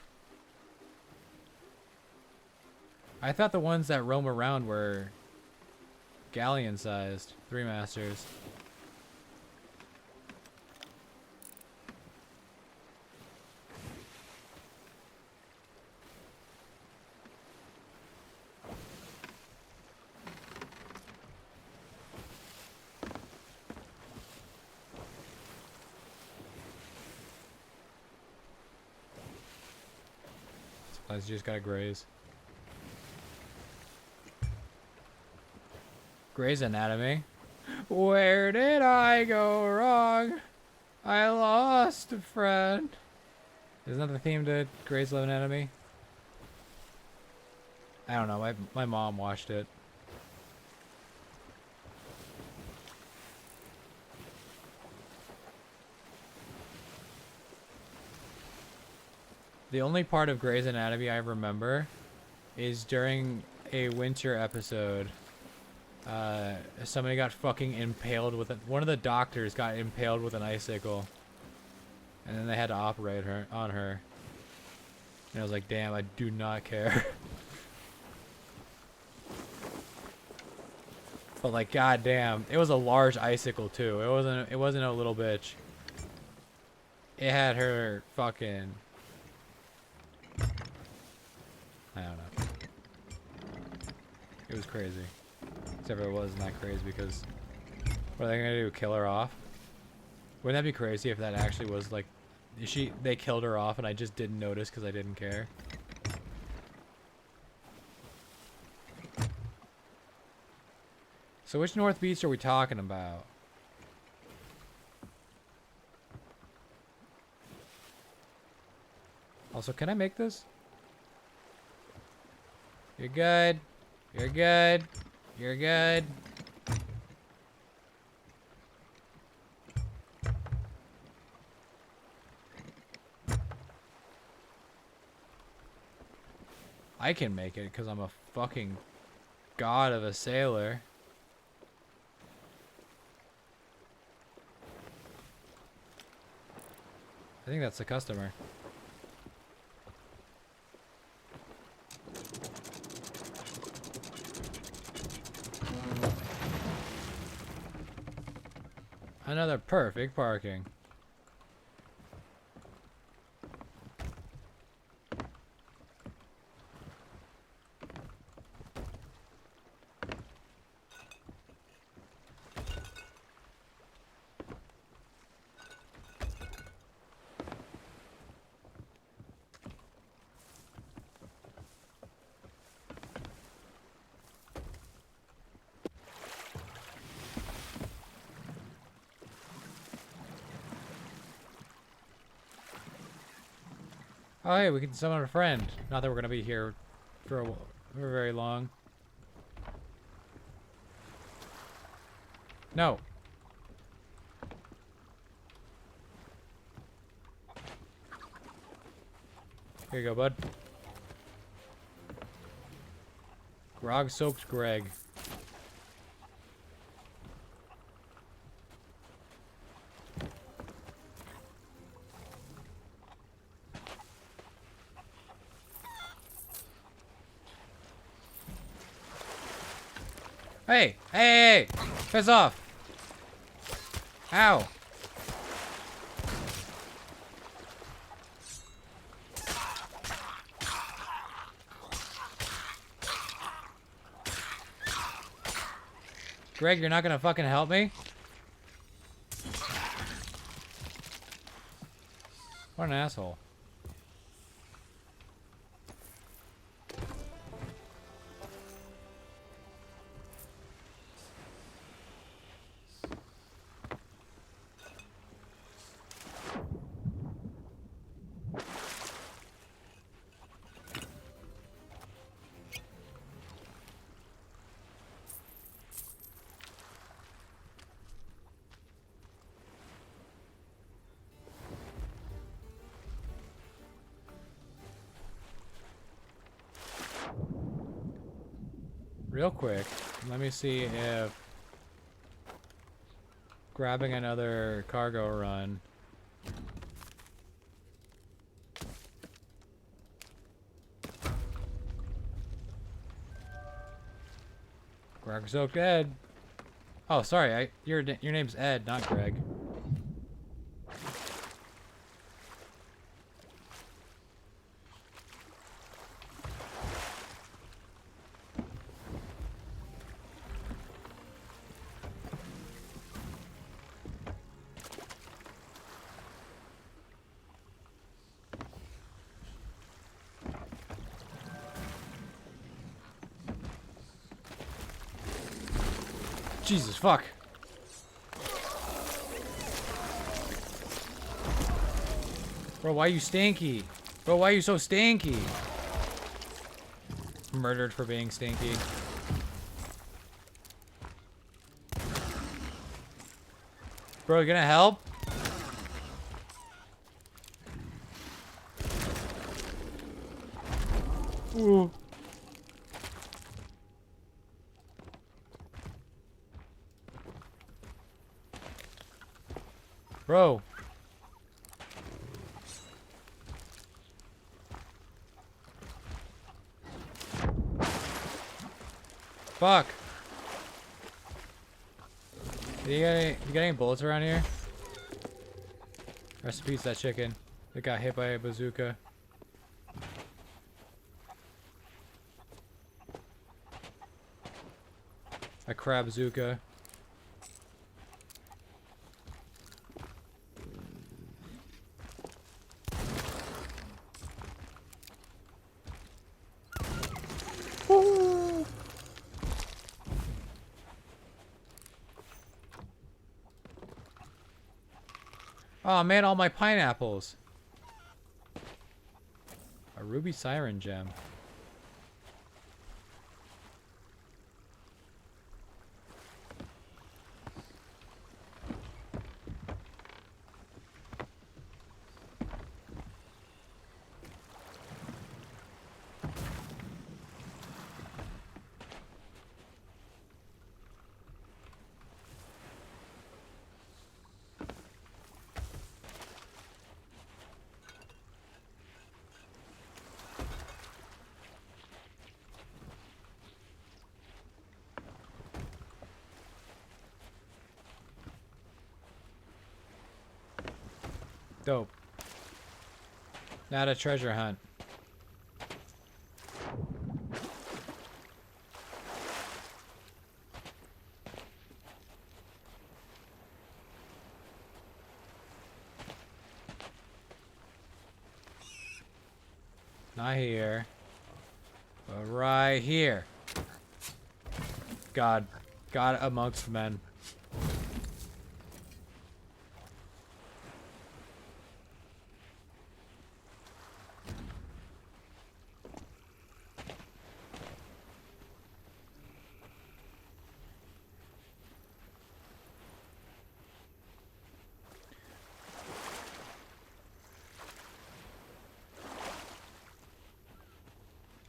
I thought the ones that roam around were galleon sized, 3-masters. Supplies you just gotta graze. Grey's Anatomy. Where did I go wrong? I lost a friend. Isn't that the theme to Grey's Anatomy? I don't know. My mom watched it. The only part of Grey's Anatomy I remember is during a winter episode. Somebody got fucking impaled with one of the doctors got impaled with an icicle, and then they had to operate on her. And I was like, damn, I do not care. But like, goddamn, it was a large icicle too. It wasn't a little bitch. It had her fucking, I don't know. It was crazy. Except for it wasn't that crazy because what are they gonna do? Kill her off? Wouldn't that be crazy if that actually was like, they killed her off and I just didn't notice because I didn't care? So which North Beach are we talking about? Also, can I make this? You're good. You're good. You're good. I can make it because I'm a fucking god of a sailor. I think that's the customer. Another perfect parking. Oh, hey, we can summon a friend. Not that we're gonna be here for very long. No. Here you go, bud. Grog-soaked Greg. Hey! Hey! Hey! Piss off! Ow! Greg, you're not gonna fucking help me? What an asshole. Real quick, let me see if grabbing another cargo run. Greg-soaked Ed. Oh, sorry. Your name's Ed, not Greg. Jesus, fuck. Bro, why you stinky? Bro, why you so stinky? Murdered for being stinky. Bro, you gonna help? Ooh. Bro. Fuck. You got any bullets around here? Rest in peace, that chicken that got hit by a bazooka. A crab bazooka. Oh man, all my pineapples. A ruby siren gem. Dope. Not a treasure hunt. Not here. But right here. God. God amongst men.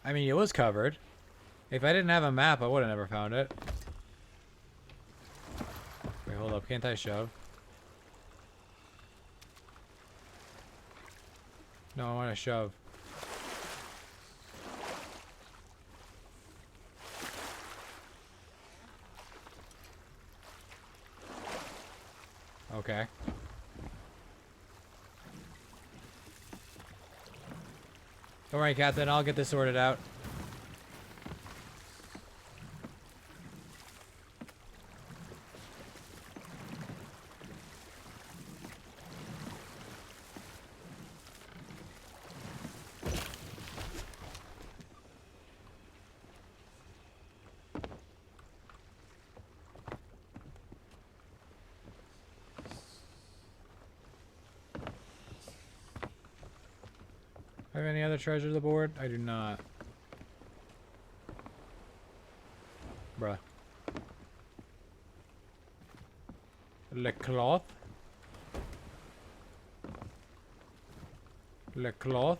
I mean, it was covered. If I didn't have a map, I would have never found it. Wait, hold up. Can't I shove? No, I want to shove. Okay. Don't worry, Captain. I'll get this sorted out. Have any other treasures aboard? I do not. Bruh. Le cloth. Le cloth.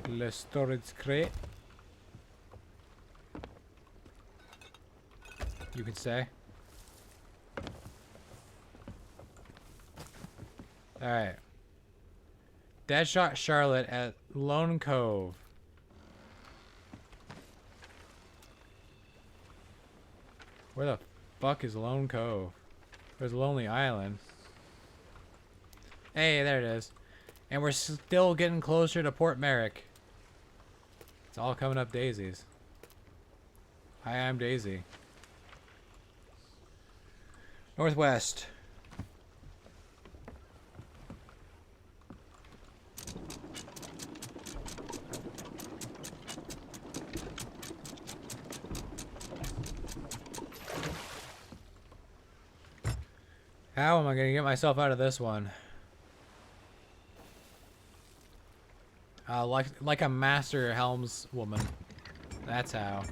Le storage crate. You could say. Alright. Deadshot Charlotte at Lone Cove. Where the fuck is Lone Cove? There's Lonely Island. Hey, there it is. And we're still getting closer to Port Merrick. It's all coming up daisies. Hi, I'm Daisy. Northwest. How am I gonna get myself out of this one? Like a master helmswoman. That's how.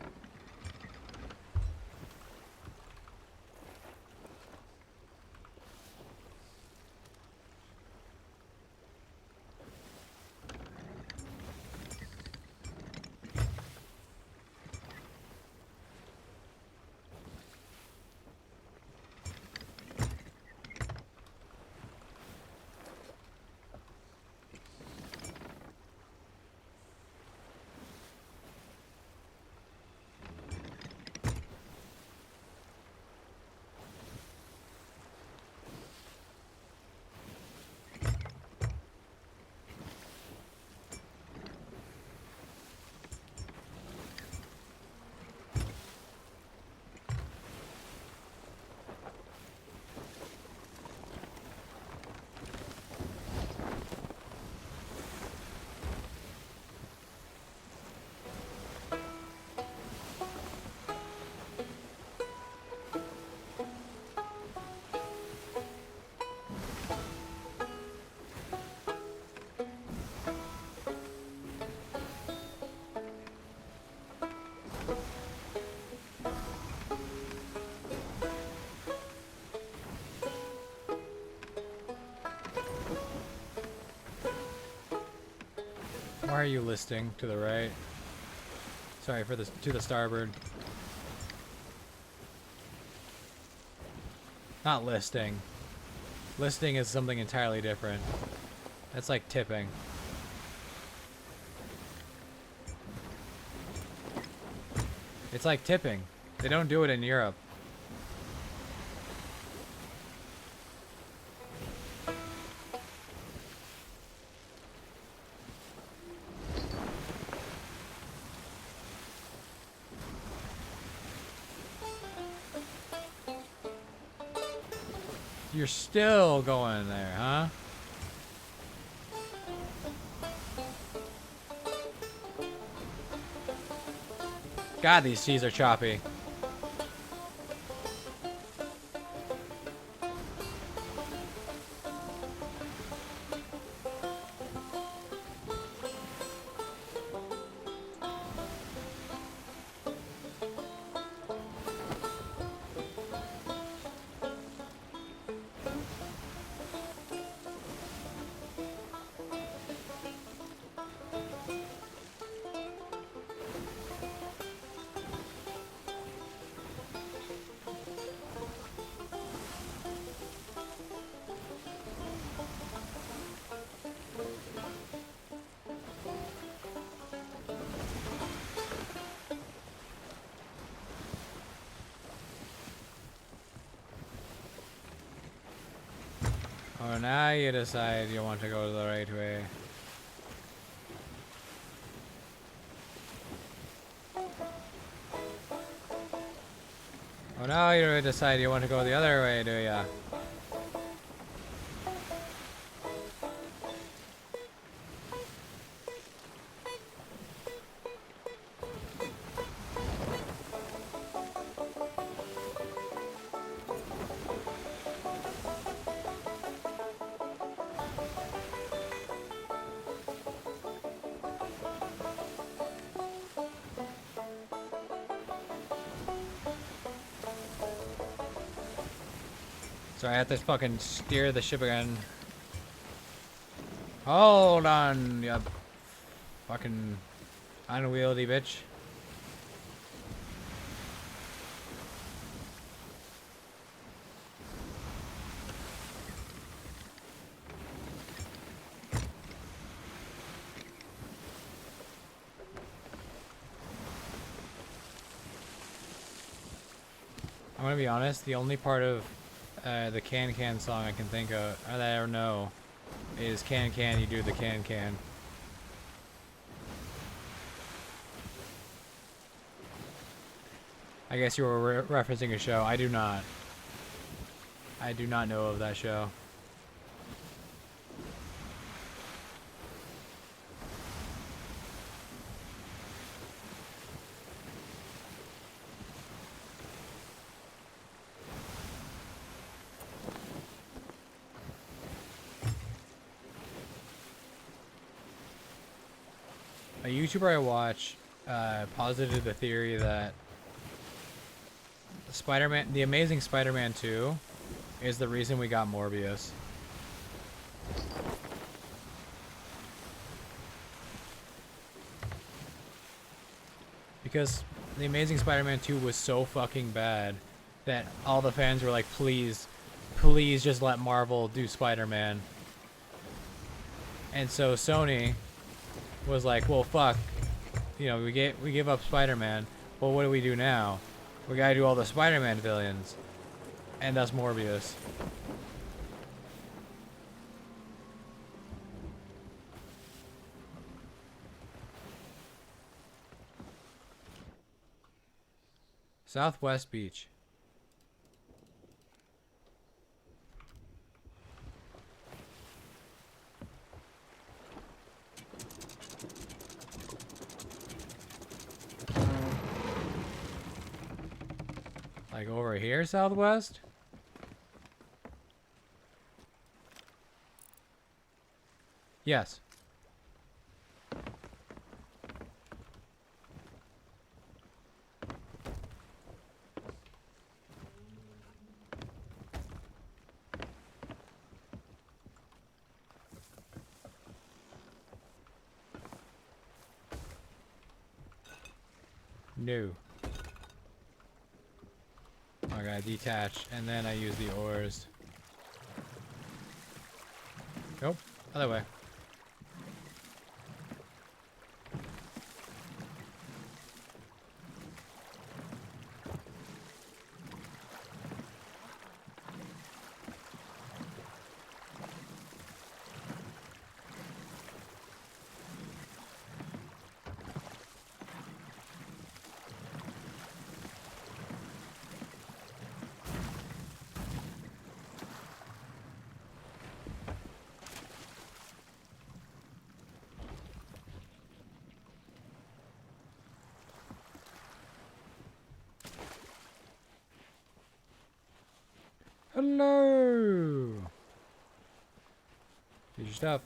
Why are you listing to the right? Sorry for this, to the starboard. Not listing. Listing is something entirely different. That's like tipping. It's like tipping. They don't do it in Europe. You're still going there, huh? God, these seas are choppy. Oh, now you decide you want to go the right way. Oh, now you decide you want to go the other way, do ya? Sorry, I have to fucking steer the ship again. Hold on, you fucking unwieldy bitch. I'm gonna be honest, the only part of the Can Can song I can think of, or that I know, is Can Can, you do the Can Can. I guess you were referencing a show. I do not. I do not know of that show. A YouTuber I watch posited the theory that Spider-Man, The Amazing Spider-Man 2 is the reason we got Morbius. Because The Amazing Spider-Man 2 was so fucking bad that all the fans were like, please, please just let Marvel do Spider-Man. And so Sony was like, well, fuck, you know, we give up Spider-Man. Well, what do we do now? We gotta do all the Spider-Man villains, and thus Morbius. Southwest Beach. Like over here, Southwest? Yes. No. I gotta detach, and then I use the oars. Nope, other way. Hello! Here's your stuff.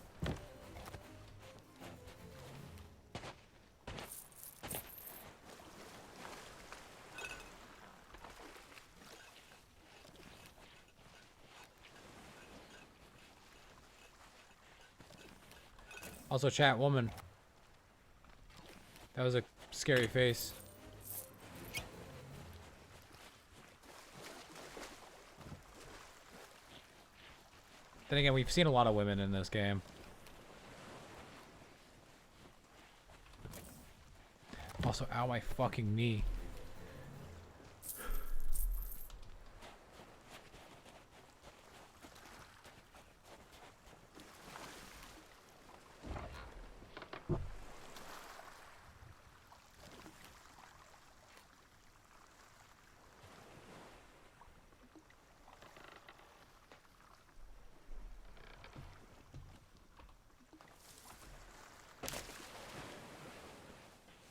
Also, chat woman. That was a scary face. Then again, we've seen a lot of women in this game. Also, ow, my fucking knee.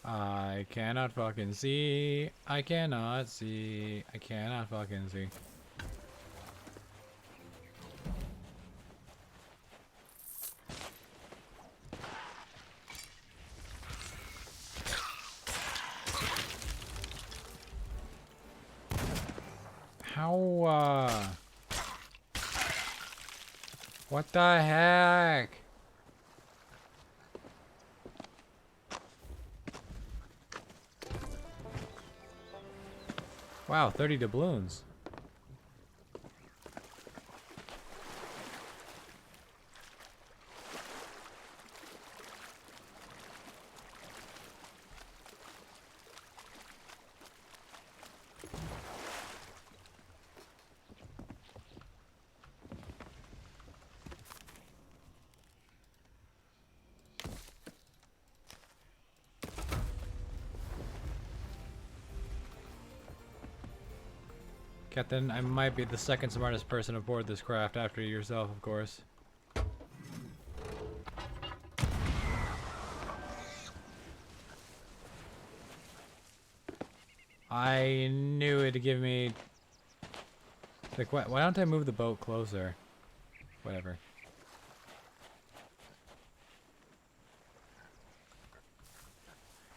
I cannot fucking see. I cannot see. I cannot fucking see. How, what the heck? Wow, 30 doubloons. Captain, I might be the second smartest person aboard this craft after yourself, of course. I knew it'd give me... Like, why don't I move the boat closer? Whatever.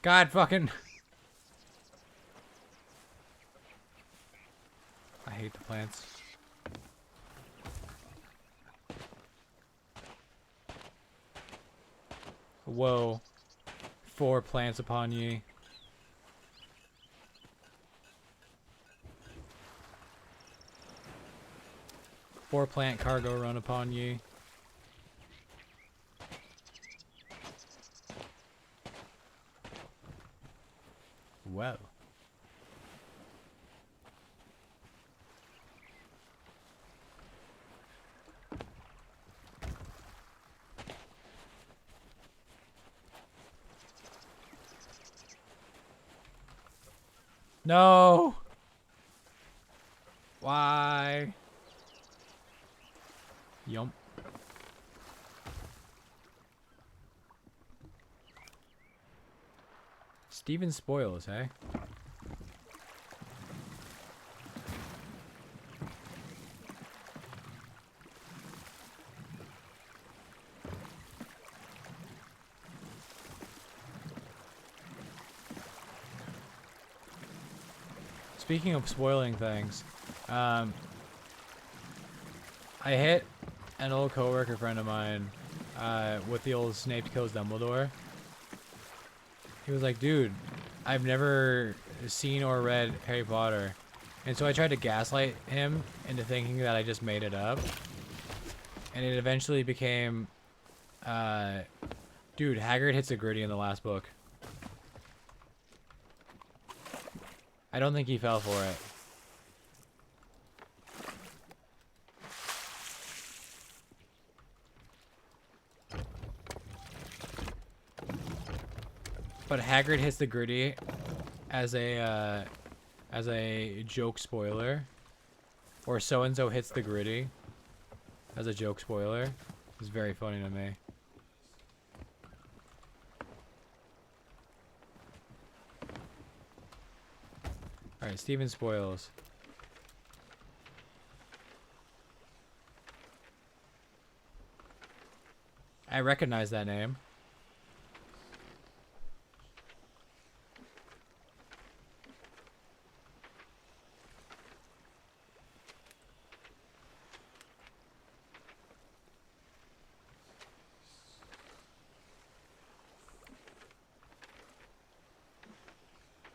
God fucking... I hate the plants. Whoa. 4 plants upon ye. Four plant cargo run upon ye. Whoa. No. Why? Yump. Steven spoils, hey? Speaking of spoiling things, I hit an old coworker friend of mine with the old Snape kills Dumbledore. He was like, dude, I've never seen or read Harry Potter. And so I tried to gaslight him into thinking that I just made it up. And it eventually became, dude, Hagrid hits a gritty in the last book. I don't think he fell for it. But Hagrid hits the gritty as a joke spoiler, or so and so hits the gritty as a joke spoiler. It's very funny to me. All right, Steven spoils. I recognize that name.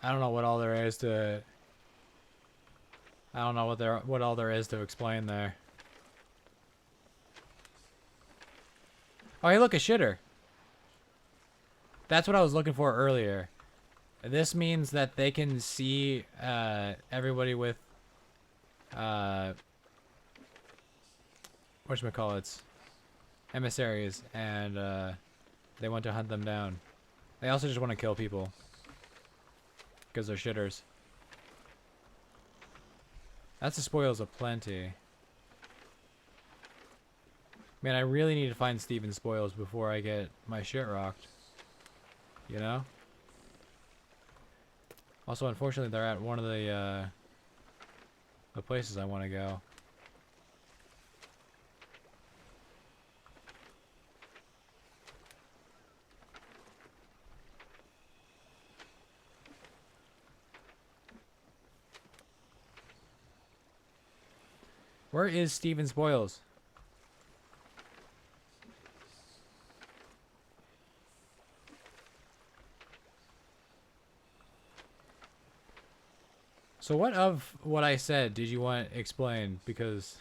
I don't know what all there is to. I don't know what all there is to explain there. Oh, hey, look, a shitter. That's what I was looking for earlier. This means that they can see everybody with whatchamacallits, emissaries, and they want to hunt them down. They also just want to kill people because they're shitters. That's the spoils aplenty. Man, I really need to find Steven spoils before I get my shit rocked. You know? Also, unfortunately, they're at one of the places I want to go. Where is Steven Spoils? So what of what I said did you want explained? Because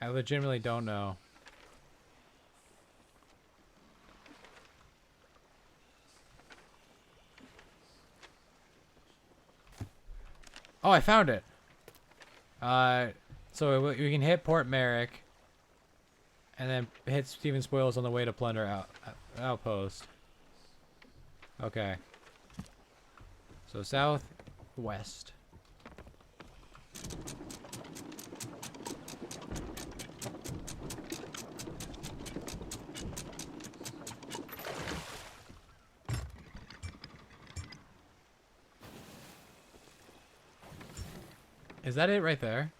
I legitimately don't know. Oh, I found it. So we can hit Port Merrick, and then hit Steven Spoils on the way to Plunder Outpost. Okay. So southwest. Is that it right there?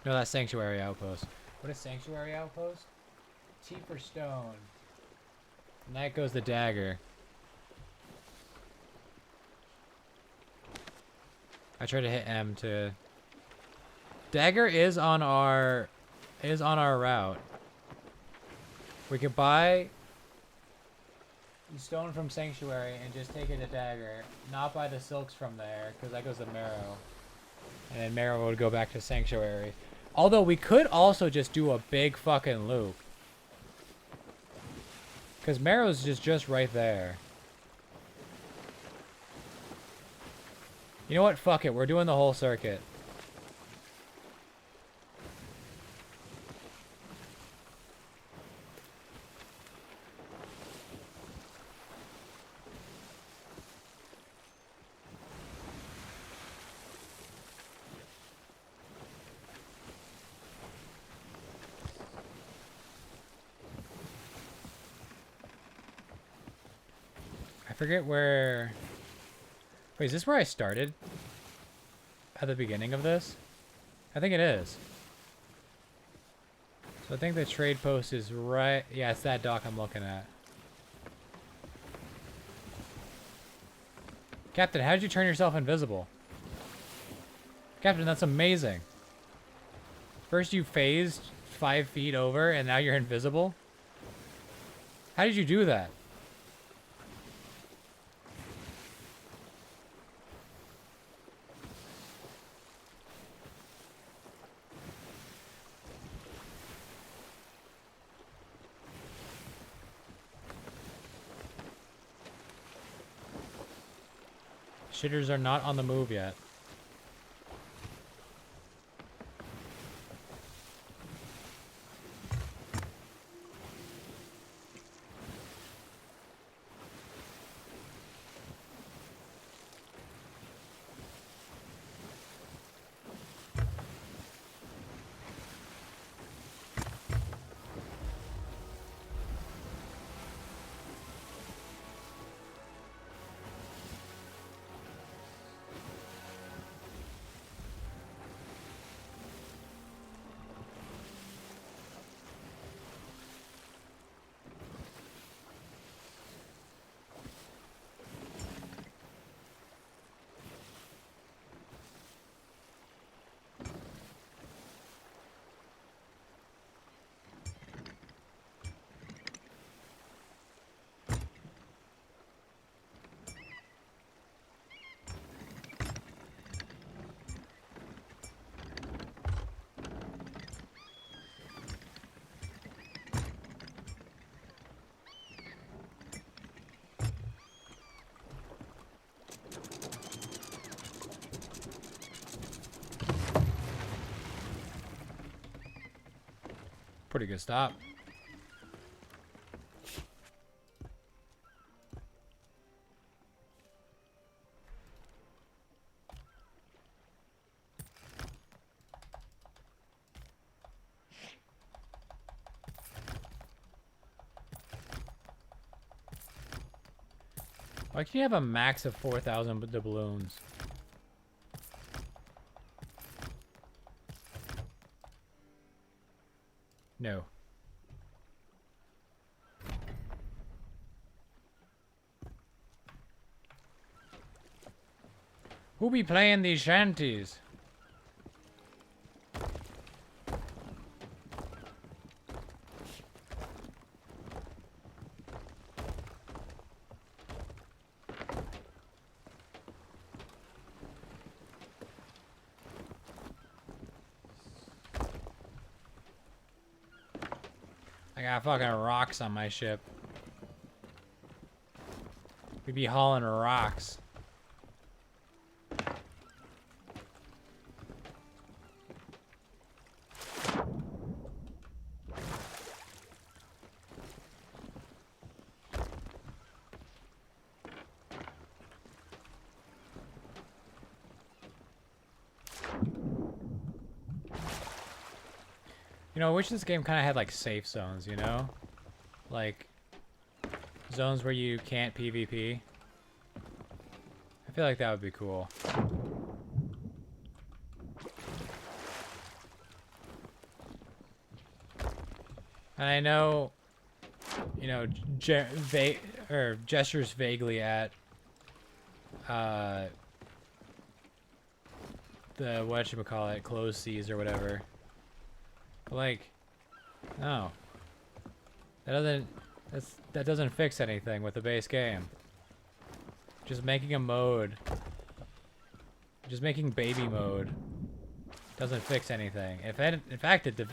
No, that's Sanctuary Outpost. What is Sanctuary Outpost? T for stone. And that goes the dagger. I tried to hit M to. Dagger is on our route. We could buy stone from Sanctuary and just take it to Dagger, not buy the silks from there, because that goes to Marrow. And then Marrow would go back to Sanctuary. Although we could also just do a big fucking loop. Because Marrow's just right there. You know what? Fuck it. We're doing the whole circuit. I forget where. Wait, is this where I started? At the beginning of this? I think it is. So I think the trade post is right. Yeah, it's that dock I'm looking at. Captain, how did you turn yourself invisible? Captain, that's amazing. First you phased 5 feet over and now you're invisible? How did you do that? Shitters are not on the move yet. Pretty good stop. Why can you have a max of 4,000 doubloons? No. Who be playing these shanties? I got fucking rocks on my ship. We be hauling rocks. You know, I wish this game kind of had like safe zones, you know? Like zones where you can't PvP. I feel like that would be cool. And I know, you know, gestures vaguely at the whatchamacallit, closed seas or whatever. But like, no. That doesn't fix anything with the base game. Just making a mode. Just making baby mode doesn't fix anything. In fact, it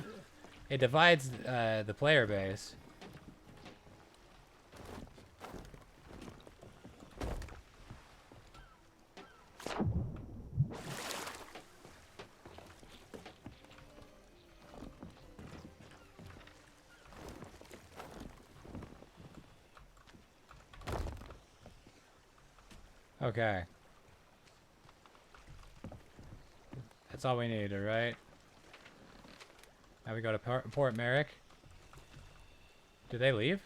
divides the player base. Okay. That's all we need, alright? Now we go to Port Merrick. Did they leave?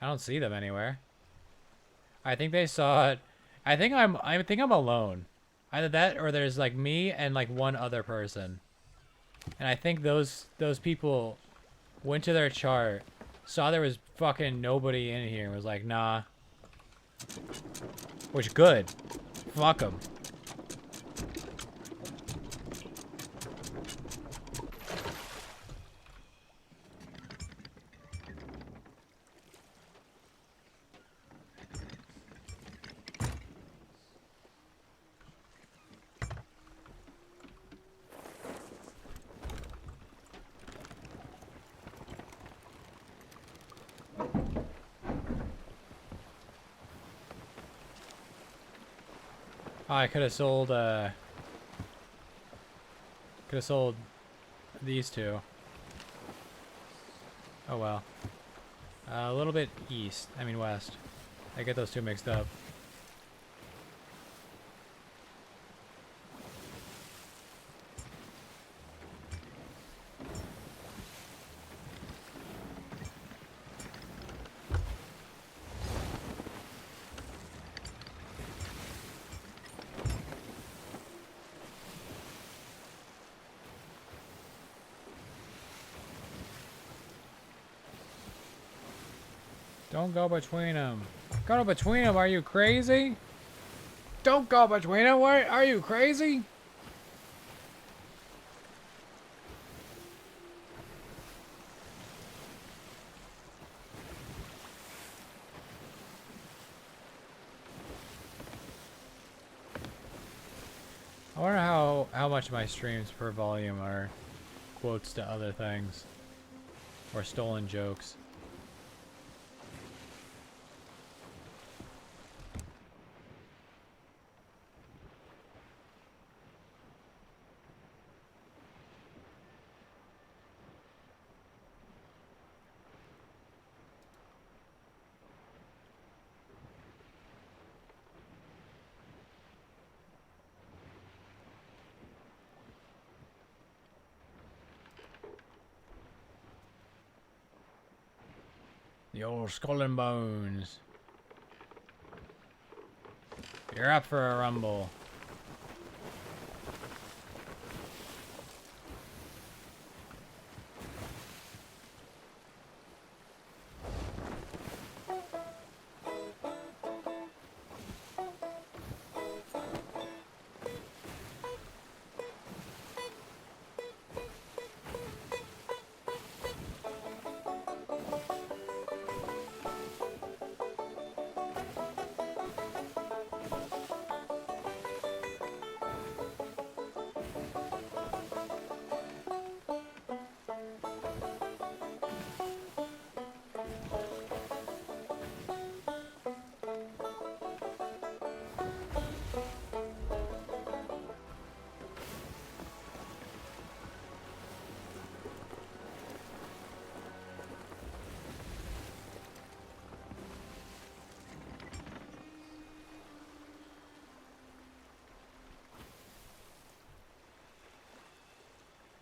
I don't see them anywhere. I think they saw it. I think I'm alone. Either that or there's like me and like one other person. And I think those people went to their chart, saw there was fucking nobody in here and was like, nah. Which good. Fuck them. Oh, I could have sold these two. Oh well. A little bit east, I mean west. I get those two mixed up. Don't go between them. Go between them, are you crazy? Don't go between them, what? Are you crazy? I wonder how much of my streams per volume are quotes to other things. Or stolen jokes. The old skull and bones. You're up for a rumble.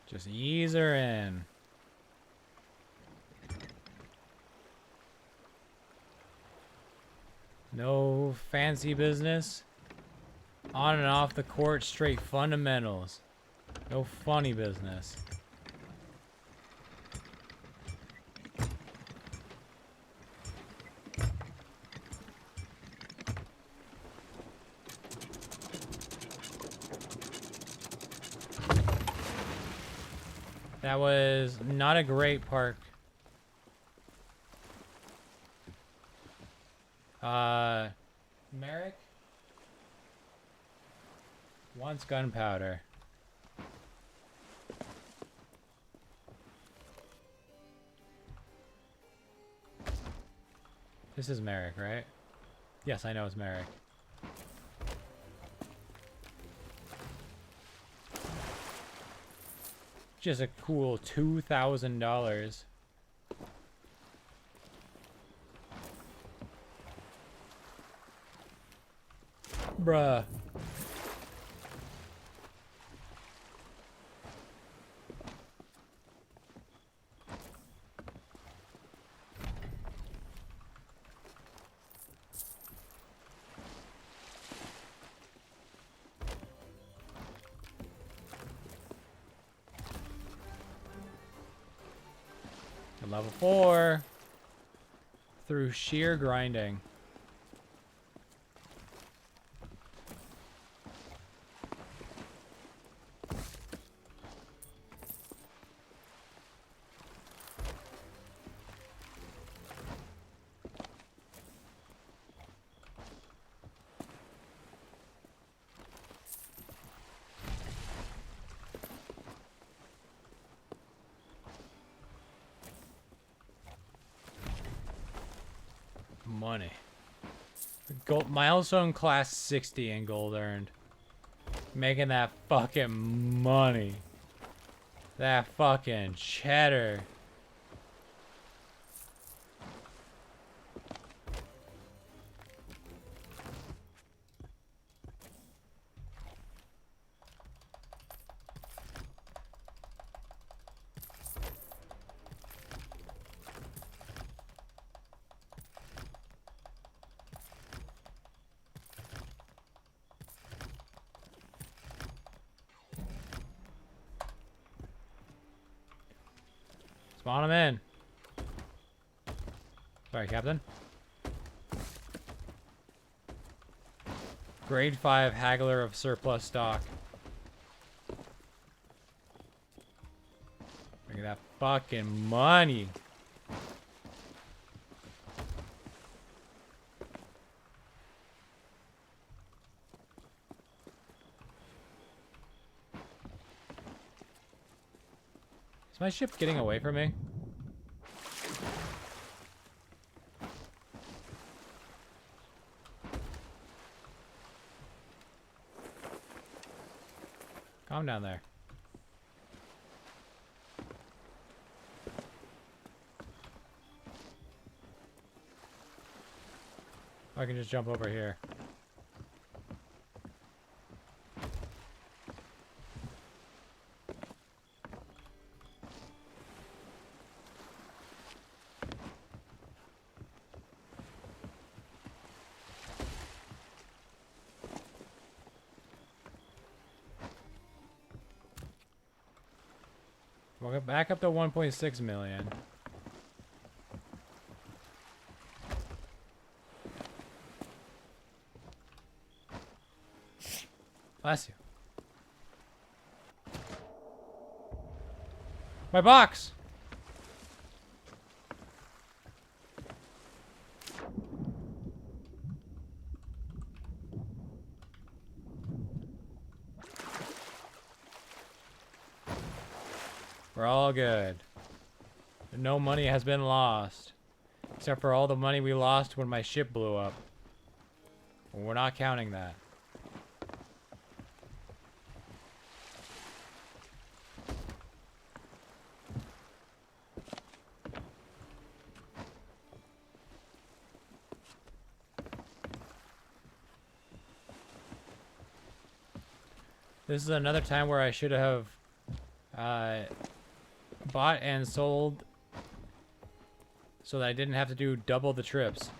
Just ease her in. No fancy business. On and off the court, straight fundamentals. No funny business. That was not a great park. Merrick wants gunpowder. This is Merrick, right? Yes, I know it's Merrick. Just a cool $2,000. Bruh. Level 4 through sheer grinding. Money. Gold milestone class 60 in gold earned. Making that fucking money. That fucking cheddar. Spawn him in. Sorry, Captain. Grade 5 haggler of surplus stock. Look at that fucking money. Is my ship getting away from me? Calm down there. I can just jump over here. We'll get back up to 1.6 million. Bless you. My box! We're all good. No money has been lost. Except for all the money we lost when my ship blew up. We're not counting that. This is another time where I should have bought and sold so that I didn't have to do double the trips.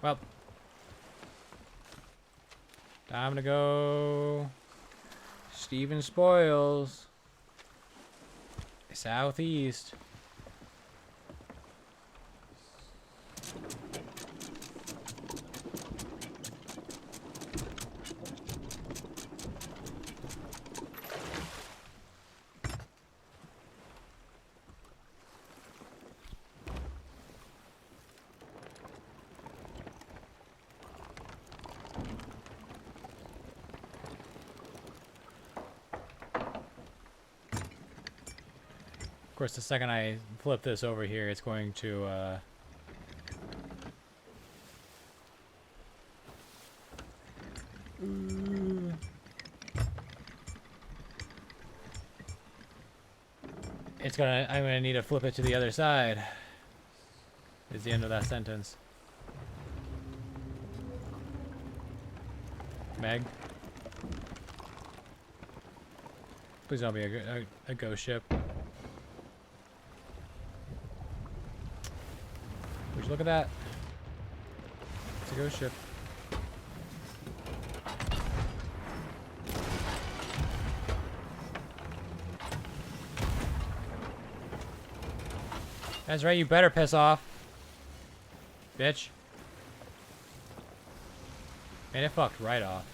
Well, time to go. Steven Spoils. Southeast. Of course, the second I flip this over here, it's going to, I'm gonna need to flip it to the other side. Is the end of that sentence. Meg? Please don't be a ghost ship. Would you look at that? It's a ghost ship. That's right, you better piss off. Bitch. Man, it fucked right off.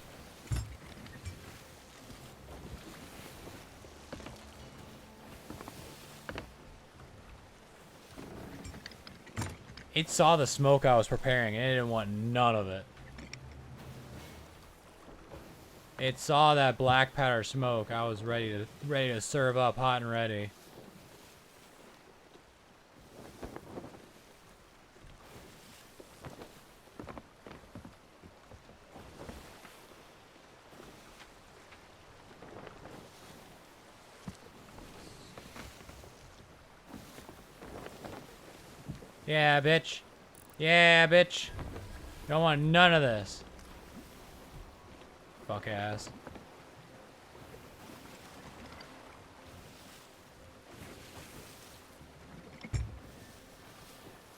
It saw the smoke I was preparing and it didn't want none of it. It saw that black powder smoke. I was ready to serve up hot and ready. Yeah, bitch. Yeah, bitch. Don't want none of this. Fuck ass.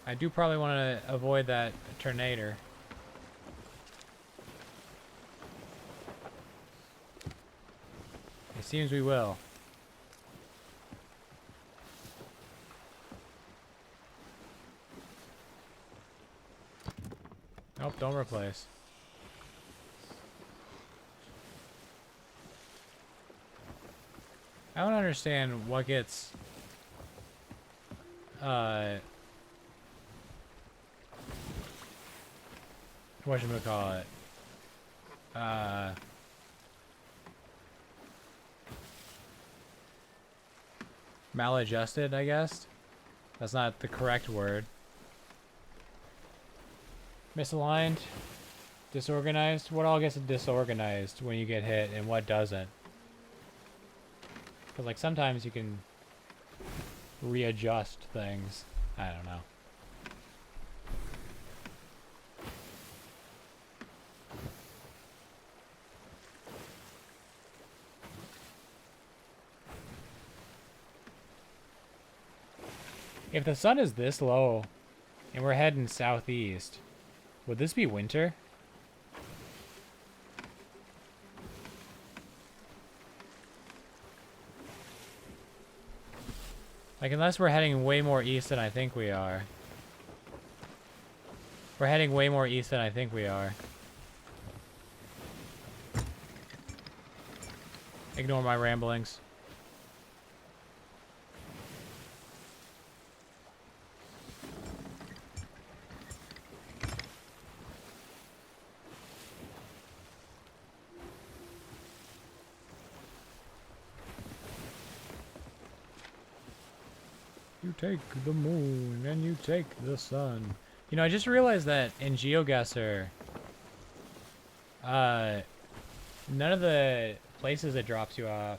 I do probably want to avoid that tornado. It seems we will. Nope, don't replace. I don't understand what gets whatchamacallit? Maladjusted, I guess? That's not the correct word. Misaligned? Disorganized? What all gets disorganized when you get hit and what doesn't? Because, like, sometimes you can readjust things. I don't know. If the sun is this low and we're heading southeast, would this be winter? Like, unless we're heading way more east than I think we are. We're heading way more east than I think we are. Ignore my ramblings. You take the moon and you take the sun. You know, I just realized that in GeoGuessr, none of the places it drops you off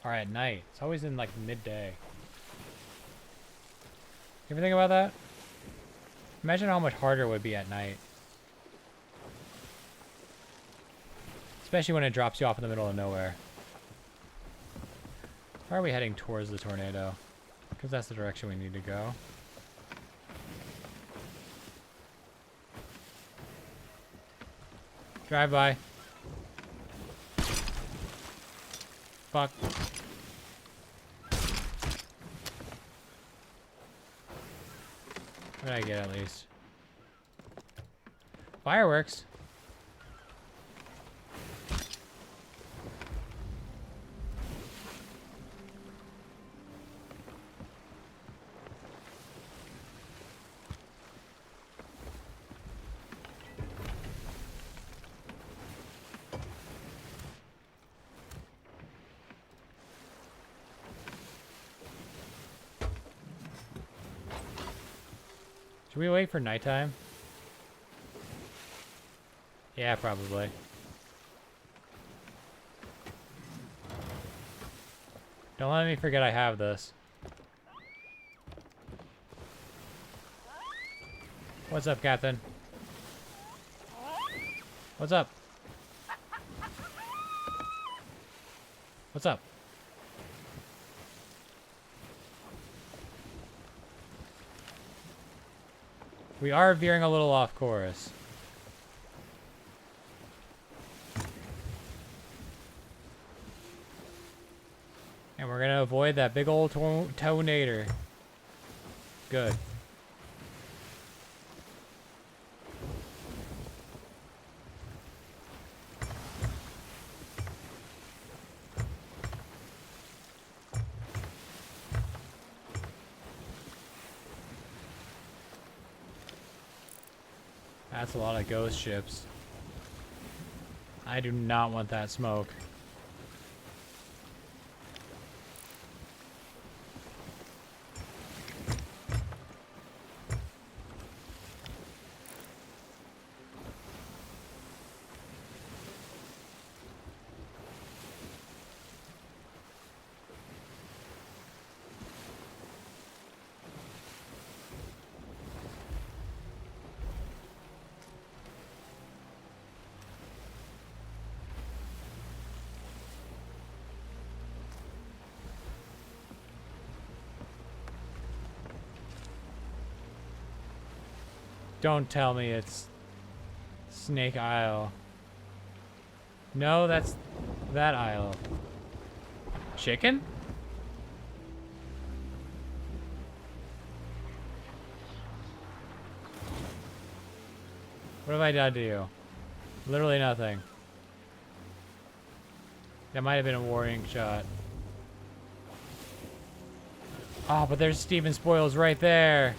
are at night. It's always in, like, midday. You ever think about that? Imagine how much harder it would be at night. Especially when it drops you off in the middle of nowhere. Why are we heading towards the tornado? Because that's the direction we need to go. Drive by. Fuck. What did I get at least? Fireworks. Should we wait for nighttime? Yeah, probably. Don't let me forget I have this. What's up, Captain? What's up? What's up? We are veering a little off course. And we're gonna avoid that big old tornado. Good. That's a lot of ghost ships. I do not want that smoke. Don't tell me it's Snake Isle. No, that's that isle. Chicken? What have I done to you? Literally nothing. That might have been a warning shot. Oh, but there's Steven Spoils right there.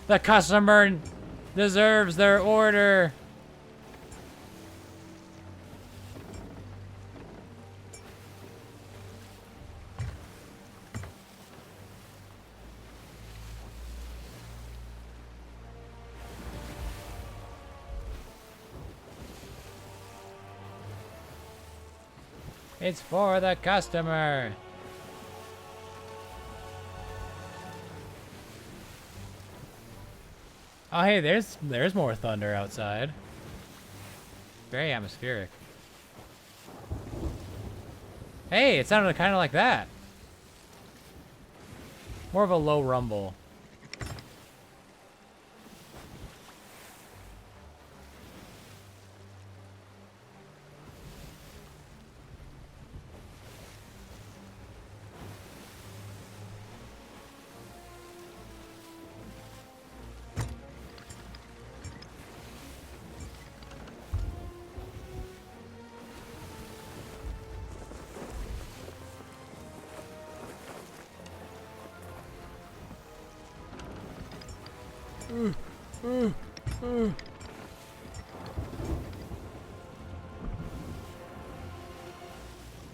The customer deserves their order. It's for the customer. Oh, hey, there's more thunder outside. Very atmospheric. Hey, it sounded kind of like that. More of a low rumble.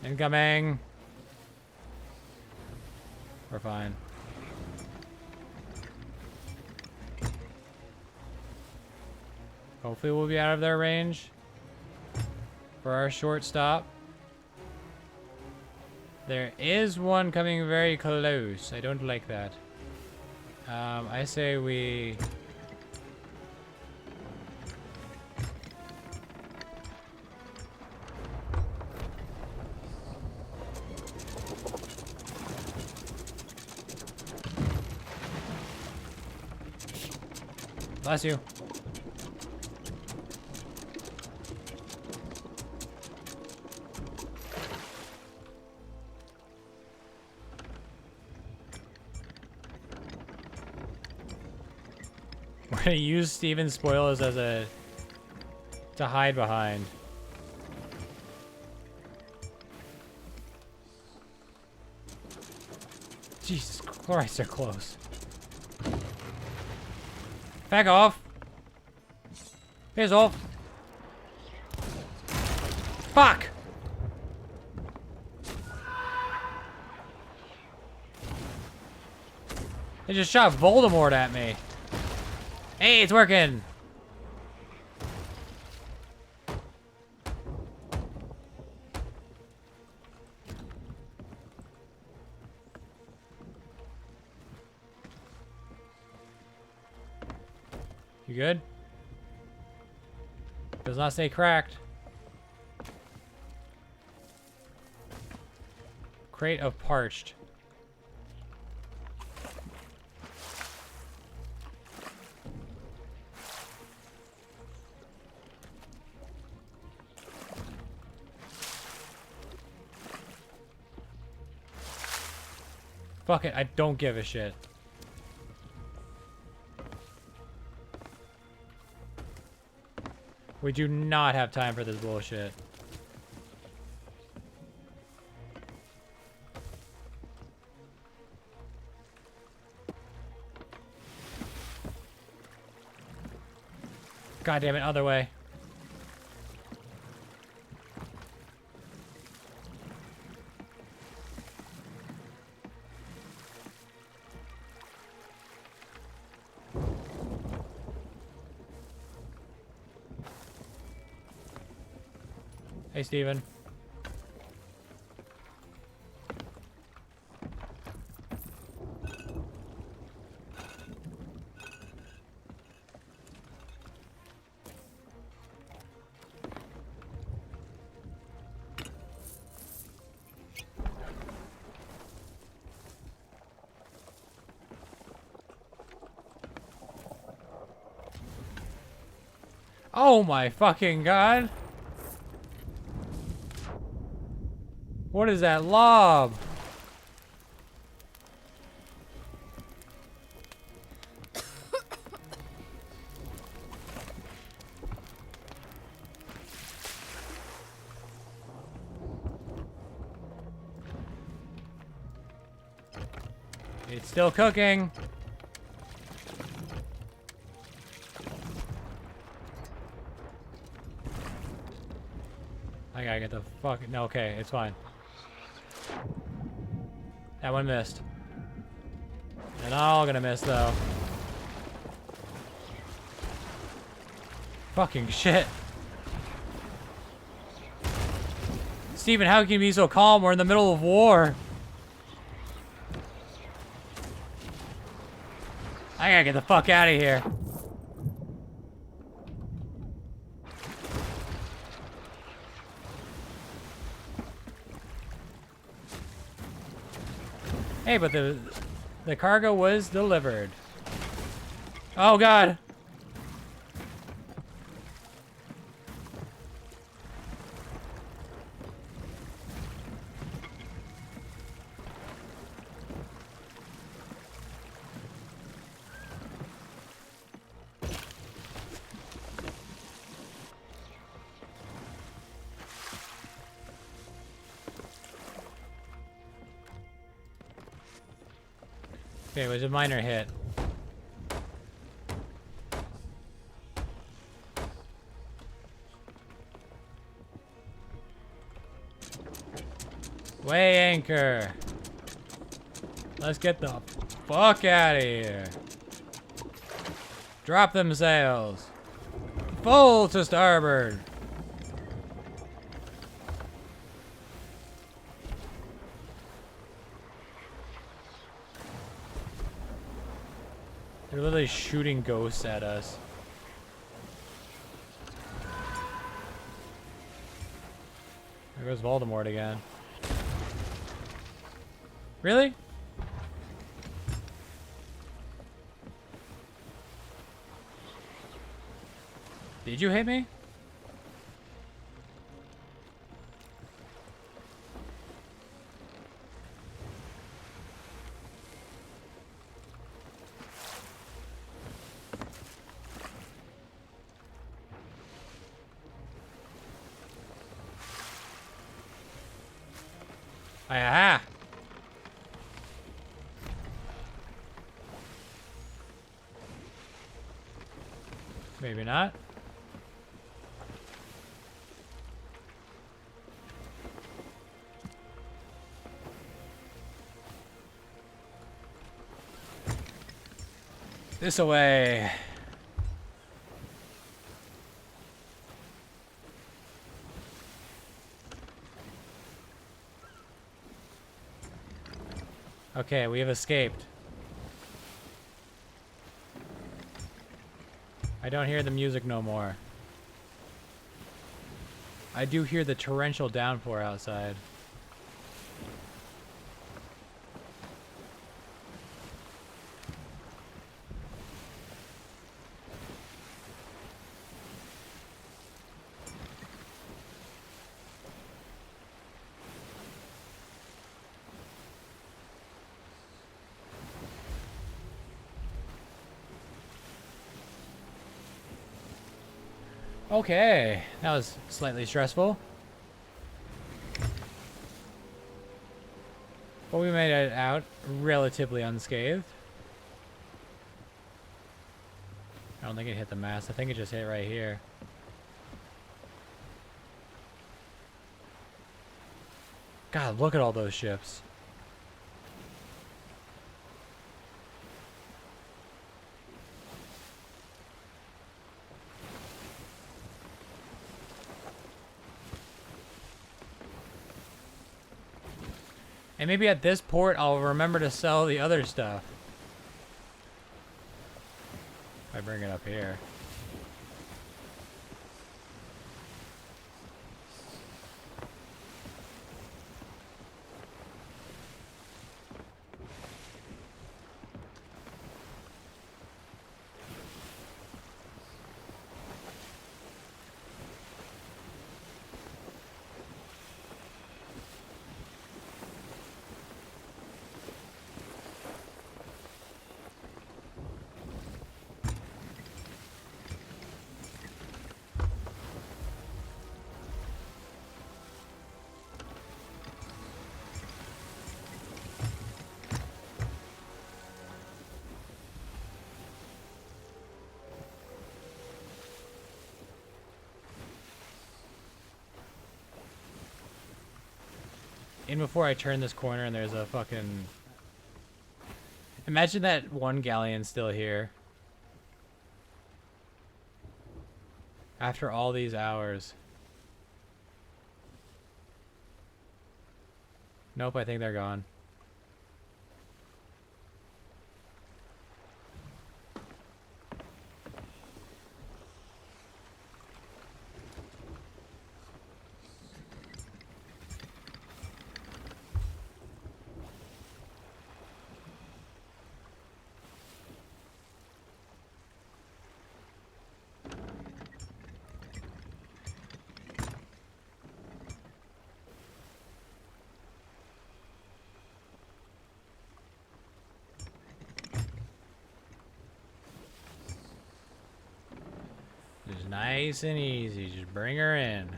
Incoming. We're fine. Hopefully we'll be out of their range for our short stop. There is one coming very close. I don't like that. I say we... Bless you. We're gonna use Steven Spoils as a... to hide behind. Jesus Christ, they're close. Back off. Here's off. Fuck. They just shot Voldemort at me. Hey, it's working. You good? Does not say cracked. Crate of parched. Fuck it, I don't give a shit. We do not have time for this bullshit. God damn it, other way. Hey, Steven. Oh my fucking god! What is that lob? It's still cooking. I gotta get the fuck. No, okay, it's fine. That one missed. They're not all gonna miss though. Fucking shit. Steven, how can you be so calm? We're in the middle of war. I gotta get the fuck out of here. Hey, but the cargo was delivered. Oh god. Okay, it was a minor hit. Weigh anchor. Let's get the fuck out of here. Drop them sails. Full to starboard. They're literally shooting ghosts at us. There goes Voldemort again. Really? Did you hit me? Aha! Maybe not. This away. Okay, we have escaped. I don't hear the music no more. I do hear the torrential downpour outside. Okay, that was slightly stressful. But we made it out relatively unscathed. I don't think it hit the mast. I think it just hit right here. God, look at all those ships. And maybe at this port, I'll remember to sell the other stuff. If I bring it up here. In before I turn this corner and there's a fucking... Imagine that one galleon still here. After all these hours. Nope, I think they're gone. Just nice and easy. Just bring her in.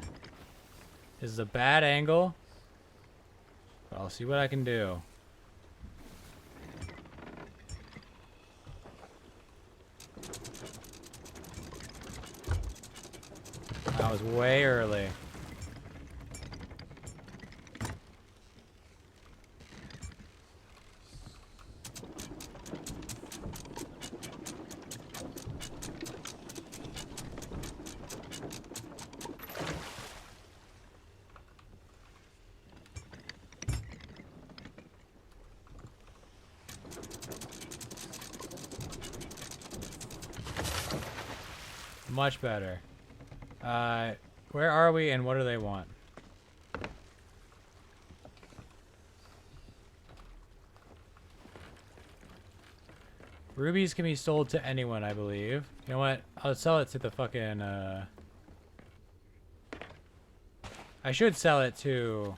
This is a bad angle, but I'll see what I can do. I was way early. Much better. Where are we and what do they want? Rubies can be sold to anyone, I believe. You know what? I'll sell it to the fucking, I should sell it to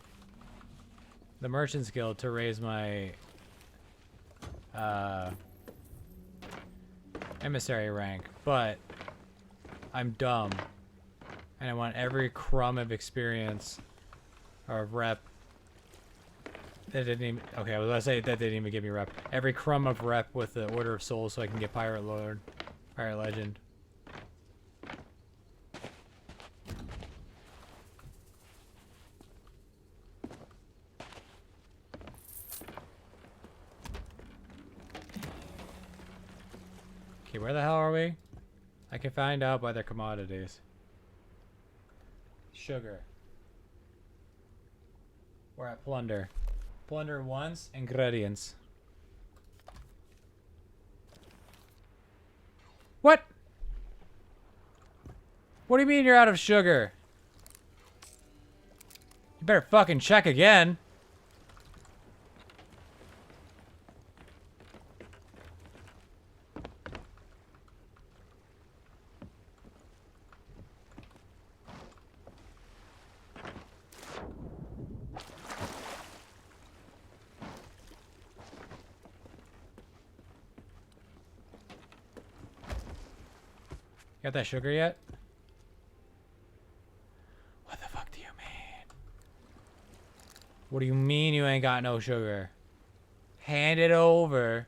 the Merchants Guild to raise my, emissary rank, but I'm dumb. And I want every crumb of experience or of rep. That didn't even, okay, I was gonna say that didn't even give me rep. Every crumb of rep with the Order of Souls so I can get Pirate Lord, Pirate Legend. Okay, where the hell are we? I can find out by their commodities. Sugar. We're at plunder. Plunder once, ingredients. What? What do you mean you're out of sugar? You better fucking check again. Got that sugar yet? What do you mean you ain't got no sugar? Hand it over.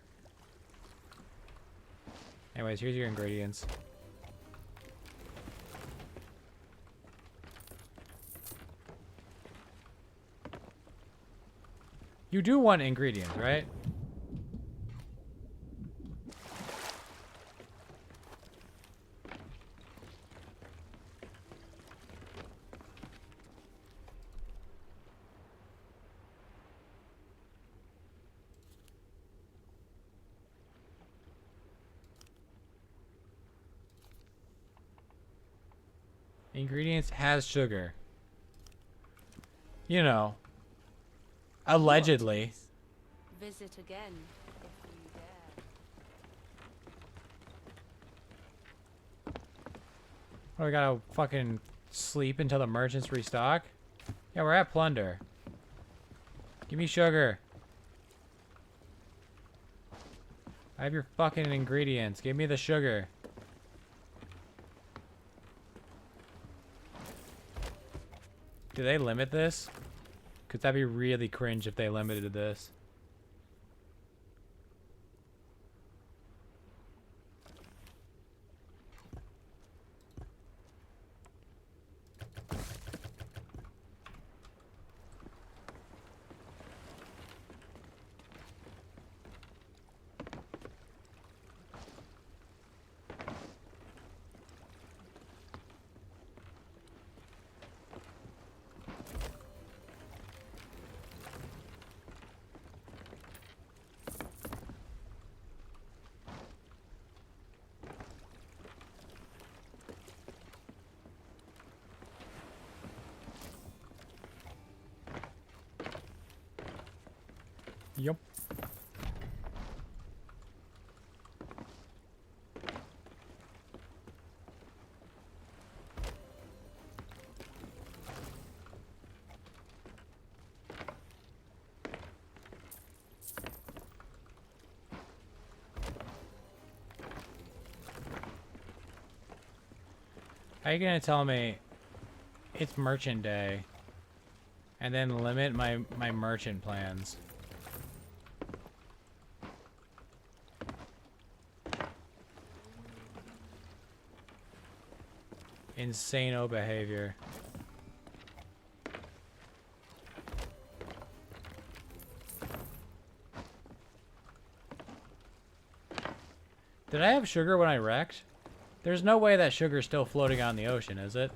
Anyways, here's your ingredients. You do want ingredients, right? Ingredients has sugar. You know. Allegedly. Visit again, if you dare. Oh, we gotta fucking sleep until the merchants restock? Yeah, we're at plunder. Give me sugar. I have your fucking ingredients. Give me the sugar. Do they limit this? Cause that'd be really cringe if they limited this. Yup. How are you gonna tell me it's merchant day and then limit my merchant plans? Insano behavior. Did I have sugar when I wrecked? There's no way that sugar's still floating out in the ocean, is it?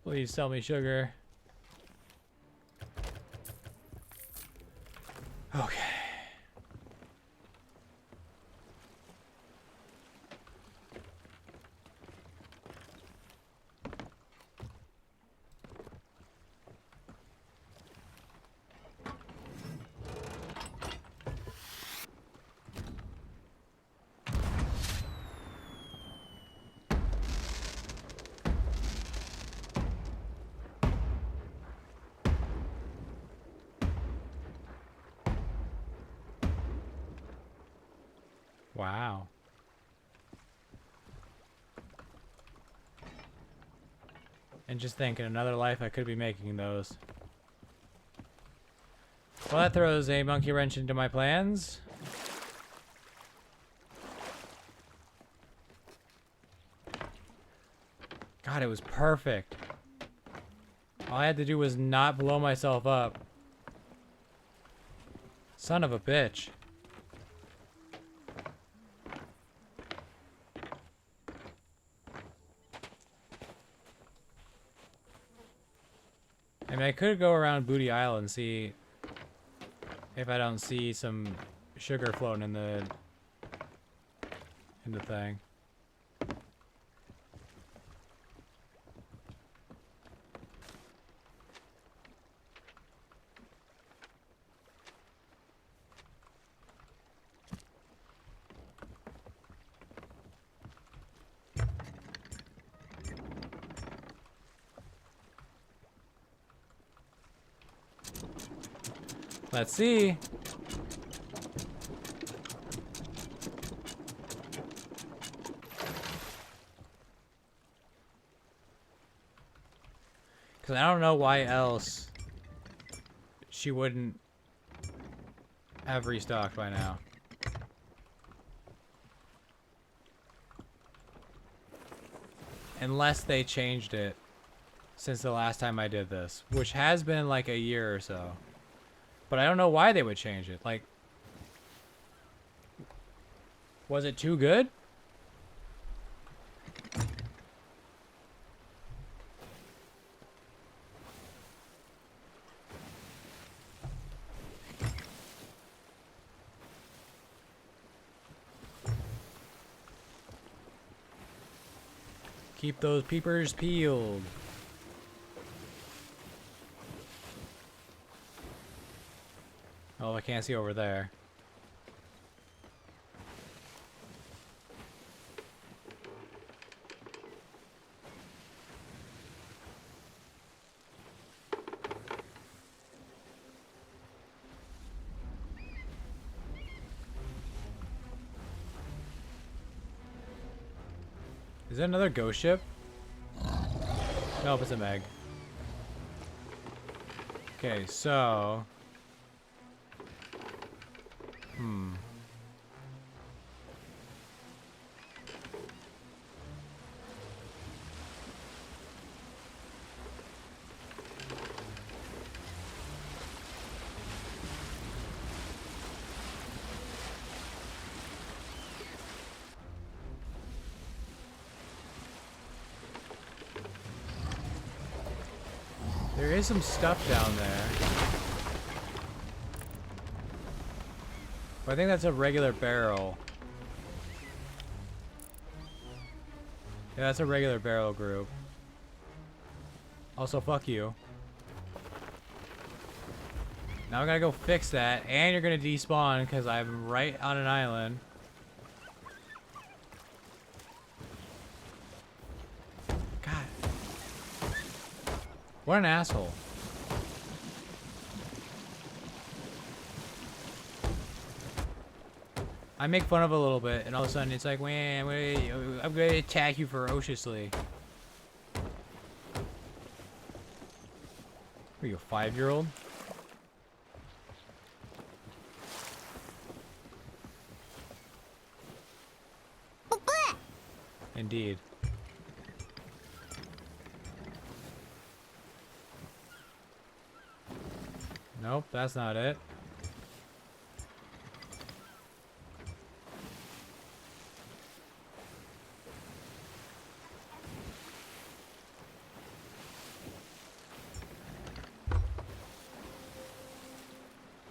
Please sell me sugar. Okay. Wow. And just think, in another life I could be making those. Well, that throws a monkey wrench into my plans. God, it was perfect. All I had to do was not blow myself up. Son of a bitch. I mean, I could go around Booty Isle and see if I don't see some sugar floating in the thing. Let's see. Because I don't know why else she wouldn't have restocked by now. Unless they changed it since the last time I did this, which has been like a year or so. But I don't know why they would change it. Like, was it too good? Keep those peepers peeled. Oh, I can't see over there. Is that another ghost ship? Nope, it's a Meg. Okay, so... There is some stuff down there. But I think that's a regular barrel. Yeah, that's a regular barrel group. Also, fuck you. Now I gotta go fix that, and you're gonna despawn because I'm right on an island. God. What an asshole. I make fun of it a little bit, and all of a sudden it's like, wait, I'm gonna attack you ferociously. Are you a 5-year-old? Indeed. Nope, that's not it.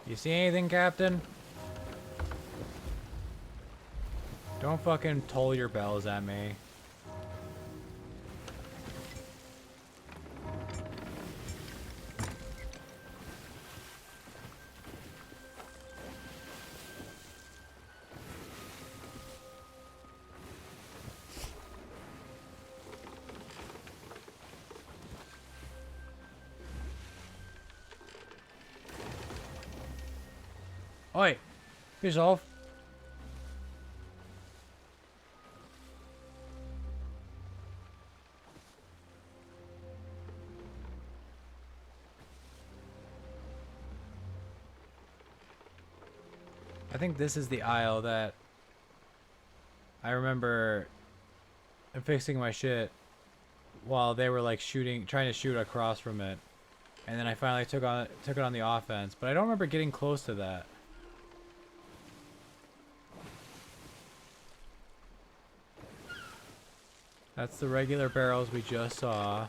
You see anything, Captain? Don't fucking toll your bells at me. Oi! Piss off. I think this is the aisle that I remember fixing my shit while they were like trying to shoot across from it. And then I finally took it on the offense, but I don't remember getting close to that. That's the regular barrels we just saw.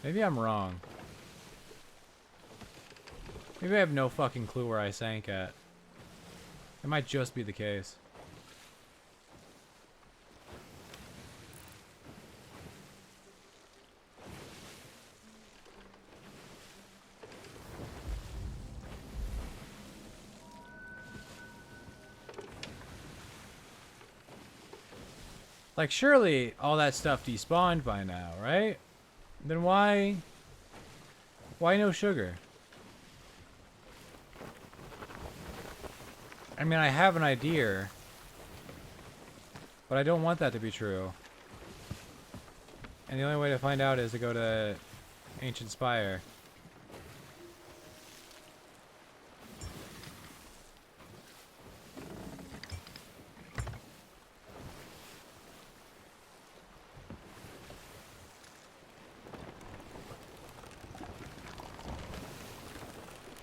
Maybe I'm wrong. Maybe I have no fucking clue where I sank at. It might just be the case. Like, surely all that stuff despawned by now, right? Then why Why no sugar? I mean, I have an idea, but I don't want that to be true. And the only way to find out is to go to Ancient Spire.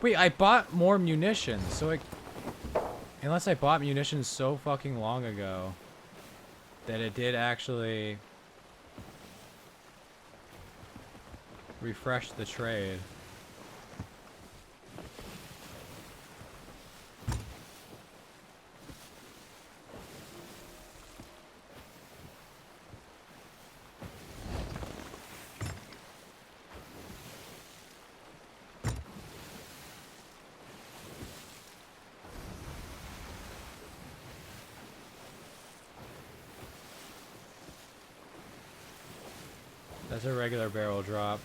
Wait, I bought more munitions, so it... Unless I bought munitions so fucking long ago that it did actually refresh the trade. That's a regular barrel drop.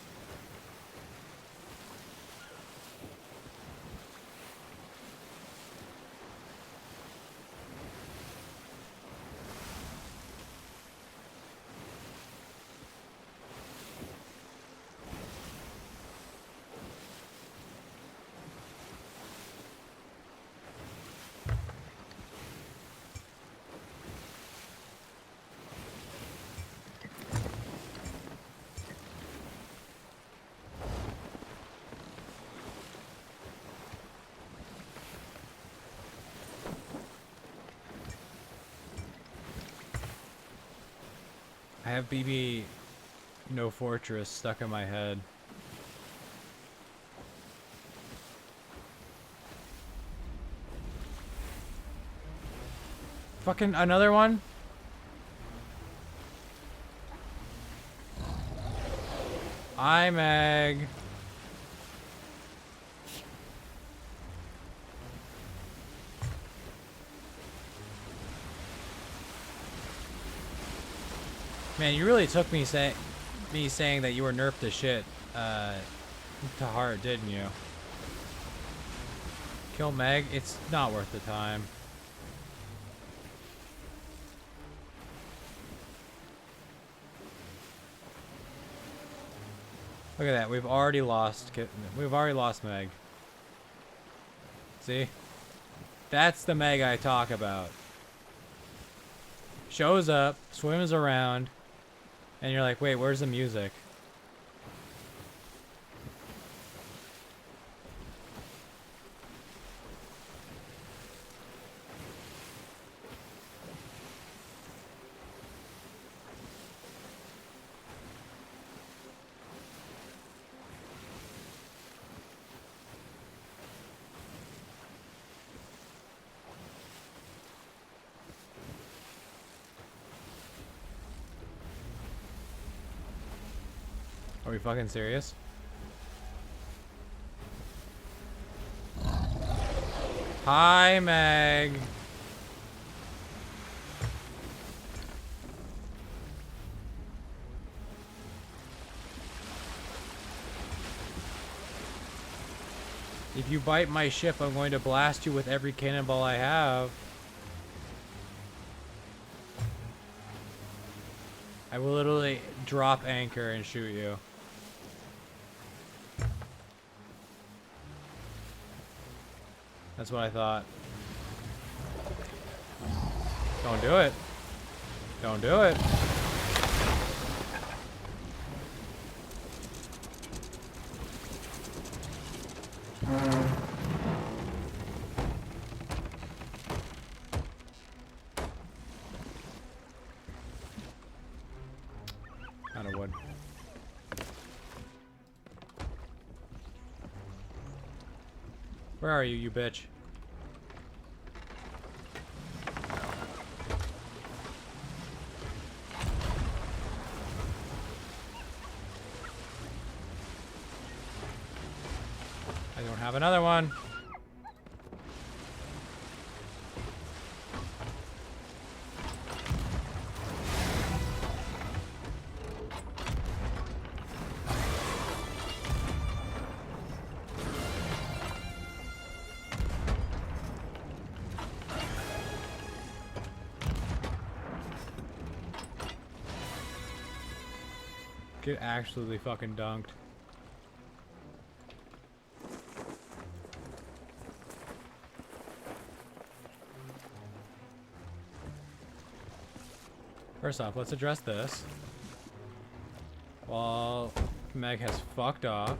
I have BB No Fortress stuck in my head. Fucking another one? Hi, Meg. Man, you really took me saying that you were nerfed to shit to heart, didn't you? Kill Meg? It's not worth the time. Look at that. We've already lost Meg. See? That's the Meg I talk about. Shows up, swims around, and you're like, wait, where's the music? Are we fucking serious? Hi, Meg. If you bite my ship, I'm going to blast you with every cannonball I have. I will literally drop anchor and shoot you. That's what I thought. Don't do it. Don't do it. Out of wood. Where are you, you bitch? I don't have another one. Get absolutely fucking dunked. First off, let's address this. While Meg has fucked off.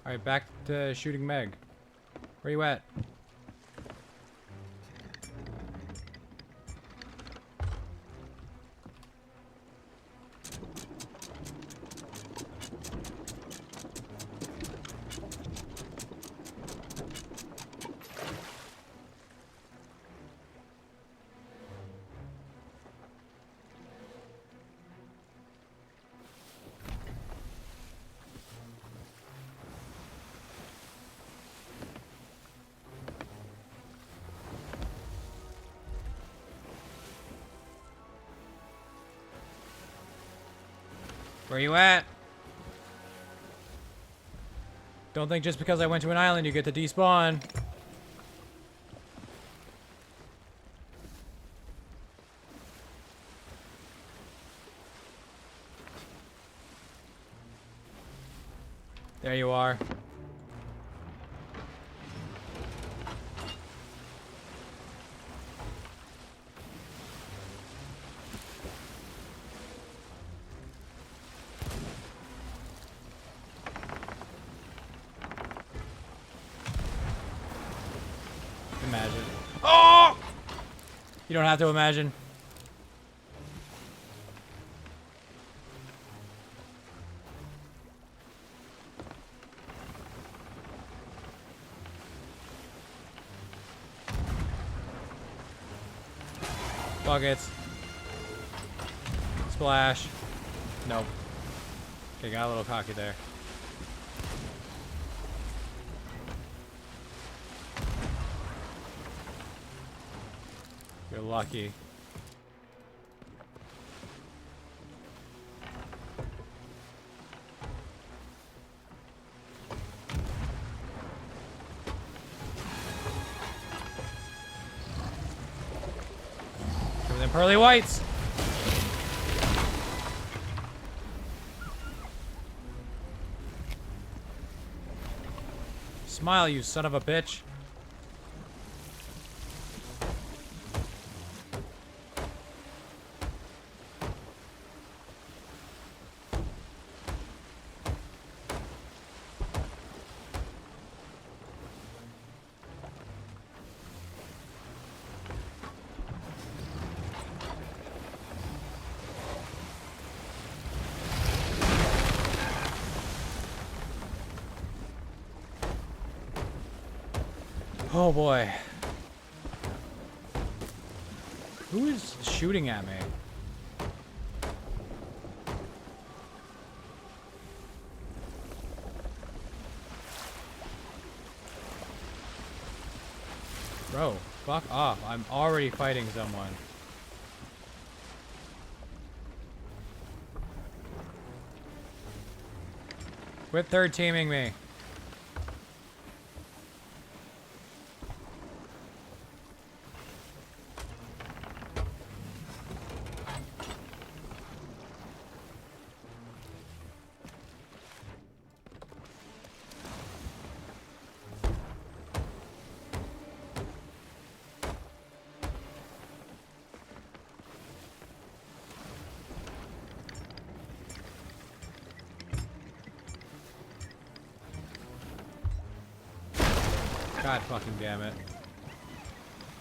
Alright, back to shooting Meg. Where you at? Where you at? Don't think just because I went to an island you get to despawn. There you are. Imagine. Oh! You don't have to imagine. Buckets. Splash. Nope. Okay, got a little cocky there. You're lucky. Cover them pearly whites. Smile, you son of a bitch. Oh boy. Who is shooting at me? Bro, fuck off. I'm already fighting someone. Quit third teaming me. God fucking damn it.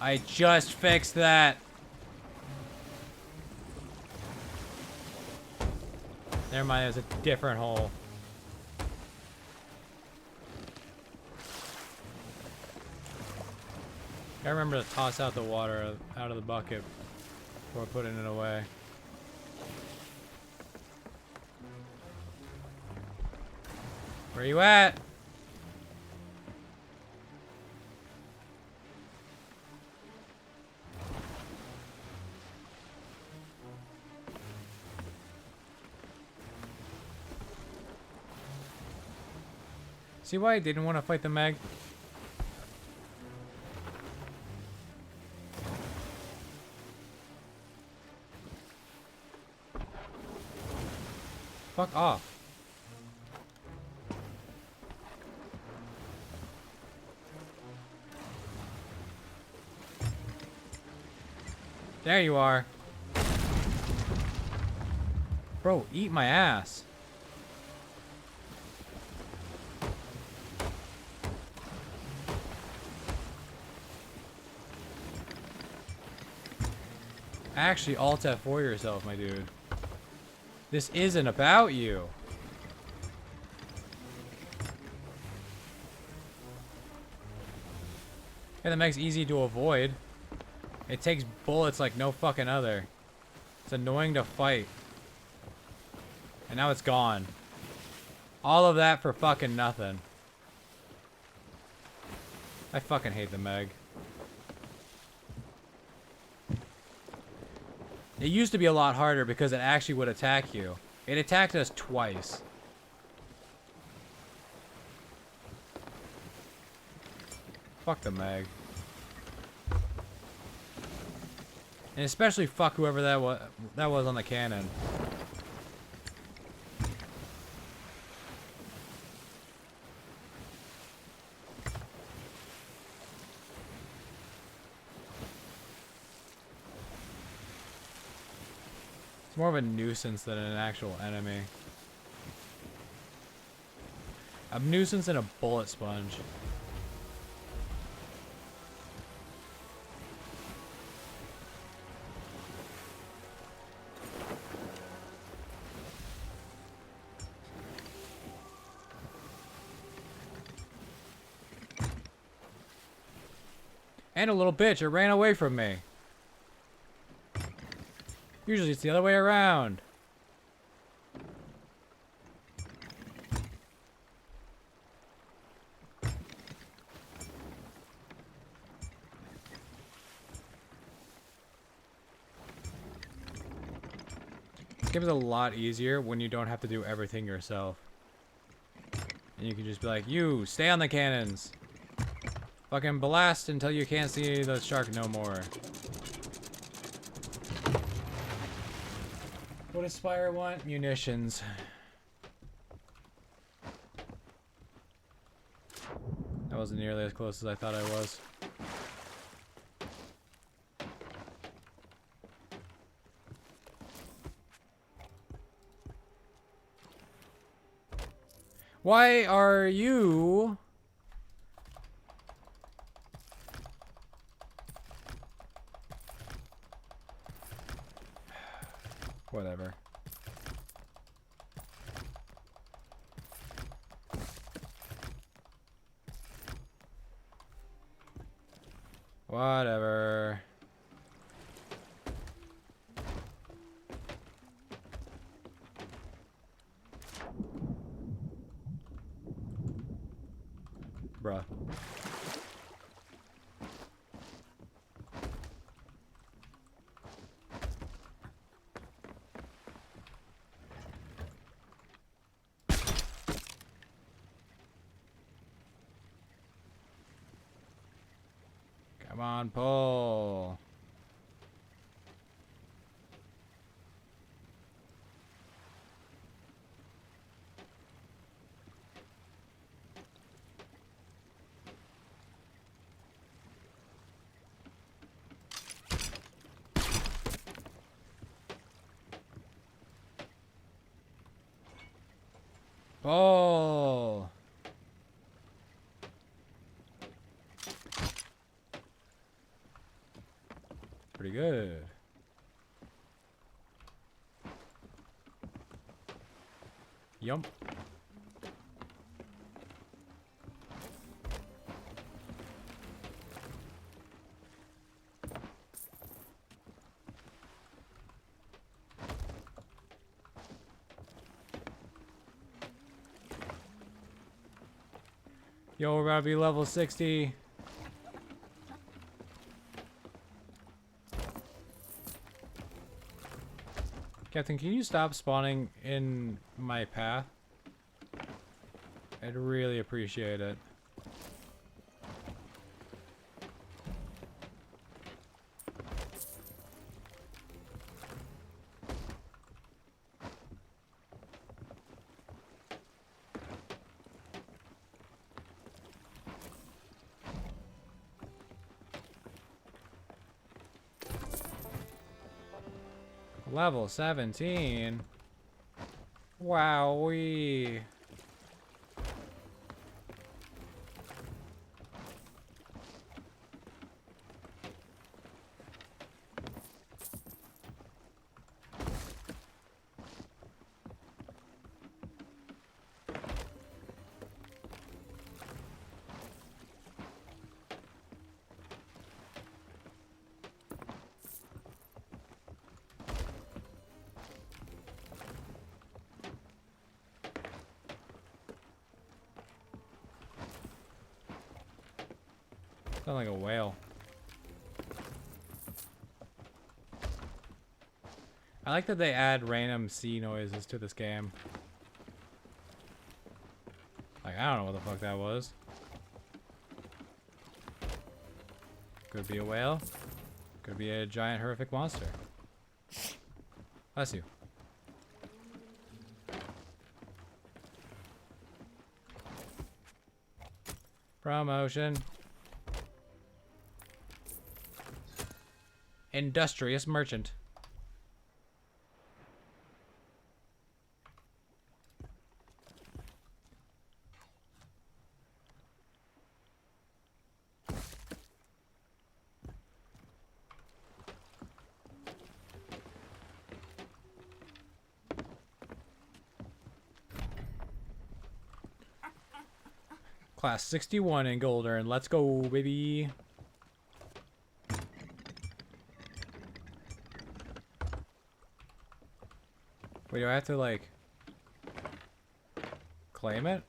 I just fixed that. Never mind, there's a different hole. I remember to toss out the water out of the bucket before putting it away. Where you at? See why I didn't want to fight the Meg? Fuck off. There you are. Bro, eat my ass. Actually, Alt F4 yourself, my dude. This isn't about you. Yeah, the mech's easy to avoid. It takes bullets like no fucking other. It's annoying to fight. And now it's gone. All of that for fucking nothing. I fucking hate the Meg. It used to be a lot harder because it actually would attack you. It attacked us twice. Fuck the Meg. And especially fuck whoever that was on the cannon. It's more of a nuisance than an actual enemy. A nuisance and a bullet sponge. And a little bitch, it ran away from me. Usually it's the other way around. This game is a lot easier when you don't have to do everything yourself. And you can just be like, you, stay on the cannons. Fucking blast until you can't see the shark no more. What does Spire want? Munitions. That wasn't nearly as close as I thought I was. Why are you... Whatever. Whatever. Bruh. Come on, pull. Pull. Pretty good. Yump. Yo, we're about to be level 60. Captain, can you stop spawning in my path? I'd really appreciate it. Level 17. Wowee. Sound like a whale. I like that they add random sea noises to this game. Like, I don't know what the fuck that was. Could be a whale. Could be a giant horrific monster. Bless you. Promotion. Industrious merchant. Class 61 in Goldern. Let's go, baby. Wait, do I have to, like, claim it?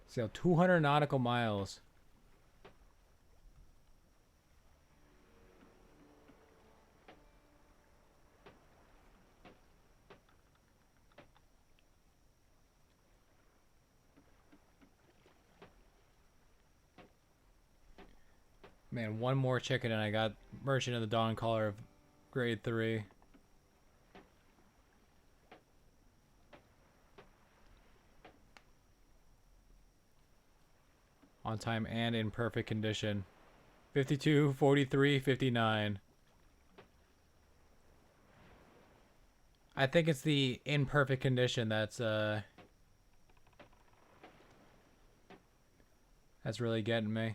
Sail 200 nautical miles. Man, one more chicken and I got Merchant of the Dawn Caller of grade 3. On time and in perfect condition. 52, 43, 59. I think it's the in perfect condition that's really getting me.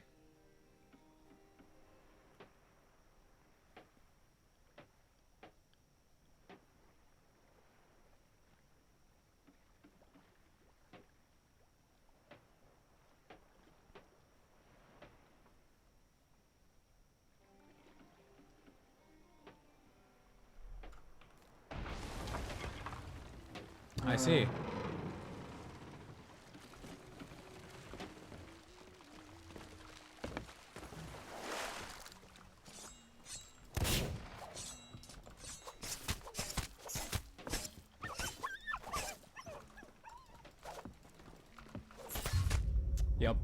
I see. Yep.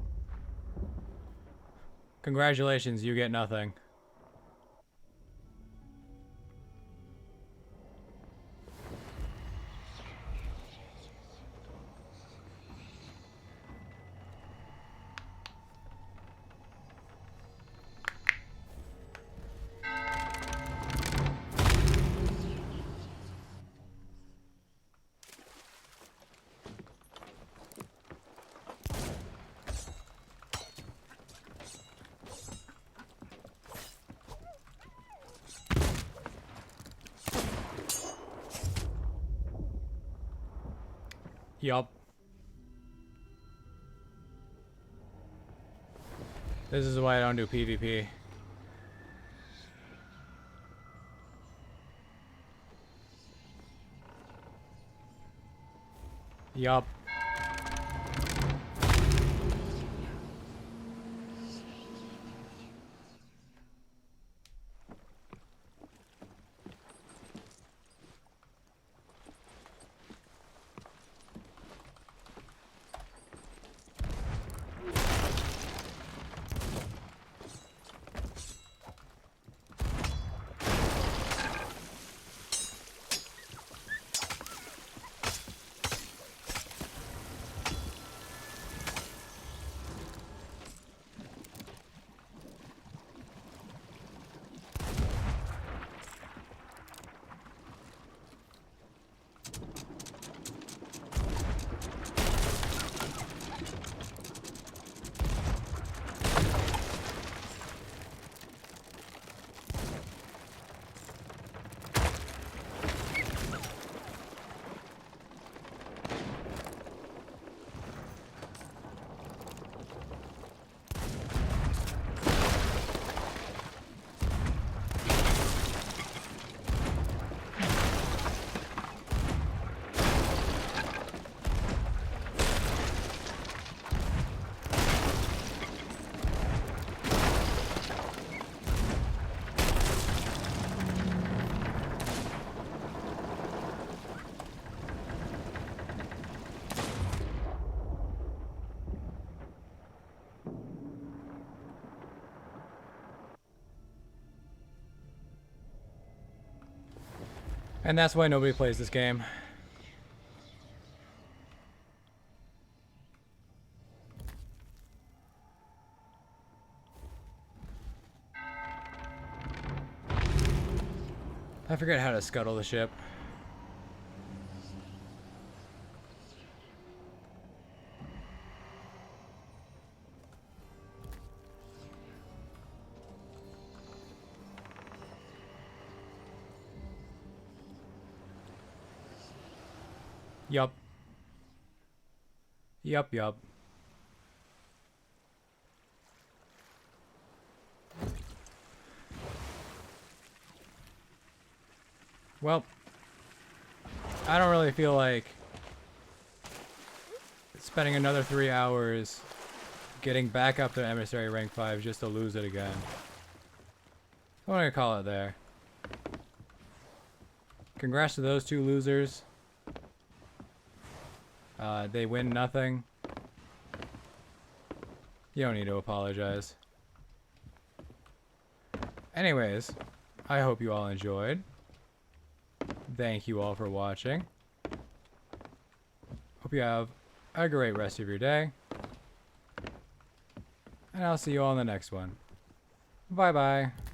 Congratulations, you get nothing. Yup. This is why I don't do PvP. Yup. And that's why nobody plays this game. I forget how to scuttle the ship. Yup. Yup, yup. Well, I don't really feel like spending another 3 hours getting back up to Emissary rank 5 just to lose it again. I'm gonna call it there. Congrats to those two losers. They win nothing. You don't need to apologize. Anyways, I hope you all enjoyed. Thank you all for watching. Hope you have a great rest of your day. And I'll see you all in the next one. Bye bye.